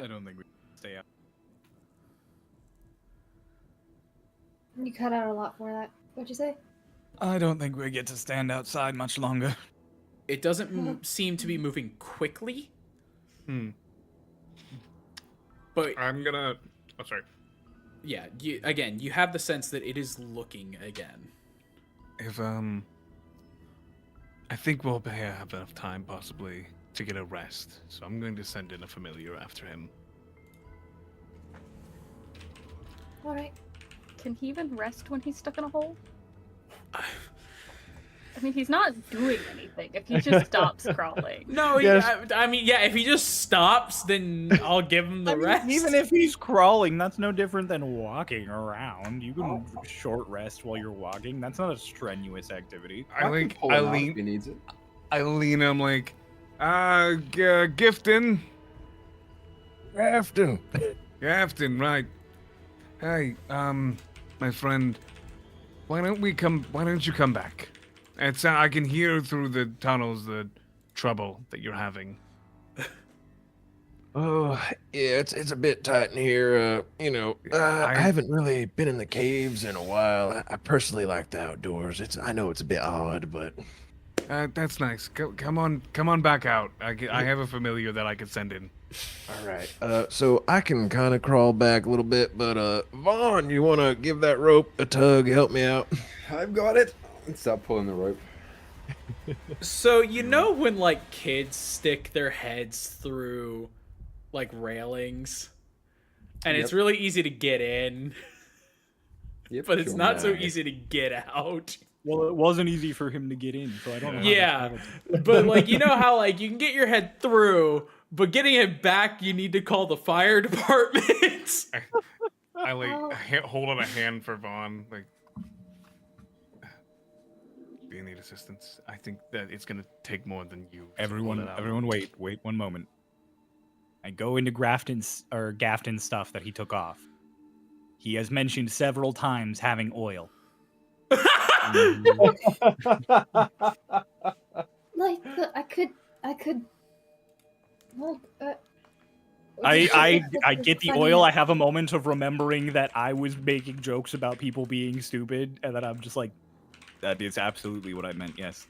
I don't think we can stay out. You cut out a lot for that. What'd you say? I don't think we get to stand outside much longer. It doesn't seem to be moving quickly. But I'm gonna... Oh, sorry. yeah, you have the sense that it is looking again. If, I think we'll have enough time, possibly, to get a rest. So I'm going to send in a familiar after him. Alright. Can he even rest when he's stuck in a hole? I mean, he's not doing anything if he just stops crawling. No, Yes. I mean, yeah, if he just stops, then I'll give him the rest. Even if he's crawling, that's no different than walking around. You can short rest while you're walking. That's not a strenuous activity. I can pull him out if he needs it. I lean, I'm like, Gifton. Gafton, right. Hey, my friend, why don't you come back? I can hear through the tunnels the trouble that you're having. Oh, yeah, it's a bit tight in here. I haven't really been in the caves in a while. I personally like the outdoors. I know it's a bit odd, but That's nice. Come on back out. I have a familiar that I could send in. all right. So I can kind of crawl back a little bit, but Vaughn, you want to give that rope a tug? Help me out. I've got it. Stop pulling the rope. So you know when like kids stick their heads through like railings, and it's really easy to get in, Yep, but it's sure, not so man. easy to get out. Well, it wasn't easy for him to get in, so I don't know. Yeah, but like you know how like you can get your head through, but getting it back you need to call the fire department. I like hold out a hand for Vaughn. Like, do you need assistance? I think that it's gonna take more than you. to pull it out. Everyone, wait one moment. I go into Gafton's stuff that he took off. He has mentioned several times having oil. Like, I could. Well, I get the oil. I have a moment of remembering that I was making jokes about people being stupid, and then I'm just like, that is absolutely what I meant. Yes.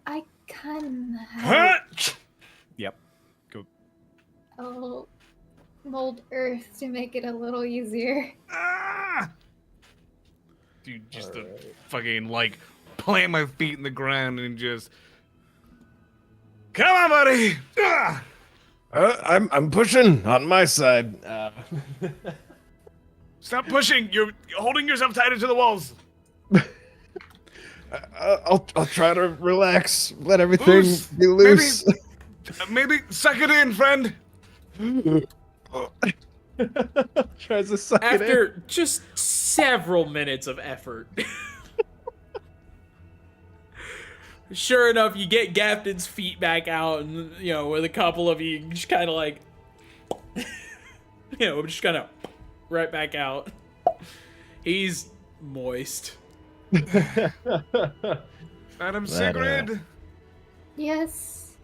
I kind of have Yep. Go. a mold earth to make it a little easier. Dude, just to fucking like plant my feet in the ground and just come on, buddy. I'm pushing on my side. Stop pushing. You're holding yourself tighter to the walls. I'll try to relax, let everything be loose. Maybe suck it in, friend. Tries to suck it in. After just several minutes of effort. Sure enough, you get Gafton's feet back out, and with a couple of you just kind of like I'm just gonna right back out. He's moist. Madam That, Sigrid, Yes.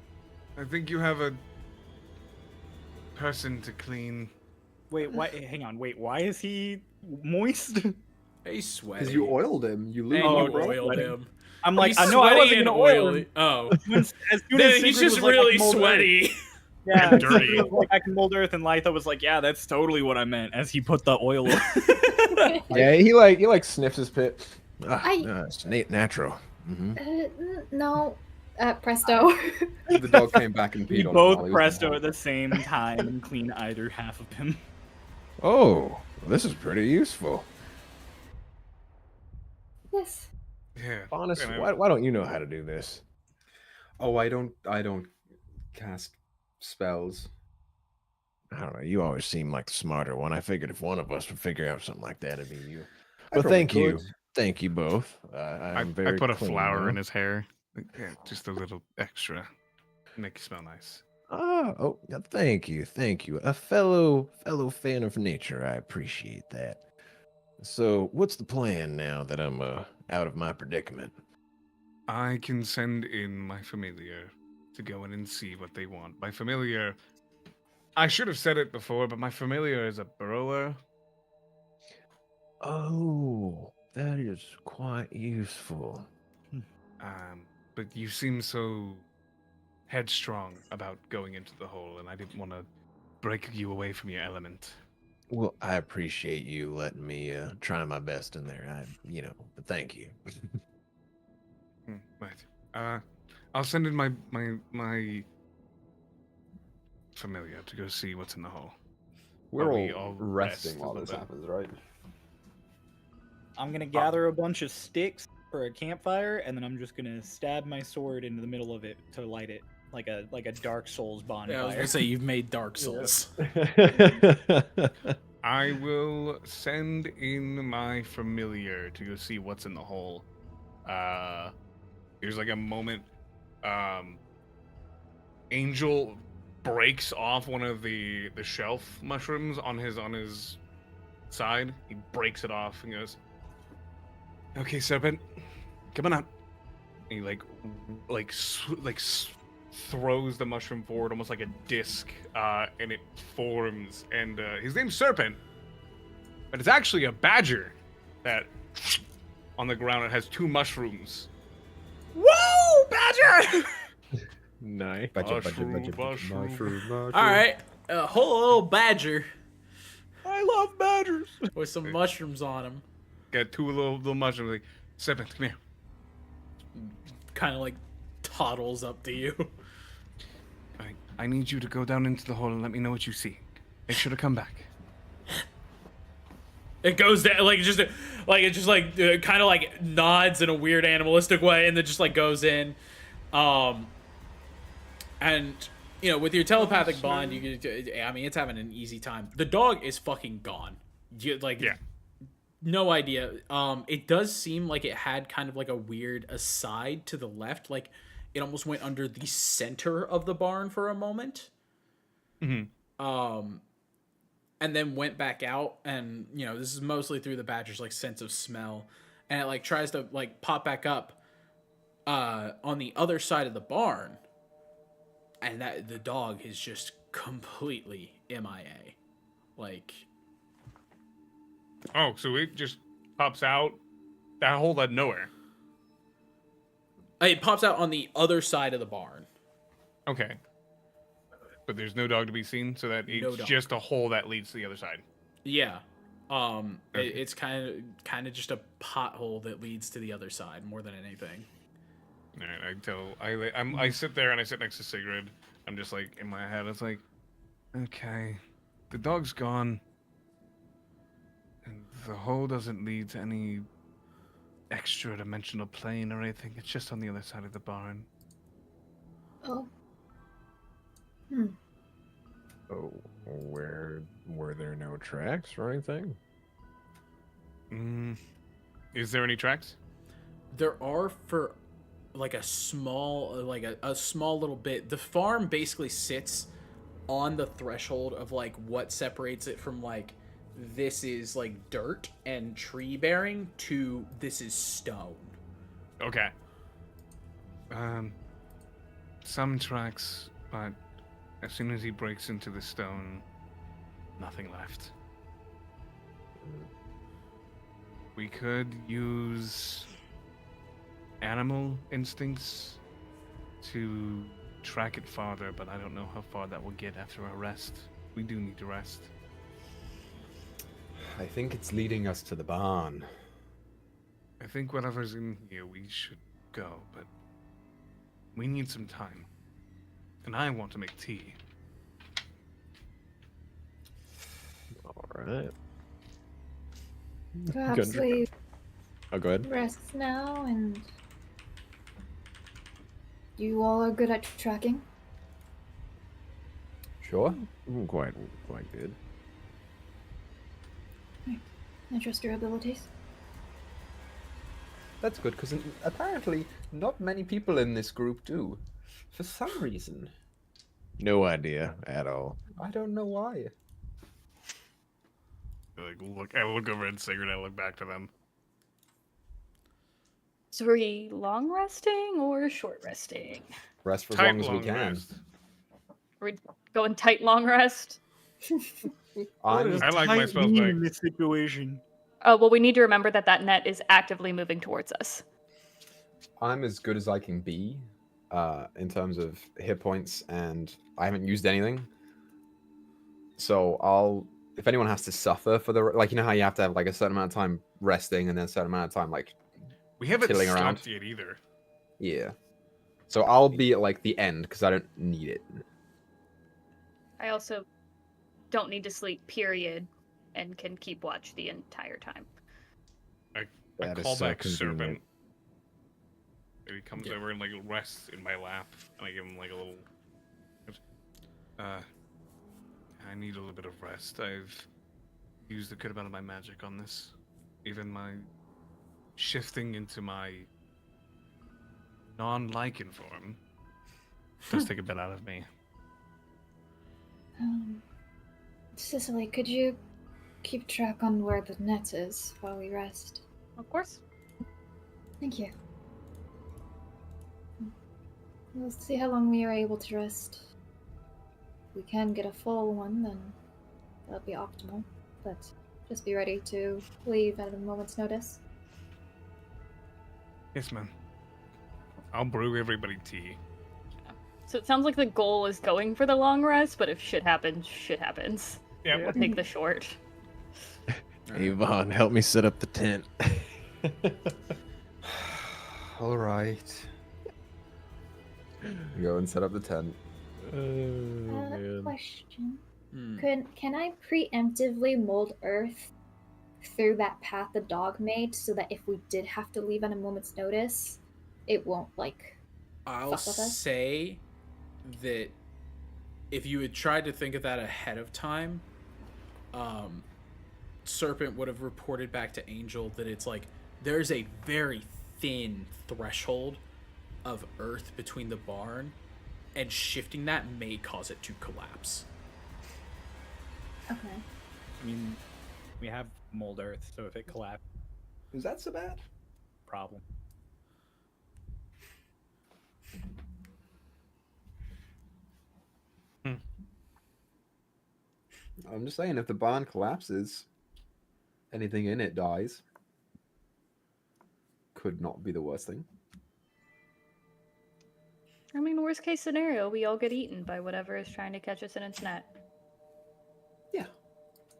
I think you have a person to clean. Wait, why? Hang on. Wait, why is he moist? He's sweaty. Because you oiled him. You And lubed you Oh, him, bro. oiled sweaty. him. I'm like, He's I know I sweaty wasn't and gonna oil oily. him. Oh. As soon Then as he's Sigrid just was like, I really can mold Earth. sweaty. Yeah, And dirty. Sigrid was like, I can mold Earth, and Litha was like, yeah, that's totally what I meant. As he put the oil on. Yeah, he like sniffs his pit. I- No, it's natural. No. Presto. The dog came back and We peed on him both while he was presto gone. at the same time and clean either half of him. Oh, this is pretty useful. Yes. Yeah. Honest, and why don't you know how to do this? Oh, I don't cast spells. I don't know. You always seem like the smarter one. I figured if one of us would figure out something like that, it'd be you. I But probably thank you. could. Thank you both. I I'm very put a clean flower now. in his hair. Yeah, just a little extra. Make you smell nice. Oh, yeah, thank you. A fellow fan of nature. I appreciate that. So, what's the plan now that I'm out of my predicament? I can send in my familiar to go in and see what they want. My familiar, I should have said it before, but my familiar is a burrower. Oh, that is quite useful. But you seem so headstrong about going into the hole, and I didn't want to break you away from your element. Well, I appreciate you letting me try my best in there. But thank you. Right. I'll send in my familiar to go see what's in the hole. We're we all all resting rest a while little this bit. happens, right? I'm gonna gather a bunch of sticks for a campfire, and then I'm just gonna stab my sword into the middle of it to light it like a Dark Souls bonfire. Yeah, I was gonna say you've made Dark Souls. I will send in my familiar to go see what's in the hole. There's like a moment. Angel breaks off one of the shelf mushrooms on his side. He breaks it off and goes, "Okay, serpent, come on out." And he throws the mushroom forward almost like a disc, and it forms. And his name's Serpent, but it's actually a badger that on the ground. It has two mushrooms. Whoa, badger! Nice. Mushroom. All right, a whole little badger I love badgers. with some mushrooms on him. Got two little mushrooms. Like, Serpent, come here. Kind of like toddles up to you. I need you to go down into the hole and let me know what you see. Make sure to come back. It goes down it kind of like nods in a weird animalistic way, and then just like goes in. And with your telepathic bond, it's having an easy time. The dog is fucking gone. No idea. It does seem like it had kind of like a weird aside to the left, like it almost went under the center of the barn for a moment. Mm-hmm. And then went back out, and this is mostly through the badger's like sense of smell, and it like tries to like pop back up on the other side of the barn, and that the dog is just completely MIA. Like, Oh, so it just pops out that hole out of nowhere. it pops out on the other side of the barn. Okay. But there's no dog to be seen, so that No it's dog. just a hole that leads to the other side. Yeah. Okay. It's kind of just a pothole that leads to the other side more than anything. All right, I sit there and I sit next to Sigrid. I'm just like in my head. It's like, okay, the dog's gone, and the hole doesn't lead to any extra dimensional plane or anything. It's just on the other side of the barn. Oh. Oh, were there no tracks or anything? Is there any tracks? There are for like a small little bit. The farm basically sits on the threshold of like what separates it from like this is like dirt and tree bearing to this is stone. Okay. Some tracks, but as soon as he breaks into the stone, nothing left. We could use animal instincts to track it farther, but I don't know how far that will get after our rest. We do need to rest. I think it's leading us to the barn. I think whatever's in here, we should go, but we need some time. And I want to make tea. All right. Perhaps Good. we Oh, go ahead. rest now, and you all are good at tracking. Sure. Quite good. I trust your abilities. That's good, because apparently not many people in this group do. For some reason. No idea at all. I don't know why. I look over at Sigurd, I look back to them. So are we long resting or short resting? Rest for as Tight long as we long can. rest. Are we going tight long rest? I like my spells back. in this situation. Oh, well, we need to remember that that net is actively moving towards us. I'm as good as I can be in terms of hit points, and I haven't used anything. So if anyone has to suffer for the, like, you know how you have to have like a certain amount of time resting and then a certain amount of time like We haven't Tilling around. stopped yet either. Yeah. So I'll be at like the end because I don't need it. I also don't need to sleep, period, and can keep watch the entire time. I That is call so back convenient. Serpent. And he comes over and like rests in my lap, and I give him like a little. I need a little bit of rest. I've used a good amount of my magic on this. Even my shifting into my non-lichen form does take a bit out of me. Cicely, could you keep track on where the net is while we rest? Of course. Thank you. We'll see how long we are able to rest. If we can get a full one, then that'll be optimal. But just be ready to leave at a moment's notice. Yes, ma'am. I'll brew everybody tea. So it sounds like the goal is going for the long rest, but if shit happens, shit happens. Yeah. We'll take the short. Avon, help me set up the tent. All right. Go and set up the tent. Question. Can I preemptively mold earth through that path the dog made so that if we did have to leave at a moment's notice, it won't, like, I'll fuck with us? say that if you had tried to think of that ahead of time, Serpent would have reported back to Angel that it's like there's a very thin threshold of earth between the barn, and shifting that may cause it to collapse. Okay. I mean, we have mold earth, so if it collapsed, Is that so bad? problem. I'm just saying, if the barn collapses, anything in it dies. Could not be the worst thing. I mean, worst case scenario, we all get eaten by whatever is trying to catch us in its net. Yeah.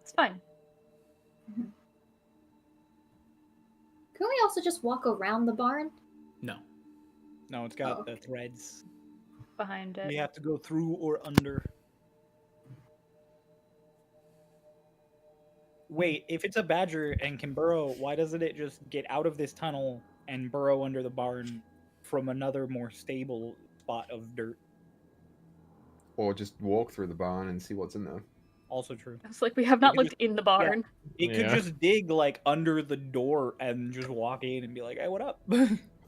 It's fine. Can we also just walk around the barn? No. No, it's got Oh. the threads. Behind it. We have to go through or under. Wait, if it's a badger and can burrow, why doesn't it just get out of this tunnel and burrow under the barn from another more stable spot of dirt? Or just walk through the barn and see what's in there. Also true. It's like we have not could looked in the barn. It could Yeah. just dig like under the door and just walk in and be like, "Hey, what up?"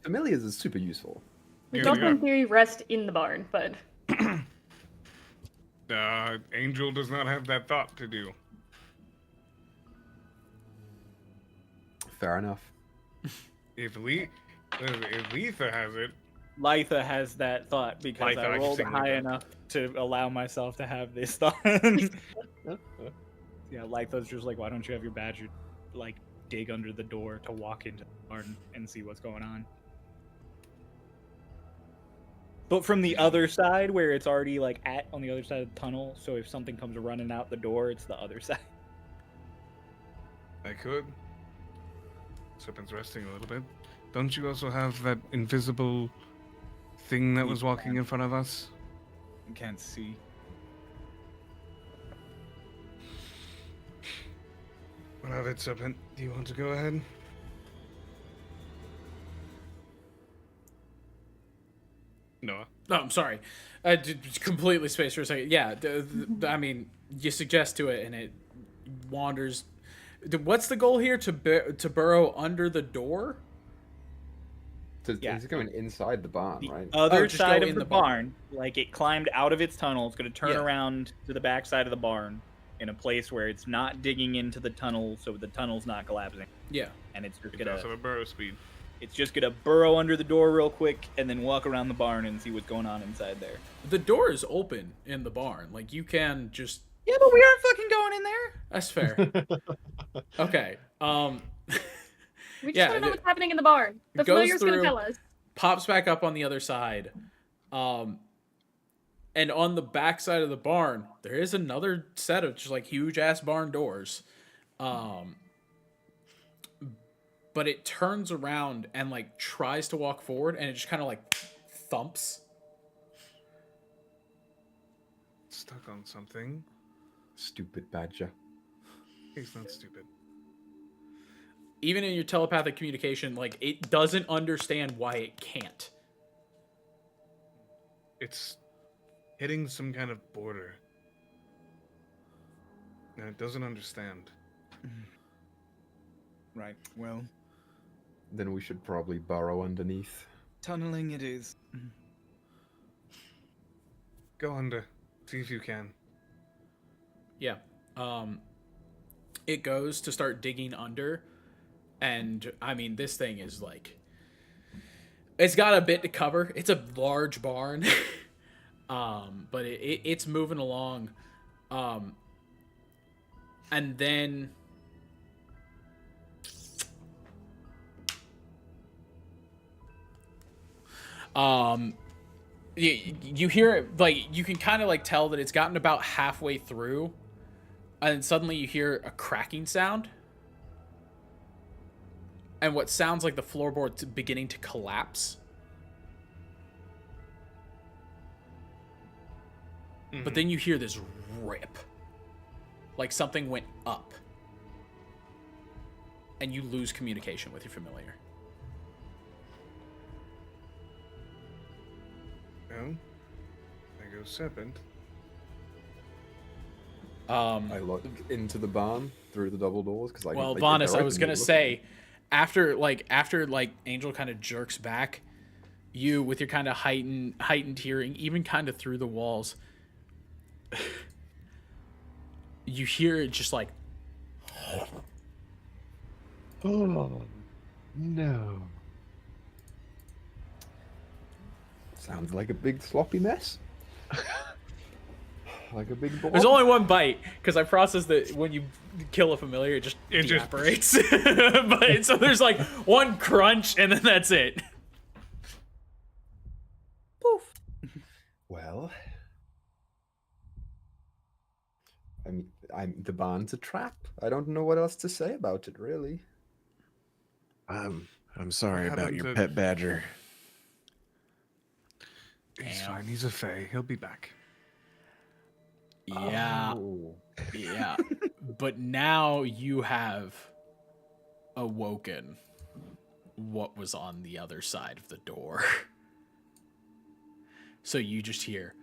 Familiars is super useful. We Yeah, can we also in got- theory rest in the barn, but Angel does not have that thought to do. Fair enough. If Letha has it, Litha has that thought because Litha, I I keep rolled saying high Litha. enough to allow myself to have this thought. Yeah, Litha's just like, why don't you have your badger like dig under the door to walk into the barn and see what's going on? But from the other side, where it's already like on the other side of the tunnel, so if something comes running out the door, it's the other side. I could. Serpent's resting a little bit. Don't you also have that invisible thing that was walking in front of us? You can't see. Well, have it, Serpent. Do you want to go ahead? Noah. No, I'm sorry. I completely spaced for a second. Yeah, I mean, you suggest to it, and it wanders. What's the goal here? To burrow under the door? Yeah. He's going inside the barn, The right? other just side go of in the the barn. barn, like it climbed out of its tunnel, it's going to turn Yeah. around to the back side of the barn in a place where it's not digging into the tunnel, so the tunnel's not collapsing. Yeah. And it's just It does have gonna a burrow speed. burrow under the door real quick and then walk around the barn and see what's going on inside there. The door is open in the barn. Like, you can just... Yeah, but we aren't fucking going in there. That's fair. Okay. We just Yeah, want to know the- what's happening in the barn. The goes familiar's going to through- tell us. Pops back up on the other side. And on the back side of the barn, there is another set of just like huge ass barn doors. But it turns around and like tries to walk forward, and it just kind of like thumps. Stuck on something. Stupid badger. He's not stupid. Even in your telepathic communication, like it doesn't understand why it can't. It's hitting some kind of border. And it doesn't understand. Right. Well, Then we should probably burrow underneath. tunneling it is. Go under. See if you can. Yeah. It goes to start digging under, and I mean, this thing is like, it's got a bit to cover. It's a large barn, but it's moving along, and then you hear it, like you can kind of like tell that it's gotten about halfway through, and then suddenly you hear a cracking sound, and what sounds like the floorboard's beginning to collapse. But then you hear this rip, like something went up, and you lose communication with your familiar. Well, there goes Serpent. I look into the barn through the double doors because Well, Vanis, I was gonna say, after Angel kind of jerks back, you with your kind of heightened hearing, even kind of through the walls, you hear it just like, Oh, no. Sounds like a big sloppy mess. Like a big ball. there's only one bite because I processed that when you kill a familiar, it just evaporates. But so there's like one crunch and then that's it. Poof. Well, the barn's a trap. I don't know what else to say about it, really. I'm sorry What about happened your to- pet badger. He's fine. He's a fae. He'll be back. Yeah. Oh. Yeah. But now you have awoken what was on the other side of the door. So you just hear.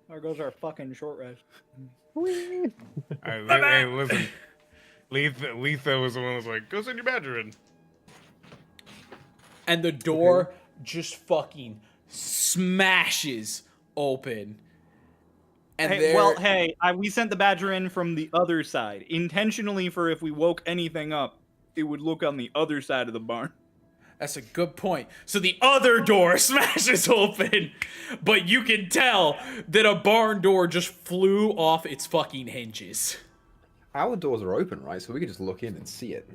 There goes our fucking short rest. Hey, listen. Letha was the one who was like, go send your badger in. And the door just fucking smashes open. And we sent the badger in from the other side intentionally for if we woke anything up, it would look on the other side of the barn. That's a good point. So the other door smashes open, but you can tell that a barn door just flew off its fucking hinges. Our doors are open, right? So we could just look in and see it.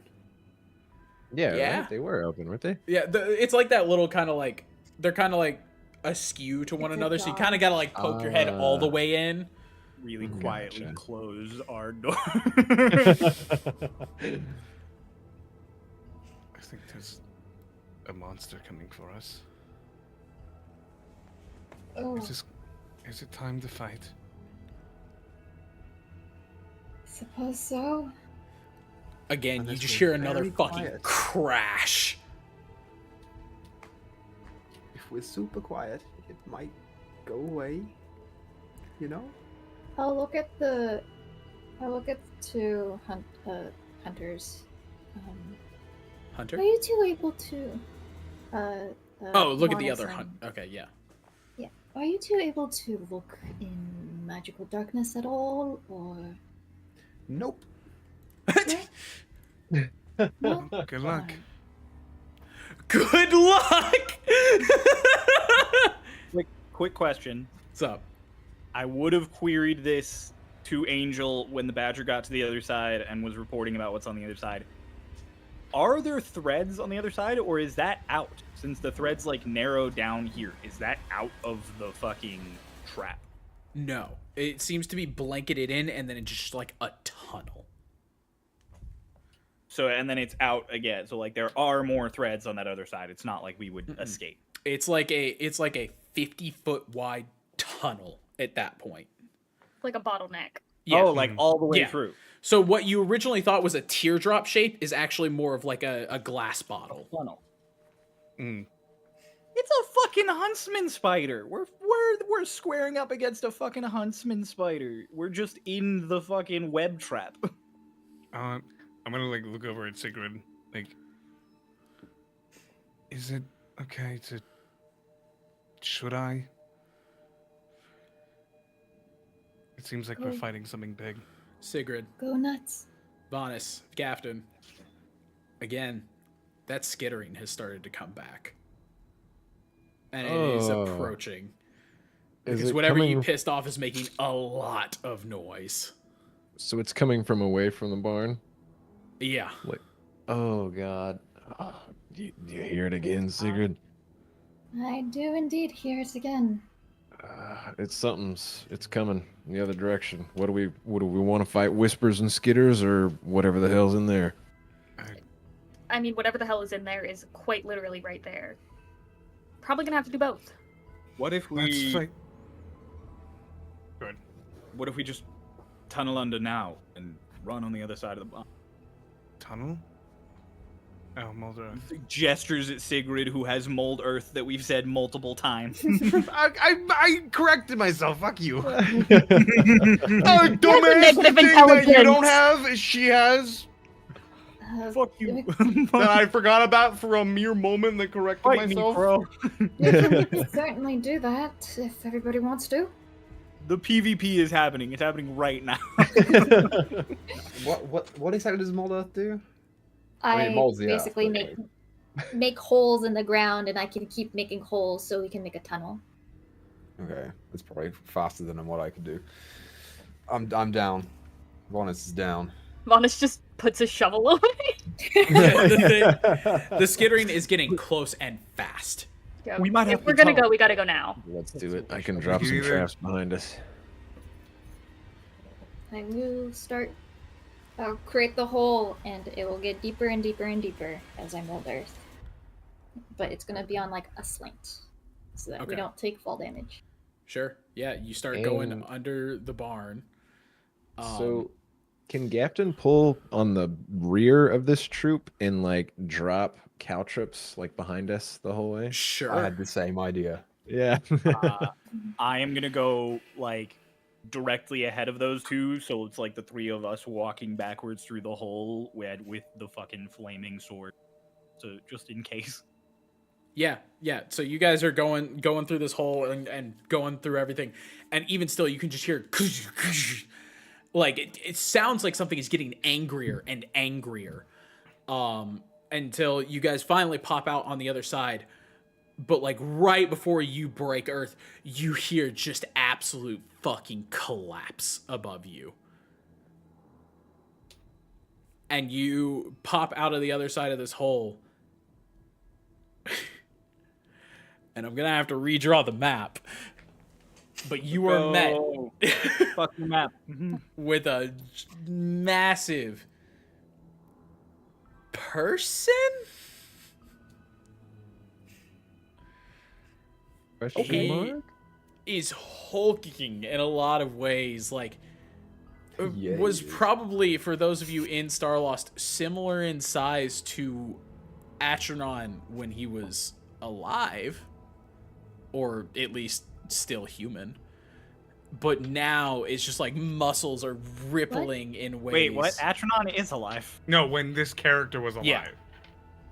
Yeah. Right? They were open, weren't they? Yeah, it's like that little kind of like, they're kind of like askew to one another, so you kind of gotta like poke your head all the way in. Really quietly close our door. I think there's a monster coming for us. Oh, Is it time to fight? suppose so. Again, And you it's just been hear another very fucking quiet. crash. If we're super quiet, it might go away. You know? I'll look at the two hunters. Hunter? Are you two able to? Oh, look at the Monix other and- hunt. Okay, yeah. Yeah. Are you two able to look in magical darkness at all, or Nope. no? Good luck. Good luck! Quick question. What's up? I would have queried this to Angel when the badger got to the other side and was reporting about what's on the other side. Are there threads on the other side, or is that out? Since the threads like narrow down here, is that out of the fucking trap? No. It seems to be blanketed in, and then it's just like a tunnel. So, and then it's out again. So, like, there are more threads on that other side. It's not like we would escape. It's like a 50-foot wide tunnel at that point. Like a bottleneck. Yeah. Oh, like all the way Yeah. through. So what you originally thought was a teardrop shape is actually more of like a glass bottle. Tunnel. Mm. It's a fucking huntsman spider. We're squaring up against a fucking huntsman spider. We're just in the fucking web trap. I'm gonna like look over at Sigrid. Like, is it okay to? Should I? It seems like we're Go. fighting something big. Sigrid, Go nuts. Vonis, Gafton. Again, that skittering has started to come back. And it is Oh. approaching. Is Because it whatever you coming- pissed off is making a lot of noise. So it's coming from away from the barn? Yeah. Oh god. Do you hear it again, Sigrid? I do indeed hear it again. It's coming in the other direction. What do we want to fight? Whispers and skitters or whatever the hell's in there? I mean, whatever the hell is in there is quite literally right there. Probably gonna have to do both. What if Let's we? fight. Good. What if we just tunnel under now and run on the other side of the barn? Tunnel? Oh, Mulder. Gestures at Sigrid, who has mold earth that we've said multiple times. I corrected myself. Fuck you. Oh, negative dumbass thing that you intelligence. don't have, she has. Fuck you. That I forgot about for a mere moment that corrected Fight me, myself. bro. We can certainly do that if everybody wants to. The PvP is happening. It's happening right now. What exactly does Mold Earth do? I mean, molds the earth, basically but, make holes in the ground, and I can keep making holes so we can make a tunnel. Okay, that's probably faster than what I could do. I'm down. Vonnis is down. Monis just puts a shovel away. The skittering is getting close and fast. Yeah, We might have if we're to gonna tunnel. go, we gotta go now. Let's do it. I can drop some Either- traps behind us. I will start. I'll create the hole, and it will get deeper and deeper and deeper as I mold earth. But it's gonna be on like a slant, so that we Okay. don't take fall damage. Sure. Yeah, you start going And- under the barn. So, can Gafton pull on the rear of this troop and like drop caltrops like behind us the whole way? Sure. I had the same idea. Yeah. I am gonna go like directly ahead of those two, so it's like the three of us walking backwards through the hole with the fucking flaming sword. So just in case. Yeah, yeah. So you guys are going through this hole and going through everything, and even still, you can just hear like it sounds like something is getting angrier and angrier, until you guys finally pop out on the other side. But like right before you break Earth, you hear just absolute fucking collapse above you. And you pop out of the other side of this hole. And I'm gonna have to redraw the map. But you are met Fuck the map. with a massive person? Question mark? Is hulking in a lot of ways. Like, Yeah, was he is. probably, for those of you in Starlost, similar in size to Atronon when he was alive, or at least still human. But now it's just like muscles are rippling in ways. Wait, what? Atronon is alive. No, when this character was alive. Yeah.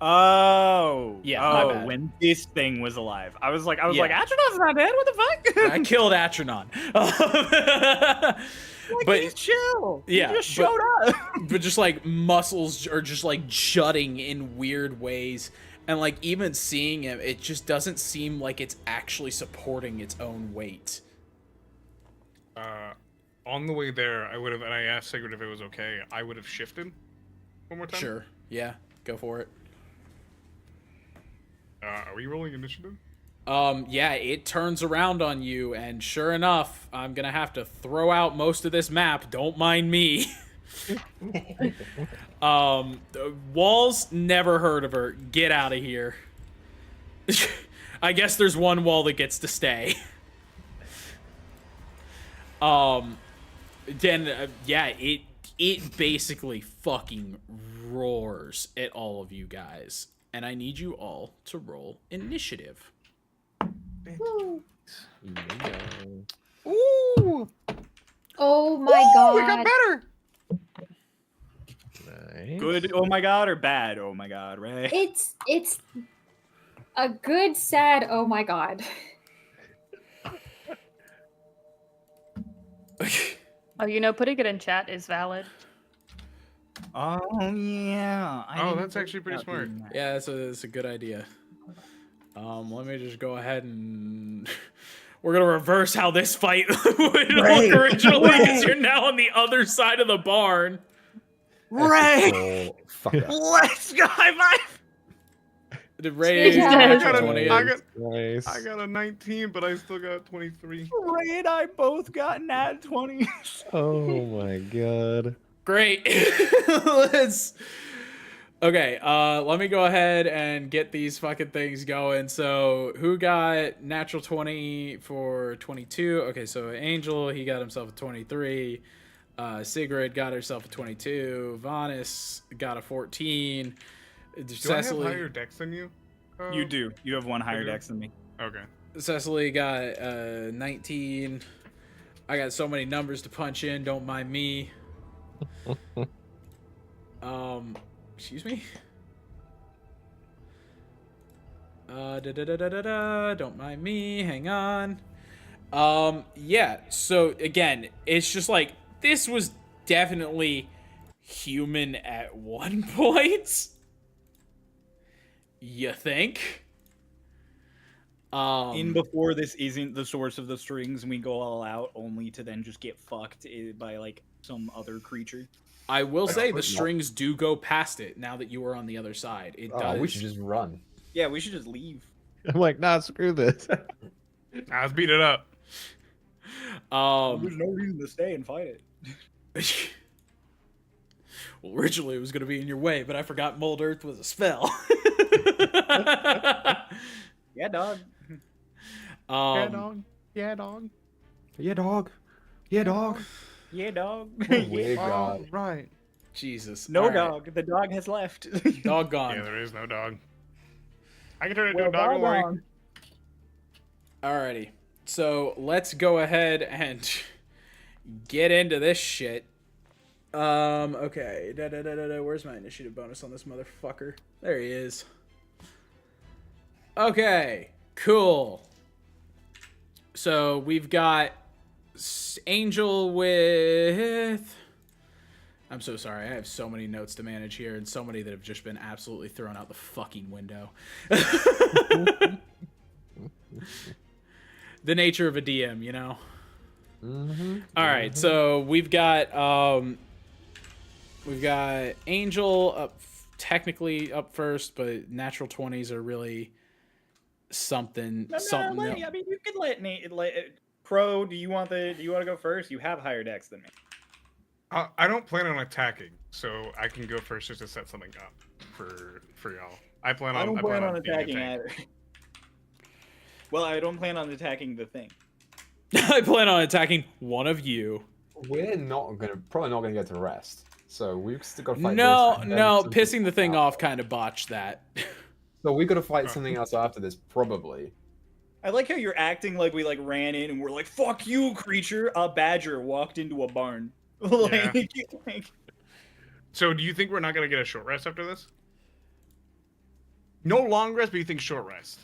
Oh. Yeah, my Oh, bad. when this thing was alive. I was like, Yeah. Atronon's not dead? What the fuck? I killed Atronon. Like, but he's chill. yeah, He just but- showed up. but just like muscles are just like jutting in weird ways, and like even seeing him, it just doesn't seem like it's actually supporting its own weight. On the way there, I would have, and I asked Sigurd if it was okay. I would have shifted one more time. Sure, yeah, go for it. Are we rolling initiative? Yeah, it turns around on you, and sure enough, I'm gonna have to throw out most of this map. Don't mind me. Walls, never heard of her. Get out of here. I guess there's one wall that gets to stay. Then, yeah, it basically fucking roars at all of you guys. And I need you all to roll initiative. Ooh! Oh my god. We got better! Nice. Good, oh my god, or bad, oh my god, right? It's a good sad oh my god. Oh, you know, putting it in chat is valid. Oh, yeah. I Oh, didn't that's think actually pretty about smart. doing that. Yeah, that's a good idea. Let me just go ahead and we're gonna reverse how this fight would look originally, because you're now on the other side of the barn. Ray! Fuck up. Let's go, high five! The Ray Yeah. I natural got, 20. Nice. I got a 19, but I still got 23. Ray and I both got nat 20s. Oh my god. Great. Let's. Okay, let me go ahead and get these fucking things going. So, who got natural 20 for 22? Okay, so Angel, he got himself a 23. Sigrid got herself a 22. Vanis got a 14. Do Cecily, I have higher dex than you? You do. You have one higher do? dex than me. Okay. Cecily got 19. I got so many numbers to punch in. Don't mind me. Excuse me. Don't mind me. Hang on. Yeah. So again, it's just like this was definitely human at one point. You think? In before this isn't the source of the strings, and we go all out only to then just get fucked by like some other creature. I will say the hope not. strings do go past it now that you are on the other side. It Oh, does. we should just run. Yeah, we should just leave. I'm like, nah, screw this. Let's beat it up. There's no reason to stay and fight it. Well, originally it was going to be in your way, but I forgot Mold Earth was a spell. Yeah, dog. Yeah, dog. Yeah, dog. Yeah, dog. Yeah, dog. Yeah, dog. Yeah, God. Right. Jesus. No All right. dog. The dog has left. Dog Yeah, gone. there is no dog. I can turn it into Well, a dog, don't worry. dog. Alrighty. So let's go ahead and get into this shit. Okay. Where's my initiative bonus on this motherfucker? There he is. Okay, cool. So we've got Angel with... I'm so sorry. I have so many notes to manage here and so many that have just been absolutely thrown out the fucking window. The nature of a DM, you know? All right, so we've got Angel up, technically up first, but natural 20s are really something. I mean, you could let me. Crow, do you want to go first? You have higher decks than me. I don't plan on attacking, so I can go first just to set something up for y'all. I don't plan on attacking either. Well, I don't plan on attacking the thing. I plan on attacking one of you. We're probably not gonna get to rest. So we've still got to fight. No, this, pissing the thing off kind of botched that. So we got to fight something else after this, probably. I like how you're acting like we ran in and we're like, "Fuck you, creature!" A badger walked into a barn. So do you think we're not gonna get a short rest after this? No long rest, but you think short rest?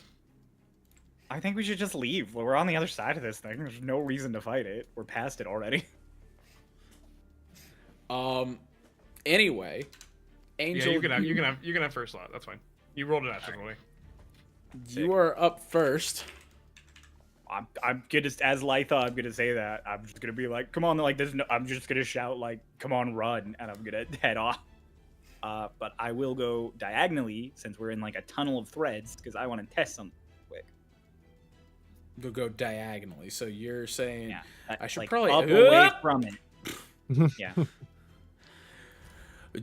I think we should just leave. We're on the other side of this thing. There's no reason to fight it. We're past it already. Anyway, Angel. Yeah, you can have first slot. That's fine. You rolled it naturally. You are up first. I'm gonna, as Litha, I'm gonna say that. I'm just gonna be like, come on, like there's no. I'm just gonna shout like, come on, run, and I'm gonna head off. But I will go diagonally since we're in like a tunnel of threads because I want to test something quick. You'll go diagonally. So you're saying I should like, probably up away from it. Yeah.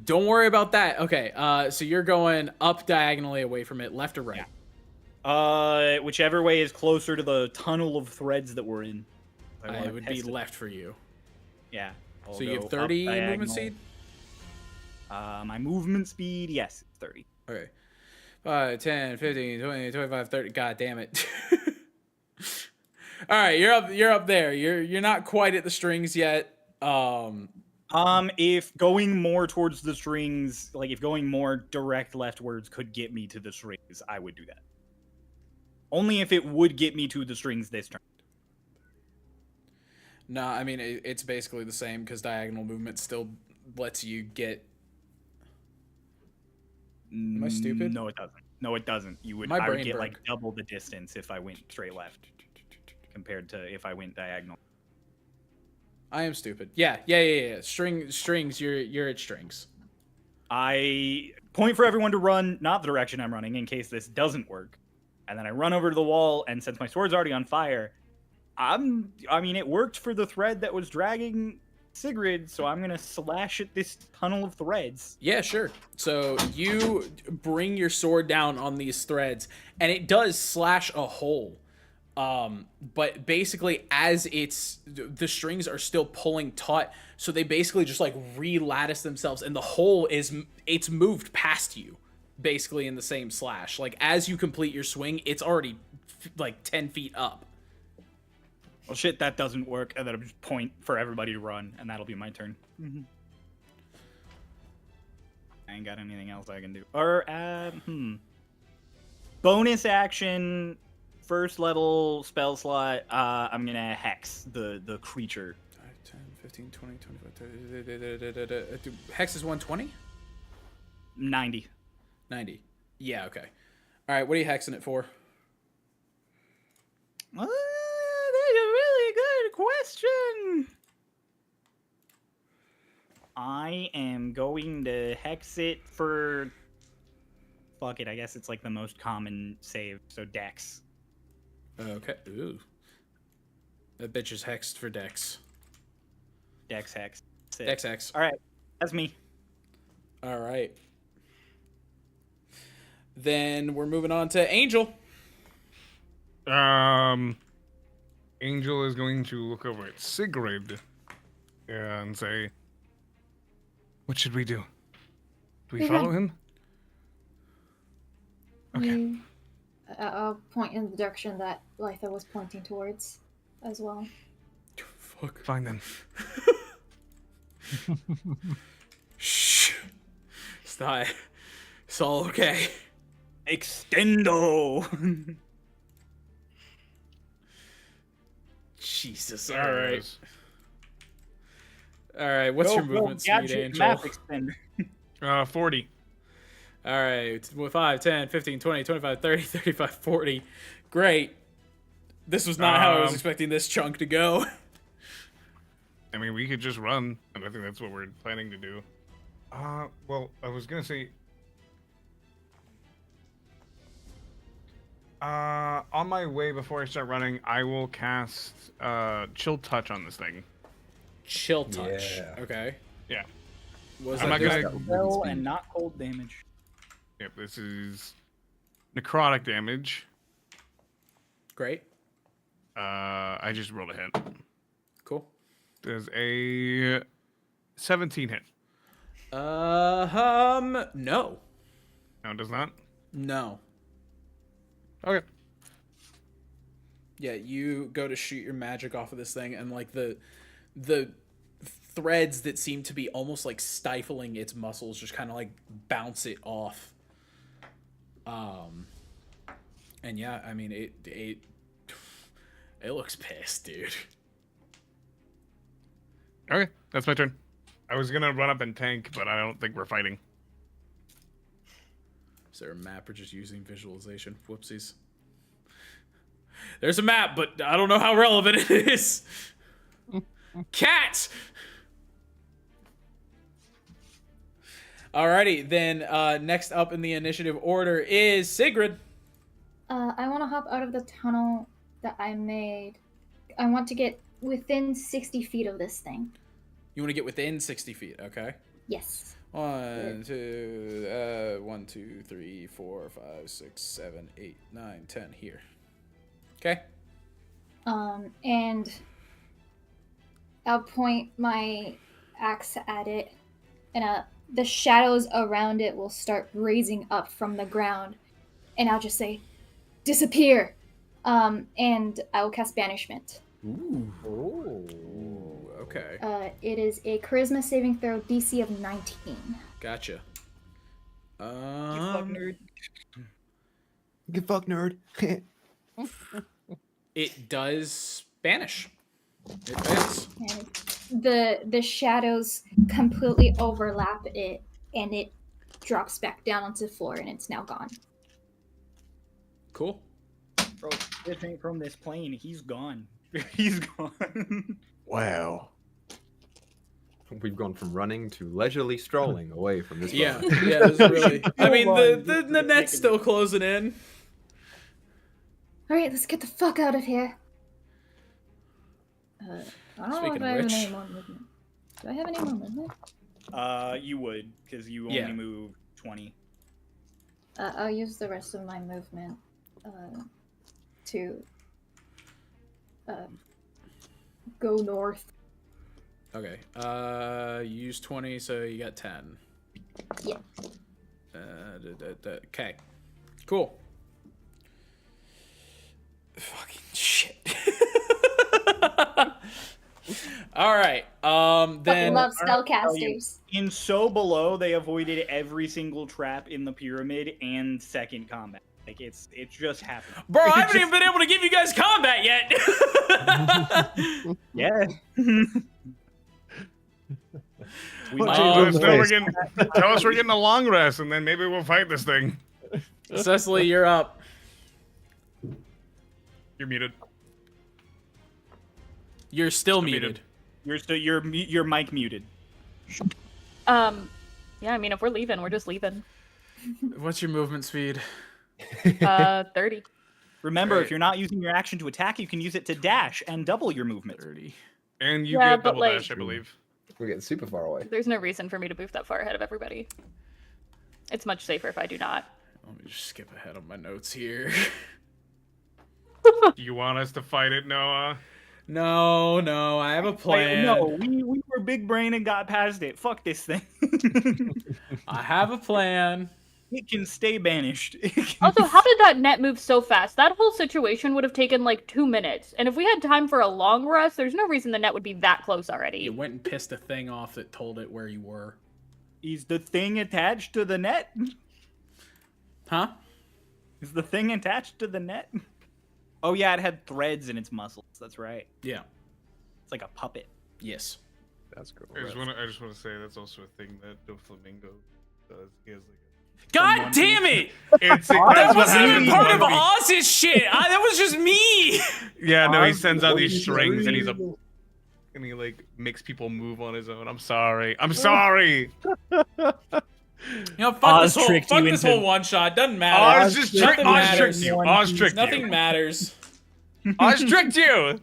Don't worry about that. Okay. So you're going up diagonally away from it, left or right? Yeah. Whichever way is closer to the tunnel of threads that we're in. It would be left for you. Yeah. So you have 30 movement speed? My movement speed, yes, it's 30. Okay. 5, 10, 15, 20, 25, 30. God damn it. All right, you're up there. You're not quite at the strings yet. If going more towards the strings, like if going more direct leftwards could get me to the strings, I would do that. Only if it would get me to the strings this turn. No, I mean it's basically the same because diagonal movement still lets you get. Am I stupid? No, it doesn't. No, it doesn't. I would get like double the distance if I went straight left compared to if I went diagonal. I am stupid. Yeah. Strings. You're at strings. I point for everyone to run, not the direction I'm running, in case this doesn't work, and then I run over to the wall. And since my sword's already on fire, I mean, it worked for the thread that was dragging Sigrid, so I'm gonna slash at this tunnel of threads. Yeah, sure. So you bring your sword down on these threads, and it does slash a hole. But basically, as the strings are still pulling taut, so they basically just like re-lattice themselves, and the hole it's moved past you, basically in the same slash. Like as you complete your swing, it's already like 10 feet up. Well, shit, that doesn't work, and then I'll just point for everybody to run, and that'll be my turn. I ain't got anything else I can do. Or, bonus action, first level spell slot, I'm gonna hex the creature. 5, 10, 15, 20, 25, 30. Hex is 120? 90. 90. Yeah, okay. All right, what are you hexing it for? That's a really good question. I am going to hex it for... Fuck it, I guess it's like the most common save, so Dex. Okay, ooh. That bitch is hexed for Dex. Dex hex. Dex hex. Alright, that's me. Alright. Then we're moving on to Angel. Angel is going to look over at Sigrid and say, "What should we do? Do we follow him?" Okay. I'll point in the direction that Litha was pointing towards as well. Fuck. Fine then. Shh. Stop. It's all okay. Extendo. Jesus. There All it right. is. All right. What's your movement speed, gadget Angel? map extender. 40. All right. 5, 10, 15, 20, 25, 30, 35, 40. Great. This was not how I was expecting this chunk to go. I mean, we could just run, and I think that's what we're planning to do. Well, I was gonna say. On my way before I start running, I will cast Chill Touch on this thing. Chill touch. Yeah. Okay. Yeah. Was I'm that not just- gonna. Spell and not cold damage. Yep, this is necrotic damage. Great. I just rolled a hit. Cool. There's a 17 hit. No. No, it does not. No. Okay. Yeah, you go to shoot your magic off of this thing, and like the threads that seem to be almost like stifling its muscles just kind of like bounce it off. And yeah, I mean it looks pissed, dude. Okay, that's my turn. I was gonna run up and tank, but I don't think we're fighting. Is there a map or just using visualization? Whoopsies. There's a map, but I don't know how relevant it is. Cat! Alrighty, then next up in the initiative order is Sigrid. I want to hop out of the tunnel that I made. I want to get within 60 feet of this thing. You want to get within 60 feet, okay? Yes. 1, 2, 1, 2, 3, 4, 5, 6, 7, 8, 9, 10. Here. Okay. And I'll point my axe at it, and the shadows around it will start raising up from the ground, and I'll just say, "Disappear!" And I will cast Banishment. Ooh, okay. It is a Charisma saving throw, DC of 19. Gotcha. You fuck nerd. Get fucked, nerd. It does banish. It does. And the shadows completely overlap it, and it drops back down onto the floor, and it's now gone. Cool. Bro, this ain't from this plane. He's gone. He's gone. Wow. We've gone from running to leisurely strolling away from this. Yeah, bar. yeah, this is really. I mean, Hold on, the net's still closing in. All right, let's get the fuck out of here. I don't Speaking know if I of have which- any more movement. Do I have any more movement? You would, because you Yeah. only move 20. I'll use the rest of my movement to go north. Okay. Use 20, so you got 10. Yeah. Okay. Cool. Fucking shit. All right. Fucking Then. love I'll tell you. spellcasters. In So Below, they avoided every single trap in the pyramid and second combat. Like, it's just happened. Bro, I haven't even been able to give you guys combat yet. Yeah. Tell us we're getting a long rest, and then maybe we'll fight this thing. Cecily, you're up. You're muted. You're still muted. Your mic muted. Yeah, I mean, if we're leaving, we're just leaving. What's your movement speed? 30. Remember, Right. if you're not using your action to attack, you can use it to dash and double your movement. 30. And you Yeah, get but, double like- dash, I believe. We're getting super far away. There's no reason for me to move that far ahead of everybody. It's much safer if I do not. Let me just skip ahead on my notes here. Do you want us to fight it, Noah? No, I have a plan. No, we were big brain and got past it. Fuck this thing. I have a plan. It can stay banished. Also, how did that net move so fast? That whole situation would have taken like 2 minutes. And if we had time for a long rest, there's no reason the net would be that close already. You went and pissed a thing off that told it where you were. Is the thing attached to the net? Huh? Is the thing attached to the net? Oh yeah, it had threads in its muscles. That's right. Yeah. It's like a puppet. Yes. That's cool. I just want to say that's also a thing that the flamingo does. He has like God damn it! it's That that's what wasn't even happens part when of we- Oz's shit. That was just me. Yeah, no, he Oz sends out these is strings and real. he like makes people move on his own. I'm sorry. I'm sorry. You know, fuck Oz this tricked you whole into- one shot. Doesn't matter. Oz just Nothing tricked matters. you. Oz tricked Nothing you. matters. Oz tricked you.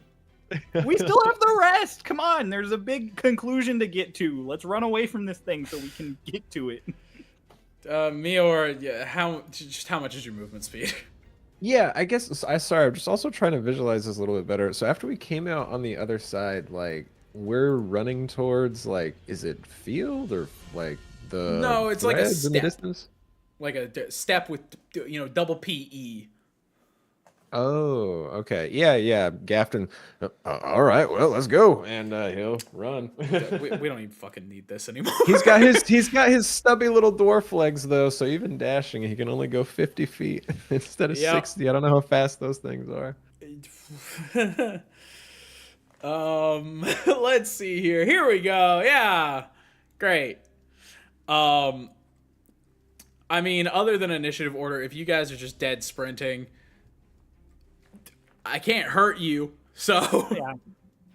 We still have the rest. Come on, there's a big conclusion to get to. Let's run away from this thing so we can get to it. Mior, yeah, how much is your movement speed? Yeah, I guess I'm just also trying to visualize this a little bit better. So after we came out on the other side, like we're running towards like, is it field or like the No, it's like a threads in the step. distance? Like a step with double PE. Oh, okay. Yeah. Gafton. All right, well, let's go. And he'll run. we don't even fucking need this anymore. He's got his stubby little dwarf legs though, so even dashing he can only go 50 feet instead of Yep. 60. I don't know how fast those things are. Let's see here. Here we go. Yeah. Great. I mean, other than initiative order, if you guys are just dead sprinting, I can't hurt you. So Yeah.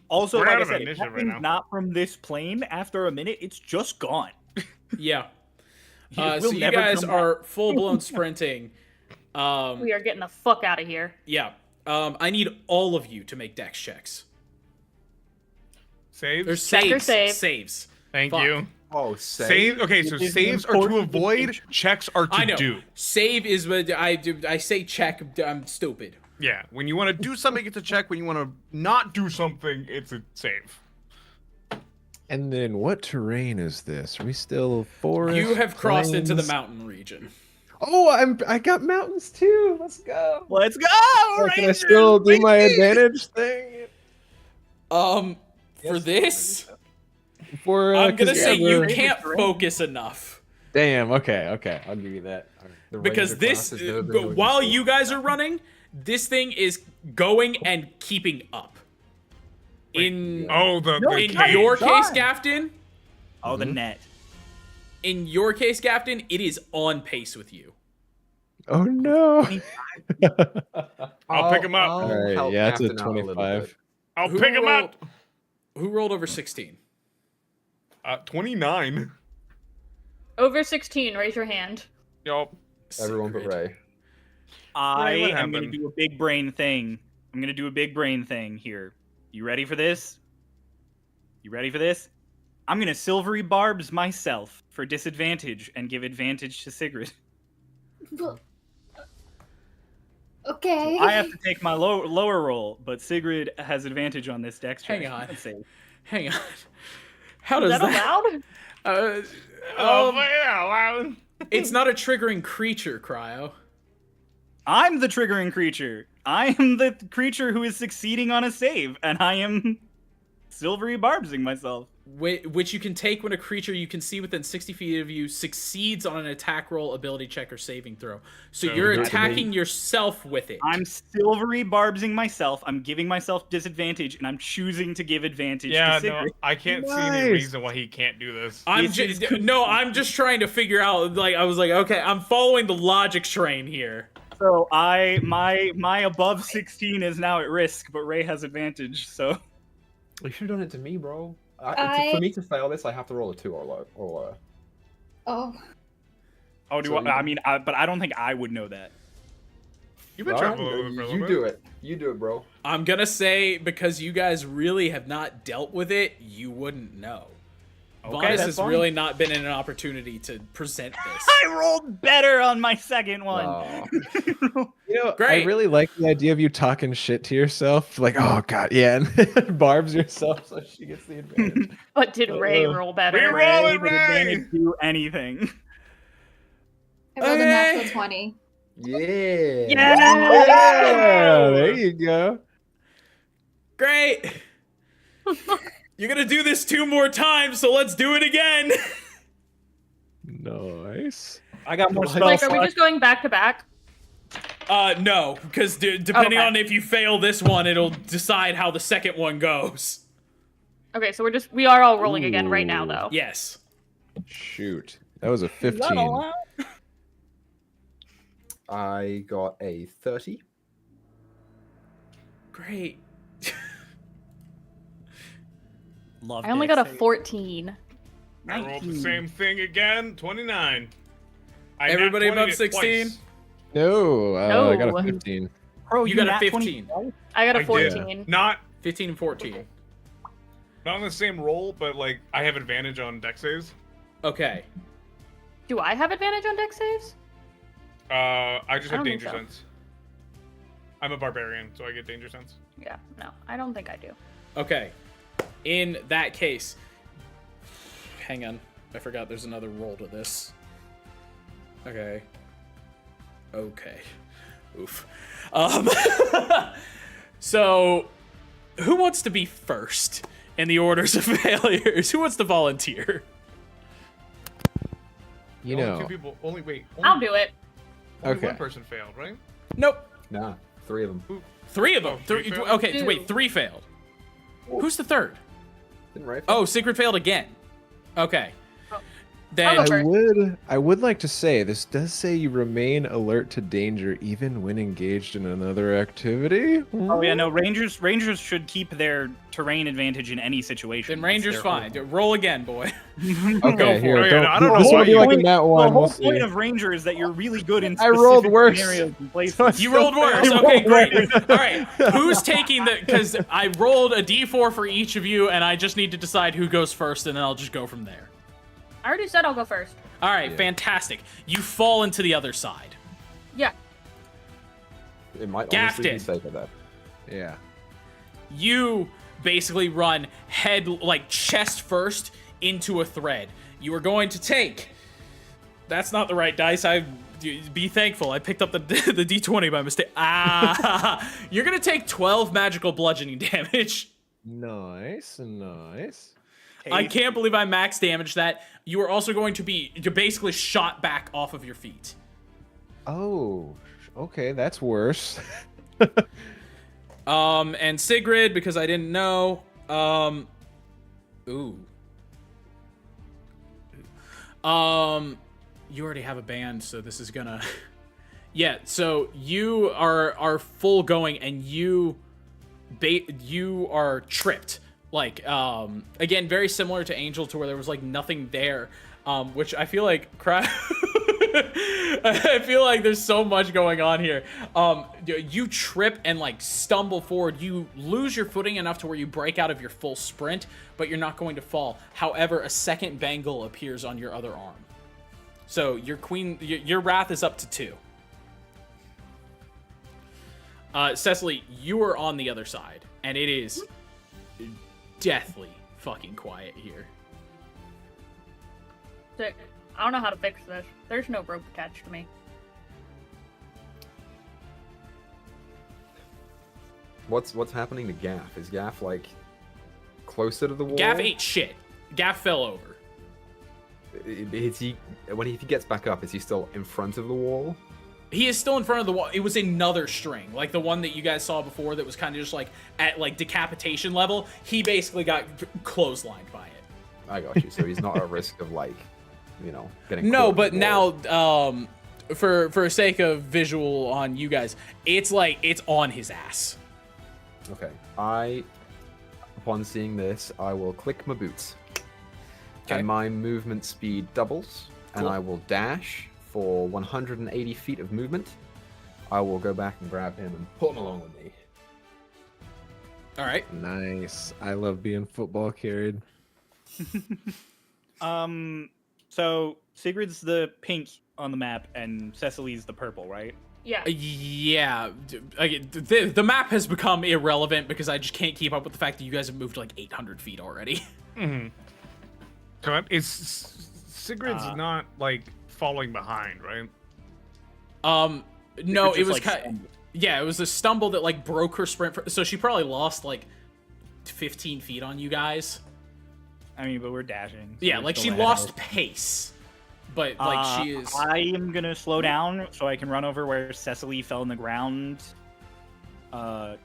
Also, We're like out I of said, if initiative that right thing's now. not from this plane, after a minute, it's just gone. yeah. It will So you never guys come back. are full blown sprinting. We are getting the fuck out of here. Yeah. I need all of you to make dex checks. Save. There's Check your saves. save. Saves. Thank Fuck. you. Oh, Save. Okay, so It is saves are to important avoid. distinction. Checks are to I know. do. Save is what I do. I say check. I'm stupid. Yeah, when you want to do something, it's a check. When you want to not do something, it's a save. And then what terrain is this? Are we still forest? You have crossed into the plains? mountain region. Oh, I got mountains too. Let's go. Let's go! Oh, can I Rangers, still do my baby! advantage thing? For this, For I'm gonna 'cause, say yeah, you we're- can't focus enough Damn. Okay. I'll give you that. The because ranger this, class has never been more while useful. you guys are running, this thing is going and keeping up. In Oh, the in cage. your God. case, Gafton. Oh, the net. In your case, Gafton, it is on pace with you. Oh no. I'll pick him up. I'll All right, help yeah, it's a Captain out little 25. bit. I'll Who pick him rolled- up. Who rolled over 16? 29. Over 16, raise your hand. Yup. Everyone but Secret. Ray. I Ray, what am going to happened? do a big brain thing. I'm going to do a big brain thing here. You ready for this? You ready for this? I'm going to silvery barbs myself for disadvantage and give advantage to Sigrid. Well, okay. I have to take my lower roll, but Sigrid has advantage on this dex check. Hang on. Let's see. Hang on. How Is does that that? allowed? Oh, yeah, loud. It's not a triggering creature, Cryo. I'm the triggering creature. I am the creature who is succeeding on a save, and I am silvery barbsing myself. Which you can take when a creature you can see within 60 feet of you succeeds on an attack roll, ability check, or saving throw. So you're you have to attacking yourself with it. I'm silvery barbsing myself. I'm giving myself disadvantage, and I'm choosing to give advantage Yeah, to no, Sigrid. I can't see any Nice. reason why he can't do this. I'm This is just I'm just trying to figure out. Like I was like, okay, I'm following the logic train here. So my above 16 is now at risk, but Ray has advantage. So You should have done it to me, bro. I- For me to fail this, I have to roll a 2 or lower. Oh, but I don't think I would know that. You've been traveling a little bit for a little You bit. do it. You do it, bro. I'm gonna say because you guys really have not dealt with it, you wouldn't know. Okay, Vonus that's has fine. really not been in an opportunity to present this. I rolled better on my second one. Aw. You know, I Great. really like the idea of you talking shit to yourself. Like, oh god, yeah, and barbs yourself so she gets the advantage. But did Ray roll better? Reroll Ray it, with Ray! advantage do anything. I rolled a Okay. natural 20. Yeah. Yeah, there you go. Great. You're gonna do this 2 more times, so let's do it again. Nice. I got more spell Like, are we slots. just going back to back? No, because depending Okay. on if you fail this one, it'll decide how the second one goes. Okay, so we are all rolling again right now, Ooh. though. Yes. Shoot. That was a Is that 15. allowed? I got a 30. Great. Love I only dex got a save. 14. I rolled the 19. same thing again. 29. I nat Everybody 20'd above it 16? twice. No, I got No. a 15. Bro, You got a nat 15. 20. I got a I did. 14. Not 15 and 14. on the same roll, but like I have advantage on dex saves. Okay. Do I have advantage on dex saves? I just I have don't think danger so. sense. I'm a barbarian, so I get danger sense. Yeah, no, I don't think I do. Okay. In that case, hang on. I forgot there's another roll to this. Okay. Okay. Oof. So, who wants to be first in the orders of failures? Who wants to volunteer? You Only know. two people. Only wait. I'll do it. Only Okay. one person failed, right? Nope. Nah, 3 of them. 3 of them. Oh, three Three, failed? okay, Two. wait, 3 failed. Who's the third? Didn't Ray? Oh, Sigrid failed again. Okay. Oh. Then I'll go I would like to say this does say you remain alert to danger even when engaged in another activity. Oh yeah, no. Rangers should keep their terrain advantage in any situation. then That's Ranger's their fine. whole- Roll again, boy. Okay, Go here. for it. Don't, I don't know this why will be you- like in that The one. whole We'll point see. of Ranger is that you're really good in I specific rolled worse. scenarios and places. You rolled worse. Okay, great. All right. Who's taking the? Because I rolled a d4 for each of you, and I just need to decide who goes first, and then I'll just go from there. I already said I'll go first. All right, Yeah. fantastic. You fall into the other side. Yeah. It might honestly be Gafted. safer that. Yeah. You basically run head, like chest first, into a thread. You are going to take. That's not the right dice. Be thankful. I picked up the d20 by mistake. Ah, you're gonna take 12 magical bludgeoning damage. Nice, nice. I can't believe I max damaged that. You are also going to be basically shot back off of your feet. Oh, okay, that's worse. And Sigrid, because I didn't know. Ooh. You already have a band, so this is gonna. Yeah. So you are full going, and you are tripped. Like, again, very similar to Angel, to where there was like nothing there. Which I feel like I feel like there's so much going on here. You trip and like stumble forward. You lose your footing enough to where you break out of your full sprint, but you're not going to fall. However, a second bangle appears on your other arm. So your wrath is up to 2. Cecily, you are on the other side, and it is deathly fucking quiet here. Sick. I don't know how to fix this. There's no rope attached to me. What's happening to Gaff? Is Gaff like closer to the wall? Gaff ate shit. Gaff fell over. Is he when he gets back up? Is he still in front of the wall? He is still in front of the wall. It was another string, like the one that you guys saw before that was kind of just like at like decapitation level. He basically got clotheslined by it. I got you. So he's not at risk of like, getting. No, caught but in the wall. now, for sake of visual on you guys, it's like it's on his ass. Okay. Upon seeing this, I will click my boots. Okay. And my movement speed doubles, and Cool. I will dash for 180 feet of movement. I will go back and grab him and pull him along with me. All right. Nice. I love being football carried. So Sigrid's the pink on the map, and Cecily's the purple, right? Yeah. Yeah, the map has become irrelevant because I just can't keep up with the fact that you guys have moved like 800 feet already. Mm-hmm. So Sigrid's not like falling behind, right? No, Just, it was like, stumbled. yeah, it was a stumble that like broke her sprint. So she probably lost like 15 feet on you guys. I mean, but we're dashing. So Yeah, we're like still she ahead of lost her. pace. But like she is. I am gonna slow down so I can run over where Cecily fell in the ground.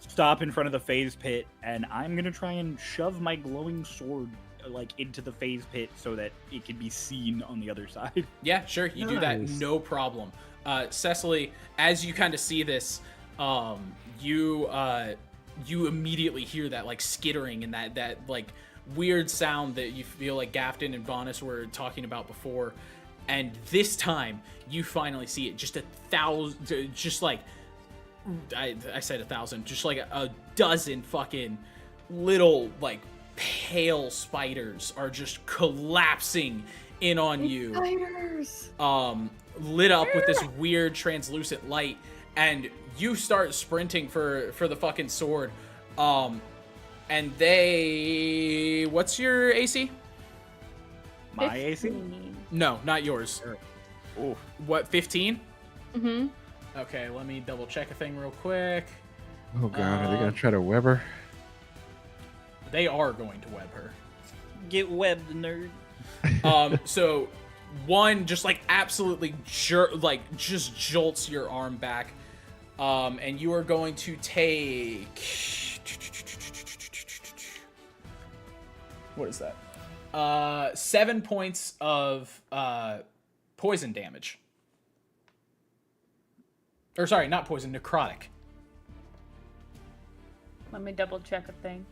Stop in front of the phase pit, and I'm gonna try and shove my glowing sword like into the phase pit so that it can be seen on the other side. Yeah, sure. You do that, no problem. Cecily, as you kind of see this, you immediately hear that like skittering and that like weird sound that you feel like Gafton and Bonus were talking about before. And this time, you finally see it. Just 1,000, just like, I said 1,000, just like a dozen fucking little, like, pale spiders are just collapsing in on you. Spiders! Lit up with this weird translucent light. And you start sprinting for the fucking sword. And they... What's your AC? My AC? 15. No, not yours. Oh. What, 15? Mm-hmm. Okay, let me double check a thing real quick. Oh god, are they gonna try to web her? They are going to web her. Get webbed, nerd. So one just like absolutely just jolts your arm back. And you are going to take... What is that? 7 points of poison damage. Or sorry, not poison, necrotic. Let me double check a thing.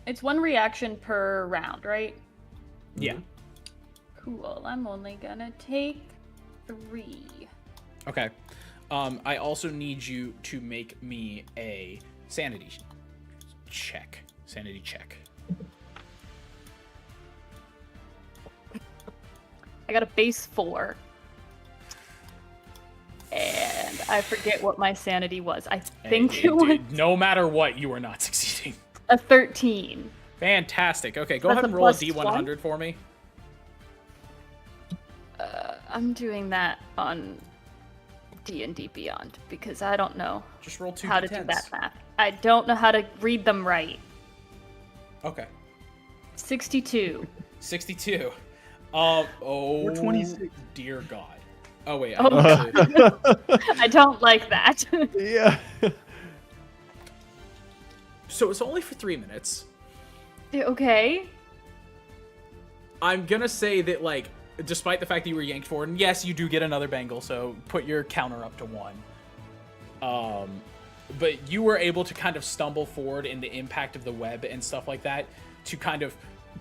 It's 1 reaction per round, right? Yeah. Cool. I'm only gonna take 3. Okay. I also need you to make me a sanity check. Sanity check. I got a base 4. And I forget what my sanity was. I think it was No matter what, you are not succeeding. a 13. Fantastic. Okay, go That's ahead a and roll a plus D100 for me. I'm doing that on D&D Beyond because I don't know Just roll 2 how to D10s. do that math. I don't know how to read them right. Okay. 62. 62. Oh, 26. Dear God. Oh, wait. Oh, I don't like that. Yeah. So it's only for 3 minutes. Okay. I'm gonna say that, like, despite the fact that you were yanked forward, and yes, you do get another bangle, so put your counter up to 1. But you were able to kind of stumble forward in the impact of the web and stuff like that to kind of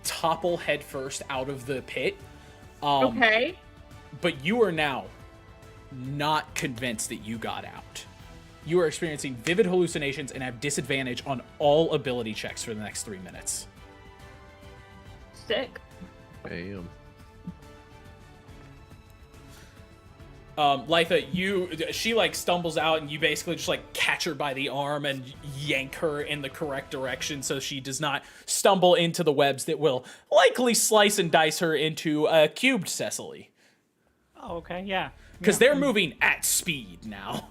topple headfirst out of the pit. Okay. But you are now not convinced that you got out. You are experiencing vivid hallucinations and have disadvantage on all ability checks for the next 3 minutes. Sick. Damn. Litha, she like stumbles out and you basically just like catch her by the arm and yank her in the correct direction so she does not stumble into the webs that will likely slice and dice her into a cubed Cecily. Oh, okay, yeah. Because they're moving at speed now.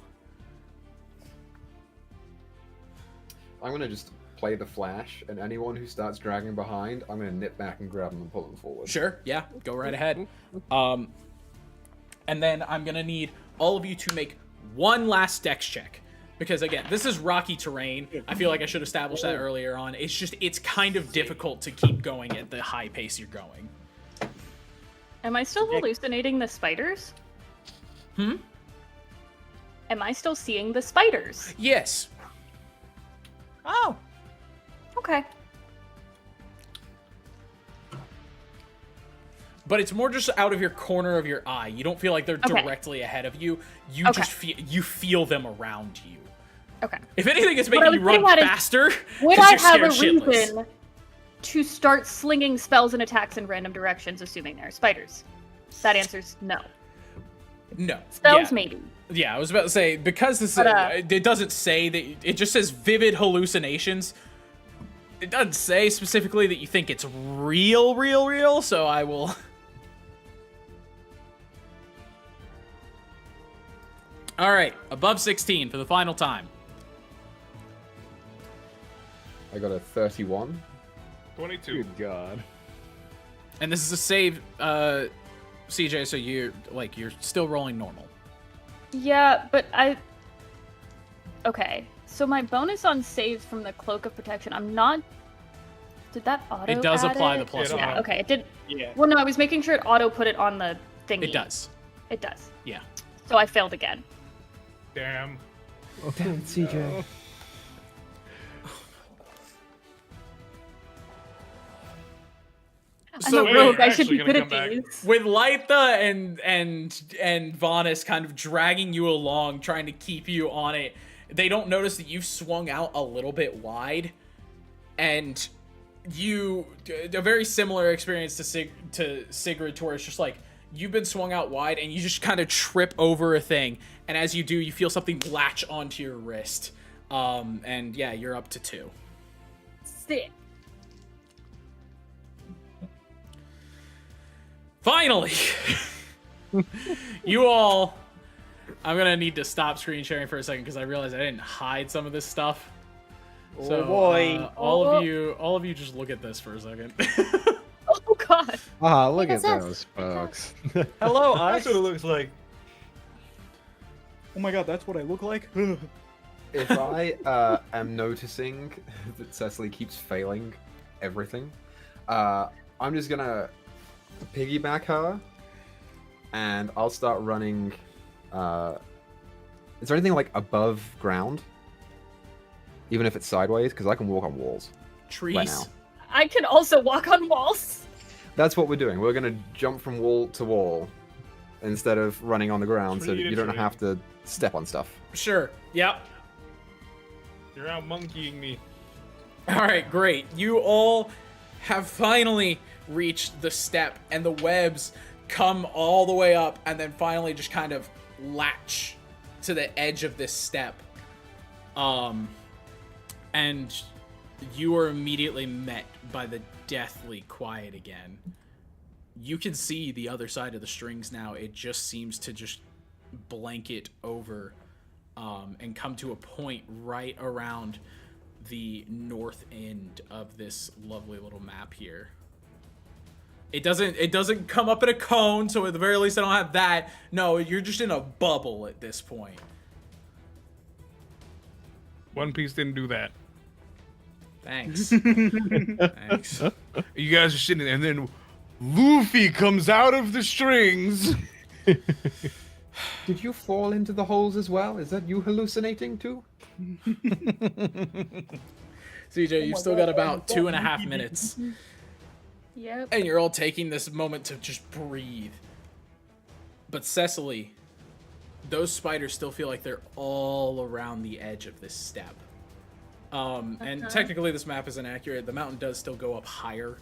I'm gonna just play the flash, and anyone who starts dragging behind, I'm gonna nip back and grab them and pull them forward. Sure, yeah, go right ahead. And then I'm gonna need all of you to make one last dex check. Because again, this is rocky terrain. I feel like I should establish that earlier on. It's kind of difficult to keep going at the high pace you're going. Am I still hallucinating the spiders? Hmm? Am I still seeing the spiders? Yes. Oh. Okay. But it's more just out of your corner of your eye. You don't feel like they're directly ahead of you. You just feel them around you. Okay. If anything, it's making you run faster. Would 'cause I you're have a scared shitless. reason to start slinging spells and attacks in random directions, assuming there are spiders? That answer's no. No. Spells, Yeah. maybe. Yeah, I was about to say, because this it doesn't say that, it just says vivid hallucinations. It doesn't say specifically that you think it's real, so I will... Alright, above 16 for the final time. I got a 31. 22. Good God. And this is a save, CJ. So you're still rolling normal. Yeah, but Okay, so my bonus on saves from the Cloak of Protection, I'm not... Did that auto It does add apply it? the plus Yeah, one. okay, it did... Yeah. Well, no, I was making sure it auto put it on the thingy. It does. It does. Yeah. So I failed again. Damn. Damn it, CJ. I'm So a rogue, you're I should actually be gonna good at come back. these. With Lytha and Vanis kind of dragging you along, trying to keep you on it, they don't notice that you've swung out a little bit wide, and a very similar experience to Sigrid, where it's just like you've been swung out wide, and you just kind of trip over a thing, and as you do, you feel something latch onto your wrist, and yeah, you're up to 2. Sick. Finally! You all... I'm gonna need to stop screen sharing for a second because I realized I didn't hide some of this stuff. So, boy. all of you just look at this for a second. Oh god. Ah, look Hey, at that's those folks. Hello, That's us. what it looks like. Oh my god, that's what I look like? If I am noticing that Cecily keeps failing everything, I'm just gonna piggyback her, and I'll start running. Is there anything like above ground, even if it's sideways? Because I can walk on walls Trees. right now. I can also walk on walls. That's what we're doing. We're gonna jump from wall to wall instead of running on the ground, so Tree that to you don't tree. have to step on stuff. Sure. Yep. You're out monkeying me. All right, great. You all have finally reached the step, and the webs come all the way up, and then finally just kind of latch to the edge of this step. And you are immediately met by the deathly quiet again. You can see the other side of the strings now. It just seems to just blanket over and come to a point right around the north end of this lovely little map here. It doesn't come up in a cone, so at the very least I don't have that. No, you're just in a bubble at this point. One Piece didn't do that. Thanks. Thanks. You guys are sitting there, and then Luffy comes out of the strings. Did you fall into the holes as well? Is that you hallucinating too? CJ, you've still got about 2.5 minutes. Yep. And you're all taking this moment to just breathe. But Cecily, those spiders still feel like they're all around the edge of this step. And technically this map is inaccurate. The mountain does still go up higher,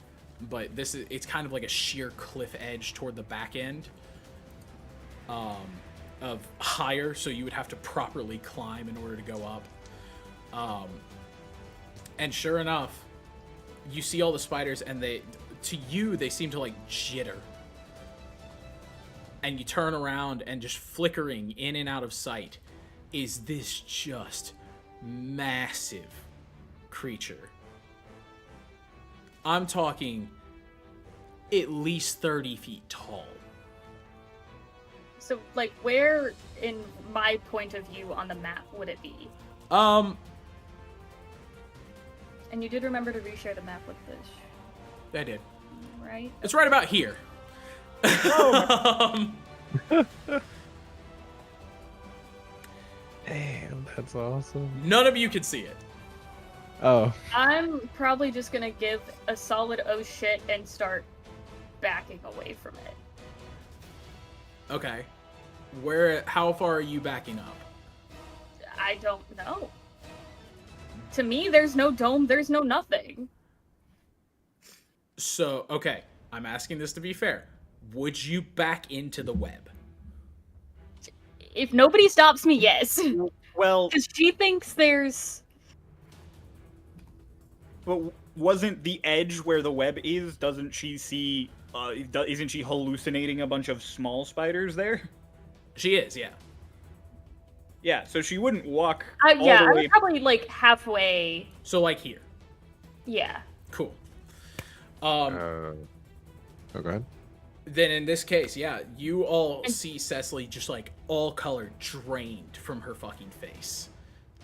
but it's kind of like a sheer cliff edge toward the back end of higher, so you would have to properly climb in order to go up. And sure enough, you see all the spiders, and they seem to like jitter. And you turn around, and just flickering in and out of sight is this just massive creature. I'm talking at least 30 feet tall. So, like, where in my point of view on the map would it be? Um, And you did remember to reshare the map with Fish, I did. right? It's right about here. Damn, that's awesome. None of you can see it. Oh, I'm probably just gonna give a solid oh shit and start backing away from it. Okay. How far are you backing up? I don't know. To me, there's no dome, there's no nothing. So, okay, I'm asking this to be fair. Would you back into the web? If nobody stops me, yes. Well, Because she thinks there's... but wasn't the edge where the web is? Doesn't she see? Isn't she hallucinating a bunch of small spiders there? She is, yeah. Yeah, so she wouldn't walk. yeah, all I the was way. probably like halfway. So, like here. Yeah. Cool. Oh, go ahead. Then in this case, yeah, you all see Cecily just like all color drained from her fucking face.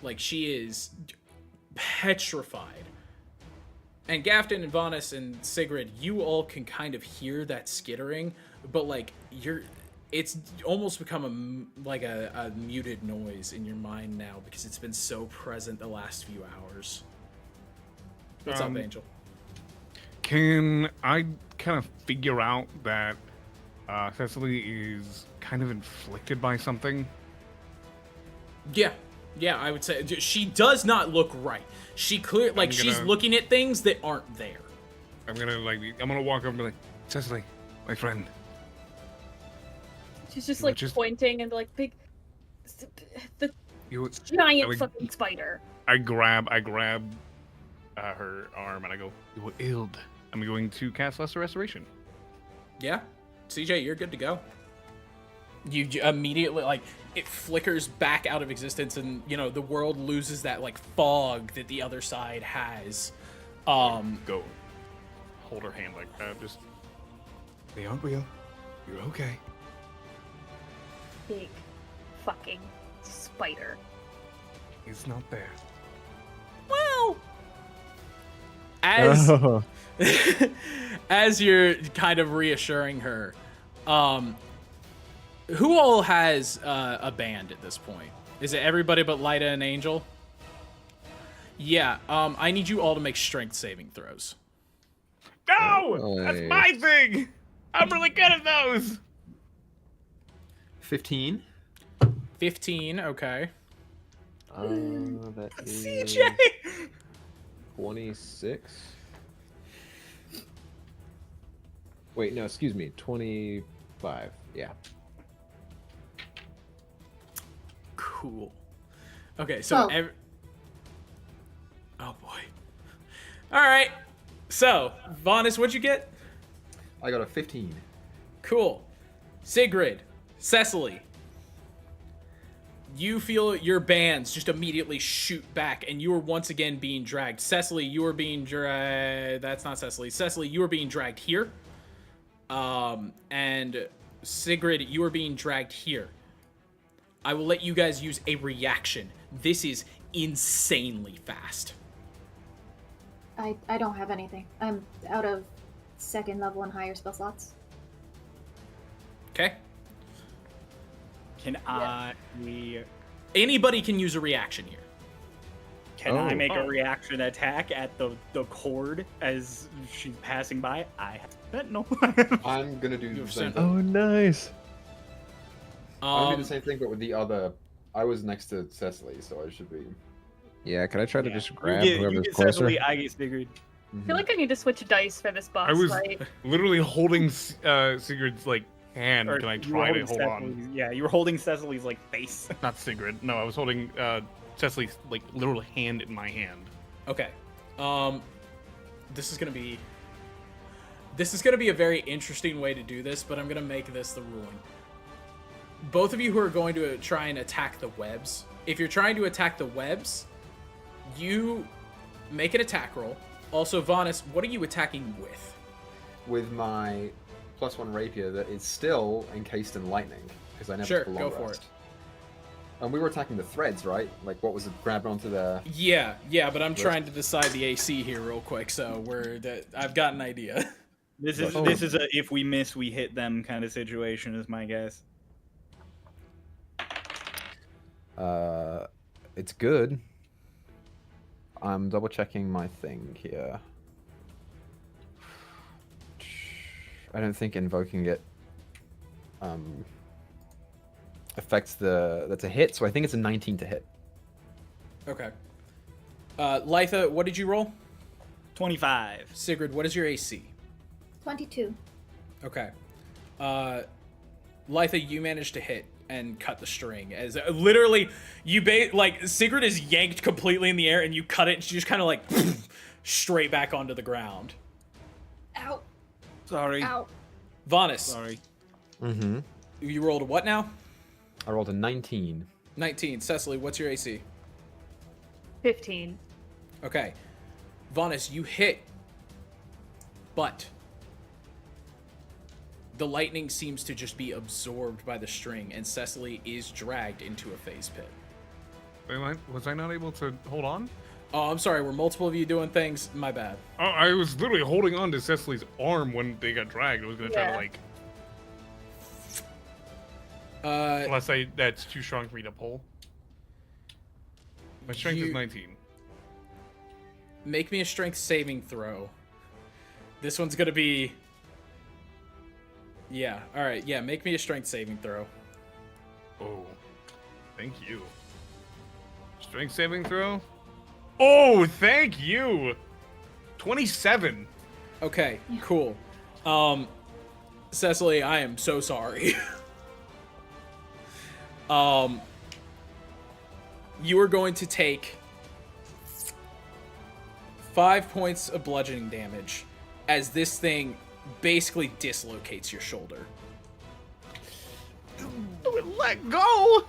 Like she is petrified. And Gafton and Vonis and Sigrid, you all can kind of hear that skittering, but like it's almost become a muted noise in your mind now because it's been so present the last few hours. What's up, Angel? Can I kind of figure out that Cecily is kind of inflicted by something? Yeah, I would say she does not look right. She she's looking at things that aren't there. I'm gonna walk over and be like, Cecily, my friend. She's just like pointing and like the giant fucking spider. I grab her arm and I go, you were ill. I'm going to cast Lesser Restoration. Yeah, CJ, you're good to go. You immediately, like, it flickers back out of existence, and you know the world loses that like fog that the other side has. Go. Hold her hand like that. Just. They aren't real. You're okay. Big, fucking spider. He's not there. Wow. As you're kind of reassuring her, who all has a band at this point? Is it everybody but Lyta and Angel? Yeah, I need you all to make strength saving throws. No! That's my thing! I'm really good at those! 15. 15, okay. That is CJ! 26. Wait, no, excuse me, 25. Yeah. Cool. Okay, so oh boy. All right. So, Vonis, what'd you get? I got a 15. Cool. Sigrid, Cecily, you feel your bands just immediately shoot back, and you are once again being dragged. Cecily, you are being dragged. That's not Cecily. Cecily, you are being dragged here. And Sigrid, you are being dragged here. I will let you guys use a reaction. This is insanely fast. I don't have anything. I'm out of 2nd level and higher spell slots. Okay. Can I... Anybody can use a reaction here. Can I make a reaction attack at the cord as she's passing by? I have no. I'm gonna do the same thing. Oh, nice. I'll do the same thing, but with the other. I was next to Cecily, so I should be. Yeah, can I try to just grab you whoever's get closer? Cecily, I get Sigrid. I feel like I need to switch dice for this boss I was fight. literally holding Sigrid's like hand. Or Can I you were try to holding hold on? Cecily's- Yeah, you were holding Cecily's like face. Not Sigrid. No, I was holding Cecily's like literal hand in my hand. Okay. This is gonna be a very interesting way to do this, but I'm gonna make this the ruling. Both of you who are going to try and attack the webs, if you're trying to attack the webs, you make an attack roll. Also, Vonis, what are you attacking with? With my +1 rapier that is still encased in lightning, because I never took a long go for rest. it. And we were attacking the threads, right? Like, what was it? Grabbed onto the... Yeah, but I'm trying to decide the AC here real quick, so I've got an idea. This is a if we miss we hit them kind of situation is my guess. It's good. I'm double checking my thing here. I don't think invoking it affects that's a hit, so I think it's a 19 to hit. Okay. Lytha, what did you roll? 25. Sigrid, what is your AC? 22. Okay. Lytha, you managed to hit and cut the string as literally Sigrid is yanked completely in the air and you cut it and she just kind of like straight back onto the ground. Ow. Sorry. Ow. Vonis. Sorry. Mm-hmm. You rolled a what now? I rolled a 19. 19. Cecily, what's your AC? 15. Okay. Vaunus, you hit, but the lightning seems to just be absorbed by the string, and Cecily is dragged into a phase pit. Wait, was I not able to hold on? Oh, I'm sorry. Were multiple of you doing things? My bad. Oh, I was literally holding on to Cecily's arm when they got dragged. I was gonna try to like. Unless that's too strong for me to pull. My strength is 19. Make me a strength saving throw. This one's gonna be. Yeah. All right. Yeah. Make me a strength saving throw. Oh, thank you. Strength saving throw. Oh, thank you. 27. Okay. Cool. Cecily, I am so sorry. You are going to take 5 points of bludgeoning damage as this thing basically dislocates your shoulder. Let go.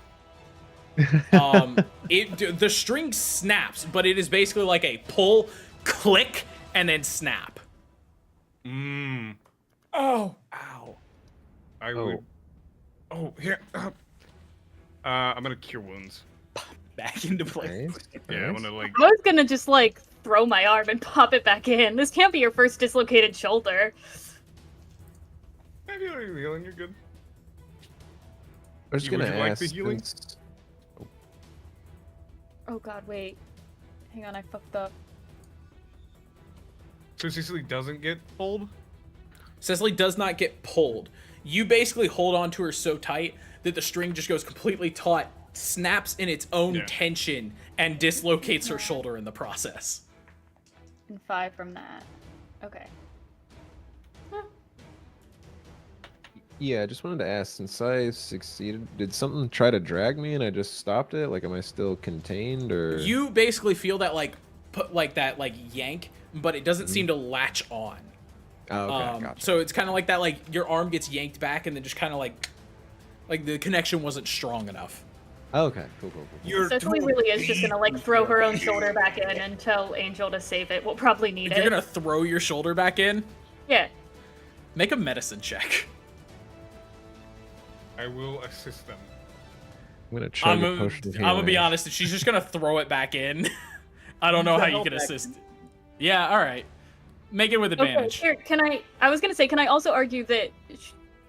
The string snaps, but it is basically like a pull, click, and then snap. Oh, ow. I would. Oh, here. I'm gonna cure wounds. Back into place. Nice. Yeah, I'm gonna like. I was gonna just like throw my arm and pop it back in. This can't be your first dislocated shoulder. Maybe you're healing. You're good. I was Would gonna you like ask. the healing? Oh god, wait. Hang on, I fucked up. So Cecily doesn't get pulled. Cecily does not get pulled. You basically hold on to her so tight that the string just goes completely taut, snaps in its own tension, and dislocates her shoulder in the process. And 5 from that. Okay. Yeah, I just wanted to ask, since I succeeded, did something try to drag me and I just stopped it? Like, am I still contained, or? You basically feel that that yank, but it doesn't seem to latch on. Oh, okay, gotcha. So it's kind of like that, like your arm gets yanked back and then just kind of like the connection wasn't strong enough. Okay, cool. Cecily really is just gonna like throw her own shoulder back in and tell Angel to save it. We'll probably need it. You're gonna throw your shoulder back in? Yeah. Make a medicine check. I will assist them. I'm gonna try to push the I'm gonna be honest, if she's just gonna throw it back in, I don't know how you can assist. Yeah, all right. Make it with advantage. Okay, here, I was gonna say, can I also argue that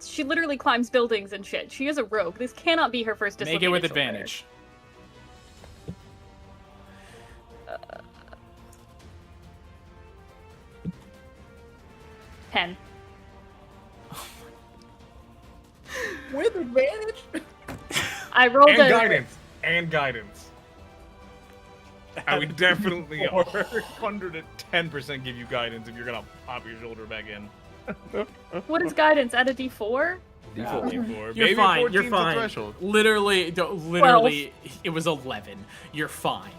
she literally climbs buildings and shit. She is a rogue. This cannot be her first dislocated Make it with shoulder. advantage. 10. With advantage? I rolled And guidance. I would definitely 110% give you guidance if you're gonna pop your shoulder back in. What is guidance? Add a D4? D4. You're Maybe fine. 14's You're the fine. threshold. Literally, it was 11. You're fine.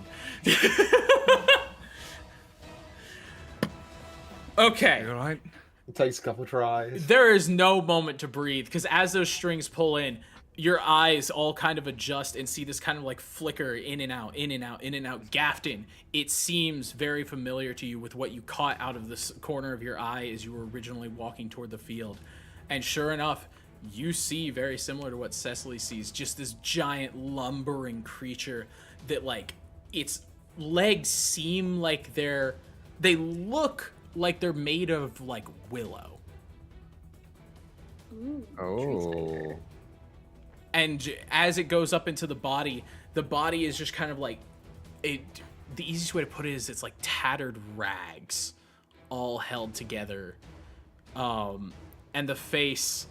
Okay. You all right? It takes a couple tries. There is no moment to breathe because as those strings pull in, your eyes all kind of adjust and see this kind of like flicker in and out, in and out, in and out. Gafton, it seems very familiar to you with what you caught out of this corner of your eye as you were originally walking toward the field. And sure enough, you see very similar to what Cecily sees, just this giant lumbering creature that like its legs seem like they look like they're made of like willow. Ooh, Oh. And as it goes up into the body is just kind of like the easiest way to put it is it's like tattered rags all held together. And the face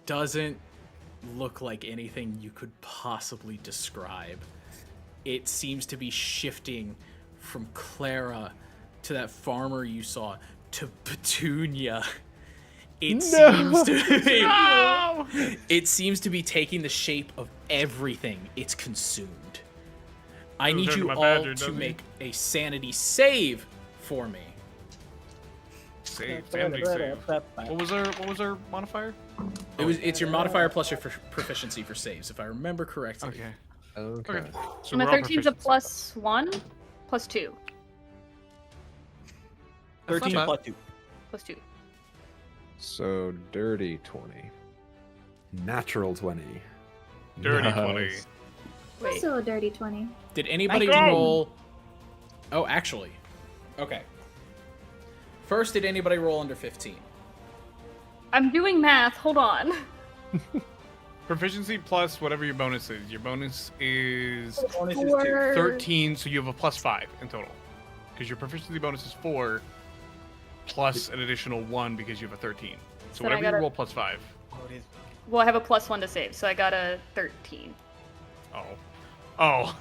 doesn't look like anything you could possibly describe. It seems to be shifting from Clara to that farmer you saw to Petunia. It seems to be taking the shape of everything it's consumed. I need you all to make a sanity save for me. Sanity save. What was our modifier? It's your modifier plus your proficiency for saves, if I remember correctly. Okay. Okay. So My we're all 13's a proficiency. +1. +2. That's not 13 bad. plus 2. +2. So dirty 20. Natural 20. Dirty Nice. 20. Wait. Also a dirty 20. Did anybody Nice. roll? Oh, actually. Okay. First, did anybody roll under 15? I'm doing math. Hold on. Proficiency plus whatever your bonus is. Your bonus is Bonus is 2. 13, so you have a +5 in total. Because your proficiency bonus is 4, plus an additional 1 because you have a 13. So Then I whatever you gotta- roll +5. Well, I have a +1 to save, so I got a 13. Oh. Oh.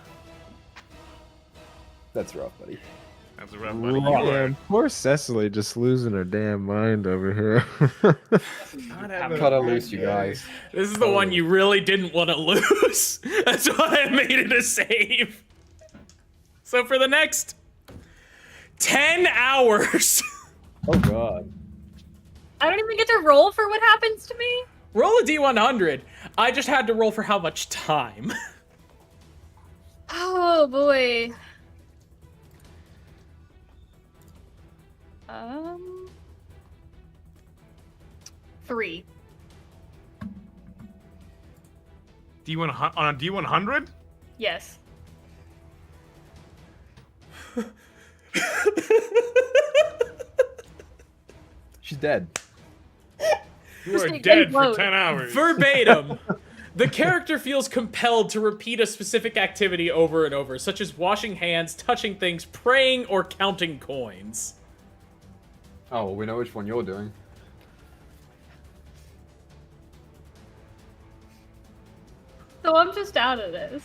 That's rough, buddy. That's a rough buddy. You Right. are Man, poor Cecily just losing her damn mind over here. Cut a loose, you guys. This is the one you really didn't want to lose. That's why I made it a save. So for the next 10 hours, Oh god. I don't even get to roll for what happens to me? roll a D100. I just had to roll for how much time. Oh boy. 3. D1 on a D100? Yes. She's dead. You are Just dead for implode. 10 hours. Verbatim. The character feels compelled to repeat a specific activity over and over, such as washing hands, touching things, praying, or counting coins. Oh, well, we know which one you're doing. So I'm just out of this.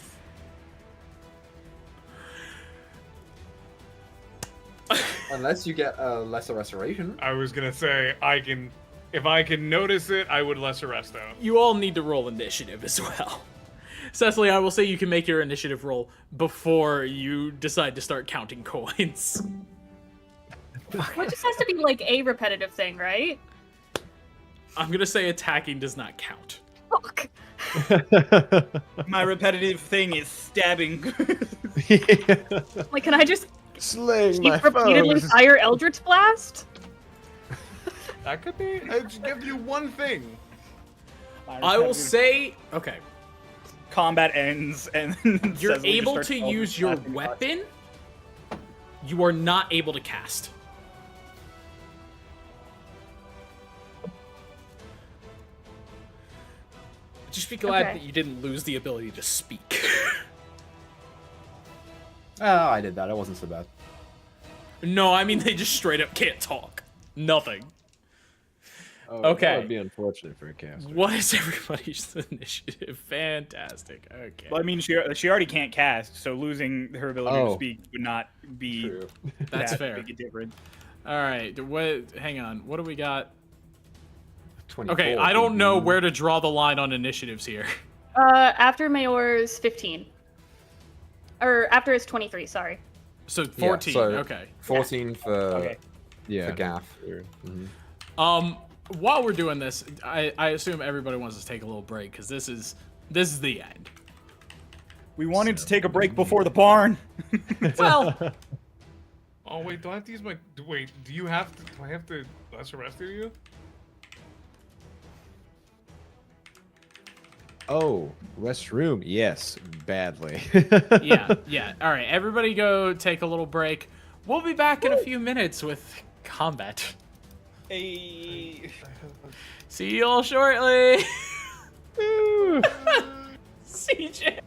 Unless you get a lesser restoration. I was gonna say, if I can notice it, I would lesser rest though. You all need to roll initiative as well. Cecily, I will say you can make your initiative roll before you decide to start counting coins. Well, it just has to be like a repetitive thing, right? I'm gonna say attacking does not count. Fuck. My repetitive thing is stabbing. Like, can I just Slaying keep my repeatedly foes. fire Eldritch Blast? That could be. I just give you one thing. I will say, okay, combat ends and then you're Cecily just able starts to falling use your flat and weapon. You are not able to cast. Just be glad Okay. that you didn't lose the ability to speak. Oh, I did that. It wasn't so bad. No, I mean they just straight up can't talk. Nothing. Oh, Okay. That would be unfortunate for a caster. What is everybody's initiative? Fantastic. Okay. Well, I mean, she already can't cast, so losing her ability to Oh. speak would not be True. That's that fair. big a difference. All right. What? Hang on. What do we got? 24. Okay, I don't know where to draw the line on initiatives here. After Mayor's 15. Or after his 23, sorry. So Yeah, 14. so Okay. 14 for, Okay. Yeah. for Gaff. Sure. While we're doing this, I assume everybody wants to take a little break because this is the end. We wanted to take a break before the barn. Well, Oh wait, do I have to use my? Wait, do you have to? Do I have to lesser rest you? Oh, restroom. Yes, badly. yeah. All right, everybody go take a little break. We'll be back in a few minutes with combat. Hey. See you all shortly. CJ.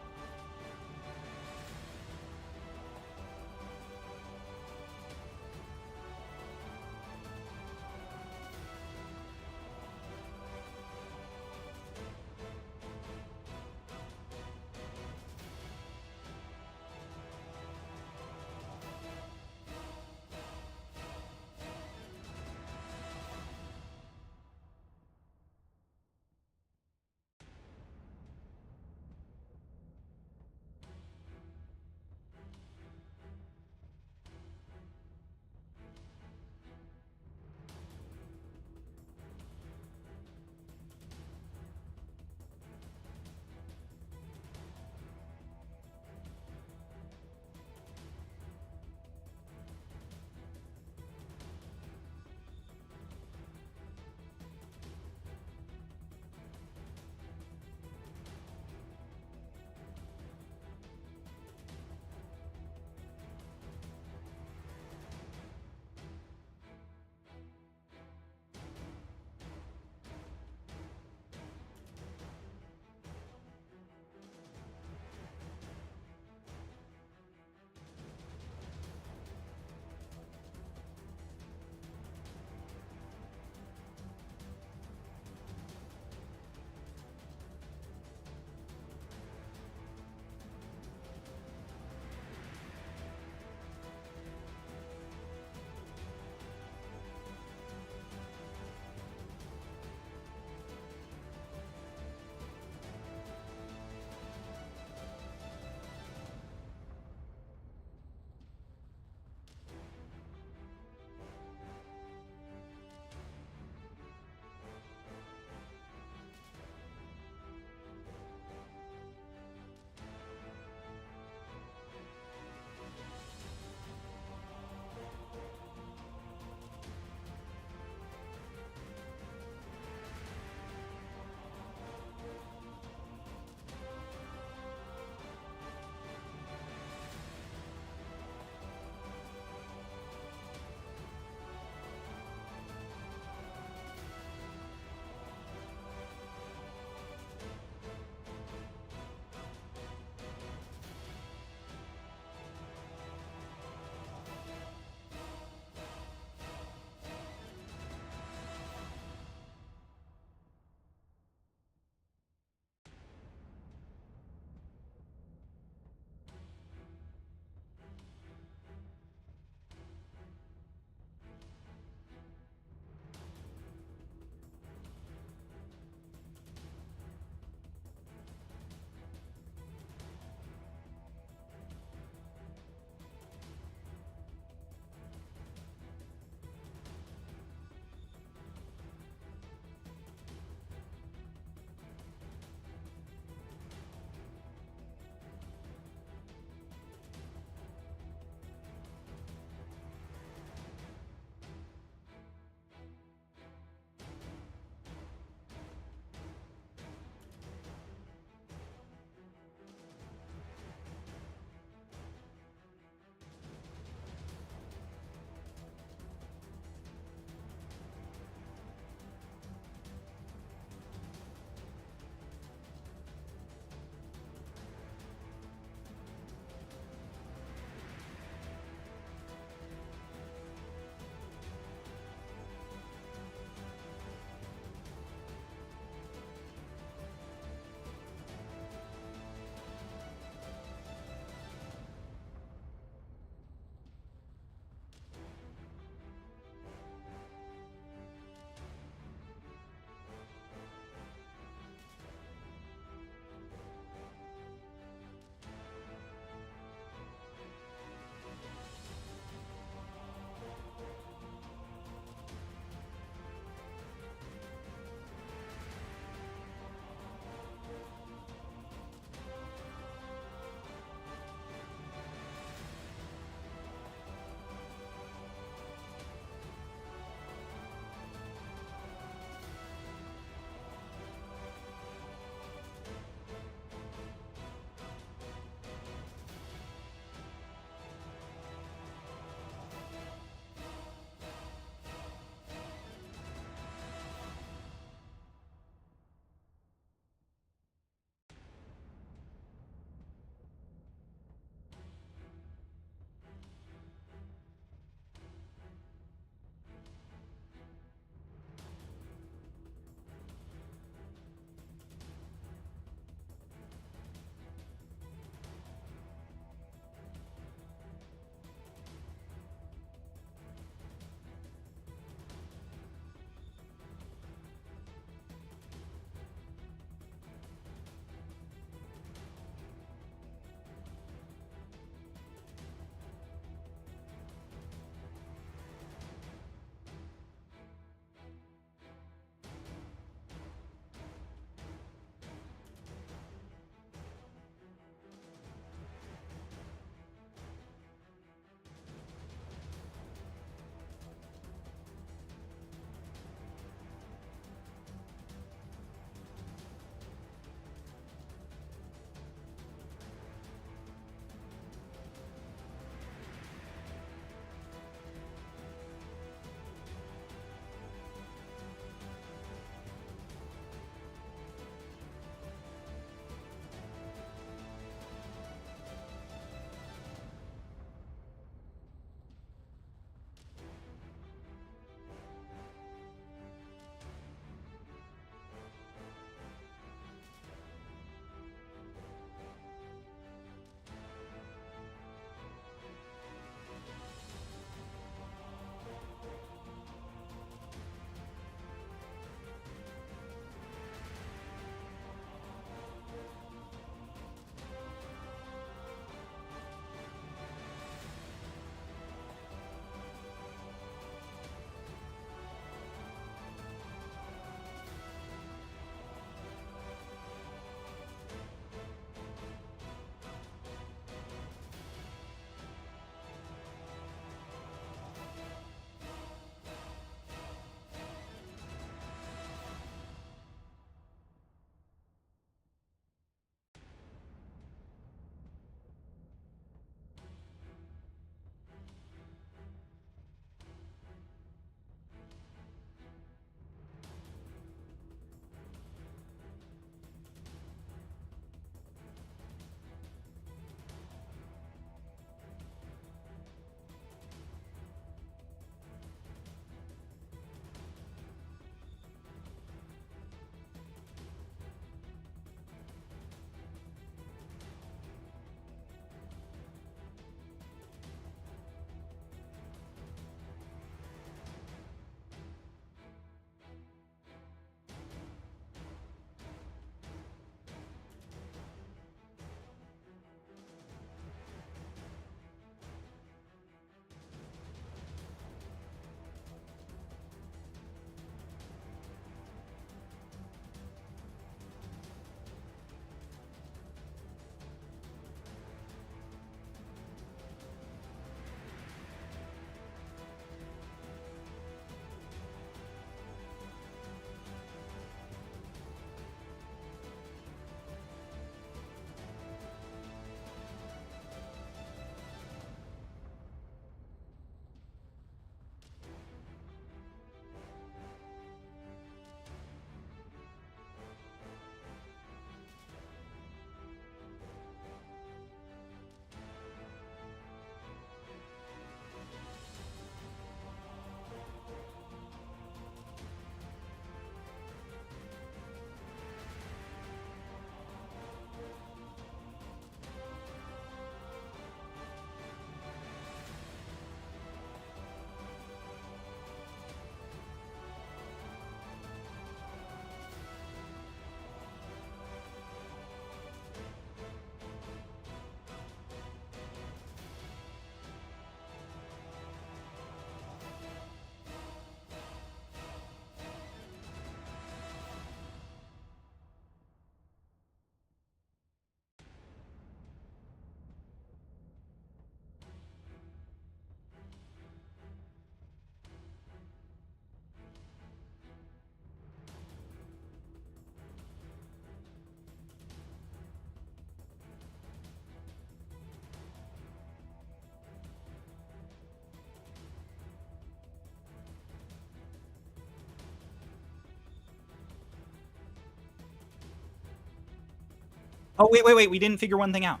Oh, wait. We didn't figure one thing out.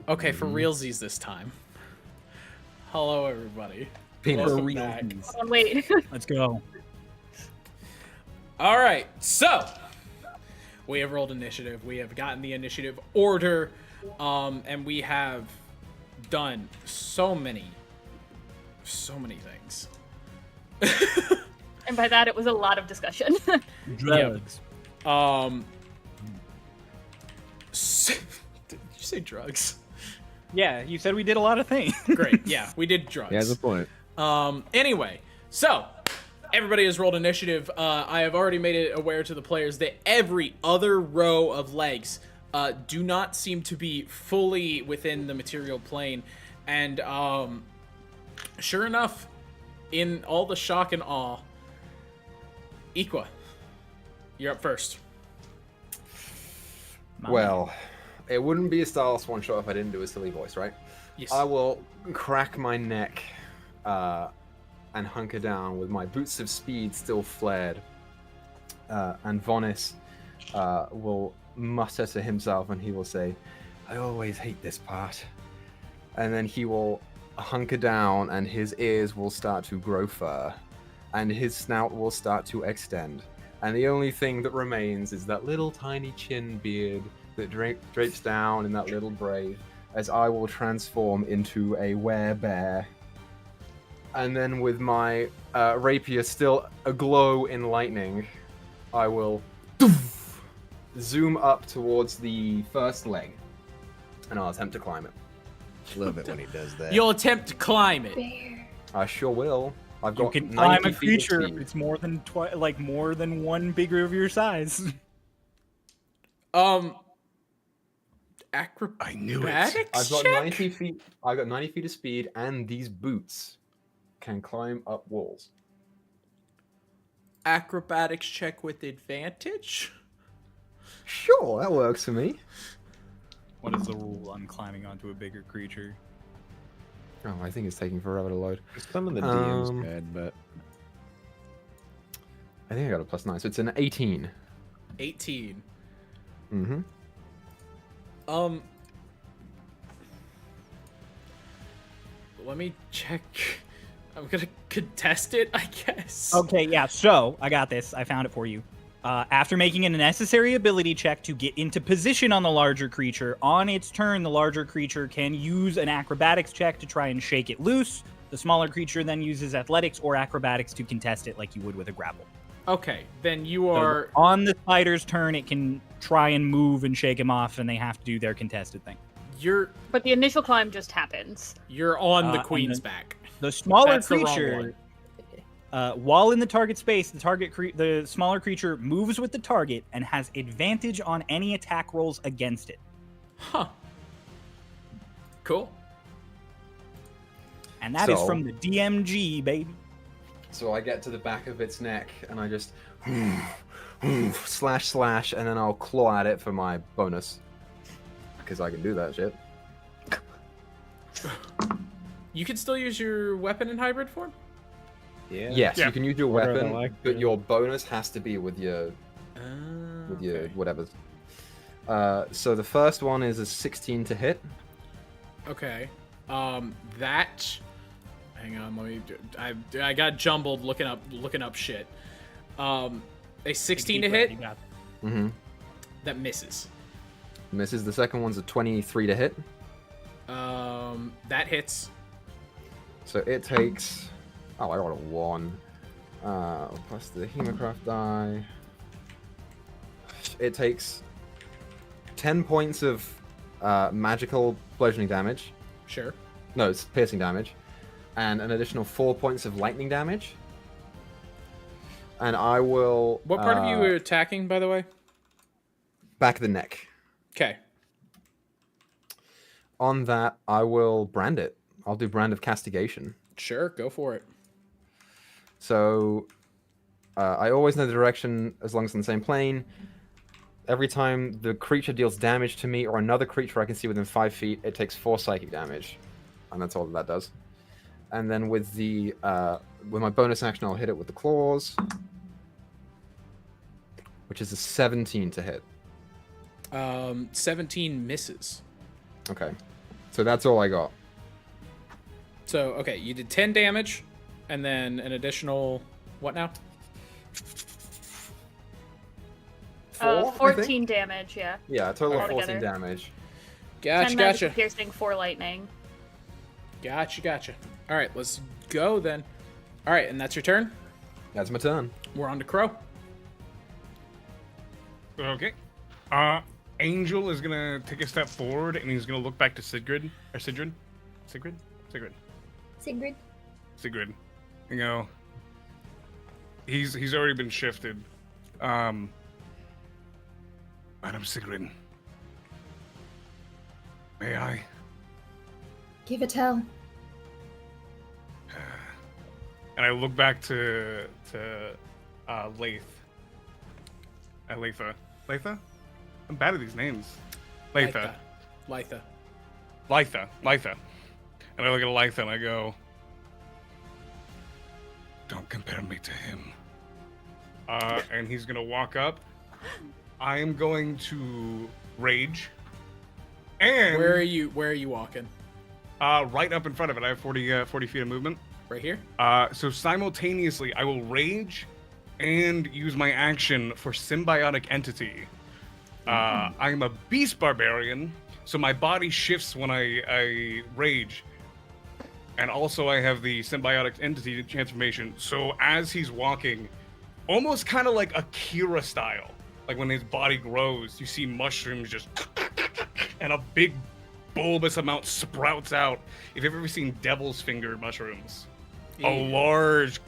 Okay, for realsies this time. Hello, everybody. Peanut. Welcome back. Hold on, wait. Let's go. All right, so we have rolled initiative. We have gotten the initiative order, and we have done so many things. And by that, it was a lot of discussion. Drugs. Did you say drugs? Yeah, you said we did a lot of things. Great. Yeah, we did drugs. Yeah, that's a point. Anyway, so everybody has rolled initiative. I have already made it aware to the players that every other row of legs do not seem to be fully within the material plane. And sure enough, in all the shock and awe, Iqua, you're up first. Well, it wouldn't be a Starloss one shot if I didn't do a silly voice, right? Yes. I will crack my neck and hunker down with my boots of speed still flared. And Vonis will mutter to himself and he will say, I always hate this part. And then he will hunker down and his ears will start to grow fur and his snout will start to extend. And the only thing that remains is that little tiny chin beard that drapes down in that little braid as I will transform into a werebear. And then with my rapier still aglow in lightning, I will zoom up towards the first leg and I'll attempt to climb it. Love it when he does that. You'll attempt to climb it. Bear. I sure will. I've You got can 90 climb a feet of creature if speed. it's more than more than one bigger of your size. Acrobatics I knew it. I've got check? 90 feet. I got 90 feet of speed, and these boots can climb up walls. Acrobatics check with advantage? Sure, that works for me. What is the rule on climbing onto a bigger creature? Oh, I think it's taking forever to load. Some of the DMs Um, bad, but I think I got a +9, so it's an 18. 18. Mm-hmm. Let me check. I'm gonna contest it, I guess. Okay, yeah, so I got this. I found it for you. After making a necessary ability check to get into position on the larger creature, on its turn, the larger creature can use an acrobatics check to try and shake it loose. The smaller creature then uses athletics or acrobatics to contest it like you would with a grapple. Okay, then you So are. on the spider's turn, it can try and move and shake him off, and they have to do their contested thing. You're But the initial climb just happens. on the and queen's then- back. The smaller That's the wrong creature, while in the target space, the smaller creature moves with the target and has advantage on any attack rolls against it. Huh. Cool. And that is So- from the DMG, baby. So I get to the back of its neck, and I just slash, and then I'll claw at it for my bonus. Because I can do that shit. You can still use your weapon in hybrid form? yeah. Yes, Yeah. you can use your Whatever weapon, I like, but yeah. your bonus has to be with your Okay. whatever's. So the first one is a 16 to hit. Okay. That. Hang on, let me. I got jumbled looking up shit. A 16 to hit. You got Mm-hmm. That misses. Misses. The second one's a 23 to hit. That hits. So it takes. Oh, I got a 1. plus the Hemocraft die. It takes 10 points of magical bludgeoning damage. Sure. No, it's piercing damage. And an additional 4 points of lightning damage. And I will... What part of you are attacking, by the way? Back of the neck. Okay. On that, I will brand it. I'll do Brand of Castigation. Sure, go for it. So, I always know the direction as long as it's on the same plane. Every time the creature deals damage to me or another creature I can see within 5 feet, it takes 4 psychic damage. And that's all that does. And then with the with my bonus action, I'll hit it with the claws, which is a 17 to hit. 17 misses. Okay. So that's all I got. So, okay, you did 10 damage, and then an additional... What now? 4, 14 damage, yeah. Yeah, a total of 14 Altogether. damage. 10 magic gotcha. piercing, 4 lightning. Gotcha. All right, let's go then. All right, and that's your turn? That's my turn. We're on to Crow. Okay. Angel is gonna take a step forward and he's gonna look back to Sigrid. And go. He's already been shifted. Madam Sigrid. May I? Give it hell. And I look back to Latha. Latha? I'm bad at these names. Latha. Litha. And I look at Latha and I go, don't compare me to him. And he's gonna walk up. I am going to rage. And Where are you walking? right up in front of it. I have 40 feet of movement. Right here? So simultaneously, I will rage and use my action for symbiotic entity. I am a beast barbarian, so my body shifts when I rage. And also I have the symbiotic entity transformation. So as he's walking, almost kind of like Akira style, like when his body grows, you see mushrooms just and a big bulbous amount sprouts out. If you've ever seen devil's finger mushrooms, a large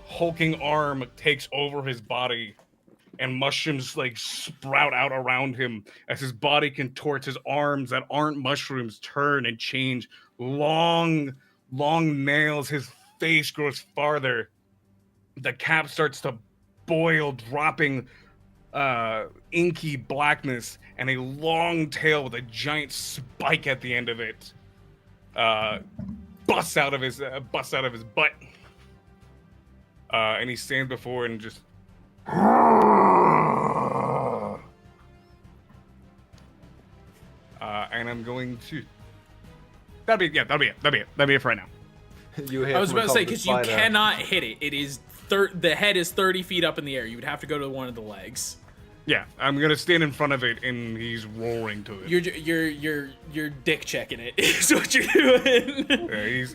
hulking arm takes over his body and mushrooms like sprout out around him as his body contorts. His arms that aren't mushrooms turn and change. Long nails. His face grows farther. The cap starts to boil, dropping inky blackness, and a long tail with a giant spike at the end of it busts out of his butt. And he stands before and just and I'm going to that'll be it for right now. I was about to say, because you cannot hit it. It is the head is 30 feet up in the air. You would have to go to one of the legs. Yeah, I'm gonna stand in front of it, and he's roaring to it. You're dick checking it. Is what you're doing. Yeah,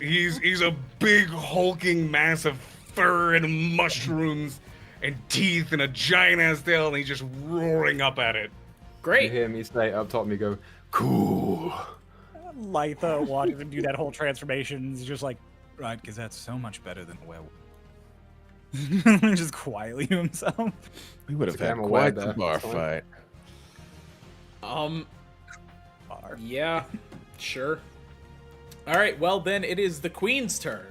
he's a big hulking mass of fur and mushrooms and teeth and a giant ass tail, and he's just roaring up at it. Great. You hear me say up top, and me go, cool. Litha watching him do that whole transformation is just like, Right, because that's so much better than a werewolf. just quietly to himself. We would have Okay, had I'm aware quite of the that. bar That's fine. fight. Yeah, sure. All right, well then it is the queen's turn.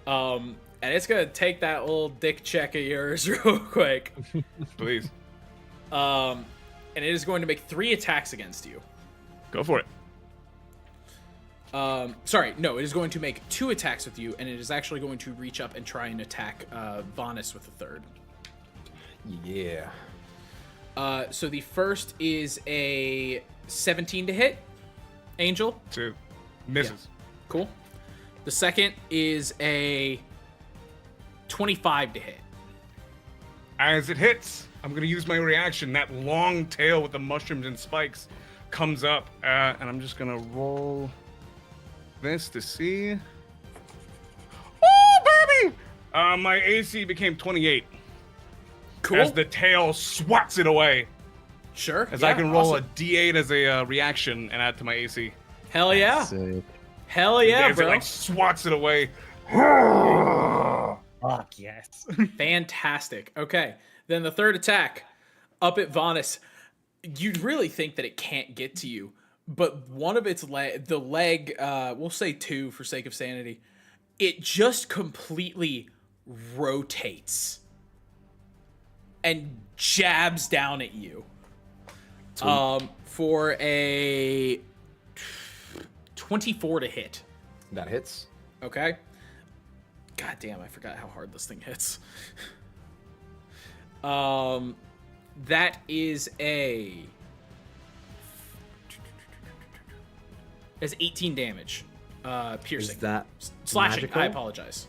And it's gonna take that little dick check of yours real quick. Please And it is going to make 3 attacks against you. go for it. Sorry, no, it is going to make 2 attacks with you, and it is actually going to reach up and try and attack Vanis with the 3rd. Yeah. So the first is a 17 to hit, Angel. 2 misses. Cool. The second is a 25 to hit. As it hits, I'm gonna use my reaction. That long tail with the mushrooms and spikes comes up, and I'm just gonna roll this to see. Oh, baby! My AC became 28. Cool. As the tail swats it away. Sure. As yeah, I can roll awesome. a D8 as a reaction and add to my AC. Hell yeah. Sick. Hell yeah, As bro. it like swats it away. Fuck yes. Fantastic. Okay. Then the third attack, up at Vanis. You'd really think that it can't get to you, but one of its the leg, we'll say 2 for sake of sanity, it just completely rotates and jabs down at you. For a 24 to hit. That hits. Okay. God damn, I forgot how hard this thing hits. That is It's 18 damage. Piercing. Is that slashing? magical? I apologize.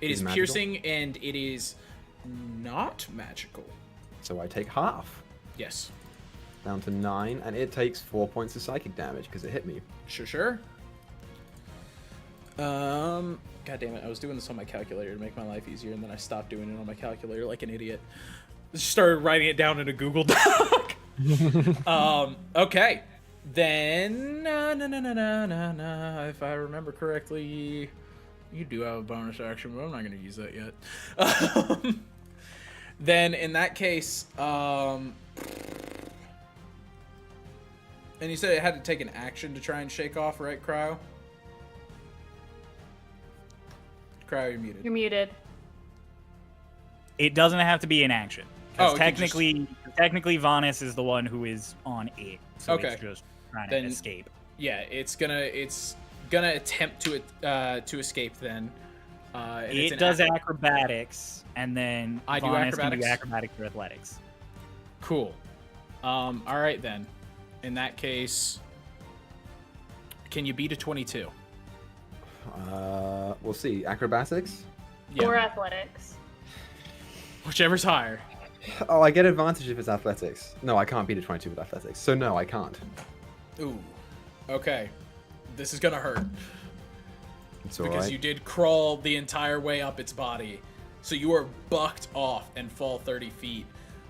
It is Magical? piercing and it is not magical. So I take half, Yes. down to 9, and it takes 4 points of psychic damage because it hit me. Sure. God damn it, I was doing this on my calculator to make my life easier, and then I stopped doing it on my calculator like an idiot. Just started writing it down in a Google Doc. Okay. Then, if I remember correctly, you do have a bonus action, but I'm not going to use that yet. Then, in that case, and you said it had to take an action to try and shake off, right, Cryo? Cryo, you're muted. You're muted. It doesn't have to be an action. Because Oh, it could technically Vanis is the one who is on it. So Okay. it's just trying Then- to escape. Yeah, it's gonna attempt to escape then. And it's It an does ac- acrobatics, and then I do Vanis acrobatics? can do acrobatics or athletics. Cool. All right then. In that case, can you beat a 22? We'll see. Acrobatics? Yeah. Or athletics. Whichever's higher. Oh, I get advantage if it's athletics. No, I can't beat a 22 with athletics. So no, I can't. Ooh. Okay. This is gonna hurt. It's Because alright. you did crawl the entire way up its body. So you are bucked off and fall 30 feet.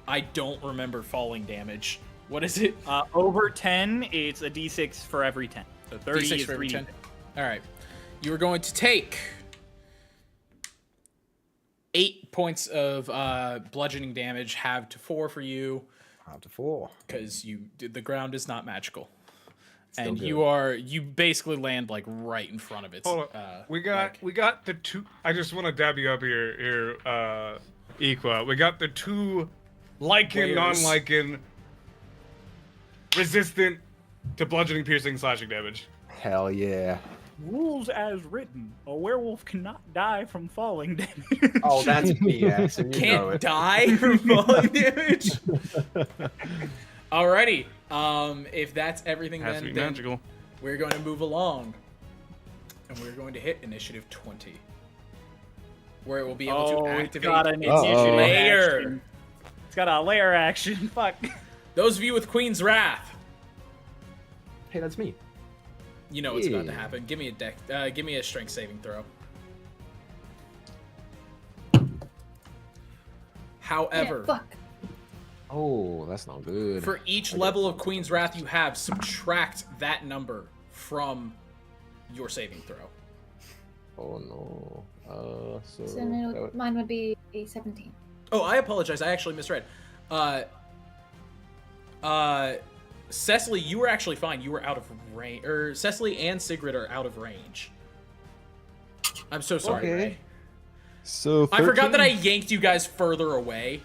I don't remember falling damage. What is it? Over 10, it's a d6 for every 10. So 30 D6 is for every 3d6. 10. All right. You are going to take 8 points of bludgeoning damage, halved to 4 for you, Half to 4. because the ground is not magical. Still And good. you basically land like right in front of it. Hold on. We got the two. I just want to dab you up here, Equa. We got the two lichen, Layers. non-lichen, resistant to bludgeoning, piercing, slashing damage. Hell yeah. Rules as written. A werewolf cannot die from falling damage. Oh, that's BS, and you know Can't it. die from falling damage. Alrighty. If that's everything, Has to be then magical. we're going to move along, and we're going to hit initiative 20, where it will be able to it's activate got an Uh-oh. initiative layer. action. It's got a layer action. Fuck. Those of you with Queen's Wrath, Hey, that's me. you know what's about to Yeah. happen. Give me a strength saving throw. However, Yeah, fuck. Oh, that's not good. for each level of Queen's Wrath you have, subtract that number from your saving throw. Oh no. So So no, that would- mine would be a 17. Oh, I apologize. I actually misread. Cecily, you were actually fine. You were out of range. Or Cecily and Sigrid are out of range. I'm so sorry, Okay. Ray. So I forgot that I 13? yanked you guys further away.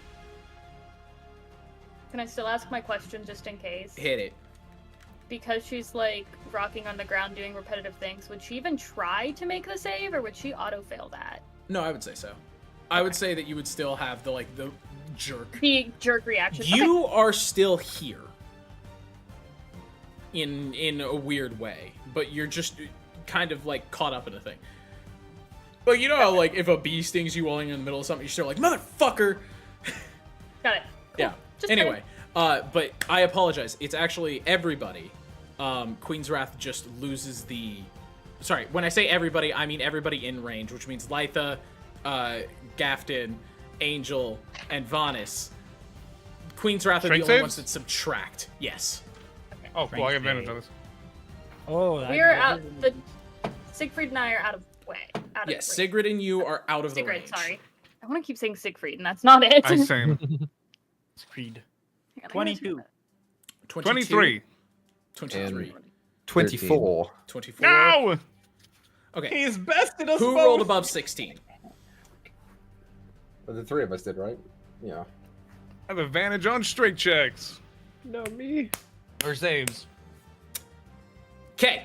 Can I still ask my question just in case? Hit it. Because she's like rocking on the ground doing repetitive things, would she even try to make the save or would she auto fail that? No, I would say so. I would say that you would still have the jerk. The jerk reaction. Okay. You are still here. In a weird way, but you're just kind of like caught up in a thing. But you know how like if a bee stings you while you're in the middle of something, you're still like motherfucker. Got it. Cool. Yeah. Just Anyway, but I apologize. It's actually everybody. Queen's Wrath just loses the. Sorry, when I say everybody, I mean everybody in range, which means Litha, Gafton, Angel, and Vanis. Queen's Wrath are the Strength only saves? ones that subtract. Yes. Oh, cool. I have advantage on this. Oh, We are out. Siegfried and I are out of way. Out of Yes, range. Sigrid and you are out of the Sigrid, range. sorry. I want to keep saying Siegfried, and that's not it. I same. Creed. Hang on, 22. 23. 23. And 24. 24. No! Okay. He's bested us Who both. rolled above 16? Well, the three of us did, right? Yeah. I have advantage on straight checks. No, me. Or saves. Okay.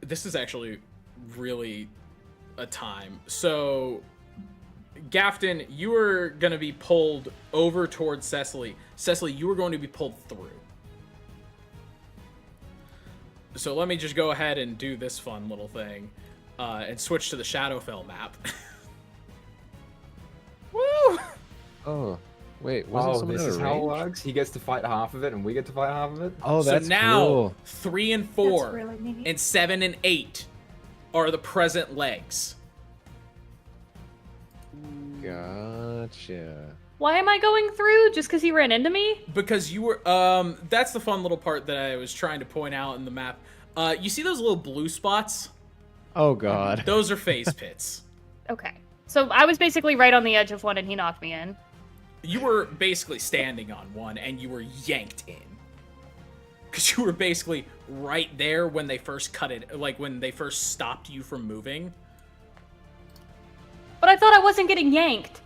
This is actually really a time. So, Gafton, you are going to be pulled over towards Cecily. Cecily, you are going to be pulled through. So let me just go ahead and do this fun little thing and switch to the Shadowfell map. Woo! Oh, wait. Wasn't Oh, someone this out is of how it range? works? He gets to fight half of it, and we get to fight half of it? Oh, So that's now, cool. 3 and That's 4 really neat. and 7 and 8 are the present legs. Gotcha. Why am I going through? Just because he ran into me? Because you were, that's the fun little part that I was trying to point out in the map. You see those little blue spots? Oh God. Those are phase pits. Okay. So I was basically right on the edge of one, and he knocked me in. You were basically standing on one, and you were yanked in. Because you were basically right there when they first cut it, like when they first stopped you from moving. But I thought I wasn't getting yanked.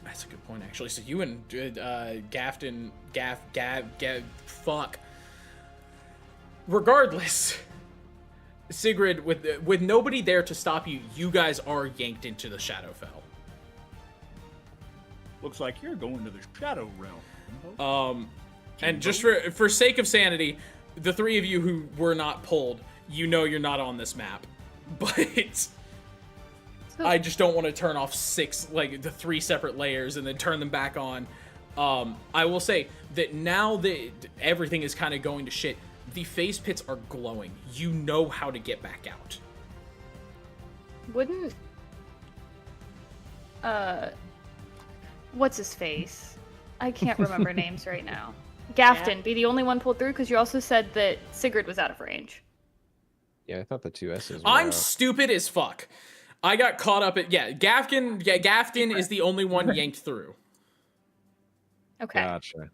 That's a good point, actually. So you and Gafton, fuck. Regardless, Sigrid, with nobody there to stop you, you guys are yanked into the Shadowfell. Looks like you're going to the Shadow Realm. And just for sake of sanity, the three of you who were not pulled, you know you're not on this map. But I just don't want to turn off the 3 separate layers and then turn them back on. I will say that now that everything is kind of going to shit, the phase pits are glowing. You know how to get back out. Wouldn't... What's his face? I can't remember names right now. Gafton, be the only one pulled through, because you also said that Sigrid was out of range. Yeah, I thought the two S's were I'm out. stupid as fuck. I got caught up at... Gafton is the only one yanked through. Okay. Gotcha.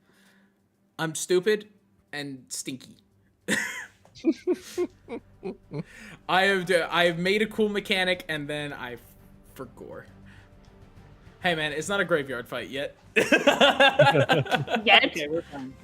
I'm stupid and stinky. I have made a cool mechanic and then I forgot. Hey man, it's not a graveyard fight yet. Yet? Okay, we're fine.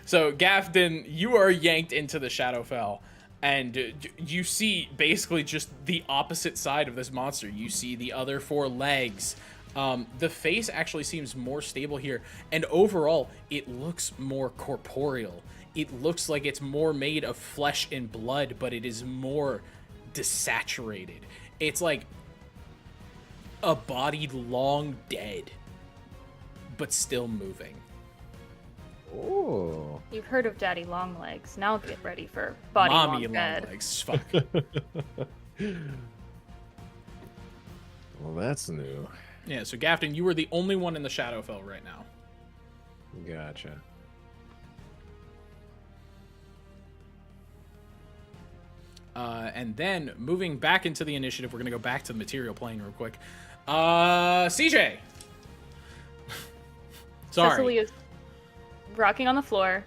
So Gafton, you are yanked into the Shadowfell, and you see basically just the opposite side of this monster. You see the other 4 legs. The face actually seems more stable here, and overall, it looks more corporeal. It looks like it's more made of flesh and blood, but it is more desaturated. It's like a body long dead, but still moving. Oh. You've heard of Daddy Longlegs. Now get ready for Body Mommy Long long Dead. legs. Fuck. Well, that's new. Yeah, so Gafton, you are the only one in the Shadowfell right now. Gotcha. And then moving back into the initiative, we're gonna go back to the material plane real quick. CJ. Sorry. Cecily is rocking on the floor,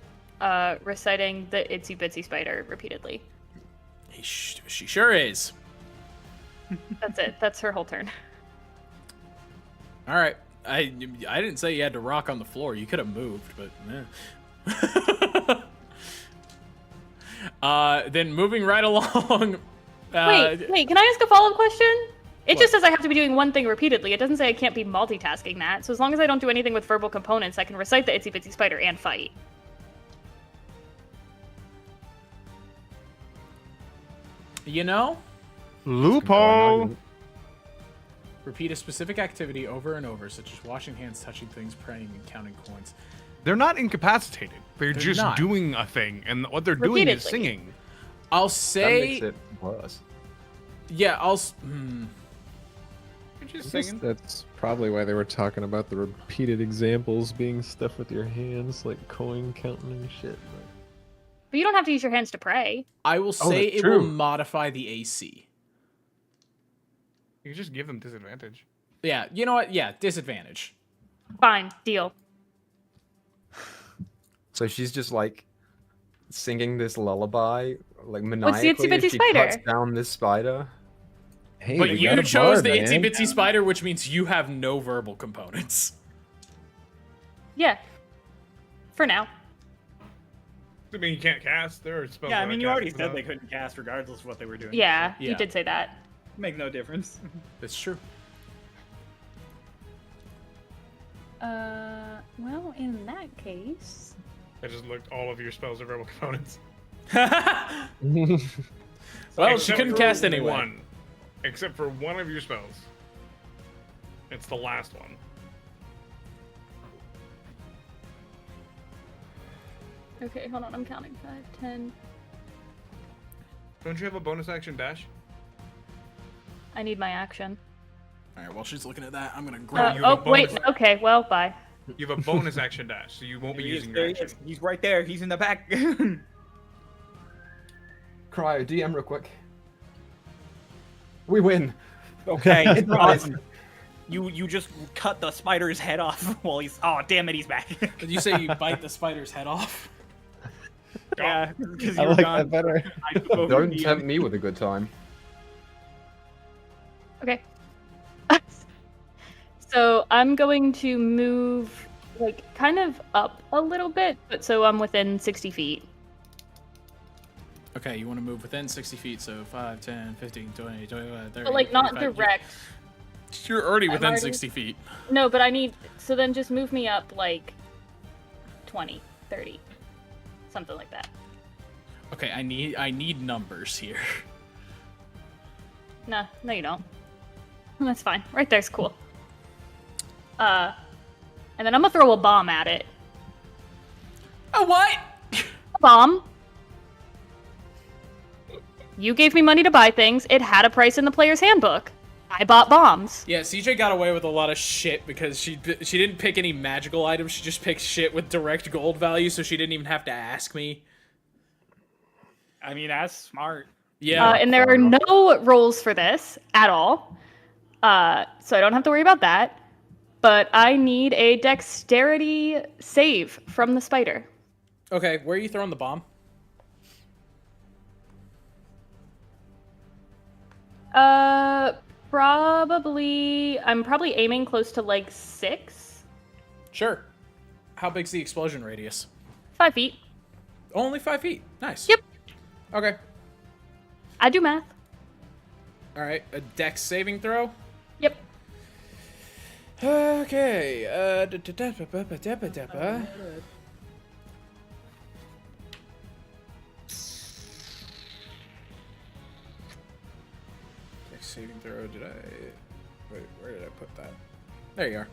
reciting the Itsy Bitsy Spider repeatedly. She sure is. That's it. That's her whole turn. All right. I didn't say you had to rock on the floor. You could have moved, but then moving right along. Wait, can I ask a follow-up question? It What? just says I have to be doing one thing repeatedly. It doesn't say I can't be multitasking that. So as long as I don't do anything with verbal components, I can recite the Itsy Bitsy Spider and fight. You know, Loophole. repeat a specific activity over and over, such as washing hands, touching things, praying, and counting coins. They're not incapacitated. They're just not. doing a thing, and what they're doing is Repeatedly. singing. I'll That say makes it worse. Yeah, I'll. You're just I guess singing. that's probably why they were talking about the repeated examples being stuff with your hands, like coin counting and shit. But you don't have to use your hands to pray. I will say that's it will true. modify the AC. You just give them disadvantage. Yeah, you know what? Yeah, disadvantage. Fine, deal. So she's just like singing this lullaby, like What's the maniacally, itsy bitsy as she cuts spider? down this spider. Hey, But we you got a chose bard, the man. itsy bitsy spider, which means you have no verbal components. Yeah. For now. I mean, you can't cast. There are spells. Yeah, I that mean, you cast already said without- they couldn't cast regardless of what they were doing. Yeah, Yeah. you did say that. Make no difference. That's true. Well, in that case. I just looked. All of your spells are verbal components. Well, she Except couldn't for cast anyway. One, except for one of your spells. It's the last one. Okay, hold on, I'm counting. 5, 10. Don't you have a bonus action dash? I need my action. All right, while she's looking at that, I'm gonna grab you. have a Oh, wait, bonus. okay, well, bye. You have a bonus action dash, so you won't be using your action. He's right there. He's in the back. Cryo, DM real quick. We win. Okay, it's awesome. You just cut the spider's head off while he's. Oh, damn it, he's back. Did you say you bite the spider's head off? Yeah, because I you were like gone. that better. I took over Don't the- tempt me with a good time. Okay. So I'm going to move, like, kind of up a little bit, but so I'm within 60 feet. Okay, you want to move within 60 feet, so 5, 10, 15, 20, 25, 30. But, like, not 35. direct. You're already I'm within already- 60 feet. No, but I need, so then just move me up, like, 20, 30. Something like that. Okay, I need numbers here. No, you don't. That's fine. Right there's cool. And then I'm gonna throw a bomb at it. A what? A bomb. You gave me money to buy things. It had a price in the player's handbook. I bought bombs. Yeah, CJ got away with a lot of shit because she didn't pick any magical items. She just picked shit with direct gold value, so she didn't even have to ask me. I mean, that's smart. Yeah. And there are no rolls for this at all. So I don't have to worry about that. But I need a dexterity save from the spider. Okay, where are you throwing the bomb? I'm probably aiming close to like 6. Sure. How big's the explosion radius? 5 feet. Only 5 feet. Nice. Yep. Okay. I do math. All right. A dex saving throw. Yep. Okay. Dex saving throw. Wait, where did I put that? There you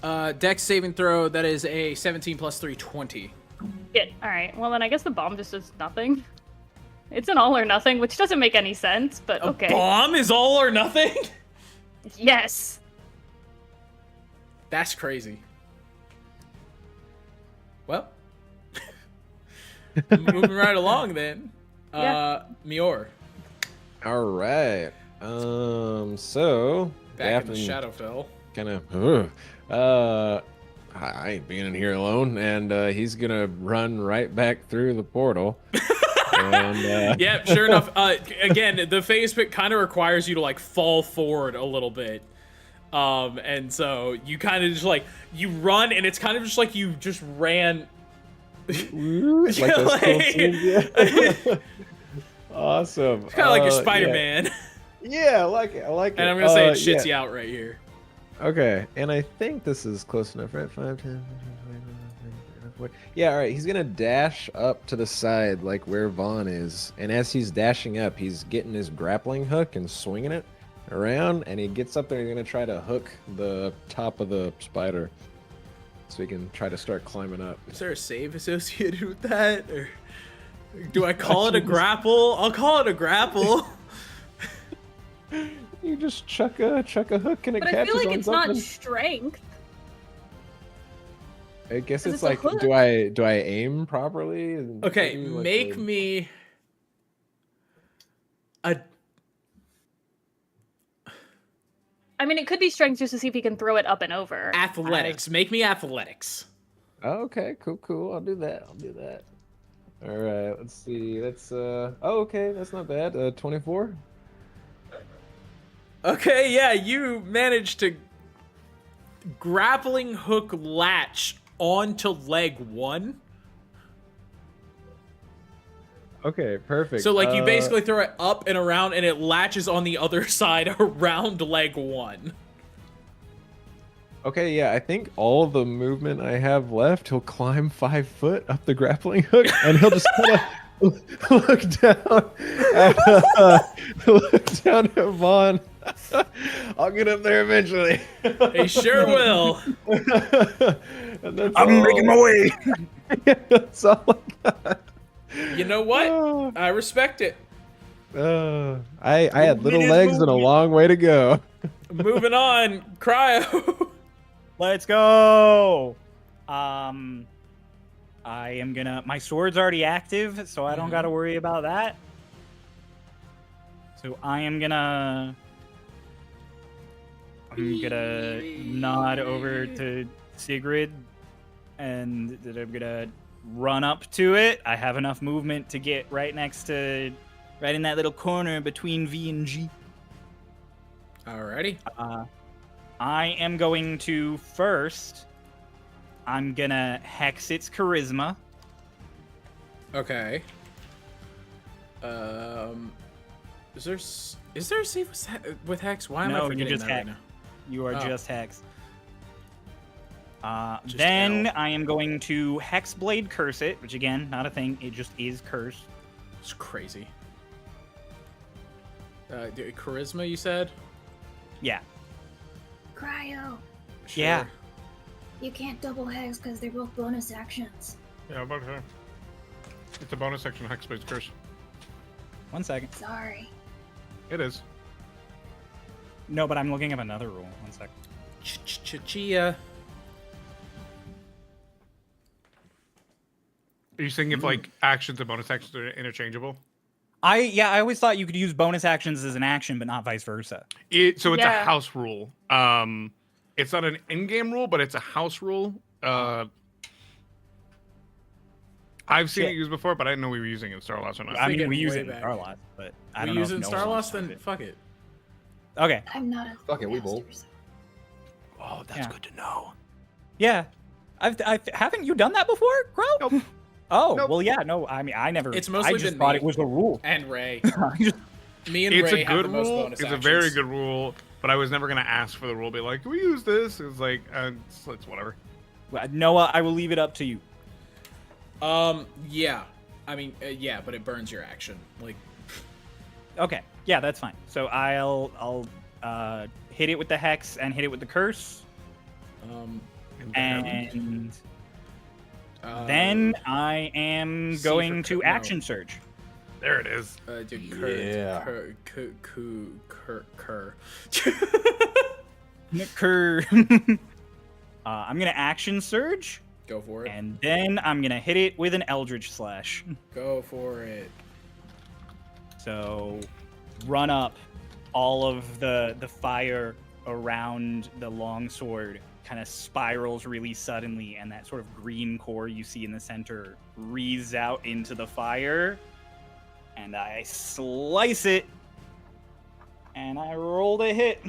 are. Dex saving throw. That is a 17 plus 3, 20. Good. All right. Well, then I guess the bomb just does nothing. It's an all or nothing, which doesn't make any sense, but A okay. bomb is all or nothing? Yes. That's crazy. Well, moving right along then. Yeah. Mior, All right. So back in the Daphne Shadowfell. kind of. I ain't being in here alone, and he's gonna run right back through the portal. And Yeah, sure enough. Again, the phase pick kind of requires you to like fall forward a little bit. And so you kind of just like you run, and it's kind of just like you just ran. like those cool Like- scenes, yeah. Awesome. It's kind of like your Yeah. Spider-Man. Yeah, I like it. I like it. And I'm gonna say it yeah. shits you out right here. Okay, and I think this is close enough, right? 5, 10, 40. Yeah, all right. He's gonna dash up to the side, like where Vaughn is, and as he's dashing up, he's getting his grappling hook and swinging it around, and he gets up there. And he's gonna try to hook the top of the spider, so he can try to start climbing up. Is there a save associated with that, or do I call it a grapple? I'll call it a grapple. You just chuck a hook and it But I catches feel like on it's something. not strength. I guess 'cause it's it's a like, hook. do I aim properly? And Okay, do, like, make the- me a. I mean, it could be strength just to see if he can throw it up and over. Athletics. Make me athletics. Oh, okay, cool. I'll do that. All right, let's see. That's oh, okay, that's not bad. 24. Okay, yeah, you managed to grappling hook latch onto leg 1. Okay, perfect. So like you basically throw it up and around and it latches on the other side around leg 1. Okay, yeah, I think all the movement I have left, he'll climb 5 foot up the grappling hook, and he'll just kind of look down at Vaughn. I'll get up there eventually. He sure will. And that's I'm making my way. That's all I got. You know what? I respect it. I had little legs and a long way to go. Moving on, Cryo. Let's go. I am gonna. My sword's already active, so I don't got to worry about that. So I'm gonna nod over to Sigrid, and I'm gonna run up to it. I have enough movement to get right in that little corner between V and G. Alrighty. I am going to first. I'm gonna hex its charisma. Okay. Is there a save with hex? Why am I No, forgetting you just that right hex. now? You are Oh. just hex. Just Then L. I am going to Hexblade Curse it, which again, not a thing. It just is curse. It's crazy. Charisma, you said? Yeah. Cryo. Sure. Yeah. You can't double hex because they're both bonus actions. Yeah, about her. It's a bonus action Hexblade's Curse. 1 second. Sorry. It is. No, but I'm looking up another rule. 1 second. Chia. Are you saying if like actions and bonus actions are interchangeable? I always thought you could use bonus actions as an action, but not vice versa. So it's a Yeah. house rule. It's not an in-game rule, but it's a house rule. I've seen Shit. it used before, but I didn't know we were using it in Starloss or not. I mean, thinking we use way it in back. Starloss, but I We don't know. use if in no one's Starloss, done then it. fuck it. Okay. I'm not a Fuck it, we both. master, so- Oh, that's good to know. Yeah. Haven't you done that before, Crow? Nope. Oh, Nope. well, yeah, no, I mean, I never. It's mostly I just been thought me. it was a rule. And Ray. I just- Me and It's Ray a have good the most rule. bonus It's actions. a very good rule, but I was never gonna ask for the rule. Be like, can we use this? It's like, it's whatever. Noah, I will leave it up to you. Yeah. I mean, yeah, but it burns your action. Like, Okay, yeah, that's fine. So I'll hit it with the hex and hit it with the curse, and then I am C going for to no. action surge. There it is. Yeah. I'm gonna action surge, Go for it. and then I'm gonna hit it with an Eldritch Slash. Go for it. So run up all of the fire around the longsword kind of spirals really suddenly, and that sort of green core you see in the center wreathes out into the fire, and I slice it, and I rolled a hit.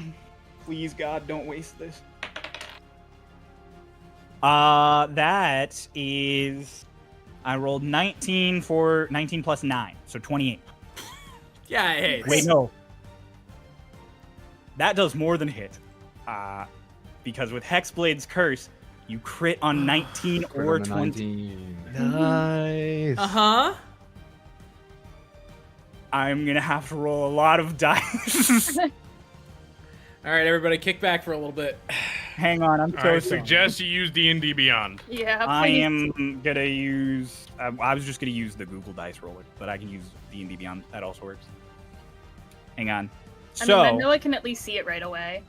Please, God, don't waste this. That is, I rolled 19 plus 9, so 28. Yeah, it hits. Wait, no. That does more than hit. Because with Hexblade's Curse, you crit on 19 or 20. Nice. Uh-huh. I'm gonna have to roll a lot of dice. All right, everybody, kick back for a little bit. Hang on, I'm so I sorry. suggest you use D&D Beyond. Yeah, please. I am gonna use. I was just gonna use the Google Dice Roller, but I can use D&D Beyond. That also works. Hang on. I So mean, I know I can at least see it right away.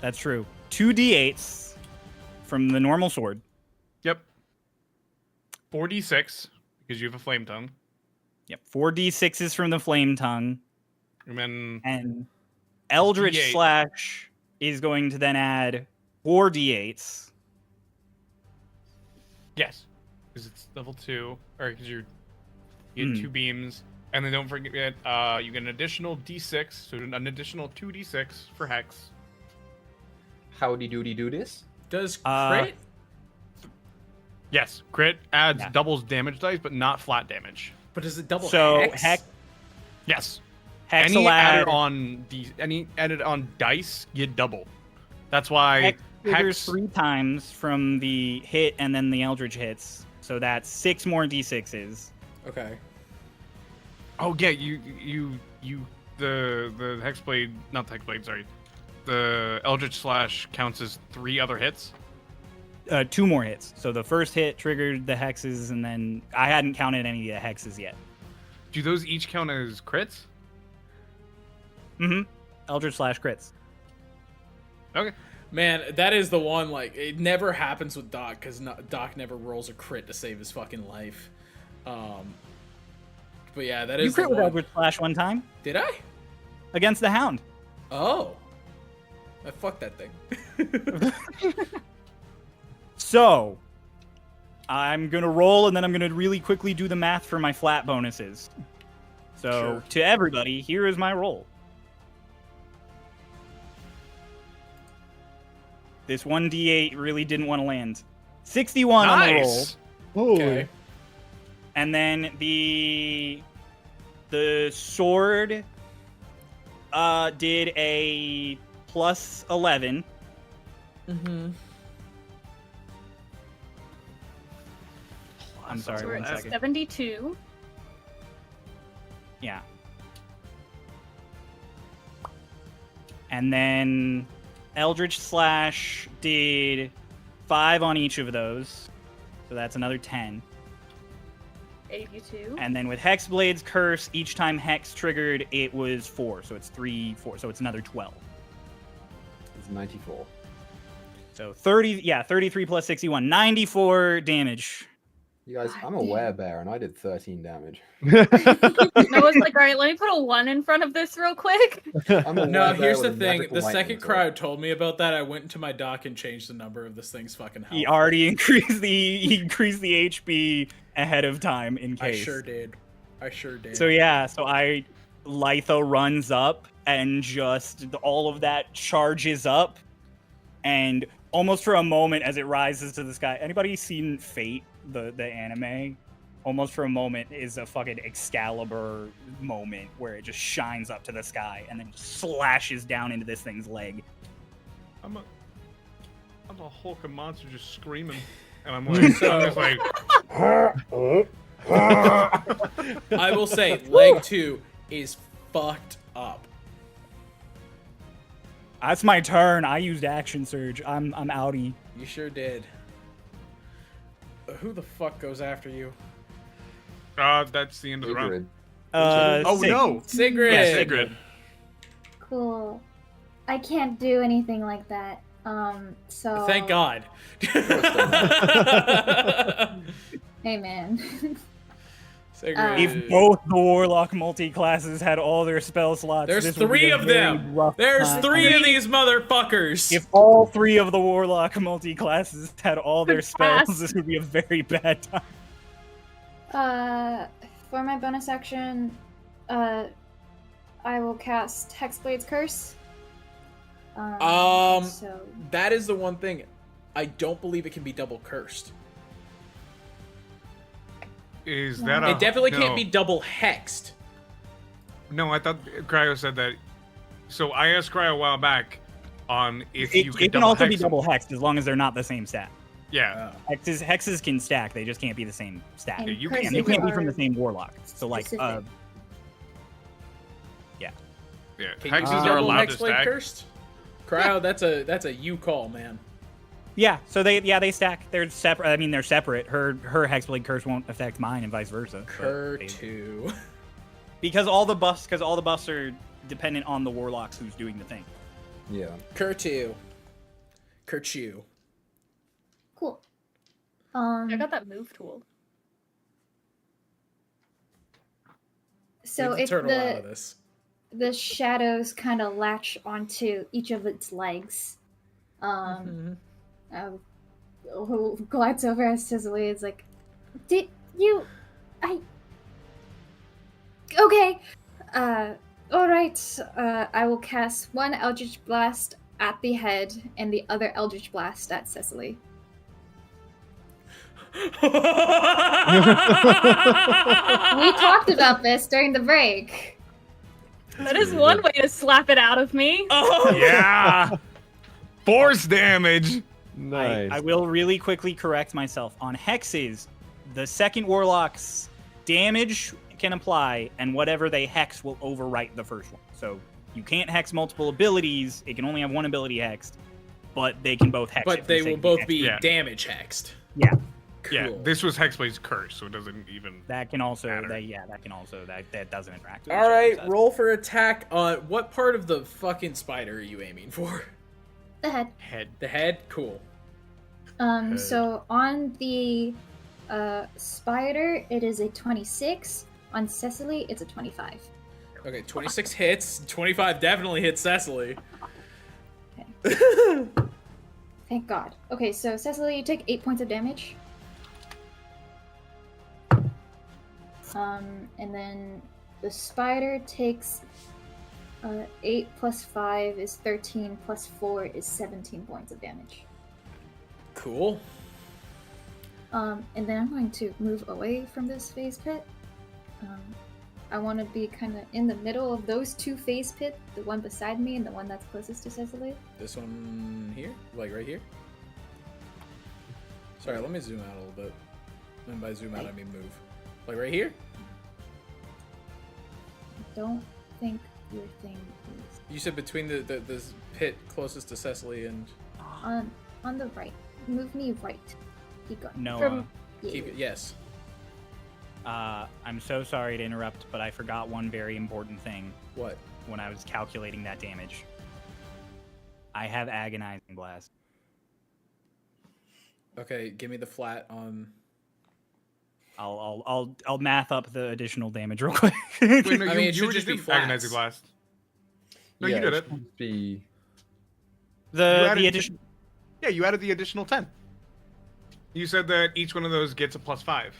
that's true. 2d8s from the normal sword. Yep. 4d6 because you have a flame tongue, Yep. 4d6s from the flame tongue. and then And Eldritch D8. Slash is going to then add 4d8s. yes, because it's level 2, or because you get 2 beams, and then don't forget you get an additional d6, so an additional 2d6 for hex. Howdy doody do this? Does Uh, crit? Yes, crit adds Yeah. doubles damage dice, but not flat damage. But does it double So hex? Yes. Hex Any will added add on any added on dice, get double. That's why Hex triggers hex. 3 times from the hit and then the Eldritch hits. So that's 6 more d6s. Okay. Oh yeah, the hexblade, not the hexblade, sorry. The Eldritch Slash counts as 3 other hits. 2 more hits. So the first hit triggered the hexes, and then I hadn't counted any of the hexes yet. Do those each count as crits? Mm-hmm. Eldritch Slash crits. Okay. Man, that is the one, like, it never happens with Doc, because Doc never rolls a crit to save his fucking life. But yeah, that is You crit the with one. Eldritch Slash one time Did I? against the Hound. Oh. I fucked that thing. So, I'm going to roll, and then I'm going to really quickly do the math for my flat bonuses. So, Sure. to everybody, here is my roll. This 1d8 really didn't want to land. 61 on the roll. Nice. Okay. And then the sword did a plus 11. Mm-hmm. I'm sorry, So we're one at second. 72. Yeah. And then Eldritch Slash did 5 on each of those. So that's another 10. 82. And then with Hexblade's Curse, each time Hex triggered, it was 4. So it's 3, 4. So it's another 12. It's 94. So 33 plus 61. 94 damage. You guys, I'm a werebear and I did 13 damage. Noah's like, all right, let me put a 1 in front of this real quick. I'm a No, werebear here's the with a thing. magical The lightning second sword. Crowd told me about that, I went into my dock and changed the number of this thing's fucking health. He already increased the HP ahead of time in I case. sure did. So yeah, so Litho runs up and just all of that charges up, and almost for a moment as it rises to the sky. Anybody seen Fate, the anime? Almost for a moment is a fucking Excalibur moment where it just shines up to the sky and then just slashes down into this thing's leg. I'm a hulking monster just screaming, and I'm like, I'm just like, I will say, leg 2 is fucked up. That's my turn. I used Action Surge. I'm outie. You sure did. Who the fuck goes after you? that's the end of the round. Sigrid. Oh Sig. no, Sigrid. Yeah, Sigrid. Cool. I can't do anything like that. So Thank God. Hey man. Sigrid. If both the Warlock multi-classes had all their spell slots, There's this would be 3 a of very them. rough There's time. 3 of these motherfuckers. If all 3 of the Warlock multi-classes had all their spells, Pass. this would be a very bad time. For my bonus action, I will cast Hexblade's Curse. So That is the one thing. I don't believe it can be double cursed. Is that a? It definitely no. can't be double hexed. No, I thought Cryo said that. So I asked Cryo a while back on if you could It can double also hex be them. double hexed as long as they're not the same stat. Yeah. Hexes can stack, they just can't be the same stat. And you curses can't- You can't be from are the same Warlock. So like, specific. Yeah. Can Hexes you are double allowed to hexblade stack. cursed? Cryo, that's a you call, man. yeah. So they stack. They're separate. I mean, they're separate. Her Hexblade Curse won't affect mine, and vice versa. but Cur they- 2. because all the buffs are dependent on the warlocks who's doing the thing. Yeah. Kerchu. Cool. I got that move tool. So Leave the if turtle out of this. the shadows kind of latch onto each of its legs, who glides over as Cicely is like, did you... Okay. Alright. I will cast one Eldritch Blast at the head and the other Eldritch Blast at Cicely. We talked about this during the break. That is one way to slap it out of me. Oh Yeah. Force damage. Nice. I will really quickly correct myself. On hexes, the second warlock's damage can apply, and whatever they hex will overwrite the first one. So you can't hex multiple abilities. It can only have one ability hexed, but they can both hex. But they will both be Yeah. damage hexed. Yeah. Cool. Yeah, this was Hexblade's curse, so it doesn't even. That can also. Matter. That doesn't interact. With All each other, right, so- roll for attack. What part of the fucking spider are you aiming for? The head. Head. The head. Cool. So on the spider, it is a 26. On Cecily, it's a 25. Okay, 26 hits. 25 definitely hits Cecily. Okay. Thank God. Okay, so Cecily, you take 8 points of damage. And then the spider takes 8 plus 5 is 13 plus 4 is 17 points of damage. Cool. And then I'm going to move away from this phase pit. I want to be kind of in the middle of those two phase pits, the one beside me and the one that's closest to Cecily. This one here? Like right here? Sorry, let me zoom out a little bit. And by zoom out, I mean move. Like right here? I don't think your thing is You said between the pit closest to Cecily and... on the right. Move me right. Keep going. No. From- Keep it, yes. I'm so sorry to interrupt, but I forgot one very important thing What? when I was calculating that damage. I have agonizing blast. Okay, give me the flat on... I'll math up the additional damage real quick. Wait, no, I you, mean, it you should just be did flats. Agonizing Blast. No, Yeah, you did it. should Be the added- addition. Yeah, you added the additional 10. You said that each one of those gets a +5.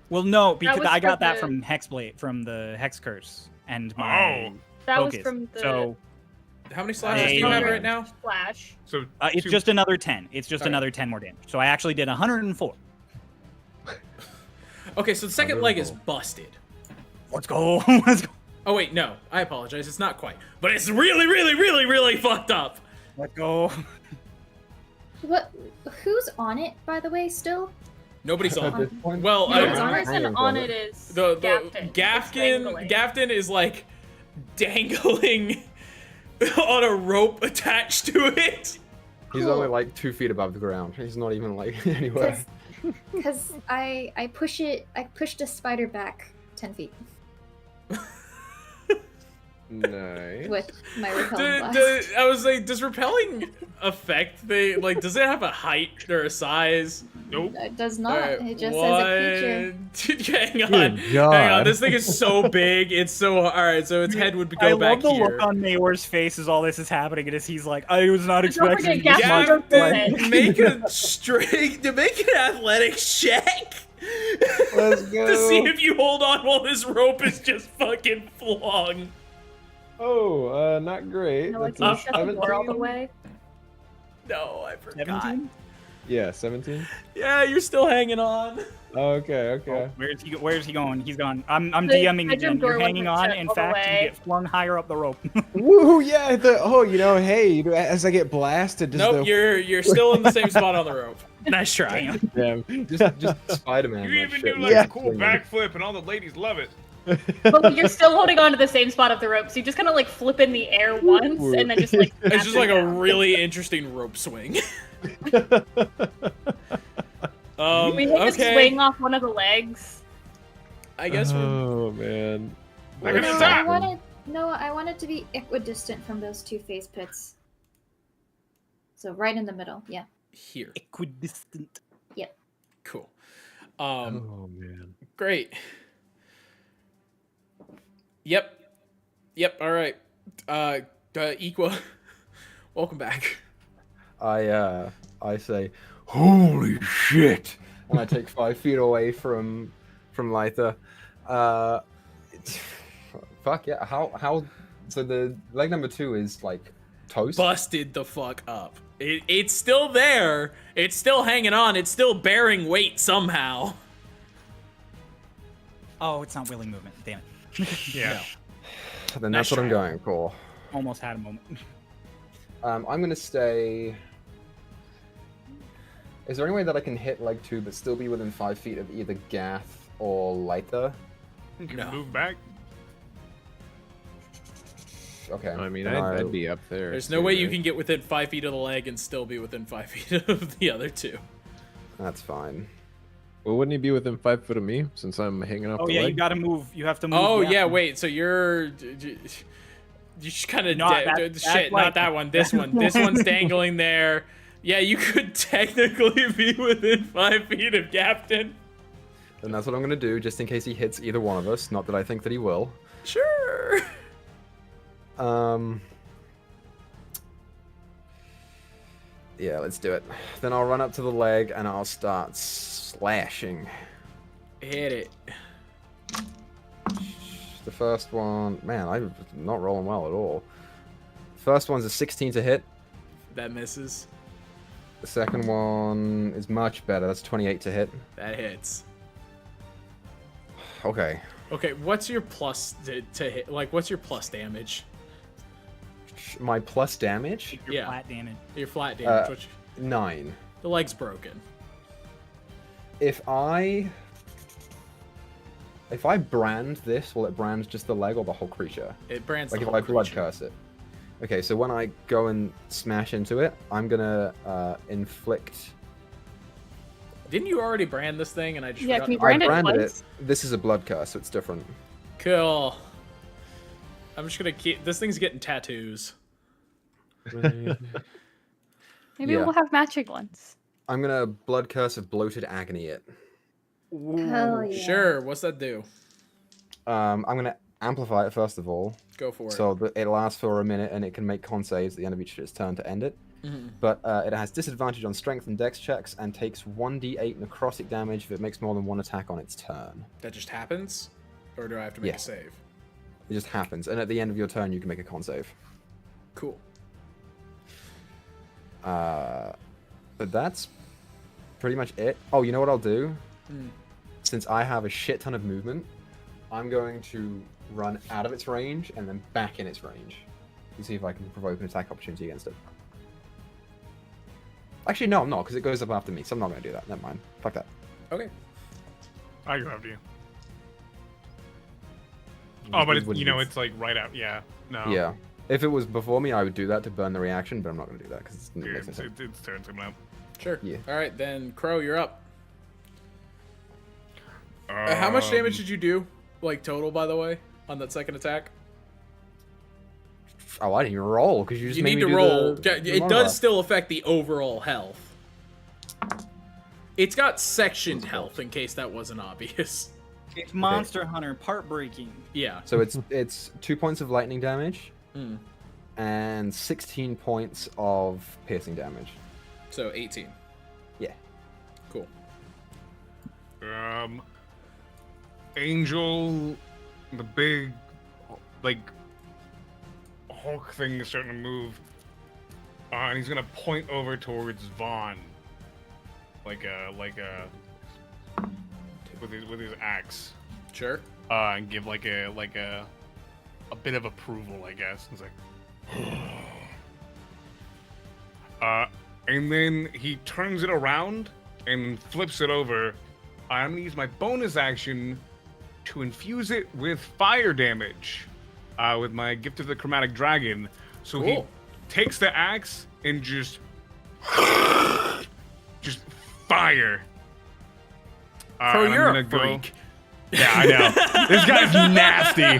Well, no, because was I got for that the- from Hexblade, from the Hex Curse, and my That was focus. from the So How many slashes do you Hey. have right now? Flash. So it's two- just another 10. It's just Okay. another 10 more damage. So I actually did 104. Okay, so the second leg is busted. Let's go. Let's go. Oh wait, no. I apologize. It's not quite. But it's really, really, really, really fucked up. Let's go. What? Who's on it, by the way? Still? Nobody's at on. this point. Well, The I- only I'm person on on it. it is The Gafton. Gafton Strangling. Gafton is like dangling on a rope attached to it. He's Cool. only like 2 feet above the ground. He's not even like anywhere. Because I pushed the spider back 10 feet Nice. with my repelling blast. I was like, does repelling affect the like? Does it have a height or a size? Nope. It does not. Alright, It just says a creature. Hang on, Good hang on. God. This thing is so big. It's so all right. So its head would I go back love the here. look on Mayor's face as all this is happening, and as he's like, I was not Don't forget expecting Gafton. this much. Gafton, make a straight to make an athletics check. Let's To go. see if you hold on while this rope is just fucking flung. Oh, not great. No, like That's you a shut the door all the 17? way. No, I forgot. 17? Yeah, 17. Yeah, you're still hanging on. Oh, okay, okay. Where's he? Where's he going? He's gone. I'm The DMing bedroom again. door You're hanging wasn't on. shut In all the fact, you way. get flung higher up the rope. Woo, yeah. Hey, as I get blasted, does Nope, the you're still in the same spot on the rope. Nice try. damn. just Spider-Man. You that even shit. do like Yeah. a cool backflip, and all the ladies love it. But you're still holding on to the same spot of the rope, so you just kind of like flip in the air once, and then just like. It's just like a down. really interesting rope swing. We hit a okay. swing off one of the legs. I guess we're Oh man. Like You an know, attack. No, I want it to be equidistant from those two phase pits. So right in the middle, yeah. Here. Equidistant. Yep. Cool. Oh man. Great. Yep. All right. Equa, welcome back. I say, holy shit, and I take 5 feet away from Lytha. Fuck yeah. How? So the leg number 2 is like toast. Busted the fuck up. It's still there. It's still hanging on. It's still bearing weight somehow. Oh, it's not willing movement. Damn it. Yeah. Then that's what I'm going for. Almost had a moment. I'm gonna stay. Is there any way that I can hit leg 2 but still be within 5 feet of either Gath or Lytha? You can No. move back. Okay. I mean, then I'd be up there. There's no too, way you right? can get within 5 feet of the leg and still be within 5 feet of the other two. That's fine. Well, wouldn't he be within 5 foot of me since I'm hanging off Oh the yeah, leg? you gotta move. You have to move. Oh Gath. yeah, wait. So you're just kind of Not that- shit. like- Not that one. This one. This one's dangling there. Yeah, you could technically be within 5 feet of Captain. Then that's what I'm gonna do, just in case he hits either one of us. Not that I think that he will. Sure. Yeah, let's do it. Then I'll run up to the leg and I'll start slashing. Hit it. The first one, man, I'm not rolling well at all. First one's a 16 to hit. That misses. The second one is much better. That's 28 to hit. That hits. Okay. Okay, what's your plus to hit? Like, what's your plus damage? My plus damage? Your Yeah. flat damage. Your flat damage. Which 9. the leg's broken. If I brand this, will it brand just the leg or the whole creature? It brands Like the if whole I blood creature. curse it. Okay, so when I go and smash into it, I'm gonna inflict. Didn't you already brand this thing? And I just Yeah, forgot can you to- brand it branded twice? it. This is a blood curse, so it's different. Cool. I'm just gonna keep. This thing's getting tattoos. Maybe Yeah. we'll have matching ones. I'm gonna blood curse of bloated agony it. Hell yeah. Sure. What's that do? I'm gonna amplify it first of all, Go for it. so that it lasts for a minute and it can make con saves at the end of each turn to end it. Mhm. But it has disadvantage on strength and dex checks and takes 1d8 necrotic damage if it makes more than one attack on its turn. That just happens, or do I have to make Yeah. a save? It just happens, and at the end of your turn, you can make a con save. Cool. But that's pretty much it. Oh, you know what I'll do? Hmm. Since I have a shit ton of movement, I'm going to run out of its range and then back in its range to see if I can provoke an attack opportunity against it. Actually, no, I'm not, because it goes up after me, so I'm not going to do that. Never mind. Fuck that. Okay. I go after you. Oh, but It wouldn't you know, be- it's like right out. Yeah. No. Yeah. If it was before me, I would do that to burn the reaction, but I'm not going to do that because it Yeah, makes no it's, sense. it's turn coming up. Sure. Yeah. All right, then Crow, you're up. How much damage did you do, like total, by the way, on that second attack? Oh, I didn't even roll because you just You made need to me do roll. the It modifier. does still affect the overall health. It's got sectioned health, in case that wasn't obvious. It's Monster Hunter part breaking. Yeah. So it's 2 points of lightning damage Mm. and 16 points of piercing damage. So 18. Yeah. Cool. Angel, the big, like, Hulk thing is starting to move, and he's gonna point over towards Vaughn, like a with his axe, Sure. and give like a bit of approval, I guess. It's like, and then he turns it around and flips it over. I'm gonna use my bonus action to infuse it with fire damage with my Gift of the Chromatic Dragon. So he Cool. takes the axe and just fire. Crow, and I'm you're gonna a go- freak. Yeah, I know. This guy's nasty.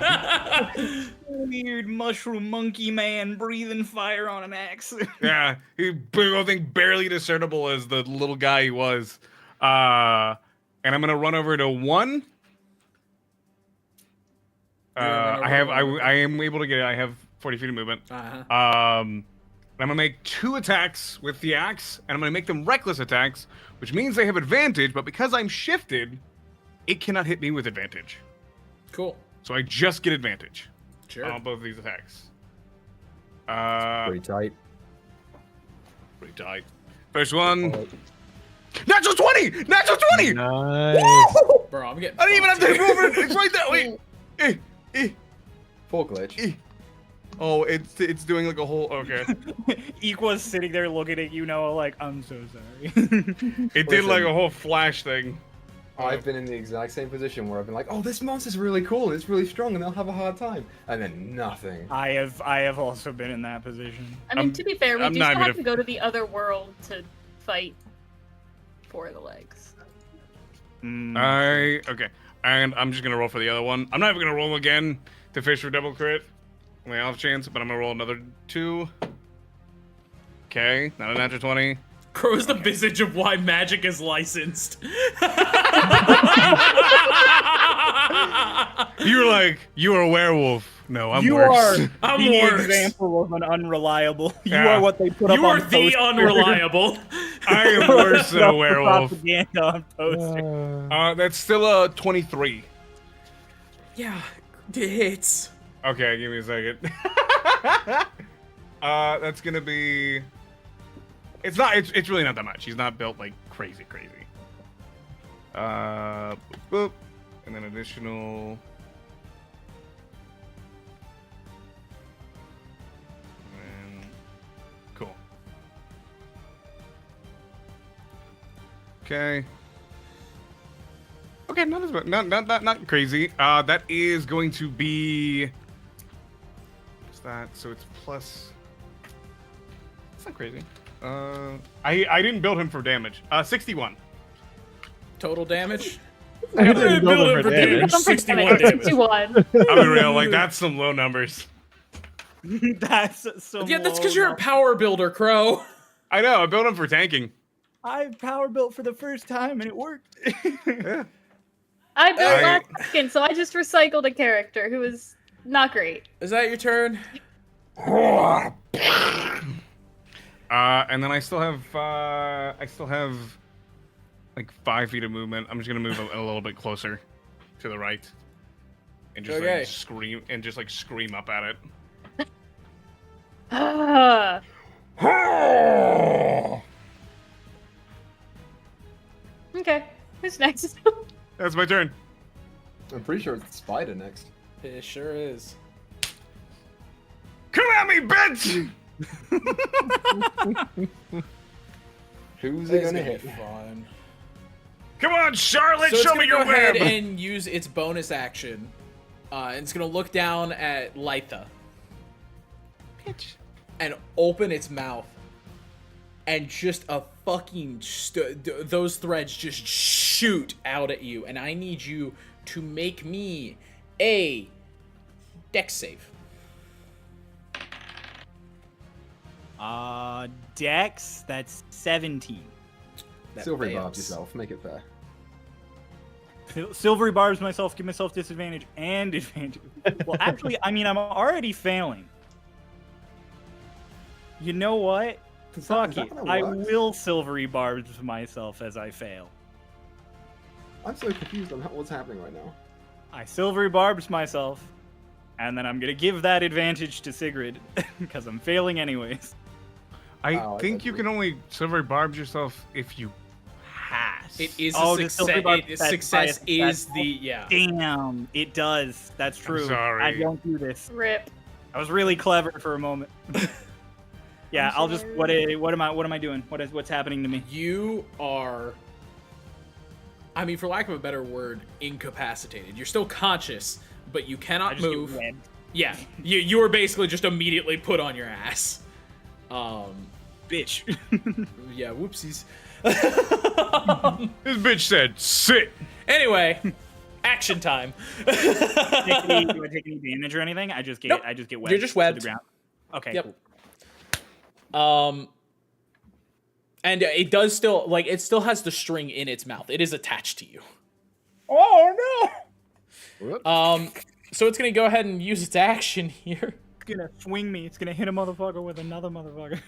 weird mushroom monkey man breathing fire on an axe. Yeah, he big old thing, barely discernible as the little guy he was. And I'm gonna run over to 1. I am able to get. I have 40 feet of movement. I'm gonna make 2 attacks with the axe, and I'm gonna make them reckless attacks, which means they have advantage. But because I'm shifted, it cannot hit me with advantage. Cool. So I just get advantage Sure. on both of these attacks. Pretty tight. Pretty tight. First one. Natural 20! Natural 20! Nice. Bro, I'm getting. I didn't even have to fucked. move it. It's right that way. Full glitch. Oh, it's doing like a whole. Okay. Equa's sitting there looking at you, Noah, like, I'm so sorry. It did like a whole flash thing. I've been in the exact same position where I've been like, oh, this monster's really cool, and it's really strong, and they'll have a hard time. And then nothing. I have also been in that position. I mean, to be fair, we I'm do not still even have to go to the other world to fight for the legs. Okay. And I'm just gonna roll for the other one. I'm not even gonna roll again to fish for double crit. My off chance, but I'm gonna roll another 2. Okay, not a natural 20. Crow's the visage of why magic is licensed. You're like, you're a werewolf. No, I'm You worse. are I'm the worse. example of an unreliable. You Yeah. are what they put up You on are the posters. unreliable. I am worse than a That's werewolf. Propaganda on posters. That's still a 23. Yeah, it hits. Okay, give me a second. That's gonna be. It's not. It's really not that much. He's not built like crazy. Boop, boop, and then additional. And cool. Okay. Okay, not as much. Not crazy. That is going to be. What's that? So it's plus. It's not crazy. I didn't build him for damage. 61. Total damage? I didn't build him for damage. 61 damage. 61. I'll be real, like that's some low numbers. That's so. Yeah, that's because you're a power builder, Crow. I know. I built him for tanking. I power built for the first time and it worked. Yeah. I built last second, so I just recycled a character who was not great. Is that your turn? And then I still have like 5 feet of movement. I'm just gonna move a little bit closer to the right, and just Okay. like scream up at it. Ah. Okay, who's next? That's my turn. I'm pretty sure it's the spider next. It sure is. Come at me, bitch! Who's it It's gonna gonna hit? be fun. Come on, Charlotte, So it's show gonna me your go ahead web. and use its bonus action. And it's gonna look down at Lytha. Bitch. And open its mouth. And just a fucking those threads just shoot out at you, and I need you to make me a dex save. Dex, that's 17. That Silvery fails. barbs yourself. Make it fair. Silvery barbs myself, give myself disadvantage and advantage. Well, actually, I mean, I'm already failing. You know what? Fuck is that it. how it I works? will silvery barbs myself as I fail. I'm so confused on what's happening right now. I silvery barbs myself, and then I'm gonna give that advantage to Sigrid, because I'm failing anyways. I Oh, I think thought you you can only silver barbs yourself if you pass. It is Oh, a the silvery success. barb- that's Success biased, is that's- the yeah. Damn, it does. That's true. sorry. I don't do this. Rip. I was really clever for a moment. Yeah, I'm I'll just sorry. what am I doing? What's happening to me? You are, I mean, for lack of a better word, incapacitated. You're still conscious, but you I cannot just get move. red. Yeah, you are basically just immediately put on your ass. Bitch. Yeah, whoopsies. This bitch said, sit. Anyway, Action time. Do I take any damage or anything? I just get Nope. I just get webbed. You're just webbed. To the ground. Okay. Yep. Cool. And it does still it still has the string in its mouth. It is attached to you. Oh no! So it's gonna go ahead and use its action here. It's gonna swing me. It's gonna hit a motherfucker with another motherfucker.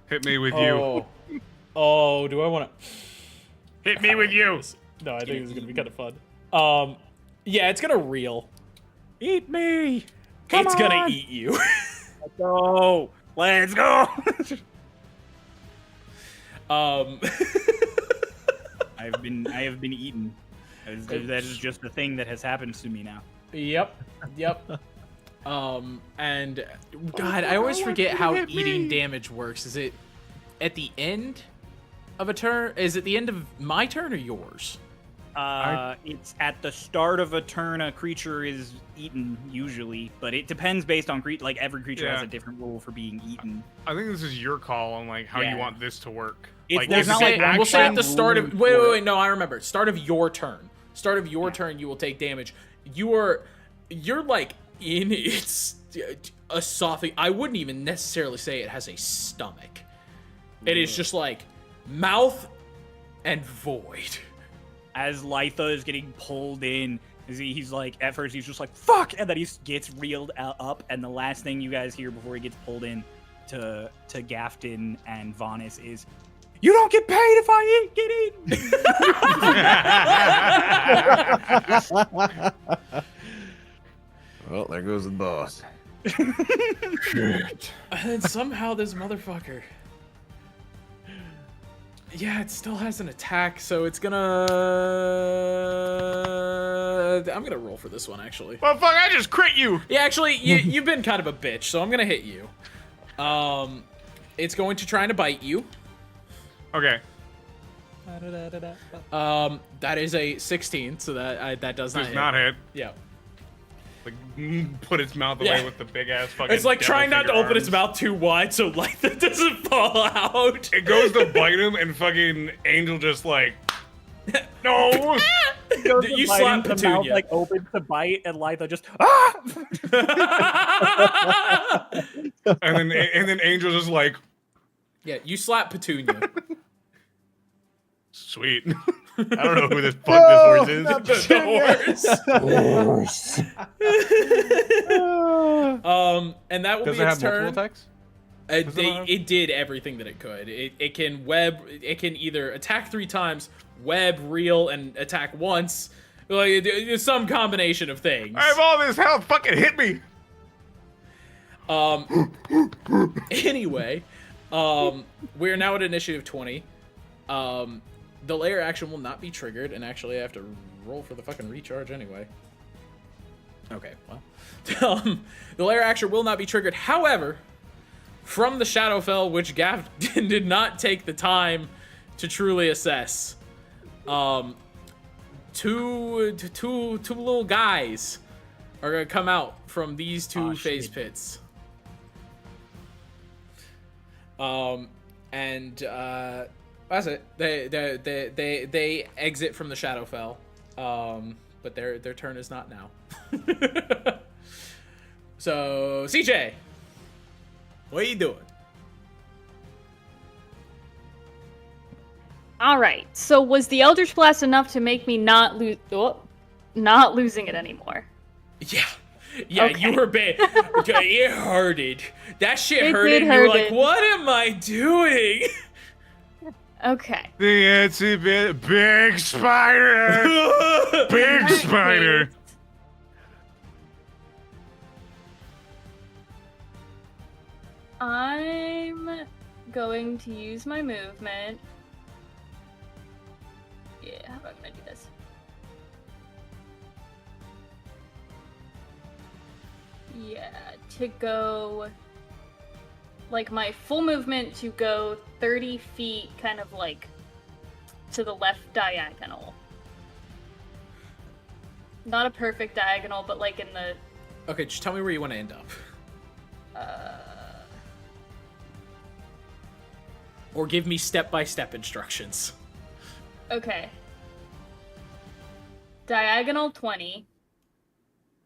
Hit me with you. Oh, do I want to? Hit me with you. No, I think this is gonna be kind of fun. Yeah, it's gonna reel. Eat me! It's gonna eat you. Let's go! Let's go! I have been eaten. That is just the thing that has happened to me now. Yep. And God, I always forget how eating damage works. Is it at the end of a turn? Is it the end of my turn or yours? It's at the start of a turn a creature is eaten usually, but it depends based on every creature has a different rule for being eaten. I think this is your call on how you want this to work. There's not we'll say at the start of wait, no, I remember. Start of your turn. Start of your turn, you will take damage. You're like in its esophagus. I wouldn't even necessarily say it has a stomach. It is just like mouth and void. As Litha is getting pulled in, he's like, at first he's just like, fuck! And then he gets reeled up, and the last thing you guys hear before he gets pulled in to Gafton and Vonis is, you don't get paid if I get eaten! Well, there goes the boss. Shit. And then somehow this motherfucker... Yeah, it still has an attack, so it's gonna... I'm gonna roll for this one, actually. Well, fuck, I just crit you! Yeah, actually, you've been kind of a bitch, so I'm gonna hit you. It's going to try to bite you. Okay. That is a 16, so that does not Does hit. not hit. Yeah. Put its mouth away with the big ass fucking. It's like trying not to open its arms. mouth too wide so that doesn't fall out. It goes to bite him, and fucking Angel just like, no. You slap the mouth Petunia. opens to bite, and Litha just and then Angel just like, yeah, you slap Petunia. sweet. I don't know who this fuck this horse is. The horse. And that will Does be it its have turn. multiple attacks? It did everything that it could. It can web. It can either attack 3 times, web, reel, and attack once. Like it's some combination of things. I have all this health. Fucking hit me. Anyway, we are now at initiative 20. The layer action will not be triggered, and actually I have to roll for the fucking recharge anyway. Okay, well. The layer action will not be triggered. However, from the Shadowfell, which Gav did not take the time to truly assess, two little guys are gonna come out from these two phase pits. That's it. They exit from the Shadowfell, but their turn is not now. So CJ, what are you doing? All right. So was the Eldritch Blast enough to make me not losing it anymore? Yeah. Okay. You were bad. It hurted. That shit hurted. You hurt were like, it. what am I doing? Okay. It's a bit big spider. Big spider. I'm going to use my movement. Yeah, how am I gonna do this? Yeah, to go like my full movement to go 30 feet kind of like to the left diagonal. Not a perfect diagonal, but like in the... Okay, just tell me where you want to end up. Or give me step-by-step instructions. Okay. diagonal 20.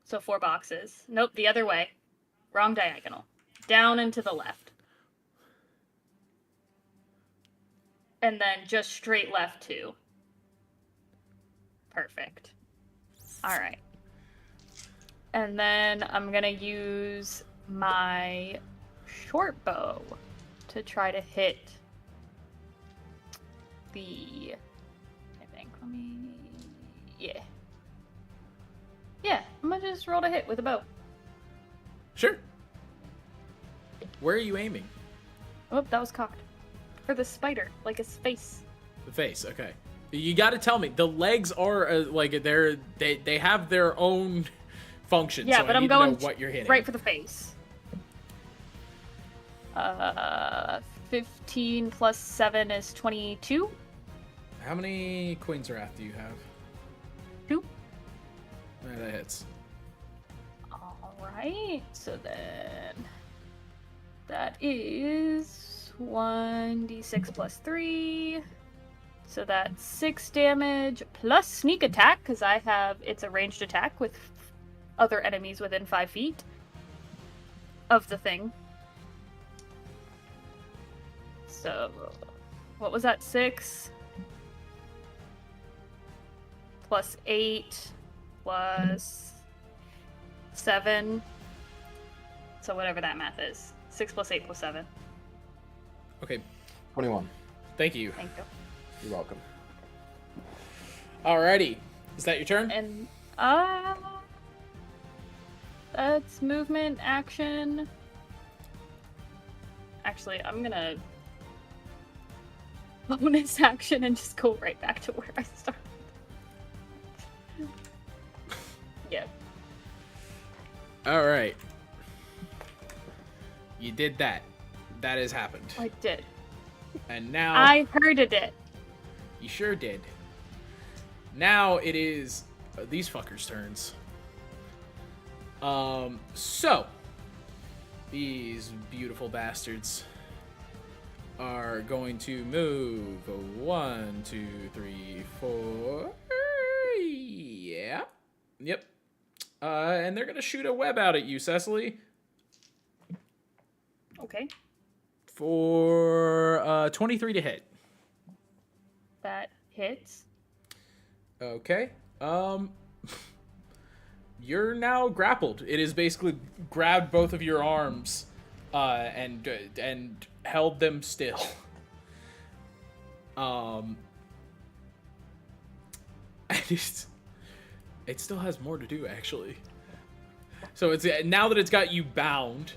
So 4 boxes. Nope, the other way. Wrong diagonal. Down and to the left. And then just straight left 2. Perfect. Alright. And then I'm gonna use my short bow to try to hit the... I think, let me... Yeah. Yeah, I'm gonna just roll to hit with a bow. Sure. Where are you aiming? Oh, that was cocked. For the spider, like his face. The face, okay. You gotta tell me, the legs are, like, they have their own function, Yeah, so but I I'm need going to know what you're hitting. right for the face. 15 plus 7 is 22. How many Queen's Wrath do you have? 2. That hits. Alright, so then... That is 1d6 plus 3. So that's 6 damage plus sneak attack, because it's a ranged attack with other enemies within 5 feet of the thing. So, what was that? 6 plus 8 plus 7. So whatever that math is. 6 plus 8 plus 7. Okay, 21. thank you. Thank you. You're welcome. Alrighty. Is that your turn? And, that's movement, action. Actually, I'm gonna bonus action and just go right back to where I started. Yeah. Alright. You did that. That has happened. I did. And now... I hearded it. You sure did. Now it is these fuckers' turns. So these beautiful bastards are going to move 1, 2, 3, 4. Yeah. Yep. And they're gonna shoot a web out at you, Cecily. Okay. For 23 to hit. That hits. Okay. You're now grappled. It has basically grabbed both of your arms, and held them still. It still has more to do, actually. So it's now that it's got you bound,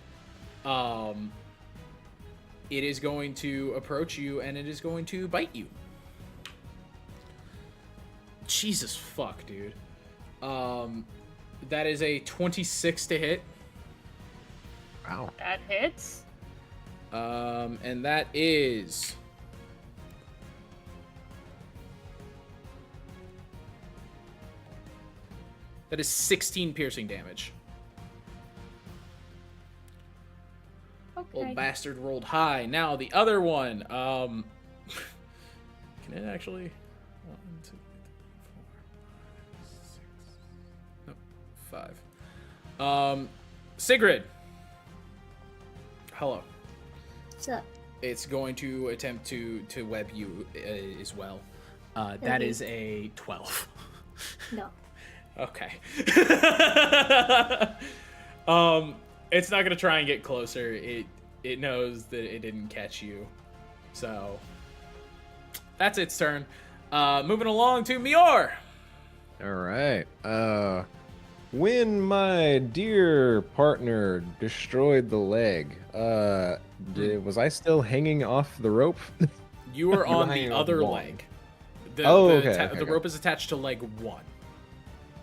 it is going to approach you and it is going to bite you. Jesus fuck, dude. That is a 26 to hit. Wow. That hits. And that is... That is 16 piercing damage. Okay. Old bastard rolled high. Now the other one. Can it actually? 1, 2, 3, 4, 5. Nope, 5. Sigrid. Hello. What's up? It's going to attempt to web you as well. That Okay. is a 12. No. Okay. It's not gonna try and get closer. It knows that it didn't catch you. So that's its turn. Moving along to Mior. All right. When my dear partner destroyed the leg, was I still hanging off the rope? You are on hanging the off other the wall. leg. Okay, The rope is attached to leg 1.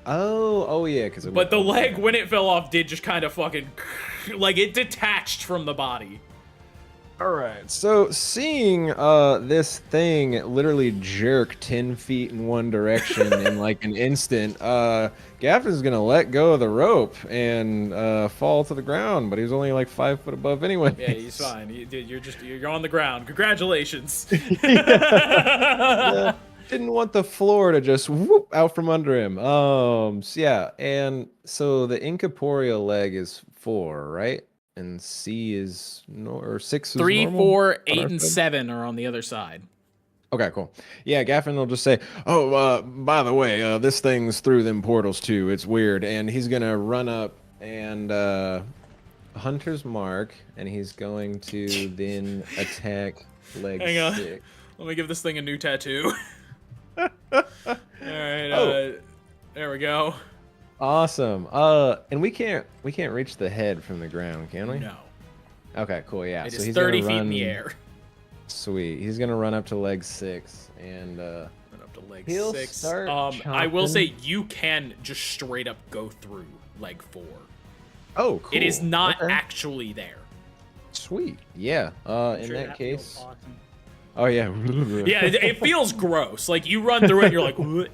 Oh yeah, because But the leg, when it fell off, did just kind of fucking... Like, it detached from the body. All right. So seeing this thing literally jerk 10 feet in one direction in like an instant, Gaffin's gonna let go of the rope and fall to the ground. But he's only like 5 foot above anyway. Yeah, he's fine. You're on the ground. Congratulations. Yeah. didn't want the floor to just whoop out from under him. So yeah, and so the incorporeal leg is 4, right? And C is or 6 is 3, normal 4, on 8, our and side? 7 are on the other side. Okay, cool. Yeah, Gaffin will just say, "Oh, by the way, this thing's through them portals too. It's weird." And he's gonna run up and Hunter's Mark, and he's going to then attack leg Hang on. 6. Let me give this thing a new tattoo. All right. Oh. There we go. Awesome. And we can't reach the head from the ground, can we? No. Okay, cool. Yeah. It So is he's 30 gonna feet run... in the air. Sweet. He's gonna run up to leg 6 and Run up to leg he'll 6. start I will chopping. say you can just straight up go through leg 4. Oh, cool. It is not Okay. actually there. Sweet. Yeah. In Sure, that feels case. awesome. Oh yeah. Yeah, it feels gross. Like you run through it, and you're like,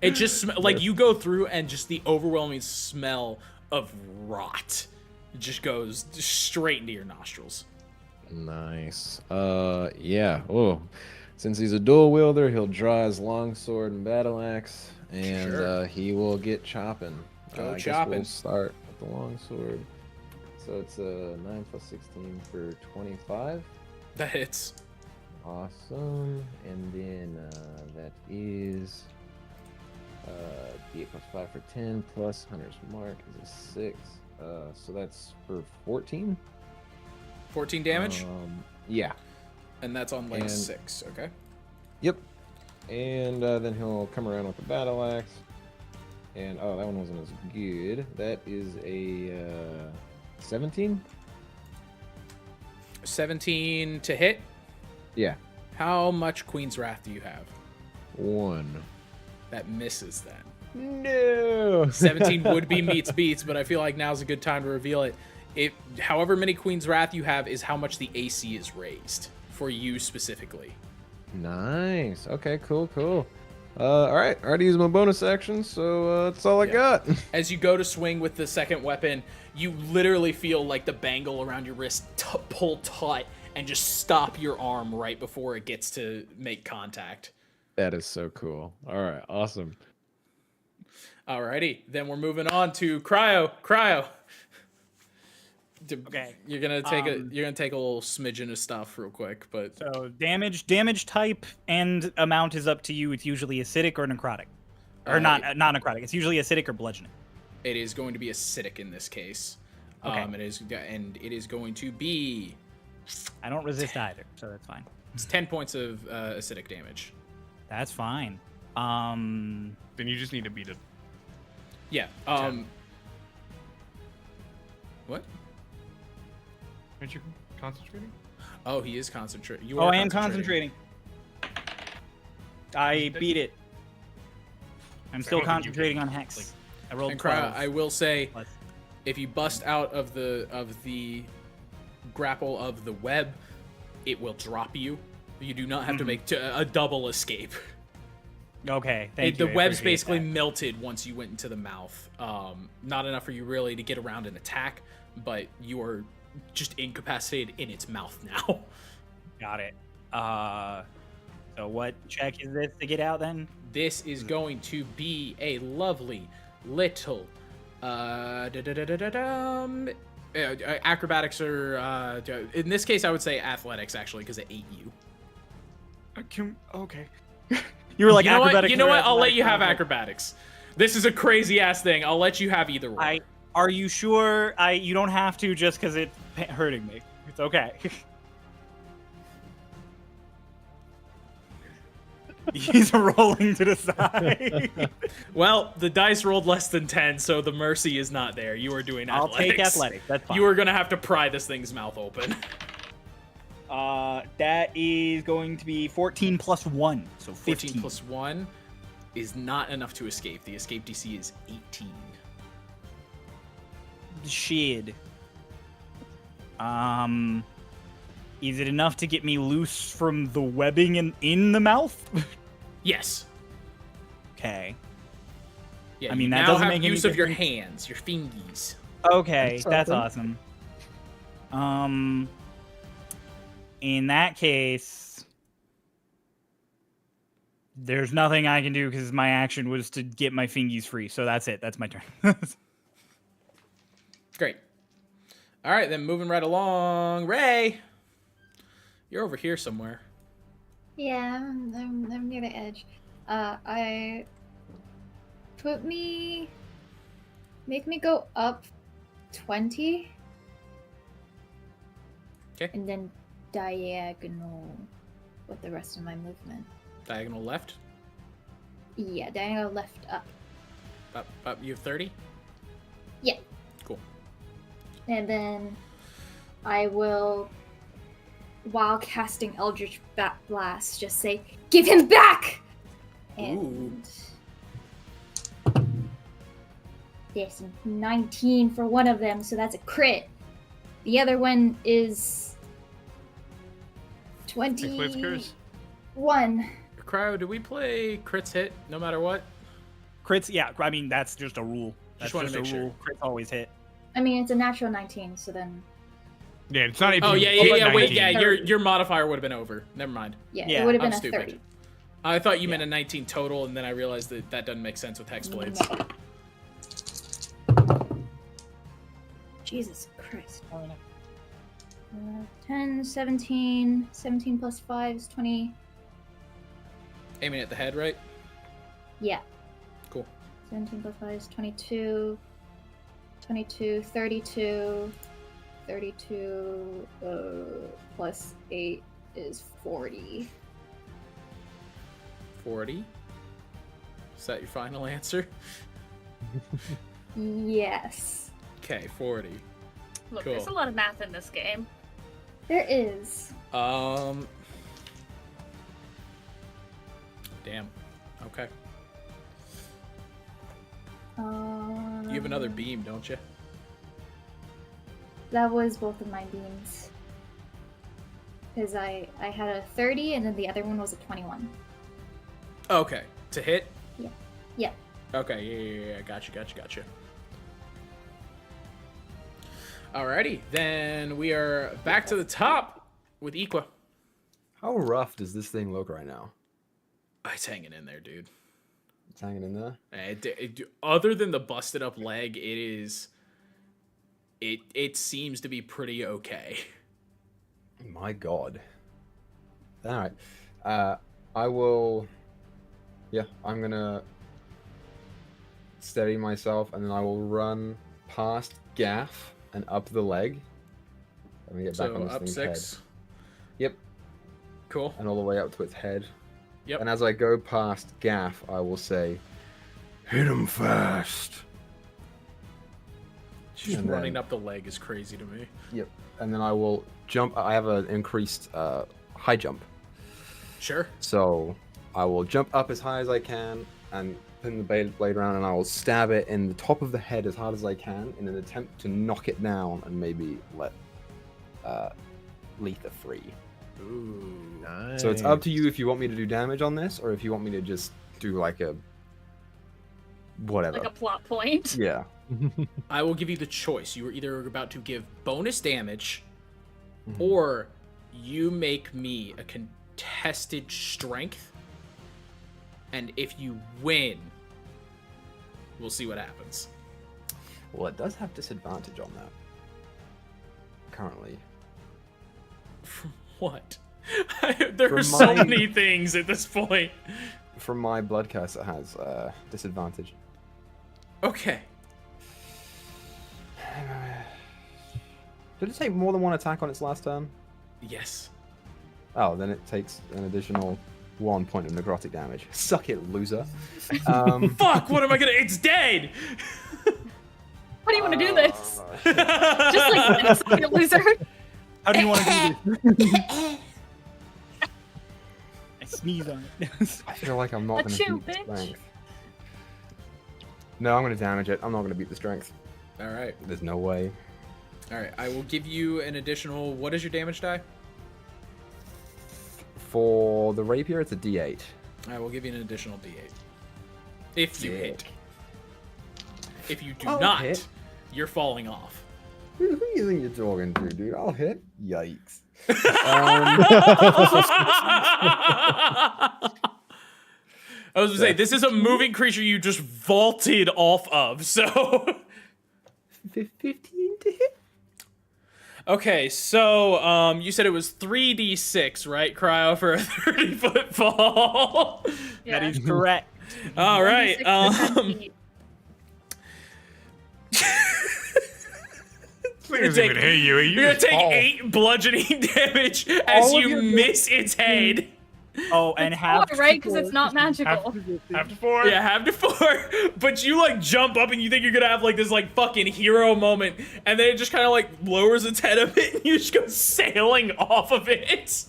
it just like you go through, and just the overwhelming smell of rot just goes straight into your nostrils. Nice. Yeah. Oh, since he's a dual wielder, he'll draw his longsword and battle axe, and Sure. he will get chopping. Go I guess chopping. we'll start with the longsword. So it's a 9 plus 16 for 25. That hits. Awesome. And then that is D8 plus 5 for 10 plus Hunter's Mark is a 6. So that's for 14. 14 damage, Yeah. and that's on leg and- 6. Okay. Yep. And then he'll come around with the battle axe. And oh, that one wasn't as good. That is a 17. 17 to hit. Yeah. How much Queen's Wrath do you have? 1. That misses then. No. 17 would be meets beats, but I feel like now's a good time to reveal it. However many Queen's Wrath you have is how much the AC is raised for you specifically. Nice. Okay. Cool. Cool. All right. I already used my bonus action, so that's all I got. As you go to swing with the second weapon, you literally feel like the bangle around your wrist pull taut and just stop your arm right before it gets to make contact. That is so cool. All right. Awesome. Alrighty, then we're moving on to Cryo. Okay. You're gonna take a little smidgen of stuff real quick, but So damage type and amount is up to you. It's usually acidic or necrotic, or not necrotic. It's usually acidic or bludgeoning. it is going to be acidic in this case. Okay. It is going to be I don't resist either, so that's fine. it's 10 points of acidic damage. That's fine. Then you just need to beat it. Yeah. What? Aren't you concentrating? Oh, he is concentrating. Oh, I am concentrating. I beat it. I'm still don't think you concentrating can, on hex. I rolled And 12. I will say, plus. if you bust out of the grapple of the web, it will drop you. You do not have to make a double escape. Okay, thank you. The I web's appreciate basically that. melted once you went into the mouth. Not enough for you really to get around and attack, but you are just incapacitated in its mouth now. Got it. So what check is this to get out then? This is going to be a lovely little acrobatics or in this case I would say athletics actually because it ate you. Okay. You were like, You know what? acrobatics. You know or what? I'll let athletics? you have Okay. acrobatics. This is a crazy ass thing. I'll let you have either one. Are you sure? You don't have to just because it's hurting me. It's okay. He's rolling to the side. Well, the dice rolled less than 10, so the mercy is not there. You are doing I'll athletics. take athletics. That's fine. You are gonna have to pry this thing's mouth open. That is going to be 14 plus 1, so 15. 14 plus 1 is not enough to escape. The escape DC is 18. Shit. Is it enough to get me loose from the webbing in the mouth? Yes. Okay. Yeah, I mean, you that now doesn't have make any use of your difference. hands, your fingies. Okay, that's Something. awesome. In that case, There's nothing I can do because my action was to get my fingies free. So that's it. That's my turn. Great. All right, then moving right along. Ray, you're over here somewhere. Yeah, I'm near the edge. I make me go up 20. Okay. And then diagonal with the rest of my movement. Diagonal left. Yeah, diagonal left up. Up. You have 30. Yeah. Cool. And then I will, while casting Eldritch Blast, just say, "Give him back!" And there's 19 for one of them, so that's a crit. The other one is 21. Cryo, do we play crits hit no matter what? Crits, yeah. I mean, that's just a rule. Just That's wanna just make a sure. rule. Crits always hit. I mean, it's a natural 19, so then Yeah, it's not. If Oh you yeah. hit Wait, 19. yeah. Your modifier would have been over. Never mind. yeah, Yeah, it would have I'm been a stupid. 30. I thought you meant a 19 total, and then I realized that doesn't make sense with hex blades. Jesus Christ. 10, 17, 17 plus 5 is 20. Aiming at the head, right? Yeah. Cool. 17 plus 5 is 22. 22, 32. 32 plus 8 is 40. 40. Is that your final answer? Yes. Okay, 40. Look, Cool. there's a lot of math in this game. There is. Damn. Okay. Um, You have another beam, don't you? That was both of my beams. Because I had a 30 and then the other one was a 21. Okay. To hit? Yeah. Yeah. Okay, yeah. Gotcha. Alrighty, then we are back to the top with Equa. How rough does this thing look right now? It's hanging in there, dude. It's hanging in there. Other than the busted up leg, it seems to be pretty okay. My God. All right. I will. Yeah, I'm gonna steady myself, and then I will run past Gaff and up the leg. Let me get back So on this up thing's 6. head. Yep, Cool. and all the way up to its head. Yep. And as I go past Gaff, I will say, "Hit him fast." Just and running then- up the leg is crazy to me. Yep. And then I will jump. I have an increased high jump. Sure. So I will jump up as high as I can and pin the blade around, and I will stab it in the top of the head as hard as I can in an attempt to knock it down and maybe let Letha free. Ooh. Nice. So it's up to you if you want me to do damage on this or if you want me to just do like a whatever. Like a plot point. Yeah. I will give you the choice. You are either about to give bonus damage, Mhm. or you make me a contested strength, and if you win, we'll see what happens. Well, it does have disadvantage on that. Currently. From what? There From are so my- many things at this point. From my blood curse, it has disadvantage. Okay. Did it take more than one attack on its last turn? Yes. Oh, then it takes an additional 1 point of necrotic damage. Suck it, loser. Fuck! What am I gonna? It's dead. How do you want to do this? Just like this, you loser. How do you want to do this? I sneeze on it. I feel like I'm not going to Achoo, beat the bitch. strength. No, I'm going to damage it. I'm not going to beat the strength. All right. There's no way. All right. I will give you an additional. What is your damage die? For the rapier, it's a D8. I will give you an additional D8. If you hit. Sick. If you do I'll not, hit. you're falling off. Who do you think you're talking to, dude? I'll hit. Yikes. I was gonna say, this is a moving creature you just vaulted off of, so... 15 to hit? Okay, so, you said it was 3d6, right, Cryo, for a 30-foot fall? Yeah. That is correct. All right, 1d6 to 10 feet. This thing doesn't even hit you. You're gonna take 8 bludgeoning damage as All of you your miss its head. Oh, and half. Four, right? Because it's not magical. Half to 4. Yeah, have to 4. But you like jump up and you think you're gonna have like this like fucking hero moment, and then it just kind of like lowers its head a bit, and you just go sailing off of it.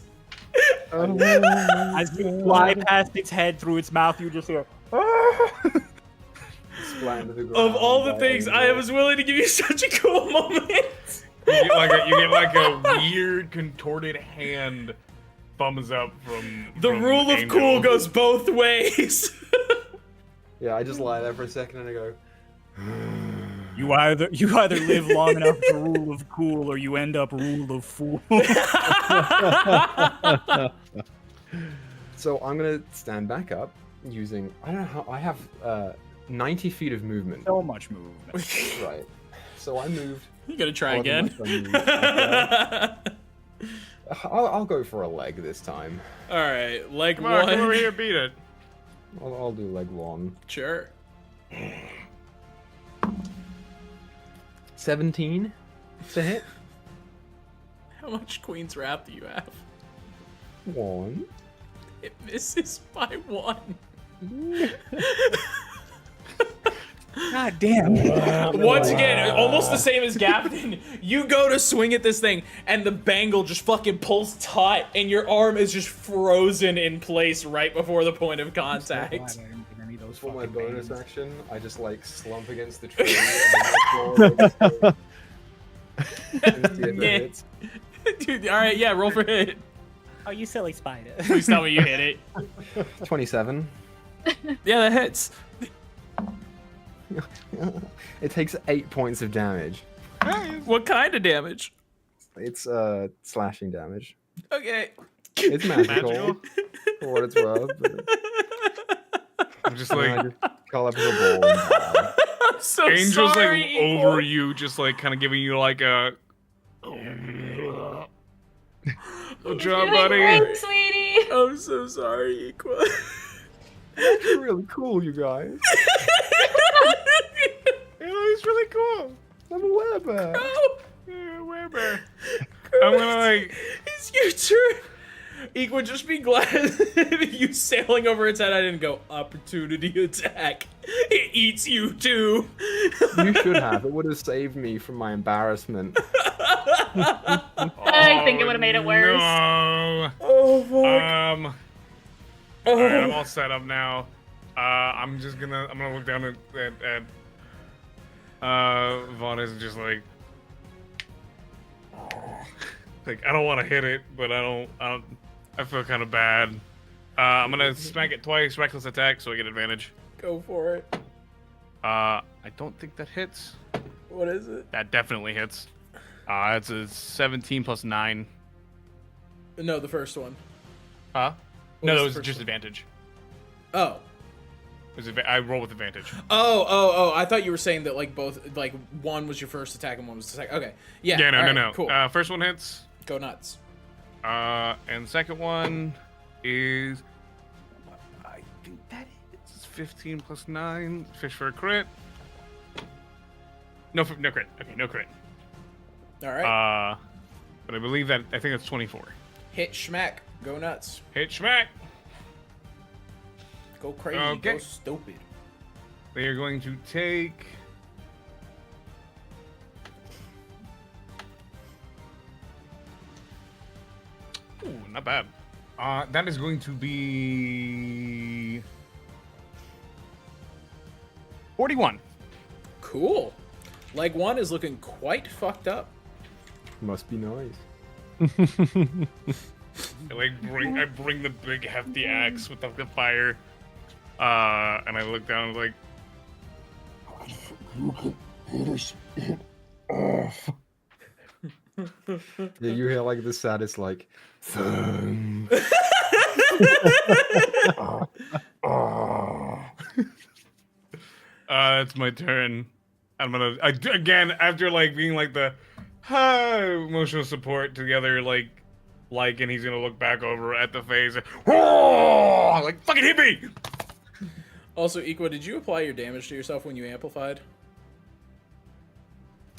As you fly past its head through its mouth, you just hear. Splat into the ground Of all the by things, Angel. I was willing to give you such a cool moment. You get like a weird contorted hand thumbs up from The from rule of Angel. cool goes both ways. Yeah, I just lie there for a second and I go. You either live long enough to rule of cool, or you end up rule of fool. So I'm gonna stand back up using. I don't know how. I have 90 feet of movement. So much movement. Right. So I moved. You gotta try more than again. much I moved. Okay. I'll go for a leg this time. All right, leg Come on, one. come over here, beat it. I'll do leg one. Sure. 17 to hit. How much Queen's Wrath do you have? 1. It misses by 1. God damn. Once again, almost the same as Gavin. You go to swing at this thing, and the bangle just fucking pulls taut, and your arm is just frozen in place right before the point of contact. For my bonus action, I just like slump against the tree and see if it Yeah. hits. Dude, all right, yeah, roll for hit. Oh, you silly spider. Please tell me you hit it. 27. Yeah, that hits. It takes 8 points of damage. What kind of damage? It's slashing damage. Okay. It's magical, Magical? for what it's worth. But I'm just I like just curl up as a ball. And die. I'm so Angel's sorry. like Equal. over you, just like kind of giving you like a. Good job, Doing buddy. great, sweetie. I'm so sorry, Equa. That's really cool, you guys. He's really cool. I'm a werebear. Oh, Yeah, Weber. I'm gonna like. it's your turn. Equa, just be glad that you sailing over its head. I didn't go opportunity attack. It eats you too. You should have. It would have saved me from my embarrassment. I think it would have made it worse. No. Oh fuck. All right, I'm all set up now. I'm gonna look down at Vaughn is just like I don't want to hit it, but I feel kind of bad. I'm gonna smack it twice, reckless attack, so I get advantage. Go for it. I don't think that hits. What is it? That definitely hits. It's a 17 plus 9. No, the first one. Huh? What No, was that the was first just one? advantage. Oh. I roll with advantage. Oh! I thought you were saying that like both, like one was your first attack and one was the second. Okay. Yeah. Yeah, no, all no, right, no. Cool. First one hits. Go nuts. And the second one is, I think that hits. It's 15 plus 9. Fish for a crit. No crit. Okay, no crit. All right. But I believe that I think that's 24. Hit schmack. Go nuts. Hit smack. Go crazy. Okay. Go stupid. They are going to take. Ooh, not bad. That is going to be 41. Cool. Leg one is looking quite fucked up. Must be nice. I bring the big hefty axe with the fire, and I look down and like, Yeah, you hear like the saddest like thump. It's my turn. I'm gonna again after like being like the emotional support to the other and he's gonna look back over at the face. Like fucking hit me. Also, Equa, did you apply your damage to yourself when you amplified?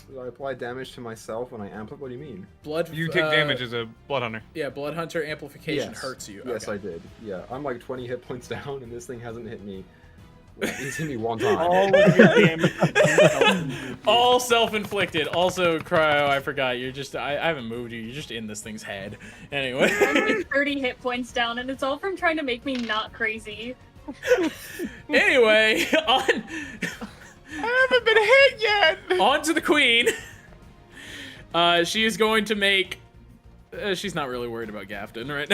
Did I apply damage to myself when I amplify? What do you mean? Blood. You take damage as a blood hunter. Yeah, blood hunter amplification Yes. hurts you. Yes, Okay. I did. Yeah, I'm like 20 hit points down, and this thing hasn't hit me. Well, he's hit me one time. All of your damage. All self-inflicted. Also, Cryo, I forgot. You're just. I haven't moved you. You're just in this thing's head. Anyway. I'm like 30 hit points down, and it's all from trying to make me not crazy. Anyway, I haven't been hit yet. on to the queen. She is going to make. She's not really worried about Gafton right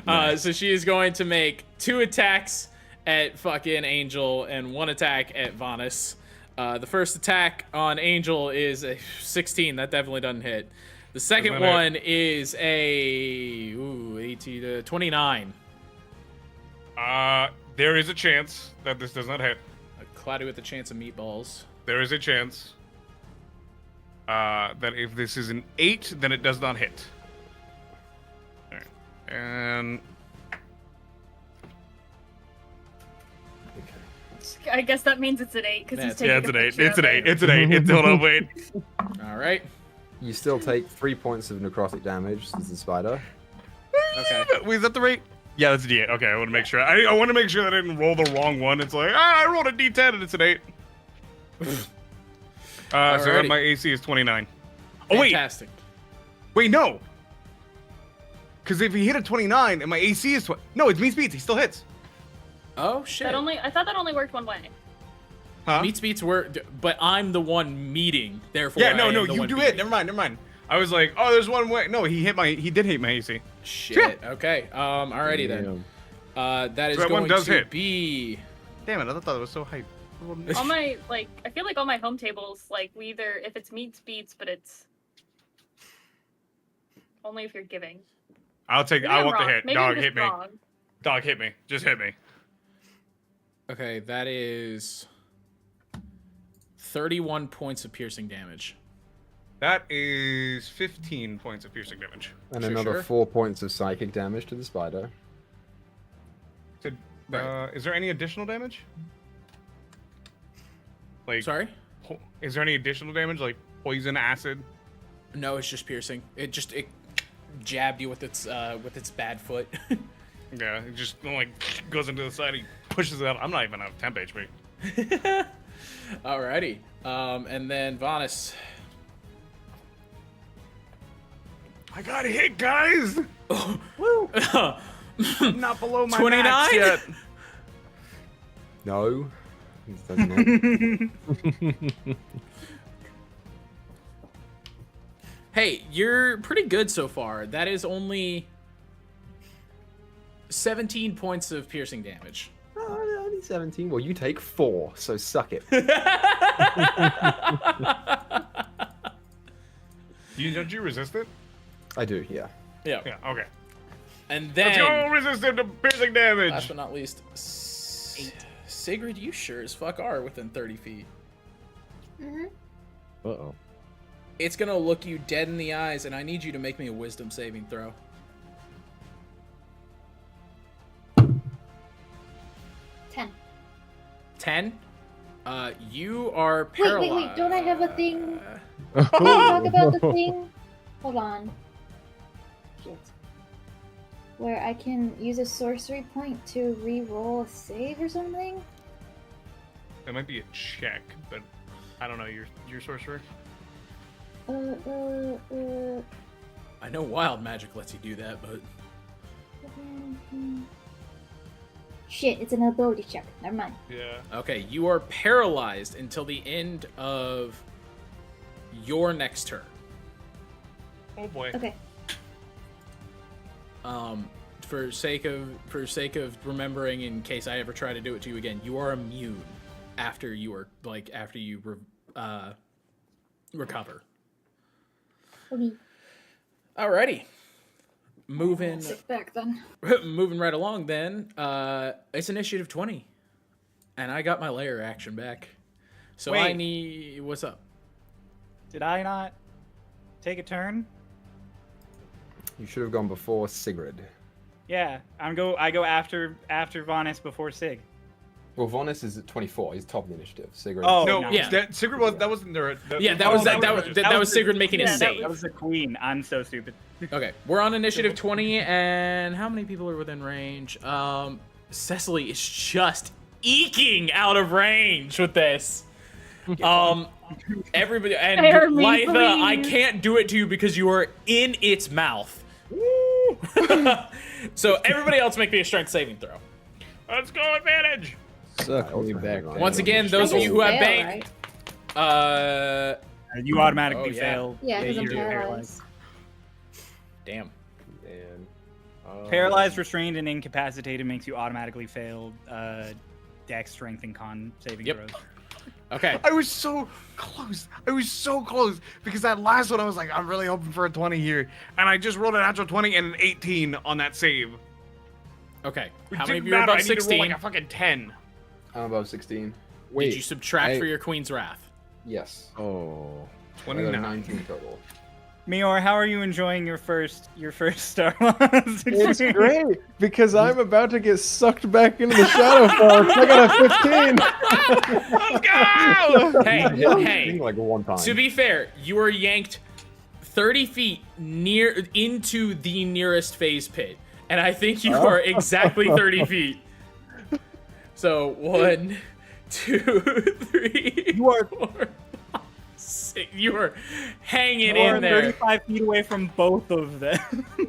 now. So she is going to make 2 attacks at fucking Angel and 1 attack at Vanus. The first attack on Angel is a 16. That definitely doesn't hit. The second one is a 18 to 29. There is a chance that this does not hit. Cloudy with a chance of meatballs. There is a chance that if this is an 8, then it does not hit. Alright. And I guess that means it's an 8 because he's taking yeah, it's an 8. picture It's of an it. 8. It's an 8. It's hold on, wait. Alright. You still take 3 points of necrotic damage as the spider. Okay. Wait, is that the rate? Yeah, that's a D8. Okay, I want to make sure. I want to make sure that I didn't roll the wrong one. It's like, I rolled a D10 and it's an 8. So Alrighty. my AC is 29. Oh, wait. Fantastic. Wait, no. Because if he hit a 29 and my AC is 20. No, it's meat speeds. He still hits. Oh, shit. I thought that only worked one way. Huh? Meets beats work, but I'm the one meeting. Therefore, Yeah, I no, am the you one do beating. it. Never mind. I was like, oh, there's one way. No, he did hit my AC. Shit. Okay. Alrighty then. That is So that one going does to hit. be. Damn it! I thought it was so hype. All my I feel like all my home tables, we either if it's meats beats, but it's only if you're giving. I'll take. Maybe I I'm want the wrong. hit. Maybe Dog I'm just hit me. wrong. Dog hit me. Just hit me. Okay, that is 31 points of piercing damage. That is 15 points of piercing damage. And Sure, another sure. 4 points of psychic damage to the spider. Is there any additional damage? Like, Sorry? is there any additional damage, like poison, acid? No, it's just piercing. It jabbed you with its bad foot. Yeah, it just goes into the side. He pushes it out. I'm not even out of temp HP. Alrighty. And then Vanus. I got hit, guys. Woo! I'm not below my 29? max yet. No. It doesn't hit. Hey, you're pretty good so far. That is only 17 points of piercing damage. Oh, only 17. Well, you take 4, so suck it. Don't you resist it? I do, yeah. Yeah. Yeah. Okay. And Let's go then, resistant to piercing damage. last but not least, Sigrid, you sure as fuck are within 30 feet. Mm-hmm. Uh-oh. It's gonna look you dead in the eyes, and I need you to make me a wisdom saving throw. 10. 10? You are paralyzed. Wait, don't I have a thing? Can we talk about the thing? Hold on. Shit. Where I can use a sorcery point to re-roll a save or something? That might be a check, but I don't know. You're sorcerer. I know wild magic lets you do that, but Shit, it's an ability check. Never mind. Yeah. okay, you are paralyzed until the end of your next turn. Oh boy. Okay. For sake of remembering, in case I ever try to do it to you again, you are immune after you recover. Okay. Alrighty. Moving Sit back then. moving right along then. It's initiative 20. And I got my layer action back. So I Wait. need... What's up? Did I not take a turn? You should have gone before Sigrid. Yeah, I go after Vonis before Sig. Well, Vonis is at 24. He's top of the initiative. Sigrid. Oh, No, no. Yeah. Sigrid was that wasn't there. Yeah, that was Sigrid making a Yeah, that save. That was the queen. I'm so stupid. Okay, we're on initiative 20, and how many people are within range? Cecily is just eking out of range with this. Everybody, and Spare me, Lytha, I please. can't do it to you because you are in its mouth. So everybody else make me a strength saving throw. Let's go advantage. Suck me back. Once down. Once again, those of you who have Fail, bank, right? You automatically Oh, yeah. fail. Yeah, because you I'm do. paralyzed. damn. And, Paralyzed, restrained, and incapacitated makes you automatically fail Dex, Strength, and Con saving Yep. throws. Okay. I was so close. Because that last one I was like, I'm really hoping for a 20 here, and I just rolled a natural 20 and an 18 on that save. Okay. It How many of didn't you are matter, above I need to roll 16? like a fucking 10. I'm above 16. Did you subtract I- for your Queen's Wrath? Yes. Oh. I got 29. 19 total. Mior, how are you enjoying your first Starloss? It's great because I'm about to get sucked back into the Shadowfall. I got a 15. Let's go! Hey, I hey. think like one time. To be fair, you were yanked 30 feet near into the nearest phase pit, and I think you are exactly 30 feet. So 1, 2, 3, You are- 4, 5, 6. You are hanging You're in there. 35 feet away from both of them.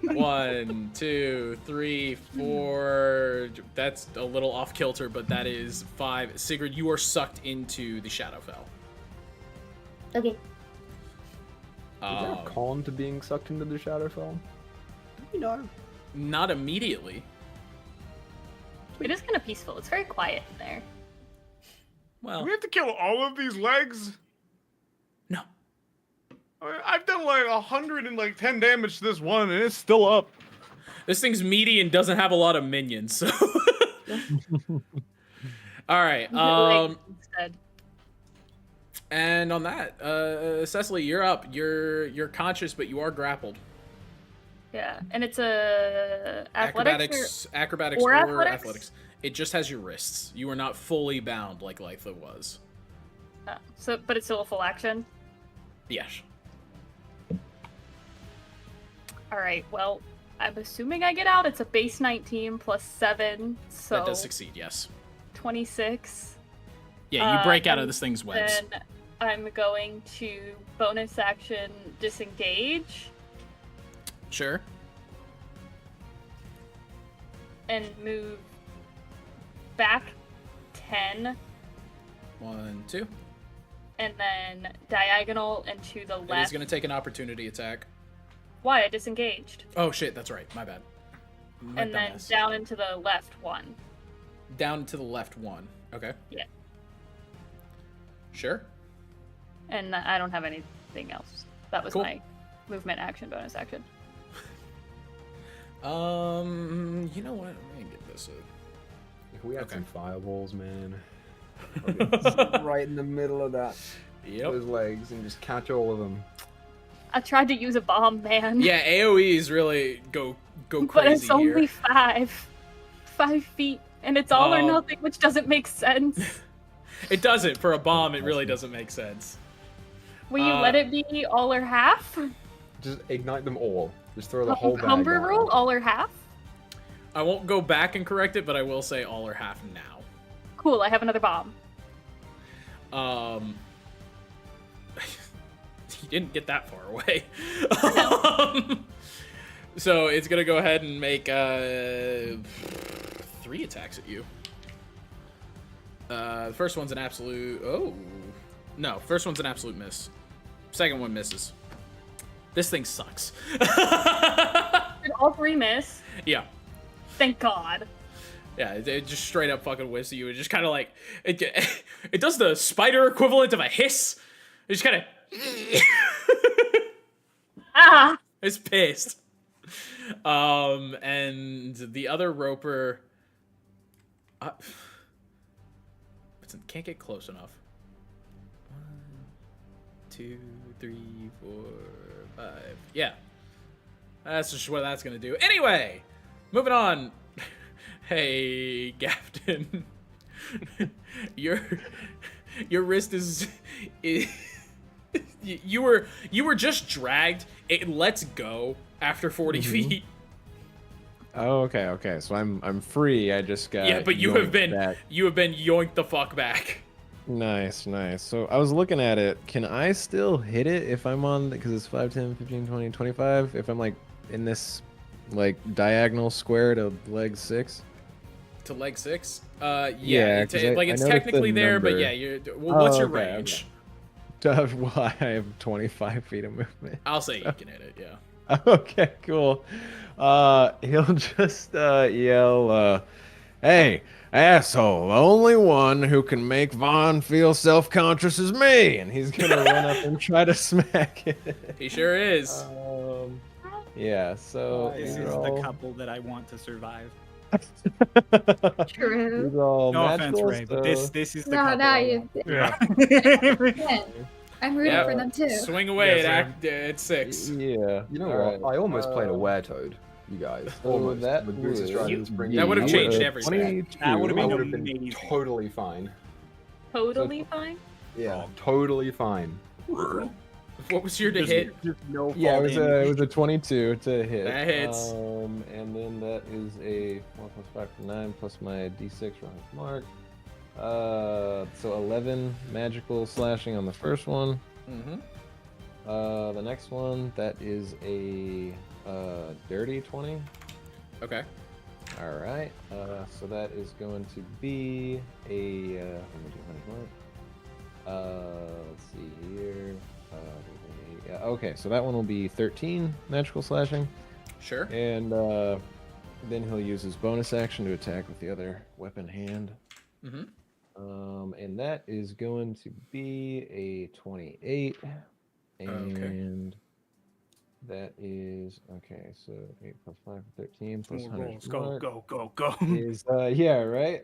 1, 2, 3, 4. That's a little off kilter, but that is 5. Sigrid, you are sucked into the Shadowfell. Okay. Is there a con to being sucked into the Shadowfell? Not immediately. It is kind of peaceful. It's very quiet in there. Do Well, we have to kill all of these legs? no. I've done like 110 damage to this one, and it's still up. This thing's meaty and doesn't have a lot of minions, so. All right. Instead. And on that, Cecily, you're up. You're conscious, but you are grappled. Yeah, and it's a athletics. Acrobatics or or athletics? athletics. It just has your wrists. You are not fully bound like Lytha was. But it's still a full action. Yes. All right. Well, I'm assuming I get out. It's a base 19 plus 7, so That does succeed. Yes. 26. Yeah, you break out of and this thing's webs. Then I'm going to bonus action disengage Sure. and move back 10, 1, 2. and then diagonal and to the It is left. going to take an opportunity attack. Why? I disengaged. Oh shit, that's right. My bad. My And then dumbass. down into the left 1. Down to the left 1. Okay. Yeah. Sure. And I don't have anything else. That was Cool. my movement action, bonus action. You know what? Let me get this. If we had Okay. some fireballs, man. Right in the middle of that. Yep. Those legs and just catch all of them. I tried to use a bomb, man. Yeah, AoEs really go crazy But it's only here. 5 feet, and it's all or Oh. nothing, which doesn't make sense. It doesn't. For a bomb, it really doesn't make sense. Will you let it be all or half? Just ignite them all. Just throw the A whole bag cucumber down. rule, all or half? I won't go back and correct it, but I will say all or half now. Cool, I have another bomb. He didn't get that far away. So it's gonna go ahead and make 3 attacks at you. The first one's an absolute. Oh, no! First one's an absolute miss. Second one misses. This thing sucks. Did all 3 miss? Yeah. Thank God. Yeah, it just straight up fucking whiffs at you. It just kind of like it does the spider equivalent of a hiss. It just kind of Ah! it's pissed. And the other roper, can't get close enough. 1, 2, 3, 4, 5. Yeah. That's just what that's gonna do. Anyway, moving on. Hey, Captain. your wrist is you were just dragged. It lets go after 40 feet. Oh, okay. So I'm free. I just got But you have been back. yoinked the fuck back. Nice. So I was looking at it. Can I still hit it if I'm on, because it's 5, 10, 15, 20, 25, if I'm like in this like diagonal square to leg 6? To leg 6? Yeah, 'cause it's I it's noticed technically the there, but number. yeah, what's your Okay, range? Well, I have 25 feet of movement. I'll say you can hit it, yeah. Okay, cool. He'll just yell, "Hey, asshole! The only one who can make Vaughn feel self-conscious is me!" And he's gonna run up and try to smack it. He sure is. Yeah. So This these is are the all- couple that I want to survive. True. these are all No offense, magical, Ray, but this is the No, couple. no, I you. want. Yeah, I'm rooting Yeah. for them too. Swing away Yeah, at 6. Yeah. You know all what? right. I almost played a weretoad, you guys. so Almost. that With Bruce's would Dragon Spring. That would have be, changed everything. 22. That would have I been would have been amazing. totally fine. Totally fine. Yeah, totally fine. What was your to Just- hit? just no Yeah, fall it damage. was a 22 to hit. That hits. And then that is a 4 plus 5 for 9 plus my d6 round mark. So 11 magical slashing on the first one. Mm-hmm. The next one, that is a dirty 20. Okay. All right. So that is going to be a. Let me do let's see here. Yeah, okay, so that one will be 13 magical slashing, Sure. and then he'll use his bonus action to attack with the other weapon hand. Mm-hmm. And that is going to be a 28, and that is okay. So 8 plus 5, 13 plus 100. Go. Is yeah, right.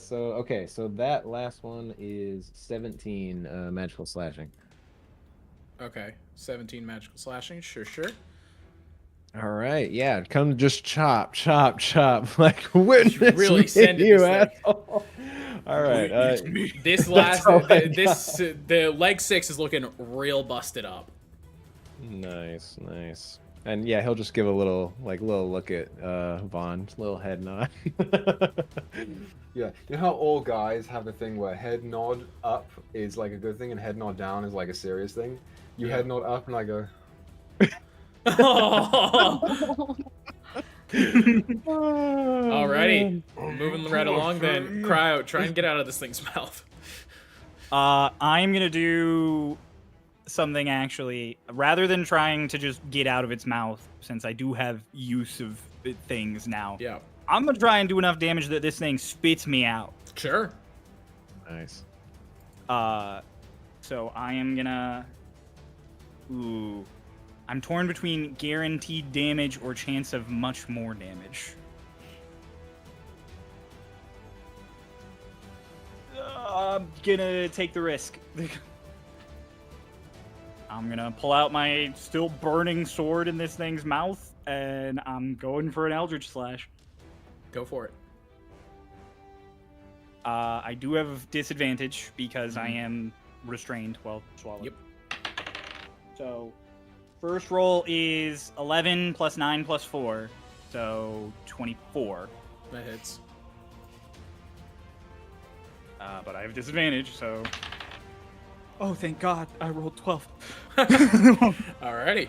So okay, so that last one is 17 magical slashing. Okay. 17 magical slashing. Sure. All right, yeah, come just chop, like witness really me, send it you this thing. asshole. All right, This last all I the leg 6 is looking real busted up. nice, and yeah, he'll just give a little look at Vaughn, little head nod. Yeah, you know how all guys have a thing where head nod up is like a good thing and head nod down is like a serious thing? You head nod up and I go, Alrighty. Moving right along then. Cryo, try and get out of this thing's mouth. I'm gonna do something actually, rather than trying to just get out of its mouth, since I do have use of things now. Yeah. I'm gonna try and do enough damage that this thing spits me out. Sure. Nice. So I am gonna. Ooh. I'm torn between guaranteed damage or chance of much more damage. I'm gonna take the risk. I'm gonna pull out my still burning sword in this thing's mouth, and I'm going for an Eldritch Slash. Go for it. I do have disadvantage because I am restrained while swallowed. Yep. So, first roll is 11 plus 9 plus 4, so 24. That hits. But I have disadvantage, so... Oh, thank God, I rolled 12. Alrighty.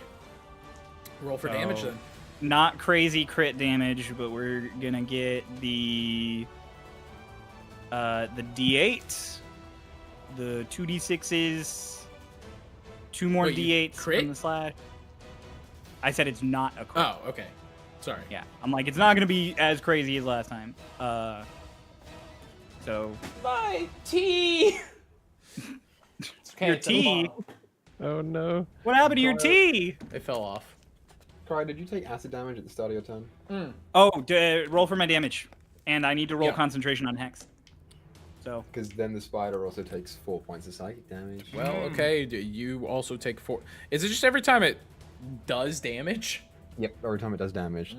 Roll for damage So, then. Not crazy crit damage, but we're gonna get the D8, the 2d6s, 2 more Wait, you D8s crit? from the slash. I said it's not a crit. Oh, okay. Sorry. Yeah, I'm like, it's not gonna be as crazy as last time. So My tea! your tea. Oh no. What happened to your tea? It fell off. Cry, did you take acid damage at the start of your turn? Oh, roll for my damage, and I need to roll Yeah. concentration on hex. So Because then the spider also takes 4 points of psychic damage. Well, okay. You also take 4. Is it just every time it does damage? Yep, every time it does damage.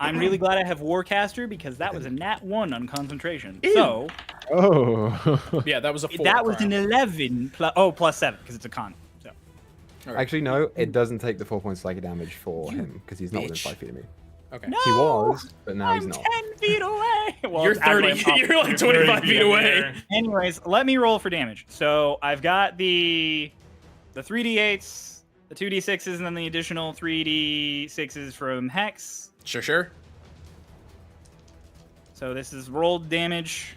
I'm really glad I have Warcaster because that was a nat 1 on concentration. Ew. So Oh. Yeah, that was a 4. that was an 11 plus 7 because it's a con. So All right. Actually, no, it doesn't take the 4 points of psychic damage for You him because he's not within bitch. 5 feet of me. Okay. no, He was, but now he's I'm not. 10 feet away. Well, You're actually, 30. I'm up. You're like 25 feet away. Anyways, let me roll for damage. So I've got the 3d8s, the 2d6s, and then the additional 3d6s from Hex. Sure. So this is rolled damage.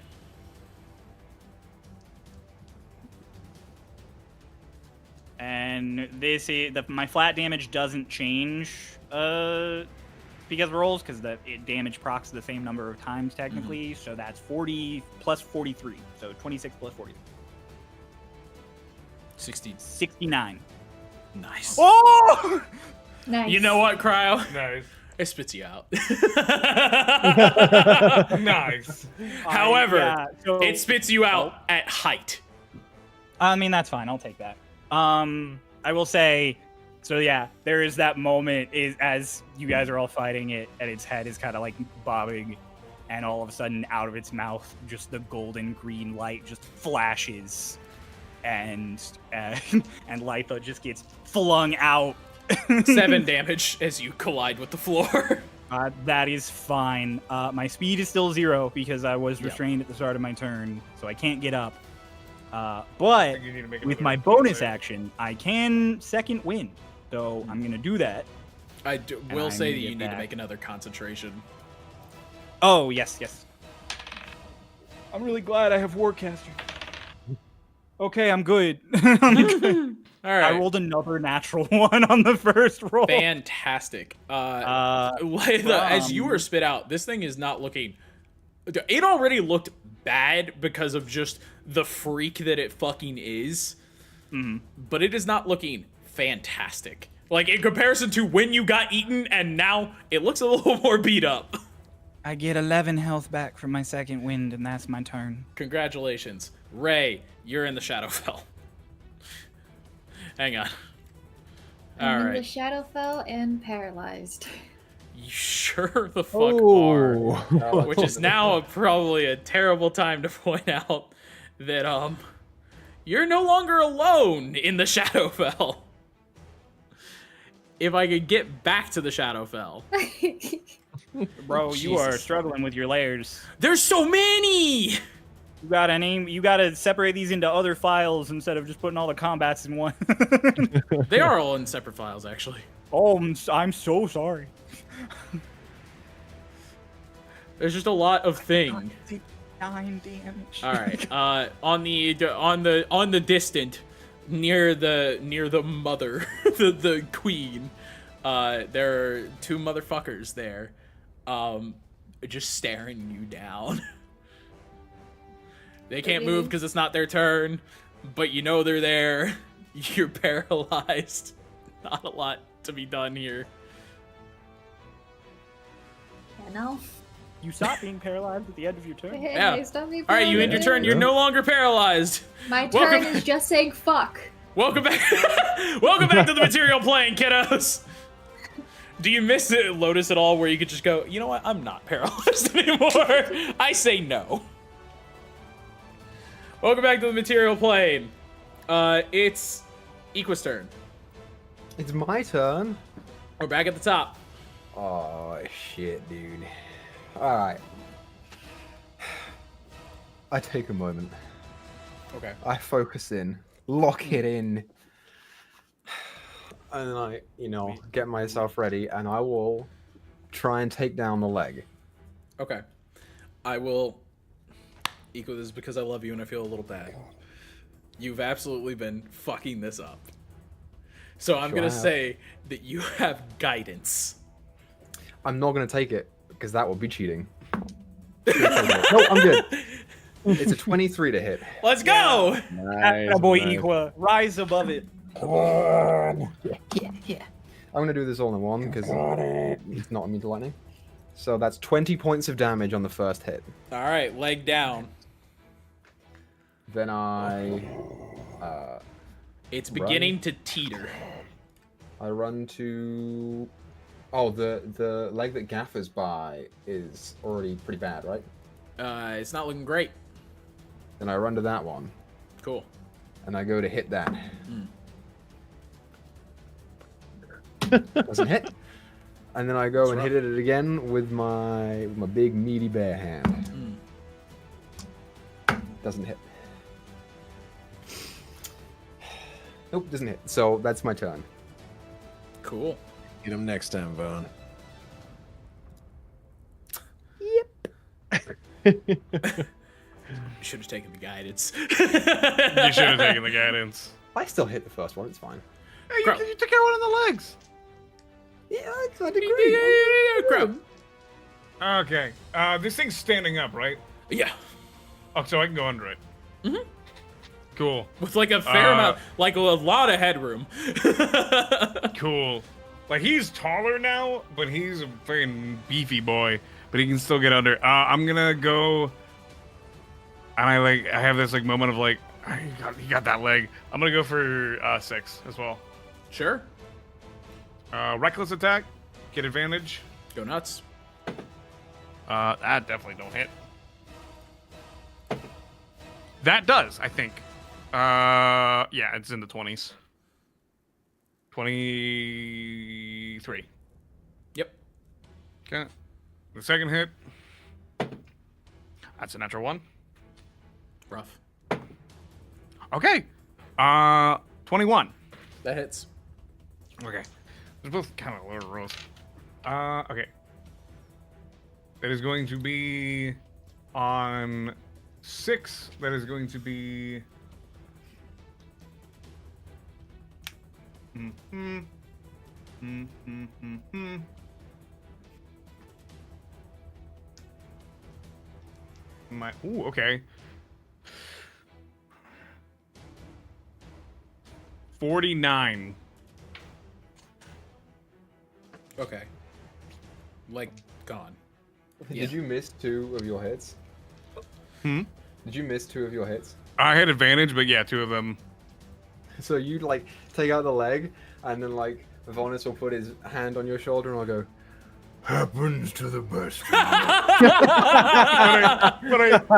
And this is my flat damage doesn't change because of rolls because the damage procs the same number of times technically. So that's 40 plus 43. So 26 plus 43. 69. Nice. Oh! Nice. You know what, Cryo? Nice. It spits you out. Nice. However, Yeah, so- it spits you out at height. I mean, that's fine. I'll take that. I will say, so yeah, there is that moment as you guys are all fighting it, and its head is kind of like bobbing, and all of a sudden, out of its mouth, just the golden green light just flashes, and Litha just gets flung out. 7 damage as you collide with the floor. That is fine. My speed is still 0 because I was restrained at the start of my turn, so I can't get up. But You need to make with another my bonus save. action, I can second wind. So I'm gonna do that. I will I'm say gonna that you get need to back. make another concentration. Oh yes. I'm really glad I have Warcaster. Okay, I'm good. I'm good. All I right. rolled another natural 1 on the first roll. Fantastic. Layla, as you were spit out, this thing is not looking. It already looked bad because of just the freak that it fucking is. But it is not looking fantastic. Like, in comparison to when you got eaten and now, it looks a little more beat up. I get 11 health back from my second wind, and that's my turn. Congratulations. Ray, you're in the Shadowfell. Hang on. I'm in the Alright. Shadowfell and paralyzed. You sure the fuck are. Oh. Which is now probably a terrible time to point out that, you're no longer alone in the Shadowfell. If I could get back to the Shadowfell. Bro, you are Jesus. struggling with your layers. There's so many! You gotta you gotta separate these into other files instead of just putting all the combats in one. They are all in separate files, actually. Oh, I'm so sorry. There's just a lot of thing. 9 damage. All right. On the distant, near the mother, the queen, there are 2 motherfuckers there, just staring you down. They can't move because it's not their turn, but you know they're there. You're paralyzed. Not a lot to be done here. You know? You stop being paralyzed at the end of your turn. Hey, Yeah. stop me All right, you end your turn. You're no longer paralyzed. My turn Welcome- is just saying fuck. Welcome back. Welcome back to the material plane, kiddos. Do you miss it, Lotus at all, where you could just go, you know what? I'm not paralyzed anymore. I say no. Welcome back to the material plane. It's Equa's turn. It's my turn. We're back at the top. Oh shit, dude. Alright. I take a moment. Okay. I focus in. Lock it in. And then I, get myself ready and I will try and take down the leg. Okay. I will. Equal, this is because I love you and I feel a little bad. You've absolutely been fucking this up. So I'm Sure gonna have. say that you have guidance. I'm not going to take it because that would be cheating. No, I'm good. It's a 23 to hit. Let's go! Nice, boy, nice. Equa, rise above it. I'm going to do this all in one because it's not immune to lightning. So that's 20 points of damage on the first hit. All right, leg down. Then I It's beginning to teeter. run to. Oh, the leg that Gaffer's by is already pretty bad, right? It's not looking great. Then I run to that one, Cool. and I go to hit that. Mm. Doesn't hit. And then I go and hit it again with my big meaty bare hand. Doesn't hit. Nope, doesn't hit. So that's my turn. Cool. Get him next time, Vaughn. Should have taken the guidance. You should have taken the guidance. I still hit the first one. It's fine. Hey, Crow. you took out one of the legs. Yeah, I agree. Crow. Okay. This thing's standing up, right? Yeah. Oh, so I can go under it. Mhm. Cool. With like a fair amount, like a lot of headroom. Cool. Like, he's taller now, but he's a freaking beefy boy. But he can still get under. I'm gonna go... And I have this, like, moment of, like, he got that leg. I'm gonna go for 6 as well. Sure. Reckless attack. Get advantage. Go nuts. That definitely don't hit. That does, I think. Yeah, it's in the 20s. 23. Yep. Okay. The second hit. That's a natural 1. Rough. Okay. 21. That hits. Okay. They're both kind of lower rolls. Okay. That is going to be on 6. That is going to be... Ooh, okay. 49. Okay. Like, gone. Did you miss 2 of your hits? Hmm? Did you miss 2 of your hits? I had advantage, but yeah, 2 of them. So you like take out the leg, and then like Vonus will put his hand on your shoulder, and I'll go. Happens to the best.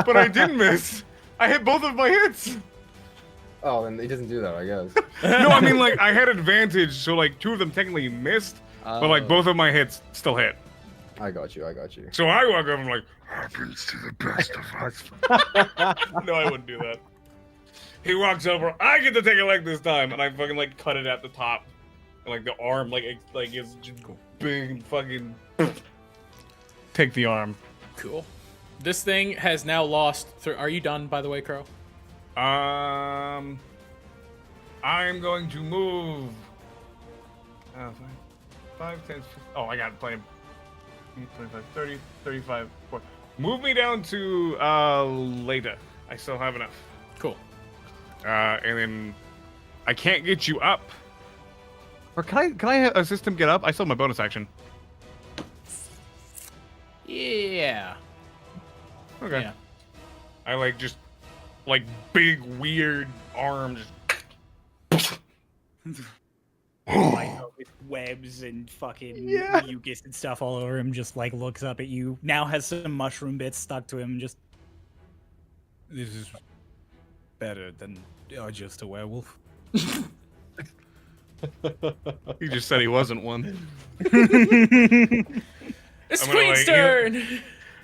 But I didn't miss. I hit both of my hits. Oh, then he doesn't do that, I guess. No, I mean, like, I had advantage, so like 2 of them technically missed, but like both of my hits still hit. I got you. I got you. So I walk up and I'm like, happens to the best of us. No, I wouldn't do that. He walks over, I get to take a leg this time, and I fucking like cut it at the top. And like the arm, like it's just big fucking take the arm. Cool. This thing has now lost. Are you done, by the way, Crow? I'm going to move. 5, 10, 15. Oh, I got plenty. 25, 30, 35, 40. Move me down to Leda. I still have enough. Cool. And then I can't get you up. Or can I assist him get up? I still have my bonus action. Yeah. Okay. Yeah. I like just like big weird arms. Like, with webs and fucking mucus and stuff all over him, just like looks up at you. Now has some mushroom bits stuck to him. Just This is better than just a werewolf. He just said he wasn't one. It's I'm gonna, Queen's like, turn!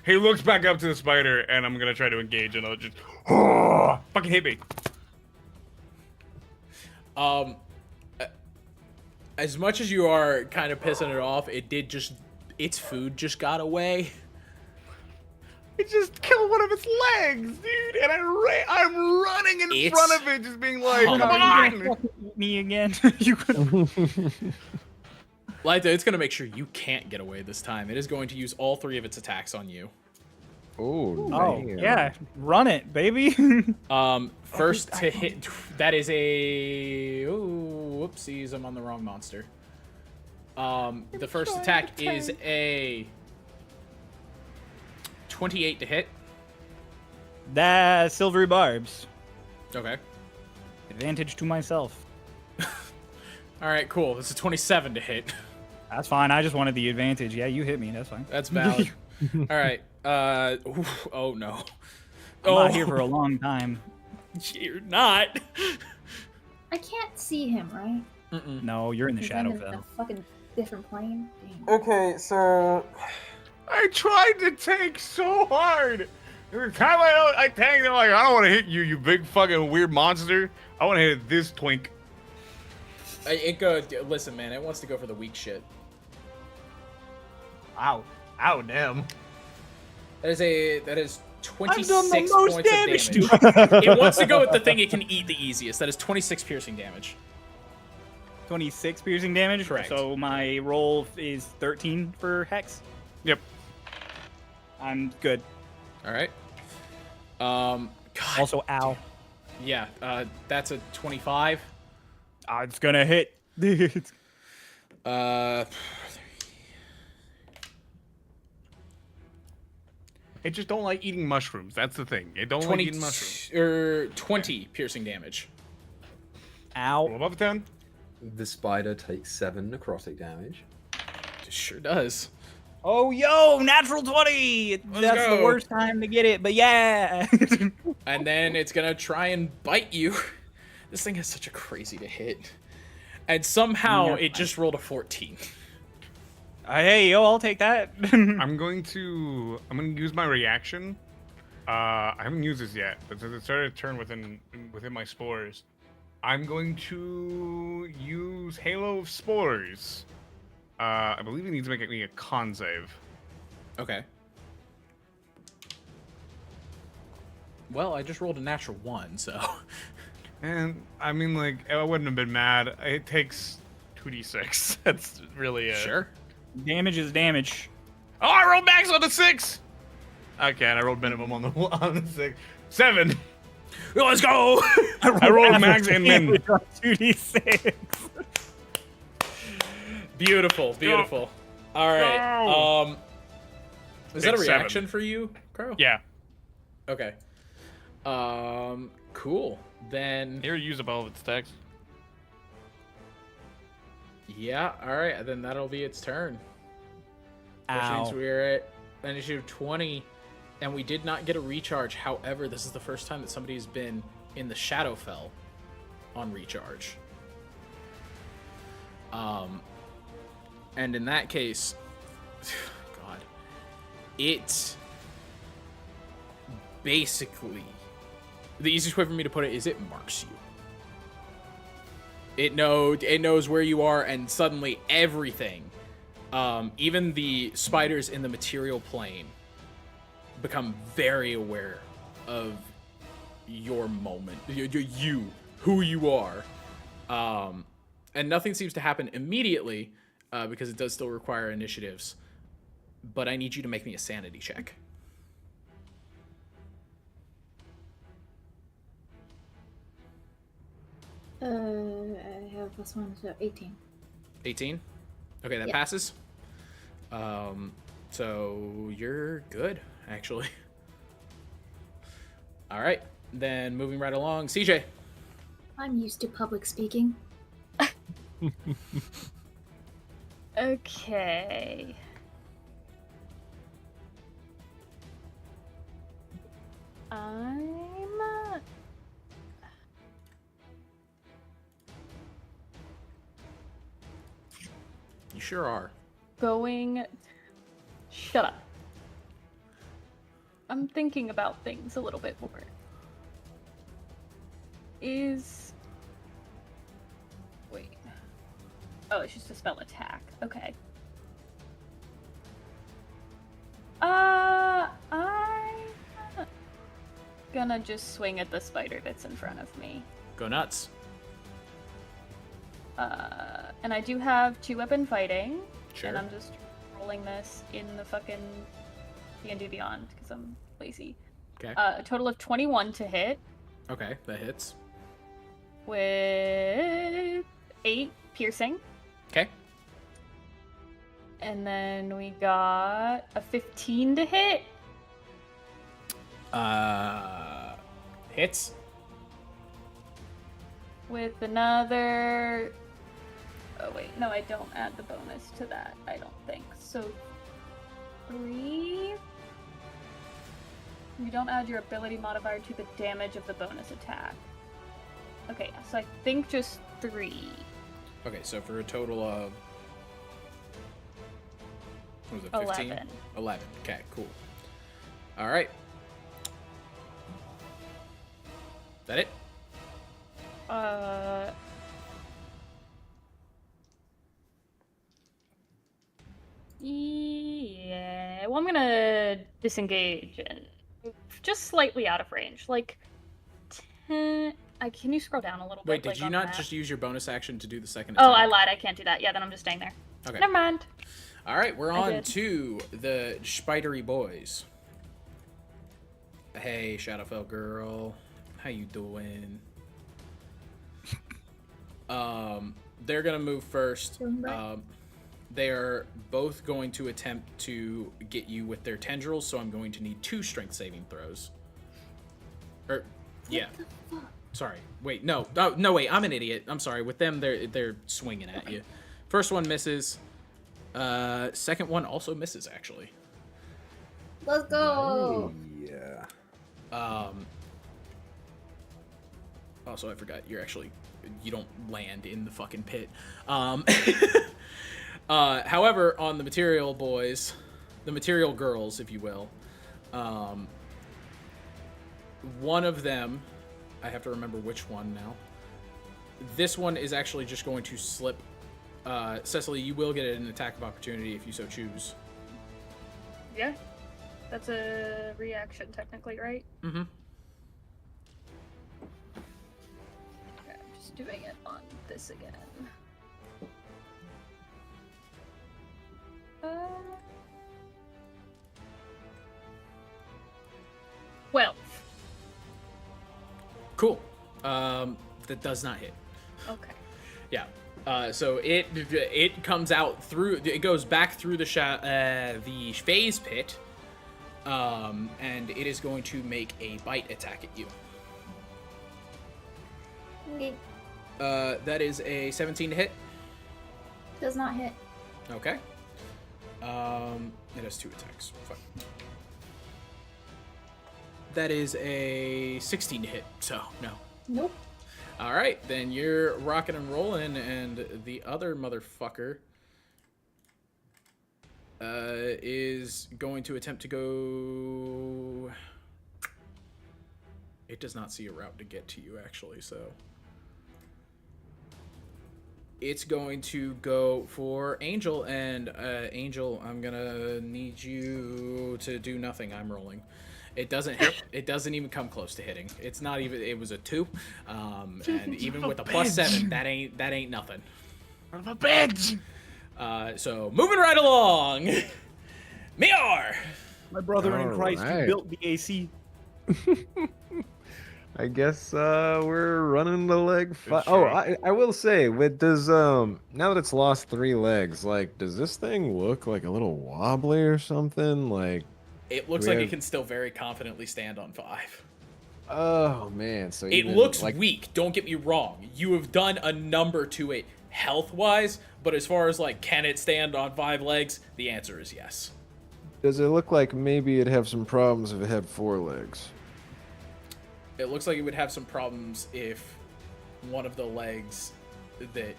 He looks back up to the spider, and I'm gonna try to engage, and I'll just fucking hit me. As much as you are kind of pissing it off, its food just got away. It just killed one of its legs, dude, and I'm running in front of it, just being like, come on! me again. You could. Lyta, it's gonna make sure you can't get away this time. It is going to use all 3 of its attacks on you. Ooh, Oh damn. yeah, run it, baby. First to hit, that is a... Ooh, whoopsies, I'm on the wrong monster. The first attack is a 28 to hit. That silvery barbs. Okay. Advantage to myself. All right, cool. This is 27 to hit. That's fine. I just wanted the advantage. Yeah, you hit me. That's fine. That's valid. All right. Oh no. I'm not here for a long time. You're not. I can't see him, right? No, you're in the Because I'm in Shadowfell. a fucking different plane. Dang. Okay, so I tried to tank so hard. Every time I tanked, they're like, I don't want to hit you, you big fucking weird monster. I want to hit this twink. Listen, man. It wants to go for the weak shit. Ow. Ow, damn. That is 26 done the most points damage of to damage. It wants to go with the thing it can eat the easiest. That is 26 piercing damage. 26 piercing damage. Correct. So my roll is 13 for Hex. Yep. I'm good. All right. God. Also, ow. Yeah. That's a 25. It's gonna hit. It just don't like eating mushrooms. That's the thing. It don't like eating mushrooms. 20 piercing damage. Ow. Roll above a 10. The spider takes 7 necrotic damage. It sure does. Oh, yo, natural 20! That's go. the worst time to get it, but yeah! And then it's gonna try and bite you. This thing is such a crazy to hit. And somehow it just rolled a 14. Hey, yo, I'll take that. I'm going to use my reaction. I haven't used this yet, but since it started to turn within my spores, I'm going to use Halo of Spores. I believe he needs to make me a con save. Okay. Well, I just rolled a natural 1, so. And I mean, like, I wouldn't have been mad. It takes 2d6. That's really it. Sure. Damage is damage. Oh, I rolled max on the 6. Okay, and I rolled minimum on the 6. 7. Let's go! I rolled max and min. 2d6. Beautiful, beautiful. All right. Is that a It's reaction 7. for you, Crow? Yeah. Okay. Cool. Then. Here, use up all of its text. Yeah. All right. Then that'll be its turn. Which Ow. means we're at initiative 20, and we did not get a recharge. However, this is the first time that somebody's been in the Shadowfell on recharge. And in that case, God, it basically, the easiest way for me to put it is it marks you. It knows where you are, and suddenly everything, even the spiders in the material plane, become very aware of your moment, who you are. And nothing seems to happen immediately, because it does still require initiatives. But I need you to make me a sanity check. I have +1, so 18. 18? Okay, that Yeah. passes. So you're good, actually. All right, then moving right along, CJ. I'm used to public speaking. Okay. You sure are. Going. Shut up. I'm thinking about things a little bit more. Wait. Oh, it's just a spell attack. Okay. I'm gonna just swing at the spider that's in front of me. Go nuts. And I do have 2-weapon fighting. Sure. And I'm just rolling this in the fucking D&D Beyond because I'm lazy. Okay. A total of 21 to hit Okay, that hits. with 8 piercing. Okay. And then we got a 15 to hit. Hits. with another... Oh wait, no, I don't add the bonus to that, I don't think. So 3... You don't add your ability modifier to the damage of the bonus attack. Okay, so I think just 3. Okay, so for a total of... What was it, 15? 11. 11, okay, cool. Alright. That it? Yeah, well, I'm gonna disengage and move just slightly out of range. Like, 10... can you scroll down a little Wait, bit? did you not just use your bonus action to do the second Oh, attack? I lied. I can't do that. Yeah, then I'm just staying there. Okay. Never mind. Alright, we're I on did. to the Spidery Boys. Hey, Shadowfell girl. How you doing? They're gonna move first. Doing great. They are both going to attempt to get you with their tendrils, so I'm going to need 2 strength saving throws. Yeah. What the fuck? Sorry. Wait, no. Oh, no, wait. I'm an idiot. I'm sorry. With them, they're swinging at you. First one misses. Second one also misses, actually. Let's go. Yeah. Also, I forgot you don't land in the fucking pit. However, on the material boys, the material girls, if you will, one of them, I have to remember which one now. This one is actually just going to slip. Cecily, you will get an attack of opportunity if you so choose. Yeah. That's a reaction, technically, right? Mm-hmm. Okay, I'm just doing it on this again. 12. Cool. That does not hit. Okay. Yeah. So it comes out through. It goes back through the phase pit, and it is going to make a bite attack at you. Okay. That is a 17 to hit. Does not hit. Okay. It has 2 attacks. Fuck. That is a 16 to hit. So no. Nope. All right, then you're rocking and rolling, and the other motherfucker is going to attempt to go... It does not see a route to get to you, actually, so... It's going to go for Angel, and Angel, I'm gonna need you to do nothing. I'm rolling. It doesn't hit. It doesn't even come close to hitting. It's not even. It was a 2, and even with a +7, that ain't nothing. Son of a bitch! So moving right along, Mior. My brother in Christ, Alright. you built the AC. I guess we're running the leg. Good Oh, try. I will say, does now that it's lost 3 legs, like, does this thing look like a little wobbly or something? Like, It looks We like have- it can still very confidently stand on 5. oh man, so It even, looks like, weak. Don't get me wrong. You have done a number to it health-wise, but as far as like, can it stand on 5 legs? The answer is yes. Does it look like maybe it'd have some problems if it had 4 legs? It looks like it would have some problems if one of the legs that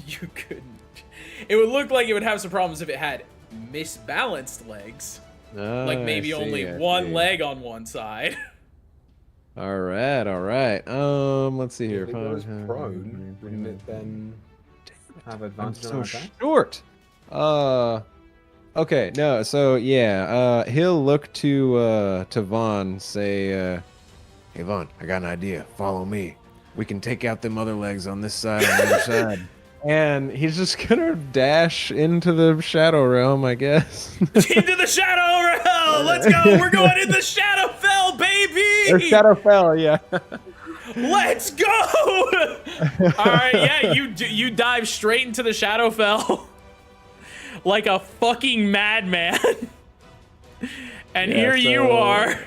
you couldn't. It would look like it would have some problems if it had misbalanced legs. Like Ah, maybe I only see, I one see. leg on one side. All right, all right. Let's see here. If it goes prone, wouldn't it then have I'm advantage so on attack? short. Okay, no. So yeah, he'll look to Vaughn, say, "Hey Vaughn, I got an idea. Follow me. We can take out them other legs on this side and the other side." And he's just gonna dash into the Shadow Realm, I guess. Into the Shadow Realm! Let's go! We're going in the Shadowfell, Or baby! Shadowfell, yeah. Let's go! Alright, yeah, you dive straight into the Shadowfell. Like a fucking madman. And Yeah, here you so- are.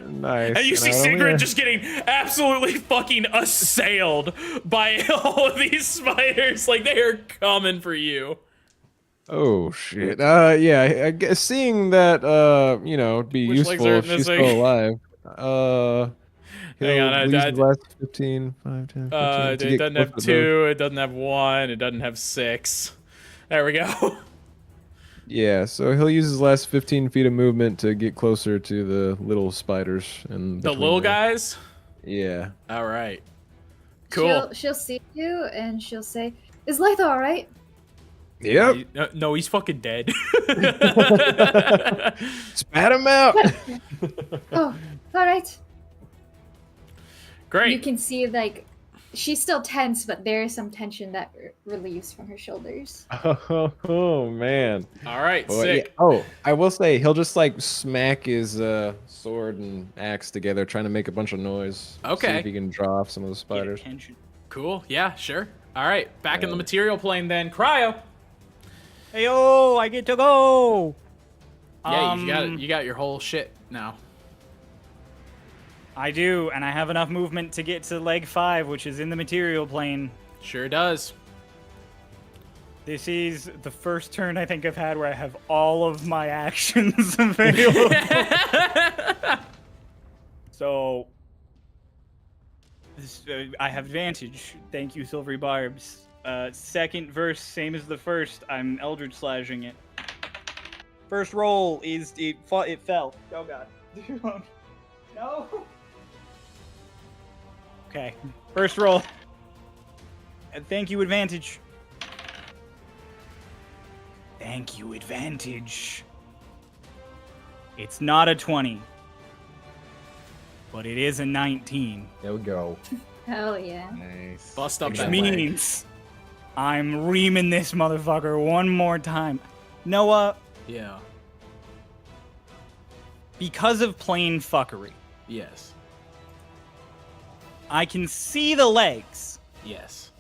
Nice. And you see Sigrid just getting absolutely fucking assailed by all of these spiders. Like, they are coming for you. Oh shit. Yeah. I guess seeing that, you know, it'd be Which legs useful are if she's missing? still alive. Hang on, He'll use the last 15, 5, 10, 15 to it get doesn't closer have to 2, it doesn't have 1, it doesn't have 6. There we go. Yeah, so he'll use his last 15 feet of movement to get closer to the little spiders and The little guys? Yeah. All right. Cool. She'll see you and she'll say, "Is Lytha all right?" Yep. No, he's fucking dead. Spat him out. Oh, all right. Great. You can see like she's still tense, but there is some tension that relieves from her shoulders. Oh man. All right, Boy, sick. yeah. Oh, I will say he'll just like smack his sword and axe together, trying to make a bunch of noise. Okay. See if he can draw off some of the spiders. Cool. Yeah, sure. All right, back in the material plane then. Cryo. Hey yo, I get to go. Yeah, you got your whole shit now. I do, and I have enough movement to get to leg 5, which is in the material plane. Sure does. This is the first turn I think I've had where I have all of my actions available. So, I have advantage. Thank you, Silvery Barbs. Second verse, same as the first. I'm Eldritch Slashing it. First roll is it fell. Oh god. No. Okay. First roll. Thank you, advantage. Thank you, advantage. It's not a 20. But it is a 19. There we go. Hell yeah. Nice. Bust up Which that leg. means I'm reaming this motherfucker one more time. Noah, Yeah. because of plain fuckery, Yes. I can see the legs, Yes.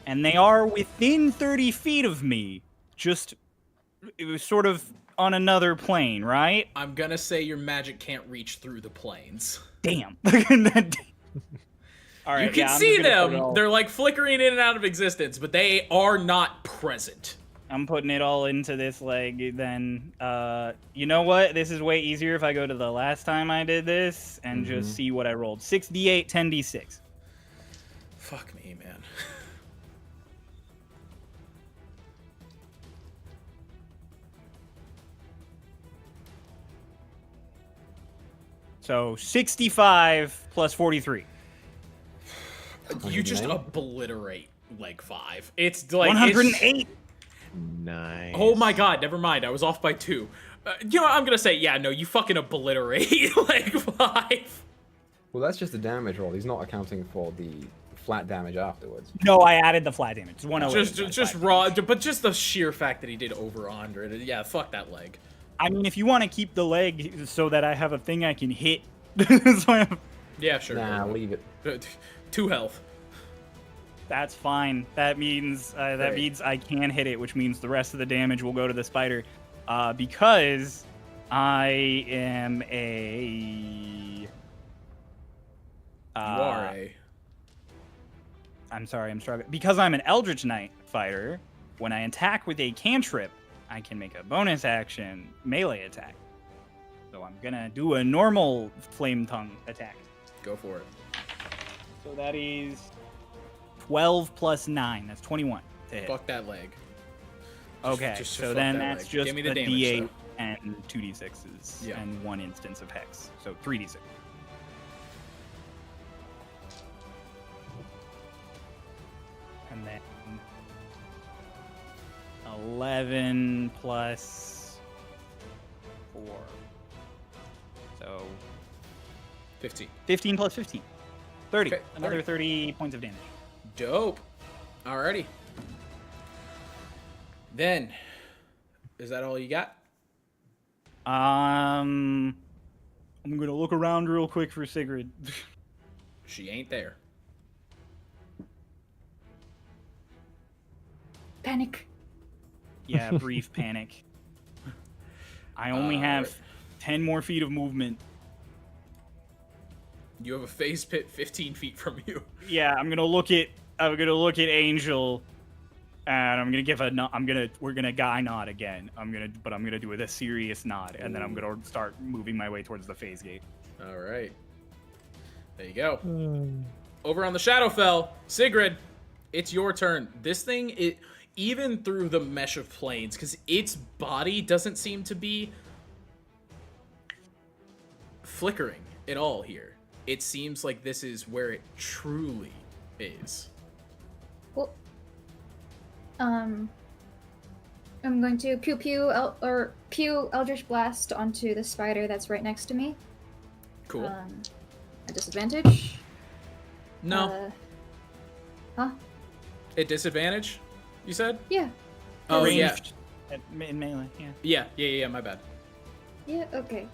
and they are within 30 feet of me, just it was sort of on another plane, right? I'm gonna say your magic can't reach through the planes. Damn. All right, You can yeah, I'm see just gonna put them. it all- They're like flickering in and out of existence, but they are not present. I'm putting it all into this leg. Then, you know what? This is way easier if I go to the last time I did this and just see what I rolled. 6d8, 10d6. Fuck me, man. So 65 plus 43. You just obliterate leg 5. It's like 108. Nice. Oh my god, never mind. I was off by 2. You know what? I'm gonna say, yeah, no, you fucking obliterate leg 5. Well, that's just the damage roll. He's not accounting for the flat damage afterwards. No, I added the flat damage. It's 108. Just raw, but just the sheer fact that he did over 100. Yeah, fuck that leg. I mean, if you want to keep the leg so that I have a thing I can hit. Yeah, sure. Nah, leave it. 2 health. That's fine. That means I can hit it, which means the rest of the damage will go to the spider, because I am a. You are a. I'm sorry, I'm struggling. Because I'm an Eldritch Knight fighter, when I attack with a cantrip, I can make a bonus action melee attack. So I'm gonna do a normal flame tongue attack. Go for it. So that is 12 plus 9. That's 21 to hit. Fuck that leg. Okay, just so fuck then that that's leg. just Give me the a damage, D8 though. and 2d6s Yeah. and 1 instance of hex. So 3d6. And then 11 plus 4. So 15. 15 plus 15. 30. Okay, Another 30. 30 points of damage. Dope. Alrighty. Then, is that all you got? I'm gonna look around real quick for Sigrid. She ain't there. Panic. Yeah, brief panic. I only have Right. 10 more feet of movement. You have a phase pit 15 feet from you. Yeah, I'm gonna look at Angel, and I'm gonna give we're gonna guy nod again. I'm gonna do it a serious nod, and then I'm gonna start moving my way towards the phase gate. All right. There you go. Over on the Shadowfell, Sigrid, it's your turn. This thing, even through the mesh of planes, because its body doesn't seem to be flickering at all here. It seems like this is where it truly is. Well, I'm going to pew Eldritch Blast onto the spider that's right next to me. Cool. A disadvantage. No. Huh? At disadvantage, you said? Yeah. Oh, Ranged yeah. In melee, yeah. Yeah, my bad. Yeah, okay.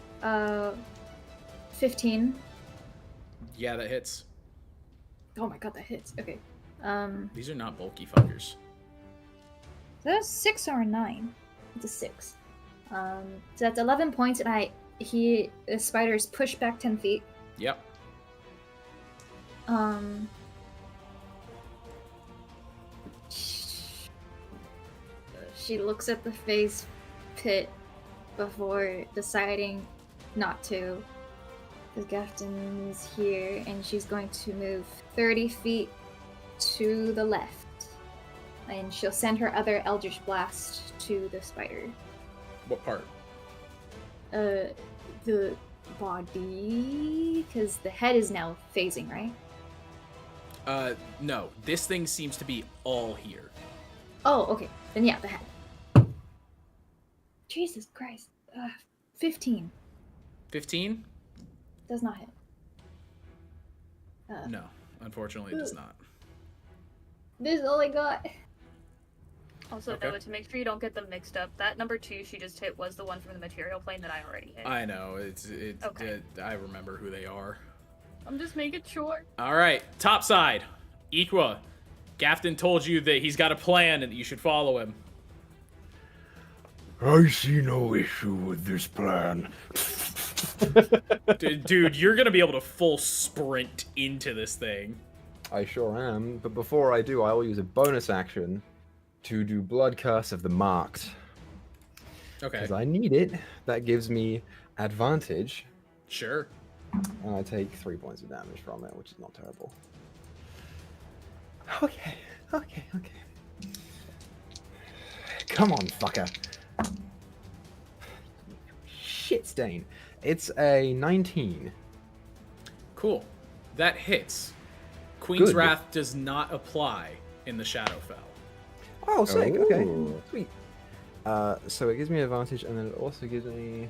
15. Yeah, that hits. Oh my god, that hits. Okay. These are not bulky fuckers. So that's 6 or a 9? It's a 6. So that's 11 points, and the spider is pushed back 10 feet. Yep. She looks at the phase pit before deciding not to. Because Gafton's here, and she's going to move 30 feet to the left. And she'll send her other Eldritch Blast to the spider. What part? The body? Because the head is now phasing, right? No. This thing seems to be all here. Oh, okay. Then yeah, the head. Jesus Christ. 15. 15? Does not hit. No. Unfortunately, it does not. This is all I got. Also, Okay. Noah, to make sure you don't get them mixed up, that number 2 she just hit was the one from the material plane that I already hit. I know. Okay. I remember who they are. I'm just making sure. All right. Top side. Equa. Gafton told you that he's got a plan and that you should follow him. I see no issue with this plan. Dude, you're going to be able to full sprint into this thing. I sure am, but before I do, I will use a bonus action to do Blood Curse of the Marked. Okay. Because I need it. That gives me advantage. Sure. And I take 3 points of damage from it, which is not terrible. Okay. Come on, fucker. Shit stain. It's a 19. Cool. That hits. Queen's Good. Wrath does not apply in the Shadowfell. Oh, sick. Okay. Oh. Sweet. So it gives me advantage, and then it also gives me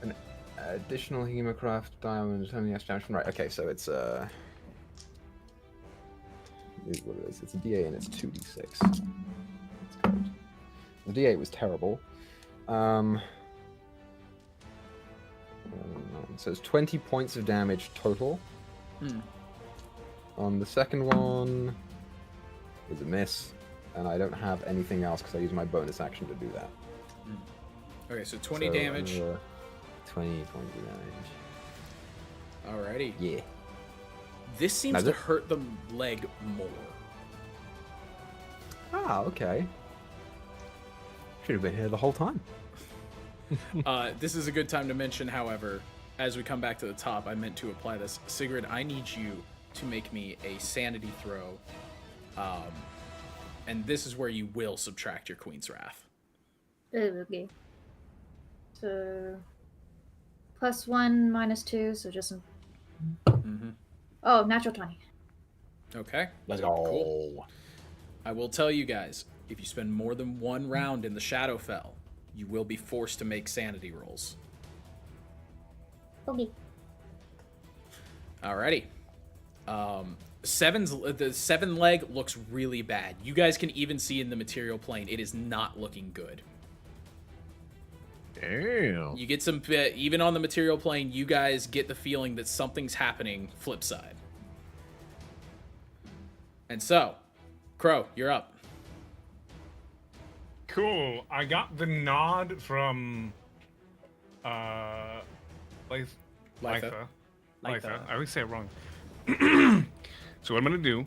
an additional Hemocraft diamond. Turning the extra damage from right. Okay, so it's what it is. It's a D8 and it's 2d6. The D8 was terrible. So it's 20 points of damage total. On the second one is a miss, and I don't have anything else because I use my bonus action to do that. Okay, so 20 So, damage. 20 points of damage. Alrighty. Yeah. This seems That's to it? hurt the leg more. Ah, okay. Should have been here the whole time. This is a good time to mention, however, as we come back to the top, I meant to apply this. Sigrid, I need you to make me a sanity throw. And this is where you will subtract your Queen's Wrath. Okay. So +1, -2, so just some. Oh, natural 20. Okay. Let's go. Cool. I will tell you guys, if you spend more than one round in the Shadowfell, you will be forced to make sanity rolls. Okay. Alrighty. The 7 leg looks really bad. You guys can even see in the material plane, it is not looking good. Damn. You get some, even on the material plane, you guys get the feeling that something's happening flip side. And so, Crow, you're up. Cool. I got the nod from Litha. Litha. I always say it wrong. So what I'm gonna do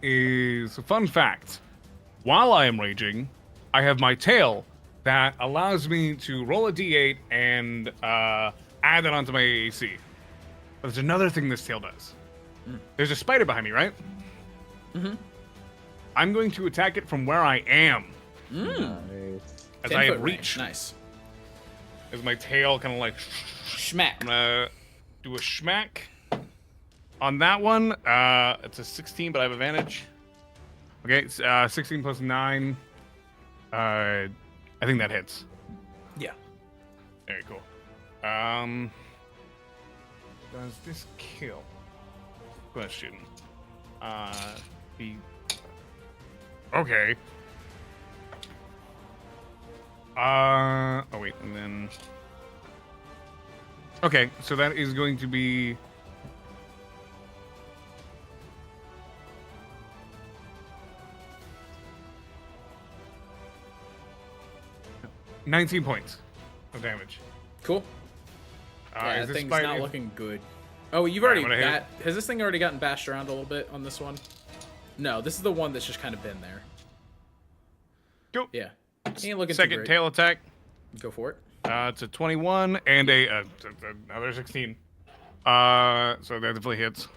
is a fun fact. While I am raging, I have my tail that allows me to roll a d8 and add that onto my AAC. But there's another thing this tail does. There's a spider behind me, right? Mm-hmm. I'm going to attack it from where I am. Nice. As 10 I foot have reach. range. Nice. As my tail kind of like... Schmack. I'm gonna do a schmack. On that one, it's a 16, but I have advantage. Okay, 16 plus 9. I think that hits. Yeah. Very cool. Does this kill? Question. Okay. Oh wait, and then. Okay, so that is going to be. $19 points of damage. Cool. Yeah, Is that this thing's spider- not looking good. Oh, you've already I'm gonna hit has this thing already gotten bashed around a little bit on this one? No, this is the one that's just kind of been there. Go. Yeah. He ain't looking too Second great. tail attack. Go for it. It's a 21 and another 16. So that definitely hits.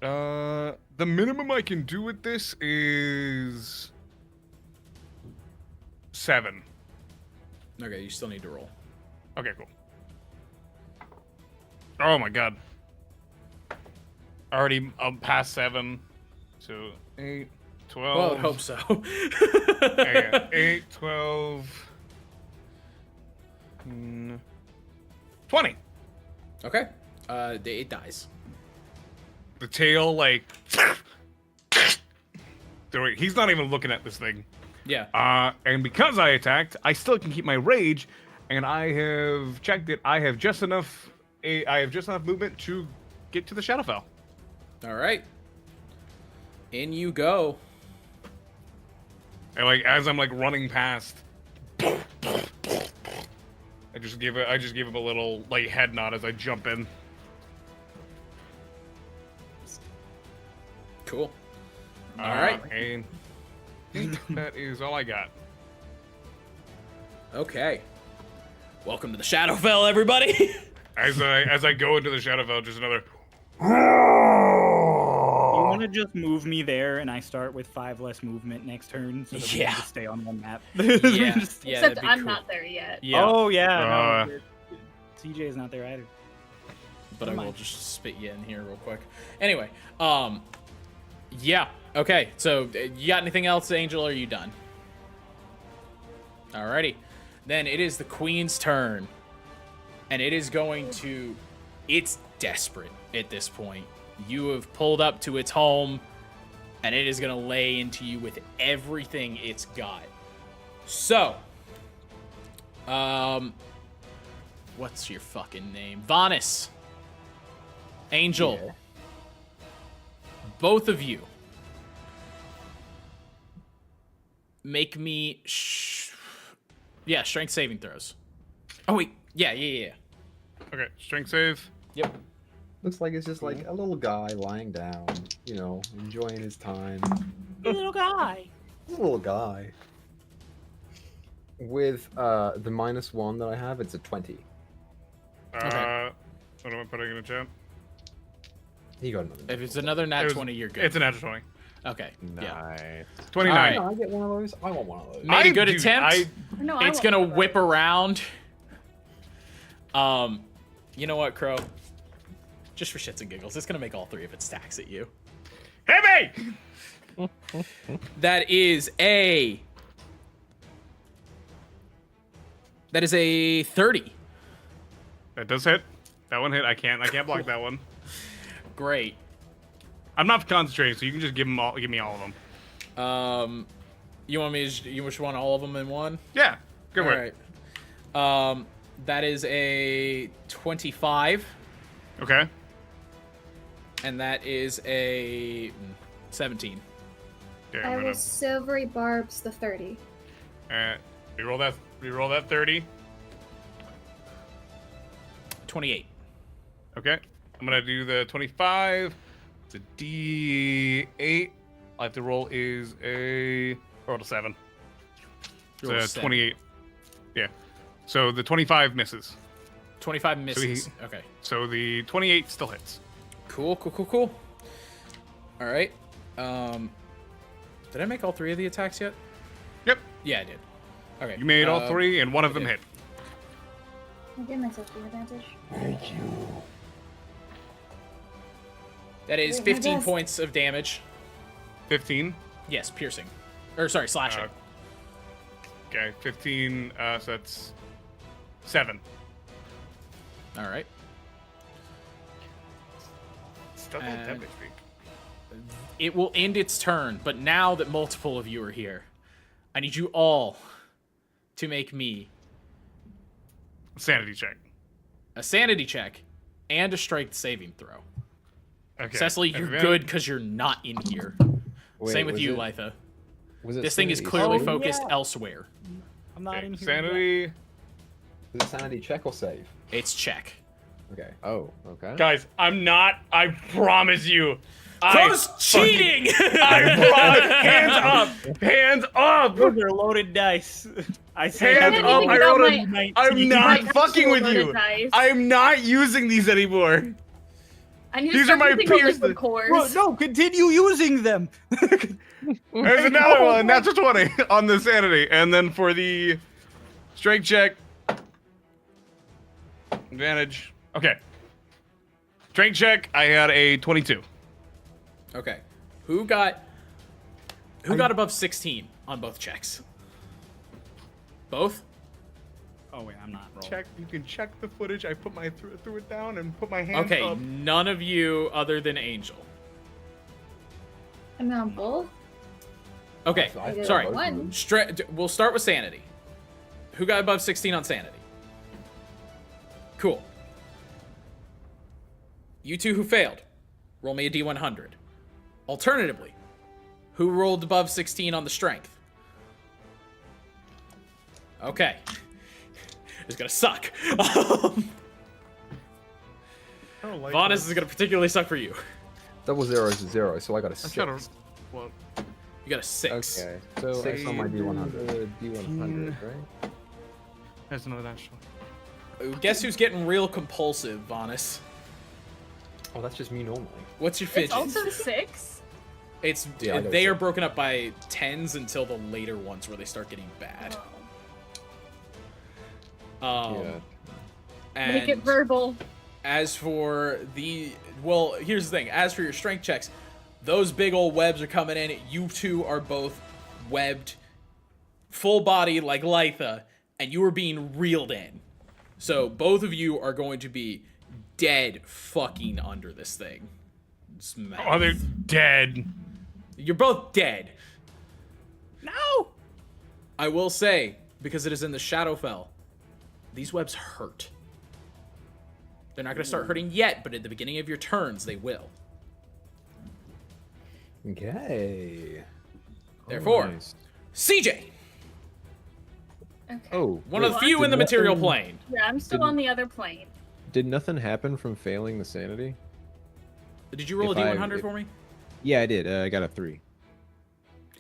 The minimum I can do with this is 7. Okay, you still need to roll. Okay, cool. Oh my god. Already past 7. So 8, 12. Well, I would hope so. Okay, 8, 12. 20. Okay. It dies. The tail, like. He's not even looking at this thing. Yeah. And because I attacked, I still can keep my rage, and I have checked it. I have just enough movement to get to the Shadowfell. All right. In you go. And like as I'm like running past, I just give him a little like head nod as I jump in. Cool. All right. And that is all I got. Okay. Welcome to the Shadowfell, everybody. As I go into the Shadowfell, just another. You want to just move me there, and I start with 5 less movement next turn, so that we Yeah. can just stay on one map. Yeah. Except that'd be I'm cool. not there yet. Yeah. Oh yeah. Uh, no, CJ is not there either. But I Never will mind. just spit you in here real quick. Anyway, yeah. Okay. So, you got anything else, Angel? Or are you done? Alrighty. Then it is the Queen's turn, and it is going to. It's desperate at this point. You have pulled up to its home, and it is going to lay into you with everything it's got. So, what's your fucking name? Vanis. Angel. Yeah. Both of you. Make me strength saving throws. Oh wait. Yeah. Okay, strength save. Yep. Looks like it's just like a little guy lying down, you know, enjoying his time. Little guy. A little guy. With the -1 that I have, it's a 20. Okay. What am I putting in the chat? He got another. If it's another nat It was- 20, you're good. It's a natural 20. Okay. Yeah. Nice. 29. All No, I get one of those. I want one of those. Made a good dude, attempt. No, I It's won't gonna do that. whip around. You know what, Crow? Just for shits and giggles, it's gonna make all 3 of its stacks at you. Hit me! That is a 30. That does hit. That one hit. I can't block that one. Great. I'm not concentrating, so you can just give me all of them. You want me to, you just want all of them in one? Yeah, go for All it. right. That is a 25, Okay. and that is a 17. Okay, I I'm will silvery barbs the 30. gonna reroll that 30. 28. Okay. I'm gonna do the 25. It's a D8. I have to roll roll a 7. Roll a It's a 7. 28. Yeah. So the 25 misses. 25 misses. Okay. So the 28 still hits. Cool. All right. Did I make all 3 of the attacks yet? Yep. Yeah, I did. Okay. You made all 3, and one of them did. hit. I give myself the advantage. Thank you. That is Wait, my 15 best. points of damage. 15. Yes, piercing. Or sorry, slashing. Okay, 15. So that's 7. All right. Still not damage streak. It will end its turn, but now that multiple of you are here, I need you all to make me Sanity check. a sanity check and a strength saving throw. Okay. Cecily, you're Advantage. good because you're not in here. Wait, Same with was you, it- Litha. Was it This thing is sanity? clearly Oh, focused yeah. elsewhere. I'm not Okay, in here. Sanity. Is it sanity check or save? It's check. Okay. Oh, okay. Guys, I'm not. I promise you. Cro's cheating! Hands up! Hands up! Those are loaded dice. I say Hands have up! an I even rolled get a. 19. I'm not My fucking with actual you. dice. I'm not using these anymore. I need to These start are my using peers liquid that- cores. Bro, no, continue using them. There's another one. Natural 20 on the sanity, and then for the strength check, advantage. Okay. Strength check. I had a 22. Okay. Who got above 16 on both checks? Both? Oh wait, I'm not rolling. Check. You can check the footage. I put my threw it down and put my hands Okay, up. none of you other than Angel. I'm on both. Okay, I did sorry. one. We'll start with sanity. Who got above 16 on sanity? Cool. You two who failed, roll me a D100. Alternatively, who rolled above 16 on the strength? Okay. It's gonna suck. Vaughn, this is gonna particularly suck for you. Double 0 is a 0, so I got a I'm 6. trying to. Well, You got a 6. Okay, so 6 on my I D100. the D100, right? there's another natural. Guess who's getting real compulsive, Vanis? Oh, that's just me normally. What's your It's fidget? also 6. It's Yeah, I know they it's are a- broken up by 10s until the later ones where they start getting bad. Yeah. And Make it verbal. as for here's the thing. As for your strength checks, those big old webs are coming in. You two are both webbed, full body like Litha, and you are being reeled in. So both of you are going to be dead fucking under this thing. Smack. Oh, they're dead. You're both dead. No! I will say, because it is in the Shadowfell, these webs hurt. They're not going to start hurting yet, but at the beginning of your turns, they will. Okay. Therefore, Nice. CJ, Okay. Oh, one of the wait, few in the did material nothing- plane. Yeah, I'm still on the other plane. Did nothing happen from failing the sanity? Did you roll If a I- D100 for me? Yeah, I did. I got a 3.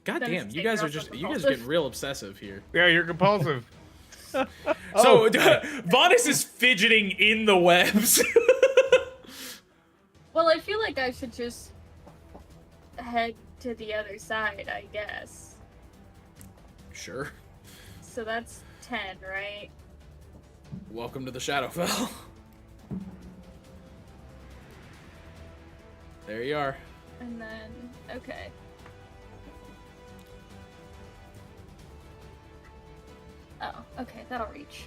God Then damn, it's you guys are also just you guys are compulsive. getting real obsessive here. Yeah, you're compulsive. So Vanis is fidgeting in the webs. Well, I feel like I should just head to the other side, I guess. Sure. So that's 10, right? Welcome to the Shadowfell. There you are. And then, okay. Oh, okay, that'll reach.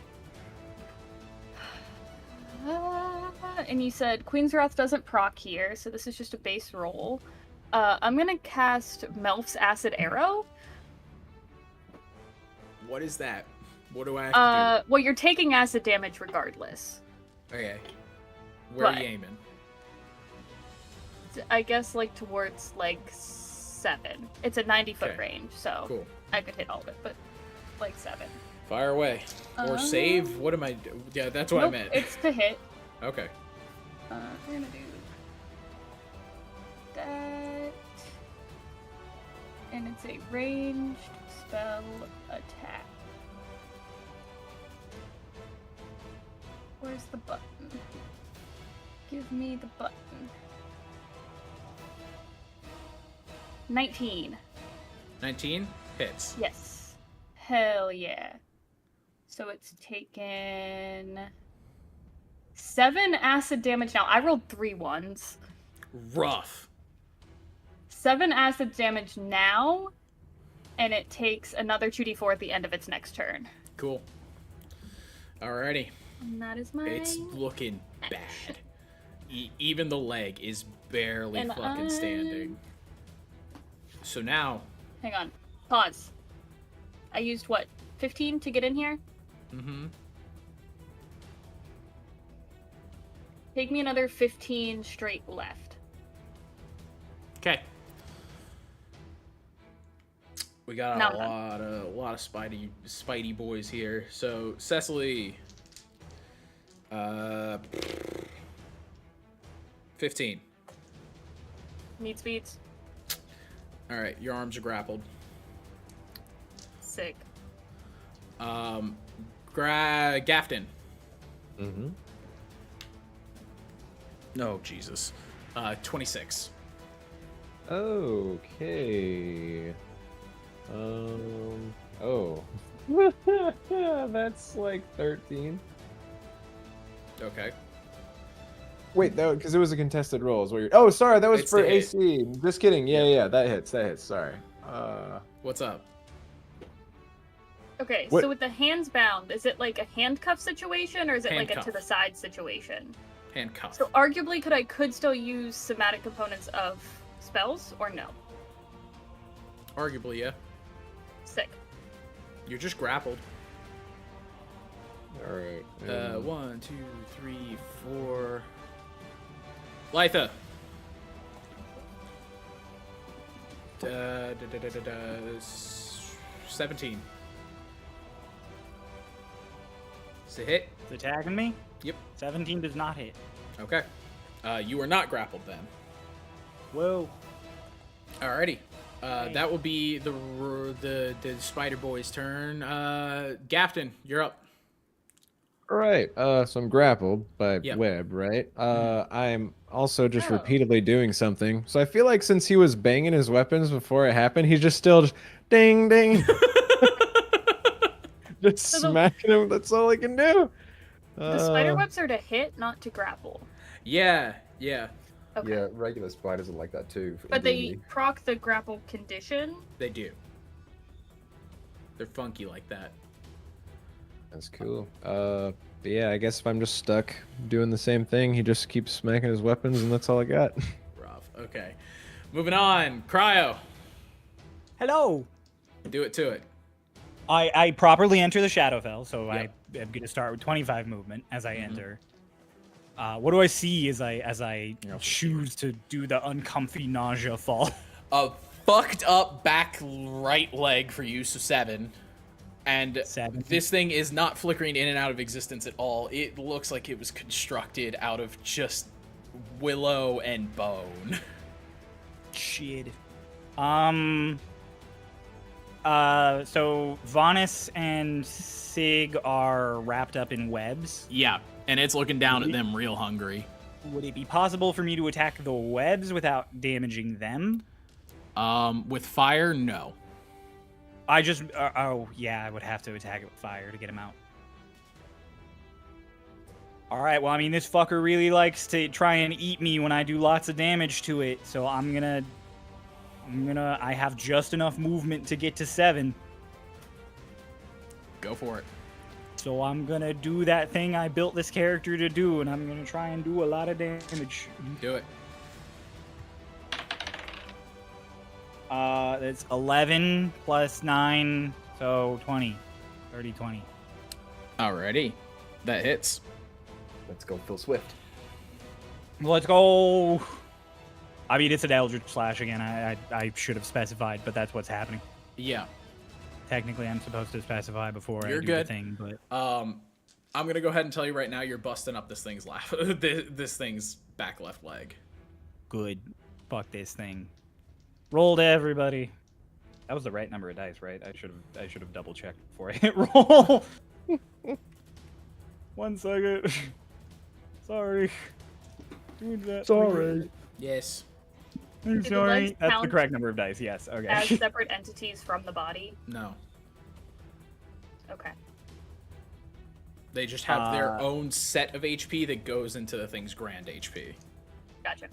And you said Queen's Wrath doesn't proc here, so this is just a base roll. I'm gonna cast Melf's Acid Arrow. What is that? What do I have to Well, you're taking acid damage regardless. do? Okay. Where are But- you aiming? I guess like towards like 7. It's a 90-foot Okay. range, so Cool. I could hit all of it, but like 7. Fire away. Or save? What am I? Yeah, that's what I Nope, meant. it's to hit. Okay. We're gonna do that. And it's a ranged spell attack. Where's the button? Give me the button. 19. 19 hits. Yes. Hell yeah. So it's taken 7 acid damage now. I rolled 3 ones. Rough. 7 acid damage now, and it takes another 2d4 at the end of its next turn. Cool. Alrighty. And that is my... It's looking bad. Even the leg is barely And fucking standing. So now... Hang on. Pause. I used, what, 15 to get in here? Mm-hmm. Take me another 15 straight left. Okay. We got Now a lot of Spidey boys here. So Cecily, 15. Need speeds. All right, your arms are grappled. Sick. Gafton. Mm-hmm. No, Jesus. 26. Okay. Oh. That's like 13. Okay. Wait, that because it was a contested roll. Is what you're... Oh, sorry, that was It's for to hit. AC. Just kidding. Yeah, that hits. Sorry. What's up? Okay, What- so with the hands bound, is it like a handcuff situation, or is it like a Handcuff. to the side situation? Handcuff. So arguably, could still use somatic components of spells, or no? Arguably, yeah. Sick. You're just grappled. All right. 1, 2, 3, 4. Litha. 17. Is it hit? It's attacking me? Yep. 17 does not hit. Okay. You are not grappled then. Whoa. Alrighty. That will be the Spider Boy's turn. Gafton, you're up. All right. So I'm grappled by Yep. web, right? I'm also just Oh. repeatedly doing something. So I feel like since he was banging his weapons before it happened, he's just still just ding ding, just So the- smacking him. That's all I can do. The spider webs are to hit, not to grapple. Yeah. Okay. Yeah, regular spiders are like that too. in But they D&D. proc the grapple condition. They do. They're funky like that. That's cool. But yeah, I guess if I'm just stuck doing the same thing, he just keeps smacking his weapons, and that's all I got. Rough. Okay. Moving on. Cryo. Hello. Do it to it. I properly enter the Shadowfell, so Yep. I am going to start with 25 movement as I enter. What do I see as I choose to do the uncomfy nausea fall? A fucked up back right leg for you, so 7. And 7. this thing is not flickering in and out of existence at all. It looks like it was constructed out of just willow and bone. Shit. So Vanis and Sig are wrapped up in webs. Yeah, and it's looking down at them real hungry. Would it be possible for me to attack the webs without damaging them? With fire, no. I just... oh, yeah, I would have to attack it with fire to get him out. Alright, well, I mean, this fucker really likes to try and eat me when I do lots of damage to it, so I'm gonna... I have just enough movement to get to 7. Go for it. So I'm gonna do that thing I built this character to do, and I'm gonna try and do a lot of damage. Do it. That's 11 plus 9, so 20. 30, 20. Alrighty. That hits. Let's go Phil Swift. Let's go. I mean, it's an Eldritch Slash again. I should have specified, but that's what's happening. Yeah. Technically, I'm supposed to specify before You're I do good. the thing, but I'm gonna go ahead and tell you right now, you're busting up this thing's this thing's back left leg. Good. Fuck this thing. Roll to everybody. That was the right number of dice, right? I should have double checked before I hit roll. 1 second. Sorry. Doing that. Sorry. Yes. I'm the sorry. legs That's the count correct number of dice. Yes. Okay. As separate entities from the body. No. Okay. They just have their own set of HP that goes into the thing's grand HP. Gotcha.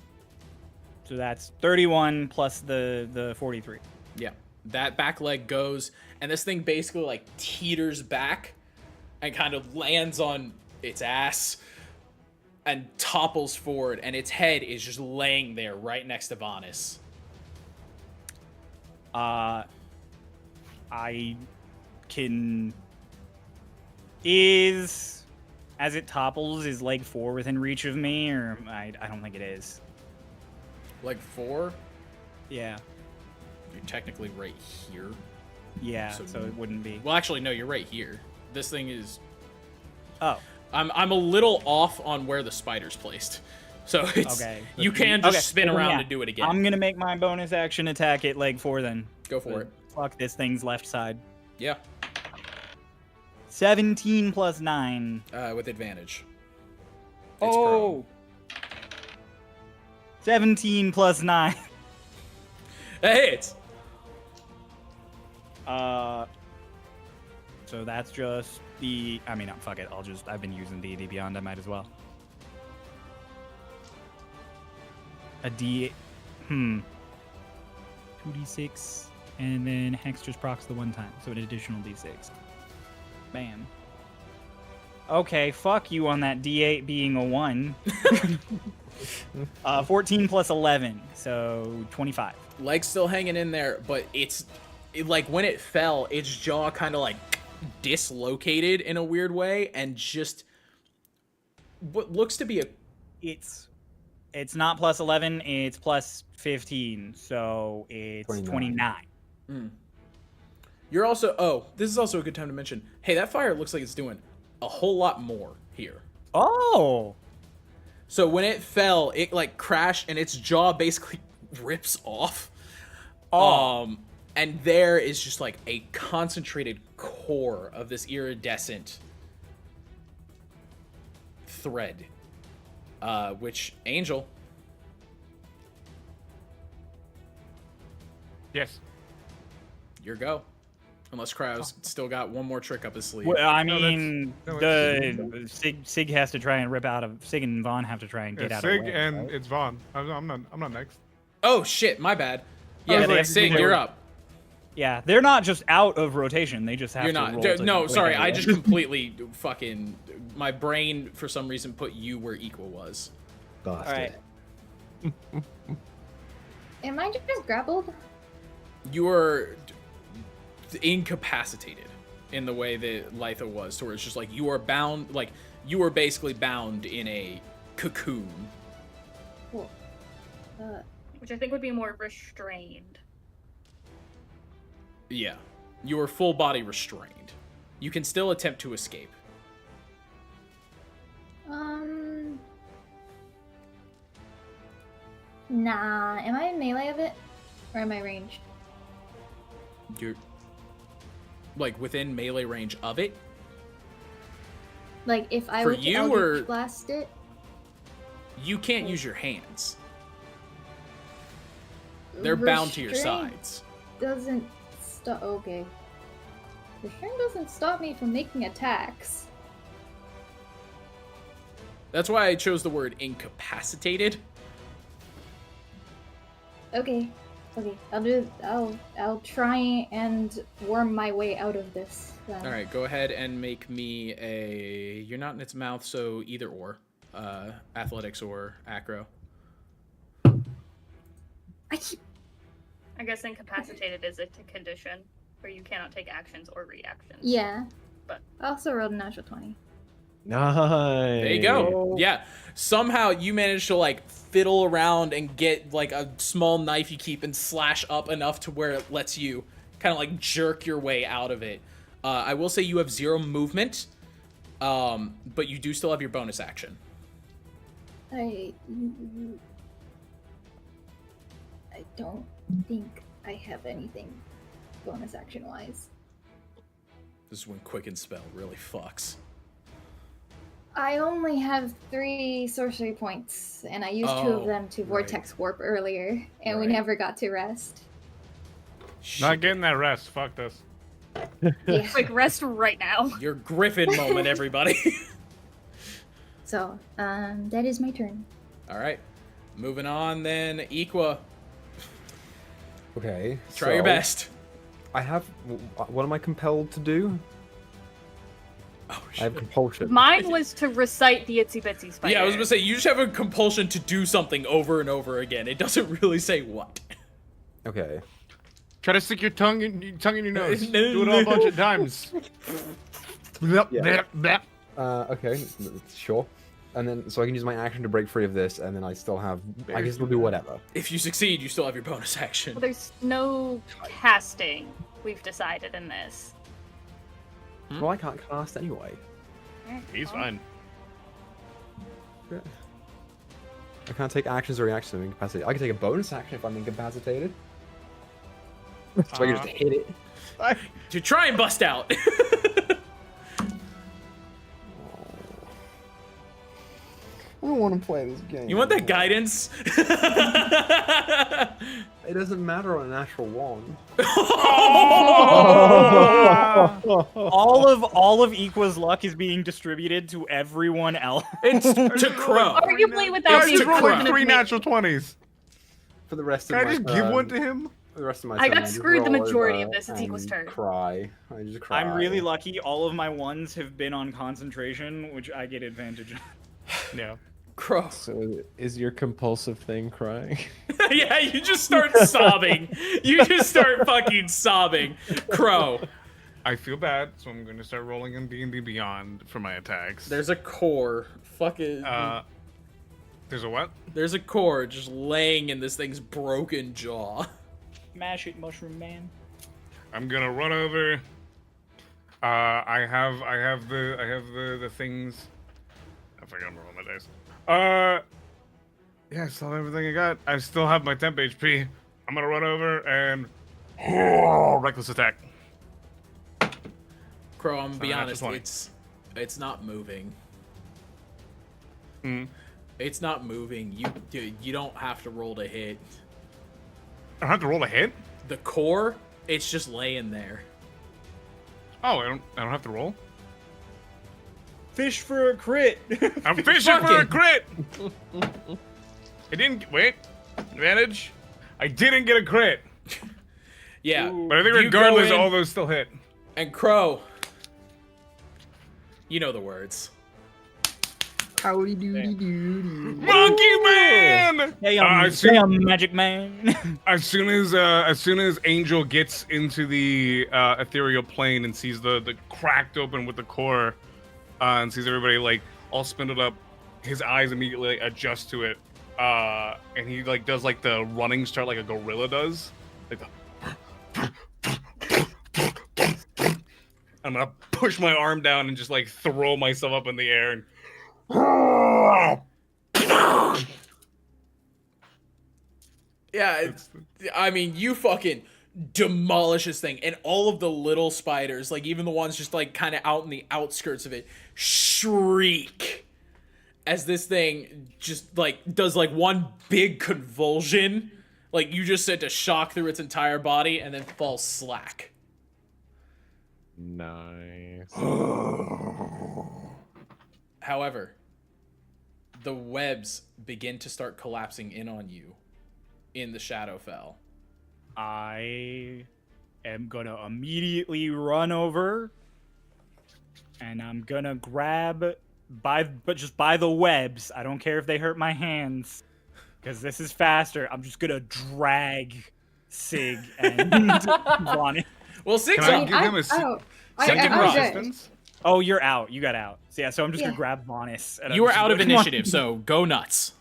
So that's 31 plus the 43. Yeah. That back leg goes, and this thing basically like teeters back and kind of lands on its ass and topples forward, and its head is just laying there right next to Vanis. I can... Is... As it topples, is leg 4 within reach of me, or... I don't think it is. Leg 4? Yeah. You're technically right here. Yeah, so it wouldn't be. Well, actually, no, you're right here. This thing is... Oh. I'm a little off on where the spider's placed. So it's... Okay. You can just spin around and do it again. I'm gonna make my bonus action attack at leg 4 then. Go for it. Fuck this thing's left side. Yeah. 17 plus 9. With advantage. It's Oh! 17 plus 9. That hits! So that's just the... I mean, fuck it. I've been using D&D Beyond. I might as well. A D... 2d6, and then Hex just procs the one time, so an additional d6. Bam. Okay, fuck you on that d8 being a 1. 14 plus 11, so 25. Leg's still hanging in there, but like when it fell, its jaw kind of like dislocated in a weird way, and just what looks to be a... It's not plus 11, it's plus 15, so it's 29. You're also... Oh, this is also a good time to mention. Hey, that fire looks like it's doing a whole lot more here. Oh! So when it fell, it like crashed, and its jaw basically rips off. Oh. And there is just like a concentrated core of this iridescent thread. Which, Angel. Yes. Your go. Unless Cryo's still got one more trick up his sleeve. Well, I mean, it's Sig has to try and rip out of... Sig and Vaughn have to try and get out of the Sig way, and right? it's Vaughn. I'm not next. Oh, shit, my bad. Yeah, they have to Sig, do you're their- up. Yeah, they're not just out of rotation. They just have You're to not. roll to No, complete sorry, it. I just completely fucking... My brain, for some reason, put you where Equal was. Bastard. Alright. Am I just grappled? You are incapacitated in the way that Litha was, to where it's just like you are bound, like you are basically bound in a cocoon. Cool. Which I think would be more restrained. Yeah. You are full body restrained. You can still attempt to escape. Nah. Am I in melee of it? Or am I ranged? You're like within melee range of it. Like, if I For were to you, Eldritch or- Blast it? You can't use your hands. They're bound to your Restraint sides. Doesn't stop. Okay. Restraint doesn't stop me from making attacks. That's why I chose the word incapacitated. Okay. Okay. I'll try and worm my way out of this. Then. All right, go ahead and make me a... You're not in its mouth, so either or. Athletics or acro. I guess incapacitated is a condition where you cannot take actions or reactions. Yeah. But I also rolled a natural 20. Nice. There you go. Yeah. Somehow you manage to like fiddle around and get like a small knife you keep and slash up enough to where it lets you kind of like jerk your way out of it. I will say you have 0 movement. But you do still have your bonus action. I don't think I have anything bonus action wise. This is when Quicken Spell really fucks. I only have 3 sorcery points, and I used 2 of them to Vortex Warp earlier, and we never got to rest. Not getting that rest. Fuck this. Yeah. Like, rest right now. Your Griffin moment, everybody. So, that is my turn. All right. Moving on then. Equa, Okay. try your best. I have. What am I compelled to do? Oh, I have compulsion. Mine was to recite the Itsy Bitsy Spider. Yeah, I was gonna say, you just have a compulsion to do something over and over again. It doesn't really say what. Okay. Try to stick your tongue in your nose. Do it all a bunch of times. Yeah. Okay, sure. And then, so I can use my action to break free of this, and then I still have. I guess we'll do whatever. If you succeed, you still have your bonus action. Well, there's no casting, we've decided in this. Well, I can't cast anyway. He's fine. I can't take actions or reactions if I'm incapacitated. I can take a bonus action if I'm incapacitated. So I can just hit it. To try and bust out. I don't want to play this game. You want that guidance? It doesn't matter on a natural one. all of Equa's luck is being distributed to everyone else. It's to Crow. Arguably without It's being to rolled Crow. like 3 natural 20s. For the rest Can of I my just turn, give one to him? For the rest of my I turn, got just screwed the roll majority over of this. It's Equa's and turn. Cry. I just cry. I'm really lucky. All of my ones have been on concentration, which I get advantage of. Yeah. Crow. So is your compulsive thing crying? Yeah, you just start sobbing. You just start fucking sobbing. Crow. I feel bad, so I'm going to start rolling in D&D Beyond for my attacks. There's a core. Fuck it. There's a what? There's a core just laying in this thing's broken jaw. Mash it, Mushroom Man. I'm gonna run over. I have the things. I forgot I'm rolling my dice. Yeah, I still have everything I got. I still have my temp HP. I'm gonna run over and reckless attack. Crow, I'm gonna be not honest, natural 20. it's not moving. Hmm. It's not moving. You don't have to roll to hit. I don't have to roll a hit. The core, it's just laying there. Oh, I don't have to roll. Fish for a crit. I'm fishing for a crit. I didn't wait. Advantage. I didn't get a crit, Yeah. but I think You regardless, go in, all those still hit. And Crow, you know the words. Howdy doody doody. Monkey Man! Hey, as Magic Man. As soon as Angel gets into the ethereal plane and sees the cracked open with the core, and sees everybody like all spindled up, his eyes immediately like, adjust to it, and he like does like the running start like a gorilla does, like the. I'm gonna push my arm down and just like throw myself up in the air and. Yeah, I mean, you fucking demolish this thing, and all of the little spiders, like even the ones just like kind of out in the outskirts of it, shriek as this thing just like does like one big convulsion, like you just sent a shock through its entire body, and then falls slack. Nice. However, the webs begin to start collapsing in on you in the Shadowfell. I am gonna immediately run over, and I'm gonna grab just by the webs. I don't care if they hurt my hands, because this is faster. I'm just gonna drag Sig and Vonnie. Well, Sig's Can I up. give him a out. second I'm good. resistance? Oh, you're out. You got out. So yeah, so I'm just Yeah. gonna grab Vonis. You are out of initiative, so go nuts.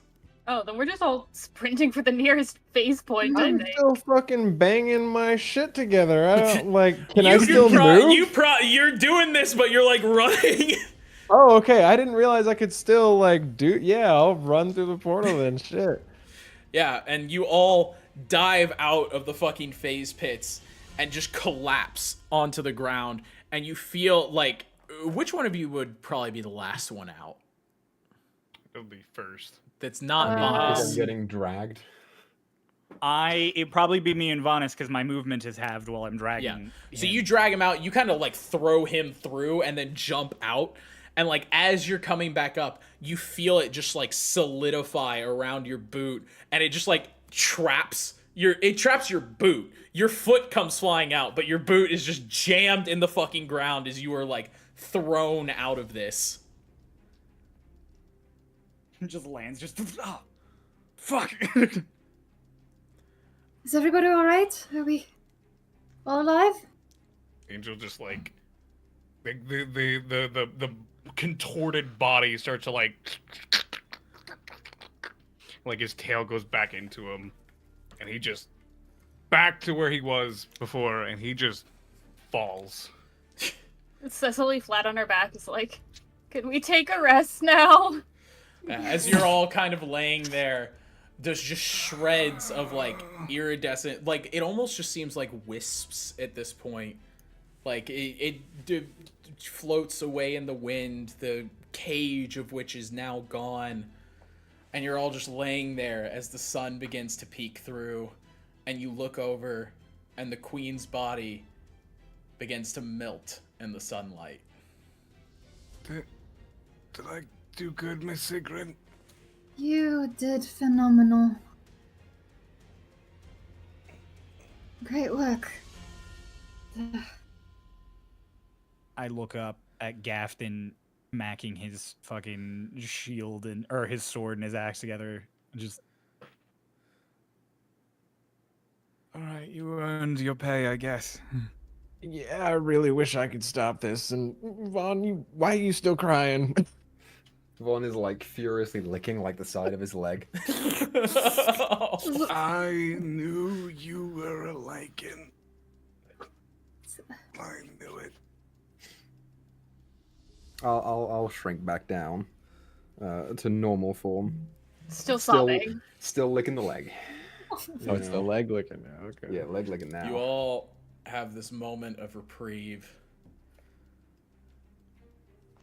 Oh, then we're just all sprinting for the nearest phase point, I I'm think. still fucking banging my shit together. I don't like. Can I You still move? You're doing this, but you're like running. Oh, okay. I didn't realize I could still like do. Yeah, I'll run through the portal then. Shit. Yeah, and you all dive out of the fucking phase pits and just collapse onto the ground, and you feel like, which one of you would probably be the last one out? It'll be first. That's not Because I'm Vanas. getting dragged. It'd probably be me and Vanis because my movement is halved while I'm dragging. So him. you drag him out, you kind of like throw him through and then jump out. And like as you're coming back up, you feel it just like solidify around your boot, and it just like traps your boot. Your foot comes flying out, but your boot is just jammed in the fucking ground as you are like thrown out of this. It just lands. Just fuck. Is everybody all right? Are we all alive? Angel just like the contorted body starts to like his tail goes back into him, and he just back to where he was before, and he just falls. Cecily, flat on her back, is like, "Can we take a rest now?" As you're all kind of laying there, there's just shreds of like iridescent, like it almost just seems like wisps at this point. Like it floats away in the wind, the cage of which is now gone, and you're all just laying there as the sun begins to peek through, and you look over, and the queen's body begins to melt in the sunlight. Did I do good, Miss Sigrid? You did phenomenal. Great work. I look up at Gafton macking his fucking shield or his sword and his axe together. Just. All right, you earned your pay, I guess. Yeah, I really wish I could stop this. And Vaughn, why are you still crying? Vaughn is like furiously licking like the side of his leg. I knew you were a Lycan. I knew it. I'll shrink back down to normal form. Still sobbing. Still licking the leg. Oh, it's the leg licking now. Okay. Yeah, leg licking now. You all have this moment of reprieve.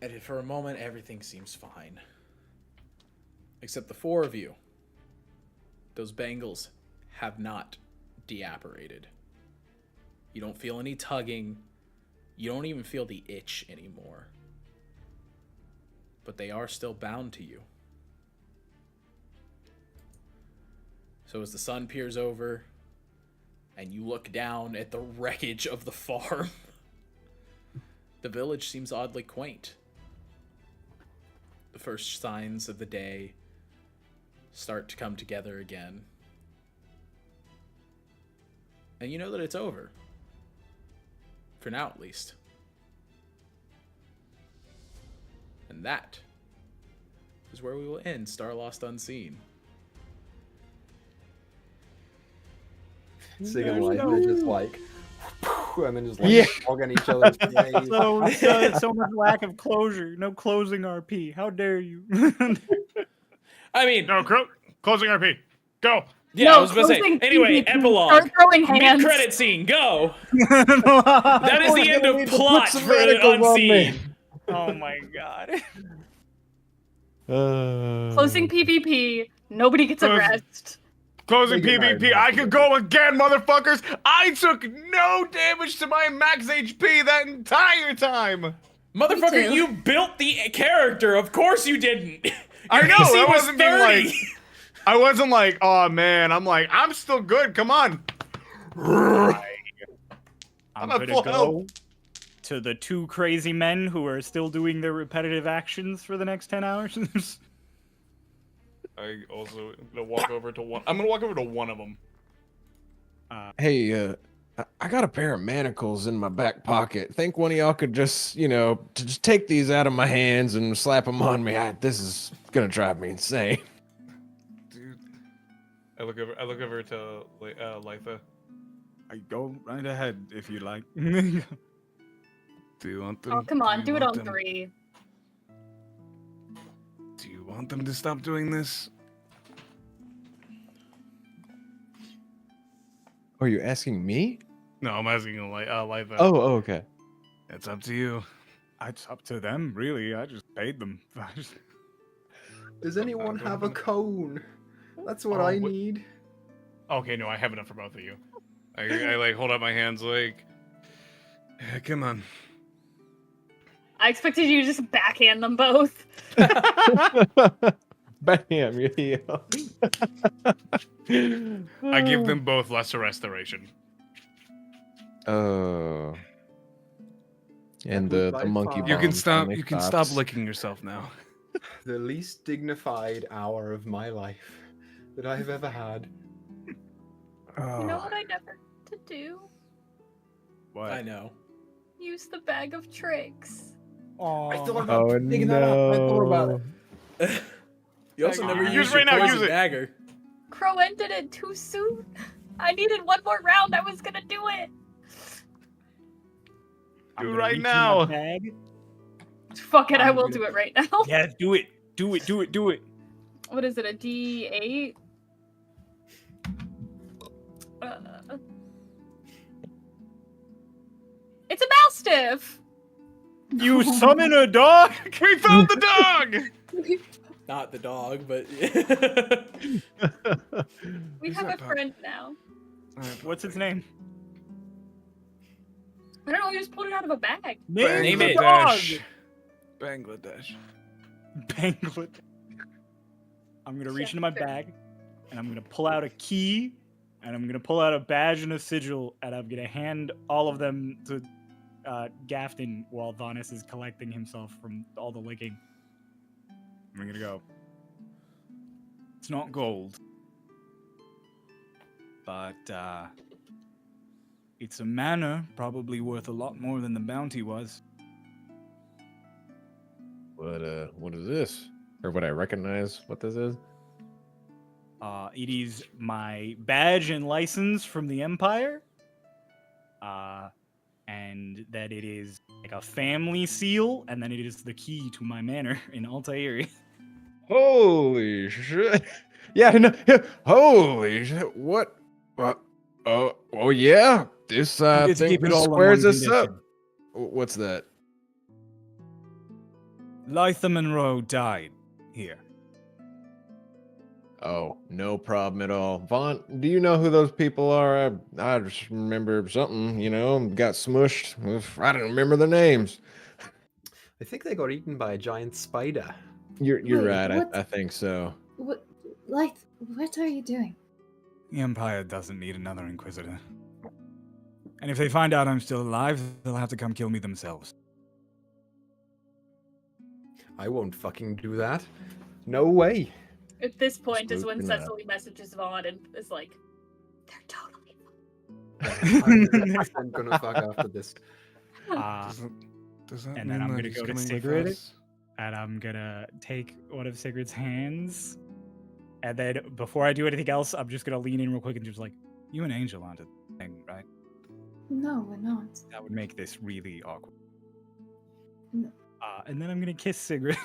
And for a moment, everything seems fine. Except the four of you. Those bangles have not deapparated. You don't feel any tugging. You don't even feel the itch anymore. But they are still bound to you. So as the sun peers over, and you look down at the wreckage of the farm, the village seems oddly quaint. The first signs of the day start to come together again. And you know that it's over. For now, at least. And that is where we will end Starlost Unseen. Singing like they're just like, and then just like hogging each other's face. So much lack of closure. No closing RP. How dare you? I mean, No, closing RP. Go. yeah, No, I was going to say. closing Anyway, PvP. epilogue. Start throwing hands. Mid-credit scene, go. That is the end of plot for the Unseen. Oh my god. Closing PvP. Nobody gets a Close- rest. Closing Make it PvP. nice. I could go again, motherfuckers. I took no damage to my max HP that entire time. Motherfucker, too. you built the character. Of course you didn't. I Your know. AC I was wasn't being 30. like. I wasn't like, oh man. I'm like, I'm still good. Come on. I'm I'm at gonna full go health. to the two crazy men who are still doing their repetitive actions for the next 10 hours. I also gonna walk over to one. I'm gonna walk over to one of them. Hey, I got a pair of manacles in my back pocket. Think one of y'all could just, just take these out of my hands and slap them on me. This is gonna drive me insane. Dude, I look over to Litha. I go right ahead if you like. Do you want them? Oh, come on, do it on them? 3. want them to stop doing this? Are you asking me? No, I'm asking Litha. Oh, okay. It's up to you. It's up to them, really. I just paid them. Does anyone have a cone? That's what Oh, I what- need. Okay, no, I have enough for both of you. I like hold up my hands like, come on. I expected you to just backhand them both. Bam, yeah. I give them both lesser restoration. Oh. And That would the by monkey far- You can bomb stop. finally You can stops. stop licking yourself now. The least dignified hour of my life that I've ever had. You know what I never to do? What? I know. Use the bag of tricks. I thought Oh, about Oh digging that up. I thought about no. it. You also never Use used it right your now, use poison it. dagger. Crow ended it too soon. I needed one more round. I was gonna do it. I'm Do gonna right reach in my now. bag. Fuck it, I I'm will gonna- do it right now. Yeah, do it. Do it. Do it. Do it. What is it, a D8? It's a Mastiff! You summon a dog. We found the dog. Not the dog, but We Who's have a that pup? friend now. What's its name? I don't know, you just pulled it out of a bag. Name it. Bangladesh. Bangladesh. Bangladesh. I'm gonna reach Yeah, into my sure. bag, and I'm gonna pull out a key, and I'm gonna pull out a badge and a sigil, and I'm gonna hand all of them to Gafton while Vanis is collecting himself from all the licking. I'm gonna go. It's not gold, but it's a manor, probably worth a lot more than the bounty was. What is this? Or would I recognize what this is? It is my badge and license from the Empire. And that it is like a family seal, and then it is the key to my manor in Altair. Holy shit! Yeah, no, yeah. Holy shit! What? Oh yeah. This It's thing keep it this all on squares one this up. condition. What's that? Litha Monroe died here. Oh, no problem at all. Vaughn, do you know who those people are? I just remember something, got smushed. I don't remember their names. I think they got eaten by a giant spider. You're Wait, right. what? I think so. What are you doing? The Empire doesn't need another Inquisitor. And if they find out I'm still alive, they'll have to come kill me themselves. I won't fucking do that. No way. At this point is when Absolutely not. Cecily messages Vaughn and is like, they're totally I'm gonna fuck after this. Does that And mean then I'm that gonna he's go to coming with Sigrid. us? And I'm gonna take one of Sigrid's hands. And then before I do anything else, I'm just gonna lean in real quick and just like, you and Angel aren't a thing, right? No, we're not. That would make this really awkward. No. And then I'm gonna kiss Sigrid.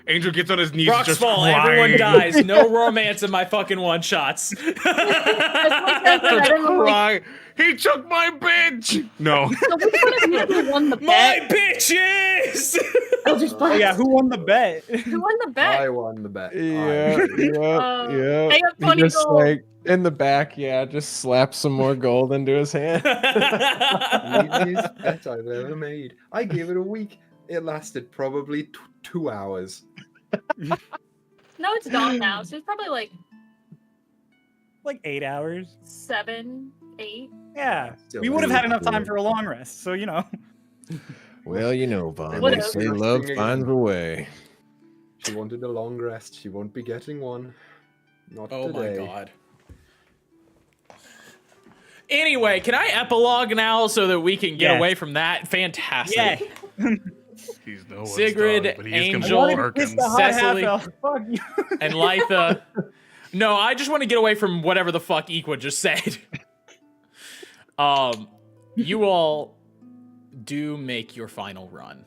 Angel gets on his knees. Rocks just fall, crying. everyone dies. No romance in my fucking one shots. That's Starts crying. He took my bitch. No. So which one of you won the My bet? bitches! I'll just Oh yeah, who won the bet? Who won the bet? I won the bet. Yeah, yeah. I got 20 just gold. like in the back, yeah, just slap some more gold into his hand. Easiest bet I've ever made. I gave it a week. It lasted probably 2 hours. No, it's not now. So it's probably like Like 8 hours. 7, 8. Yeah. Still We would have had enough really time good. for a long rest, so you know. Well, Vaughn, What they else? say love finds a way. She wanted a long rest. She won't be getting one. Not Oh today. my god. Anyway, can I epilogue now so that we can get Yes. away from that? Fantastic. Yeah. He's no one's Sigrid, dog, but he is Angel, gonna bark Kiss him. the hot half Cecily. elf. Fuck you. And Litha. No, I just want to get away from whatever the fuck Equa just said. You all do make your final run.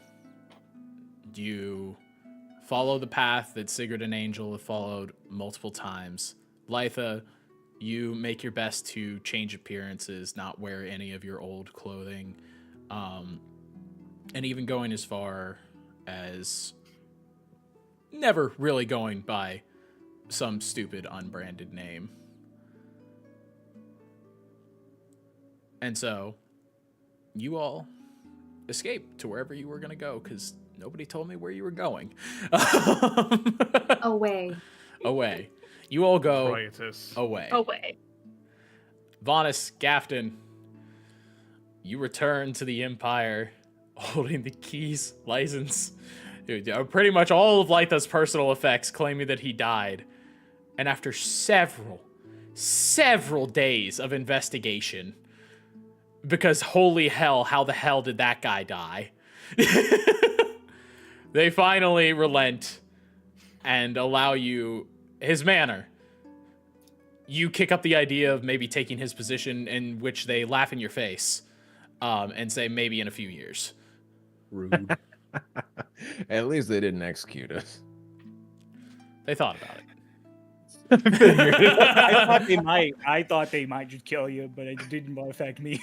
You follow the path that Sigurd and Angel have followed multiple times. Litha, you make your best to change appearances, not wear any of your old clothing, and even going as far as never really going by some stupid unbranded name. And so, you all escape to wherever you were going to go, because nobody told me where you were going. Away. Away. You all go Riotous. away. Away. Vonis, Gafton, you return to the Empire holding the keys, license, pretty much all of Litha's personal effects, claiming that he died. And after several days of investigation, because holy hell, how the hell did that guy die? They finally relent and allow you his manor. You kick up the idea of maybe taking his position, in which they laugh in your face and say maybe in a few years. Rude. At least they didn't execute us. They thought about it. I thought they might just kill you, but it didn't affect me.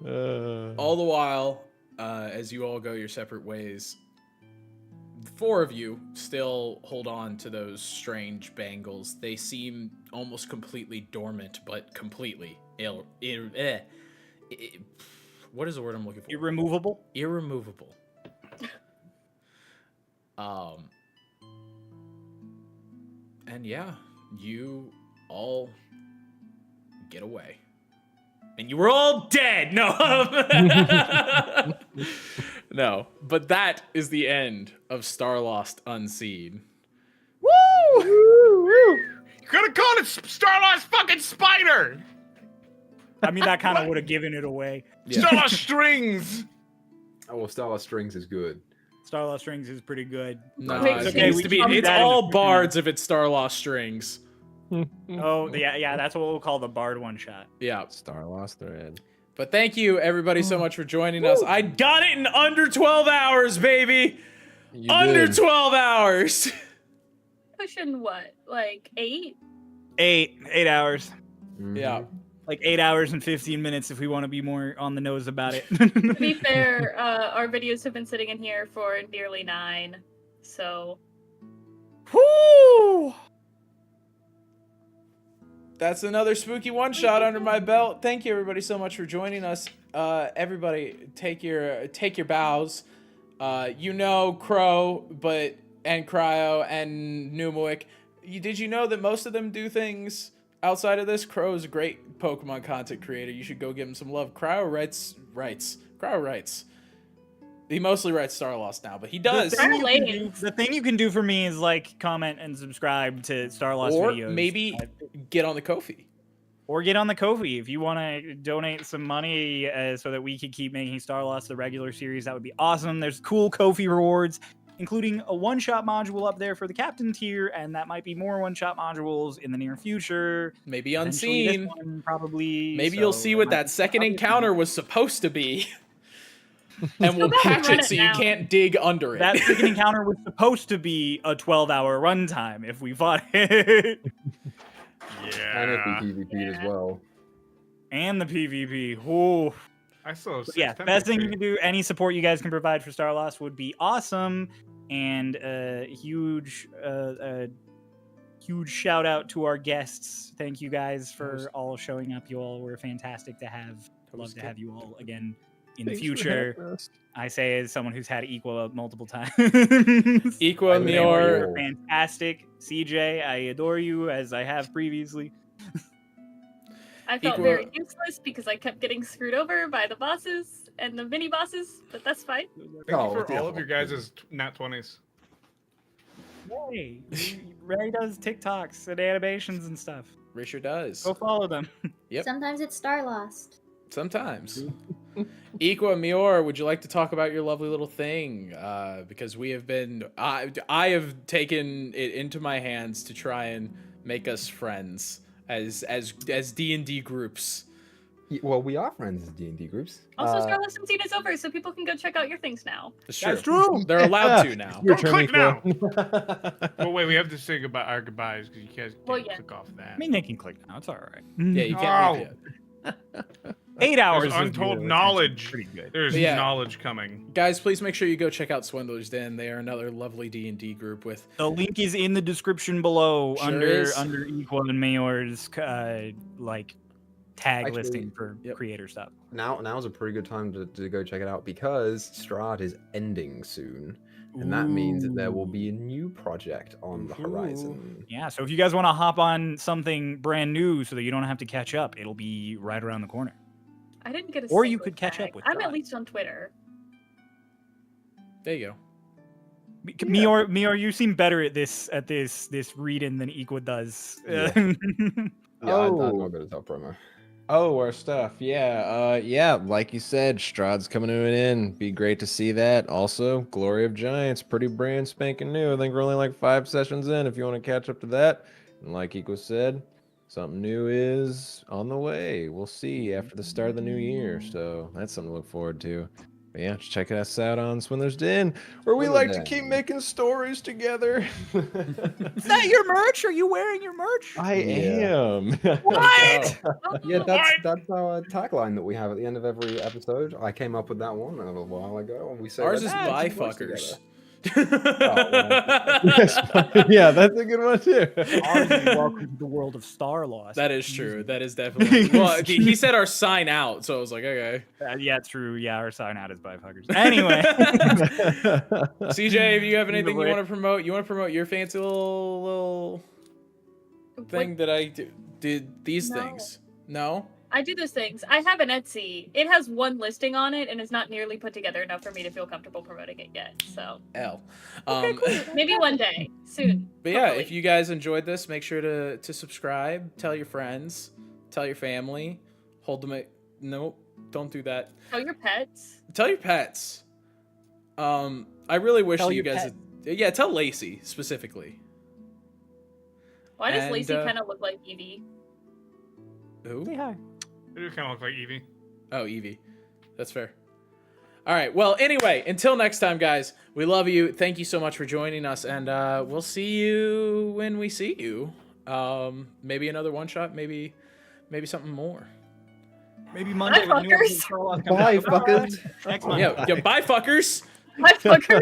All the while, as you all go your separate ways, the four of you still hold on to those strange bangles. They seem almost completely dormant, but completely what is the word I'm looking for? Irremovable? Irremovable. And yeah, you all get away. And you were all dead! No! No, but that is the end of Starlost Unseen. Woo! You could have called it Starlost fucking Spider! I mean, that kind of would have given it away. Yeah. Starlost Strings! Oh, well, Starlost Strings is good. Starlost Strings is pretty good. No, Wait, it okay, needs we to be. can It's put that in all the- bards if it's Starlost Strings. Oh, yeah, that's what we'll call the Bard one shot. Yeah. Starlost Thread. But thank you, everybody, so much for joining us. I got it in under 12 hours, baby! You Under did. 12 hours! Pushing what? Like 8? 8 hours. Mhm. Yeah. Like 8 hours and 15 minutes if we want to be more on the nose about it. To be fair, our videos have been sitting in here for nearly 9, so... Whoo! That's another spooky one shot under my belt. Thank you, everybody, so much for joining us. Everybody, take your bows. You know Crow, and Cryo and Numoic. Did you know that most of them do things outside of this? Crow is a great Pokemon content creator. You should go give him some love. Cryo writes. Cryo writes. He mostly writes Starlost now, but he does. The thing you can do for me is like, comment, and subscribe to Starlost Or videos. maybe get on the Ko-fi. Or get on the Ko-fi. If you want to donate some money so that we can keep making Starlost the regular series, that would be awesome. There's cool Ko-fi rewards, including a one-shot module up there for the Captain tier, and that might be more one-shot modules in the near future. Maybe Eventually this unseen. one, probably. Maybe so you'll see there what might that be second other encounter things. was supposed to be. And we'll Go back and patch run it it so you now. can't dig under it. That second encounter was supposed to be a 12-hour runtime if we fought it. And if we PvP'd as well. And the PvP. Ooh. I still have But yeah, 610 best thing you XP. can do, any support you guys can provide for Starlost would be awesome. And huge shout out to our guests. Thank you guys for all showing up. You all were fantastic to have. Love to have you all again in the Thanks for future. having us. I say as someone who's had Equa multiple times. Equa, I mean, Mior, You're fantastic. CJ, I adore you as I have previously. I felt Equal- very useless because I kept getting screwed over by the bosses and the mini bosses, but that's fine. Thank you Oh, for all of your guys' nat 20s. Hey, Ray does TikToks and animations and stuff. Ray sure does. Go follow them. Yep. Sometimes it's Starlost. Sometimes. Equa, Mior, would you like to talk about your lovely little thing? Because we have been, I have taken it into my hands to try and make us friends as D&D groups. Well, we are friends as D&D groups. Also, Starlost Seas is over, so people can go check out your things now. That's That's true. true. They're allowed to now. Your Don't turn, click now. Equal. Well, wait, we have to say goodbye, our goodbyes because you guys can't Well, yeah. click off that. I mean, they can click now. It's all right. Yeah, you can't leave Oh. yet. 8 hours. There's of untold viewer knowledge. retention. Pretty good. There's Yeah. knowledge coming. Guys, please make sure you go check out Swindler's Den. They are another lovely D&D group with The link is in the description below Sure is. under Equal and Mayor's like tag Actually, listing for yep. creator stuff. Now's a pretty good time to go check it out because Strahd is ending soon, and that means that there will be a new project on the horizon. Yeah, so if you guys want to hop on something brand new so that you don't have to catch up, it'll be right around the corner. I didn't get a Or you single could catch tag. up with I'm at Dot. least on Twitter. There you go. Mior, you seem better at this read-in than Equa does. Yeah. Yeah, I'm Oh. not good at top promo. Oh, our stuff. Yeah, like you said, Strahd's coming to an end. Be great to see that. Also, Glory of Giants, pretty brand spanking new. I think we're only like 5 sessions in if you want to catch up to that. And like Equal said, something new is on the way. We'll see after the start of the new year. So that's something to look forward to. But yeah, just check us out on Swindler's Den, where we Swindler's like to Den. keep making stories together. Is that your merch? Are you wearing your merch? I Yeah. am. What? Yeah, that's our tagline that we have at the end of every episode. I came up with that one a little while ago, and we say Ours is let's bye keep working fuckers. together. Yes, yeah, that's a good one too. Welcome to the world of Starloss. That is true. That is definitely. Well, he said our sign out, so I was like, okay. Yeah, true. Yeah, our sign out is by fuckers. Anyway, CJ, if you have anything you Right. want to promote, your fancy little thing that I did these No. things. No? I do those things. I have an Etsy. It has one listing on it, and it's not nearly put together enough for me to feel comfortable promoting it yet. So L. maybe one day, soon. But yeah, hopefully. if you guys enjoyed this, make sure to subscribe, tell your friends, tell your family, hold them at nope, don't do that. Tell your pets. Tell your pets. I really wish Tell that you your guys yeah, tell Lacey specifically. Why does And, Lacey kind of look like Evie? Who? say hi. It just kind of look like Evie. Oh, Evie. That's fair. All right. Well, anyway, until next time, guys, we love you. Thank you so much for joining us, and we'll see you when we see you. Maybe another one shot. Maybe something more. Maybe Monday. Bye, when the new fuckers. episode of Starloss comes Bye, out. fuckers. Next Monday. Yeah. Bye, fuckers. My fucker.